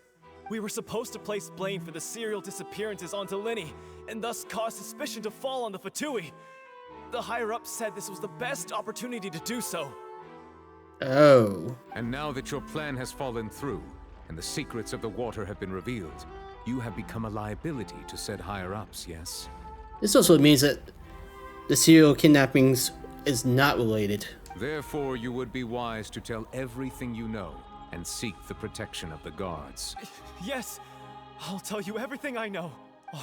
We were supposed to place blame for the serial disappearances onto Linny, and thus cause suspicion to fall on the Fatui. The higher-ups said this was the best opportunity to do so. Oh. And now that your plan has fallen through, and the secrets of the water have been revealed, you have become a liability to said higher-ups, yes? This also means that the serial kidnappings is not related. Therefore, you would be wise to tell everything you know, and seek the protection of the guards. Yes, I'll tell you everything I know.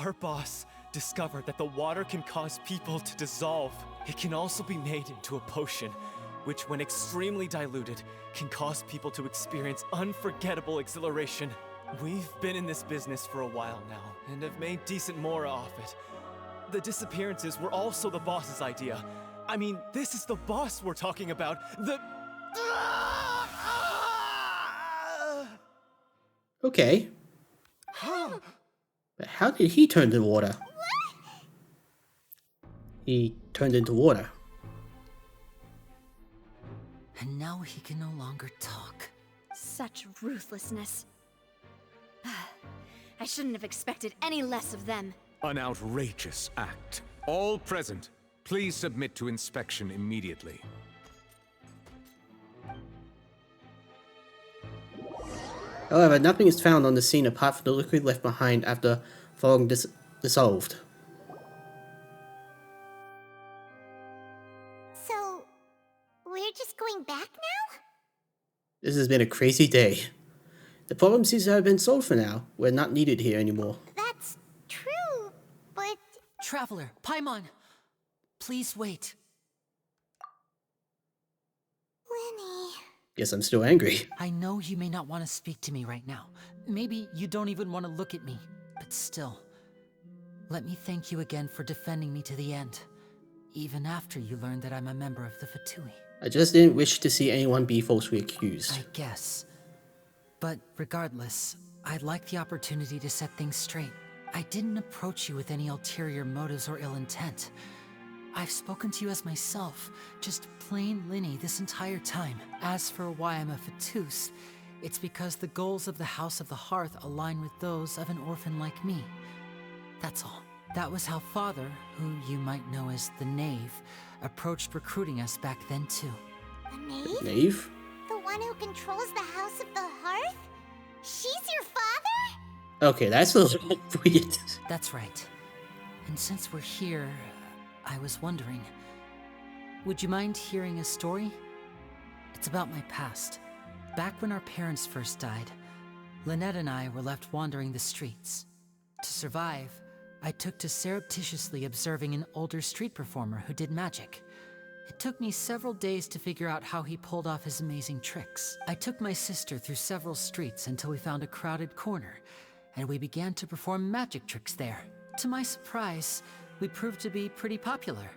Our boss discovered that the water can cause people to dissolve. It can also be made into a potion, which when extremely diluted, can cause people to experience unforgettable exhilaration. We've been in this business for a while now, and have made decent mora off it. The disappearances were also the boss's idea. I mean, this is the boss we're talking about. Okay. But how did he turn into water? He turned into water. And now he can no longer talk. Such ruthlessness. I shouldn't have expected any less of them. An outrageous act. All present, please submit to inspection immediately. However, nothing is found on the scene apart from the liquid left behind after falling dissolved. So, we're just going back now? This has been a crazy day. The problem seems to have been solved for now. We're not needed here anymore. That's true, but... Traveler, Paimon! Please wait. Linny... Guess I'm still angry. I know you may not want to speak to me right now. Maybe you don't even want to look at me. But still, let me thank you again for defending me to the end. Even after you learned that I'm a member of the Fatui. I just didn't wish to see anyone be falsely accused. I guess. But regardless, I'd like the opportunity to set things straight. I didn't approach you with any ulterior motives or ill intent. I've spoken to you as myself, just plain Linny this entire time. As for why I'm a Fatus, it's because the goals of the House of the Hearth align with those of an orphan like me. That's all. That was how Father, who you might know as the Knave, approached recruiting us back then too. The Knave? Knave? The one who controls the House of the Hearth? She's your father? Okay, that's a little weird. That's right. And since we're here, I was wondering, would you mind hearing a story? It's about my past. Back when our parents first died, Lynette and I were left wandering the streets. To survive, I took to surreptitiously observing an older street performer who did magic. It took me several days to figure out how he pulled off his amazing tricks. I took my sister through several streets until we found a crowded corner, and we began to perform magic tricks there. To my surprise, we proved to be pretty popular,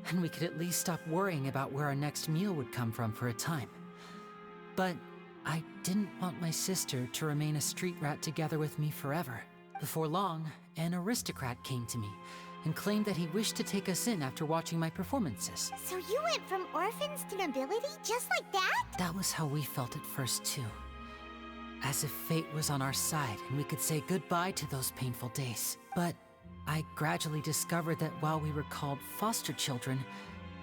and we could at least stop worrying about where our next meal would come from for a time. But I didn't want my sister to remain a street rat together with me forever. Before long, an aristocrat came to me and claimed that he wished to take us in after watching my performances. So you went from orphans to nobility just like that? That was how we felt at first too. As if fate was on our side and we could say goodbye to those painful days. But I gradually discovered that while we were called foster children,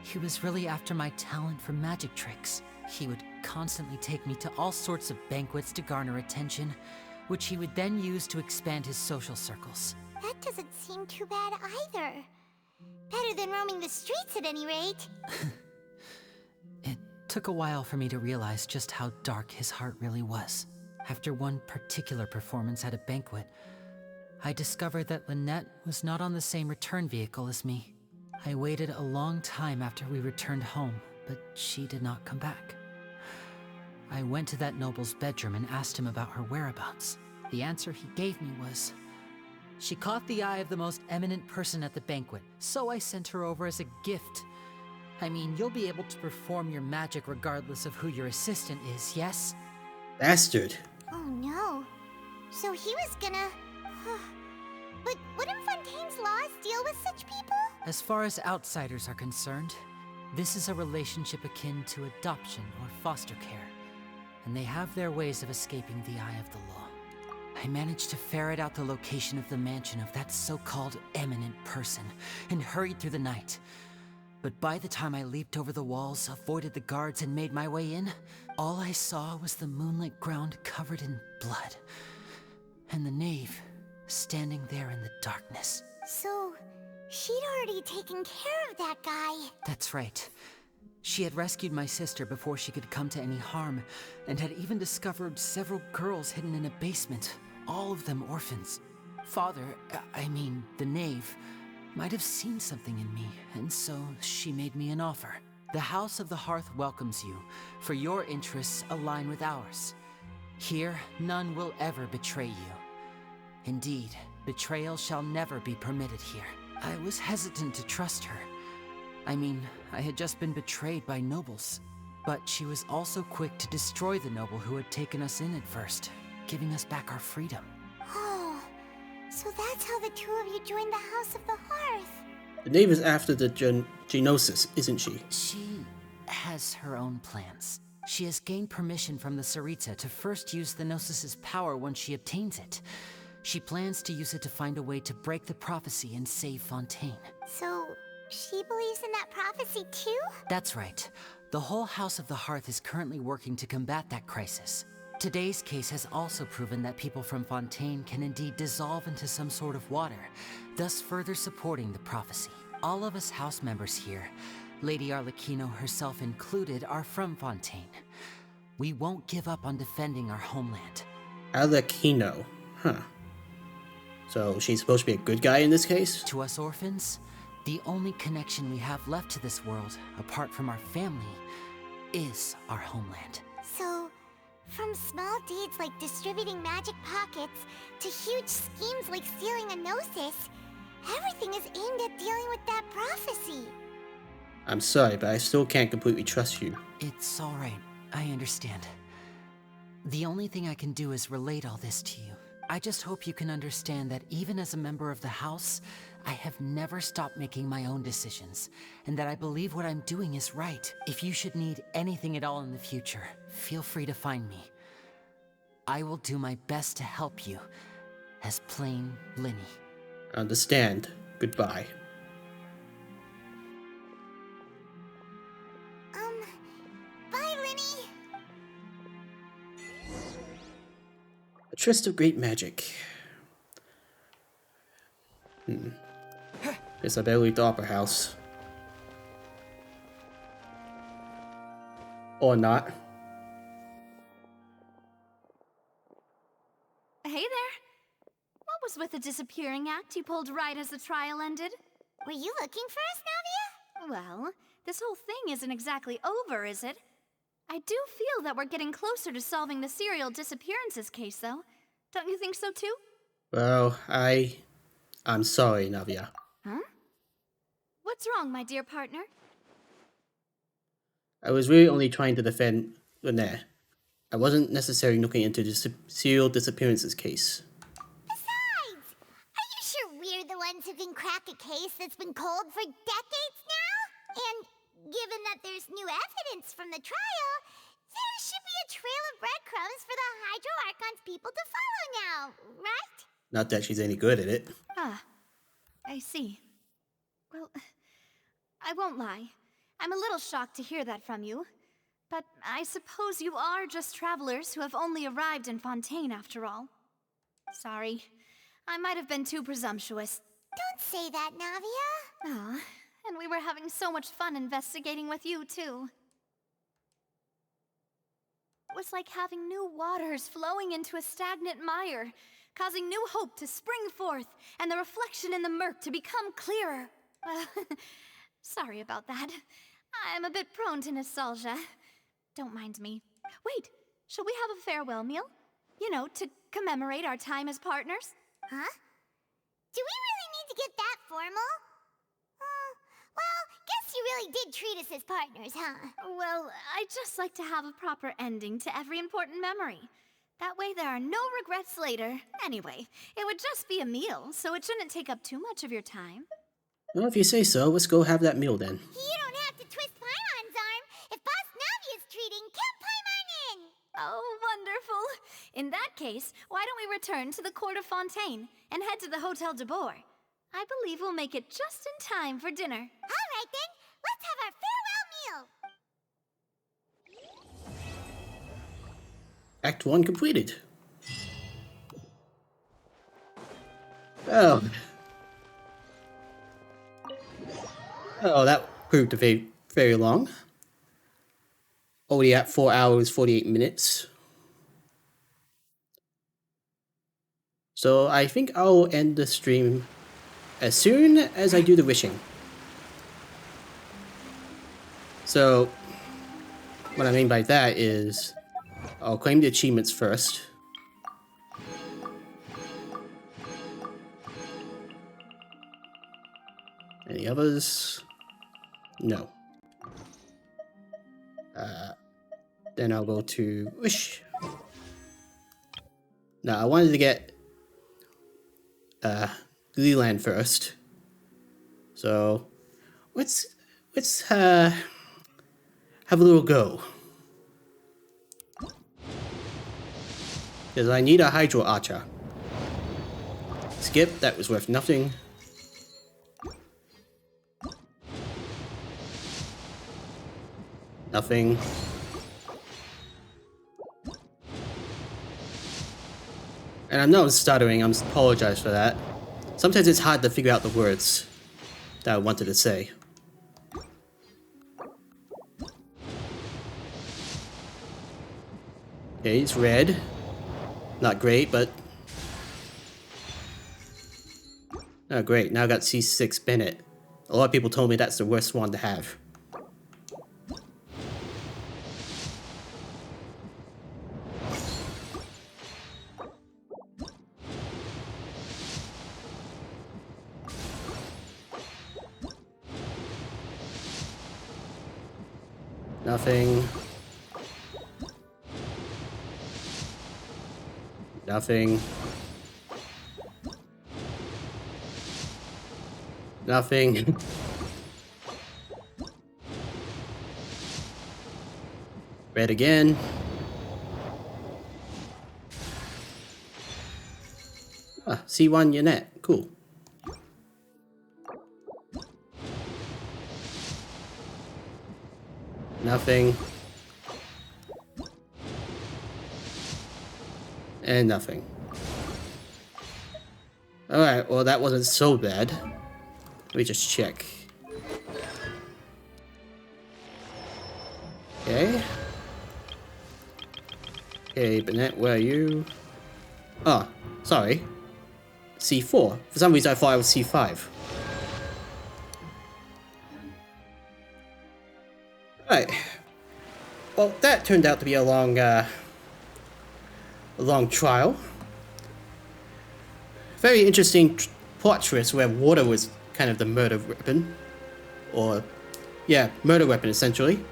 he was really after my talent for magic tricks. He would constantly take me to all sorts of banquets to garner attention, which he would then use to expand his social circles. That doesn't seem too bad either. Better than roaming the streets at any rate. It took a while for me to realize just how dark his heart really was. After one particular performance at a banquet, I discovered that Lynette was not on the same return vehicle as me. I waited a long time after we returned home, but she did not come back. I went to that noble's bedroom and asked him about her whereabouts. The answer he gave me was, She caught the eye of the most eminent person at the banquet, so I sent her over as a gift. I mean, you'll be able to perform your magic regardless of who your assistant is, yes? Bastard. Oh no. So he was gonna... But wouldn't Fontaine's laws deal with such people? As far as outsiders are concerned, this is a relationship akin to adoption or foster care, and they have their ways of escaping the eye of the law. I managed to ferret out the location of the mansion of that so-called eminent person and hurried through the night. But by the time I leaped over the walls, avoided the guards, and made my way in, all I saw was the moonlit ground covered in blood, and the knave standing there in the darkness. So, she'd already taken care of that guy. That's right. She had rescued my sister before she could come to any harm, and had even discovered several girls hidden in a basement, all of them orphans. Father, I mean, the knave, might have seen something in me, and so she made me an offer. The House of the Hearth welcomes you, for your interests align with ours. Here, none will ever betray you. Indeed, betrayal shall never be permitted here. I was hesitant to trust her. I mean, I had just been betrayed by nobles. But she was also quick to destroy the noble who had taken us in at first, giving us back our freedom. Oh, so that's how the two of you joined the House of the Hearth. The knave is after the Genosis, isn't she? She has her own plans. She has gained permission from the Tsaritsa to first use the Gnosis' power once she obtains it. She plans to use it to find a way to break the prophecy and save Fontaine. So, she believes in that prophecy too? That's right. The whole House of the Hearth is currently working to combat that crisis. Today's case has also proven that people from Fontaine can indeed dissolve into some sort of water, thus further supporting the prophecy. All of us house members here, Lady Arlecchino herself included, are from Fontaine. We won't give up on defending our homeland. Arlecchino. Huh. So she's supposed to be a good guy in this case? To us orphans, the only connection we have left to this world, apart from our family, is our homeland. So, from small deeds like distributing magic pockets to huge schemes like stealing a Gnosis, everything is aimed at dealing with that prophecy. I'm sorry, but I still can't completely trust you. It's alright, I understand. The only thing I can do is relate all this to you. I just hope you can understand that even as a member of the House, I have never stopped making my own decisions, and that I believe what I'm doing is right. If you should need anything at all in the future, feel free to find me. I will do my best to help you, as plain Linny. Understand. Goodbye. Bye, Linny! A tryst of great magic. Guess I better leave the opera house. Or not. Hey there. What was with the disappearing act you pulled right as the trial ended? Were you looking for us, Navia? Well, this whole thing isn't exactly over, is it? I do feel that we're getting closer to solving the serial disappearances case, though. Don't you think so, too? Well, I'm sorry, Navia. Huh? What's wrong, my dear partner? I was really only trying to defend Lynette. I wasn't necessarily looking into the serial disappearances case. Besides, are you sure we're the ones who can crack a case that's been cold for decades now? And given that there's new evidence from the trial, there should be a trail of breadcrumbs for the Hydro Archon's people to follow now, right? Not that she's any good at it. Ah, I see. Well, I won't lie. I'm a little shocked to hear that from you. But I suppose you are just travelers who have only arrived in Fontaine after all. Sorry, I might have been too presumptuous. Don't say that, Navia. Ah, and we were having so much fun investigating with you, too. It was like having new waters flowing into a stagnant mire, causing new hope to spring forth, and the reflection in the murk to become clearer. Well, sorry about that. I'm a bit prone to nostalgia. Don't mind me. Wait, shall we have a farewell meal? You know, to commemorate our time as partners? Huh? Do we really need to get that formal? Well, guess you really did treat us as partners, huh? Well, I'd just like to have a proper ending to every important memory. That way there are no regrets later. Anyway, it would just be a meal, so it shouldn't take up too much of your time. Well, if you say so, let's go have that meal then. You don't have to twist Paimon's arm. If Boss Navia's treating, count Paimon in! Oh, wonderful. In that case, why don't we return to the Court of Fontaine and head to the Hotel de Boer? I believe we'll make it just in time for dinner. All right then, let's have our farewell meal. Act 1 completed. Oh. Oh, that proved to be very long. Already at 4 hours, 48 minutes. So I think I'll end the stream as soon as I do the wishing. So, what I mean by that is, I'll claim the achievements first. Any others? No. Then I'll go to wish. Now I wanted to get Leland first. So let's have a little go. Because I need a Hydro Archer. Skip, that was worth nothing. Nothing. And I'm not stuttering, I apologize for that. Sometimes it's hard to figure out the words that I wanted to say. Okay, it's red. Not great, but... Oh great, now I got C6 Bennett. A lot of people told me that's the worst one to have. Nothing. Nothing. Nothing. Red again. Ah, C1 Yannette. Cool. Nothing. And nothing. Alright, well that wasn't so bad. Let me just check. Okay. Okay, Bennett, where are you? Oh, sorry. C4. For some reason I thought I was C5. Right. Well, that turned out to be a long trial. Very interesting plot twist where water was kind of the murder weapon. Or, yeah, murder weapon essentially.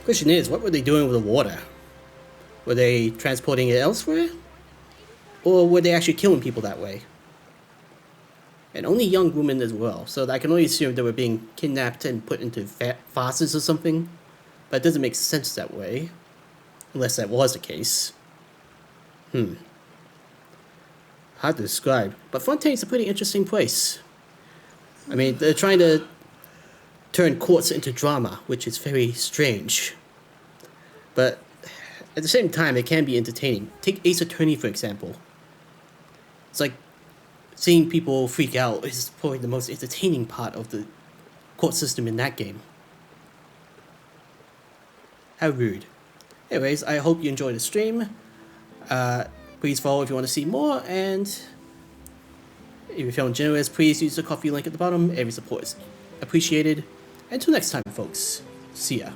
Question is, what were they doing with the water? Were they transporting it elsewhere? Or were they actually killing people that way? And only young women as well, so I can only assume they were being kidnapped and put into vases or something. But it doesn't make sense that way. Unless that was the case. Hard to describe. But Fontaine's a pretty interesting place. I mean, they're trying to turn courts into drama, which is very strange. But at the same time, it can be entertaining. Take Ace Attorney, for example. It's like seeing people freak out is probably the most entertaining part of the court system in that game. How rude. Anyways, I hope you enjoyed the stream. Please follow if you want to see more, and if you're feeling generous, please use the coffee link at the bottom. Every support is appreciated. Until next time, folks. See ya.